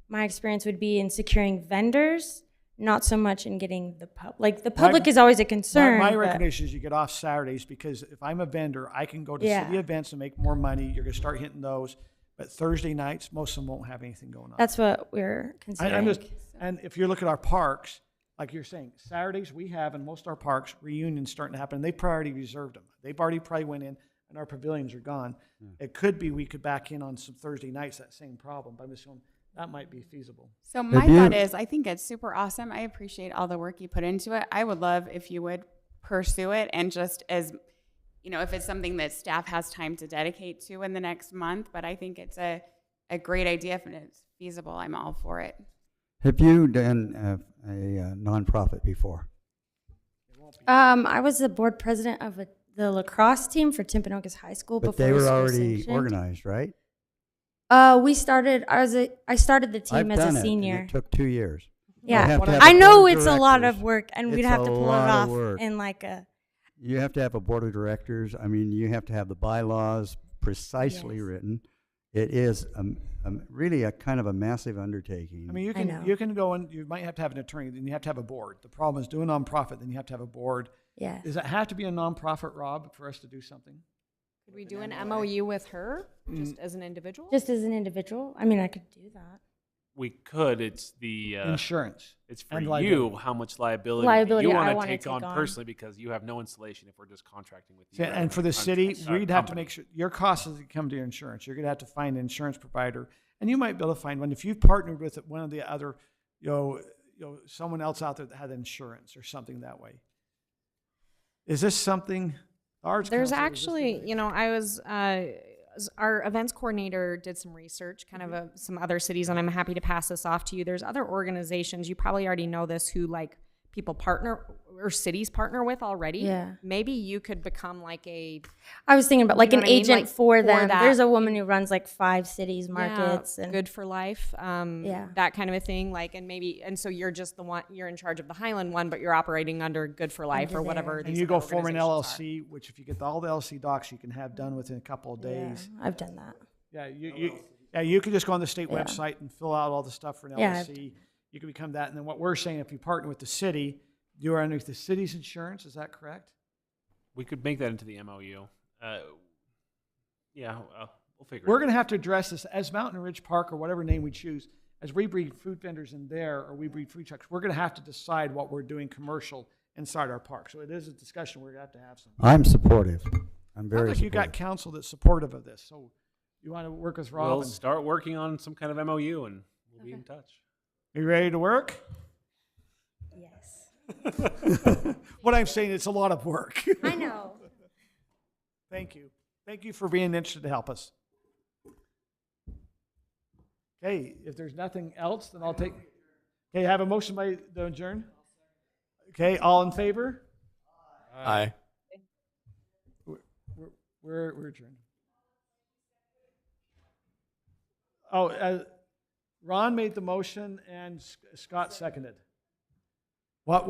my experience, would be in securing vendors, not so much in getting the public. The public is always a concern. My but- recommendation is you get off Saturdays, because if I'm a vendor, I can go to Yeah. city events and make more money. You're going to start hitting those. But Thursday nights, most of them won't have anything going on. That's what we're considering. And if you look at our parks, like you're saying, Saturdays we have in most of our parks reunions starting to happen. They've already reserved them. They've already probably went in, and our pavilions are gone. It could be we could back in on some Thursday nights, that same problem. But I'm just going, that might be feasible. So my thought is, I think it's super awesome. I appreciate all the work you put into it. I would love if you would pursue it, and just as, you know, if it's something that staff has time to dedicate to in the next month. But I think it's a great idea. If it's feasible, I'm all for it. Have you done a nonprofit before? I was the board president of the lacrosse team for Timpanogos High School. But before they it was were already sanctioned. organized, right? We started. I started the team I've as done a it, senior. and it took 2 years. Yeah, You have to have I a know board of it's a lot directors. of work, and we'd It's have a to pull it lot of off work. in like a. You have to have a board of directors. I mean, you have to have the bylaws precisely written. It is really a kind of a massive undertaking. I mean, you can go and you might have to have an attorney, then you have to have a board. The problem is doing nonprofit, then you have to have a board. Yes. Does it have to be a nonprofit, Rob, for us to do something? Could we do an MOU with her, just as an individual? Just as an individual, I mean, I could do that. We could. It's the insurance. It's for and you liability. how much liability, Liability you I want wanna to take take on on. personally, because you have no installation if we're just contracting with you. So, and for the city, Our we'd have to company. make sure your costs as it come to your insurance. You're going to have to find an insurance provider, and you might be able to find one if you've partnered with one of the other, someone else out there that had insurance or something that way. Is this something? The Arts There's Council, is this actually, you know, I was, our events coordinator did some research, kind of some other cities, and I'm happy to pass this off to you. There's other organizations, you probably already know this, who like people partner or cities partner with already. Yeah. Maybe you could become like a. I was thinking about like You an know what I mean? agent Like, for them. that. There's a woman who runs like 5 cities markets Yeah, and Good for Life, Yeah. that kind of a thing. Like, and so you're just the one, you're in charge of the Highland one, but you're operating under Good for Life or whatever. And these you go other form an organizations LLC, which if you get all the LLC docs, you can have done within a couple of days. Yeah, I've done that. Yeah, you could just go on the state Yeah. website and fill out all the stuff for an Yeah, I've LLC. You can become that, and then what we're saying, if you partner with the city, you're underneath the city's insurance. Is that correct? We could make that into the MOU. Yeah, we'll figure. We're it going to have to address this as Mountain Ridge Park or whatever name we choose. As we breed food vendors in there, or we breed food trucks, we're going to have to decide what we're doing commercial inside our park. So it is a discussion we're going to have some. I'm supportive. I'm very Sounds like you got supportive. counsel that's supportive of this. So you want to work with Rob? We'll and- start working on some kind of MOU, and we'll be in touch. Are you ready to work? Yes. What I'm saying, it's a lot of work. I know. Thank you. Thank you for being interested to help us. Okay, if there's nothing else, then I'll take. Okay, have a motion by the adjourn. Okay, all in favor? Aye. We're adjourned. Oh, Ron made the motion and Scott seconded. What?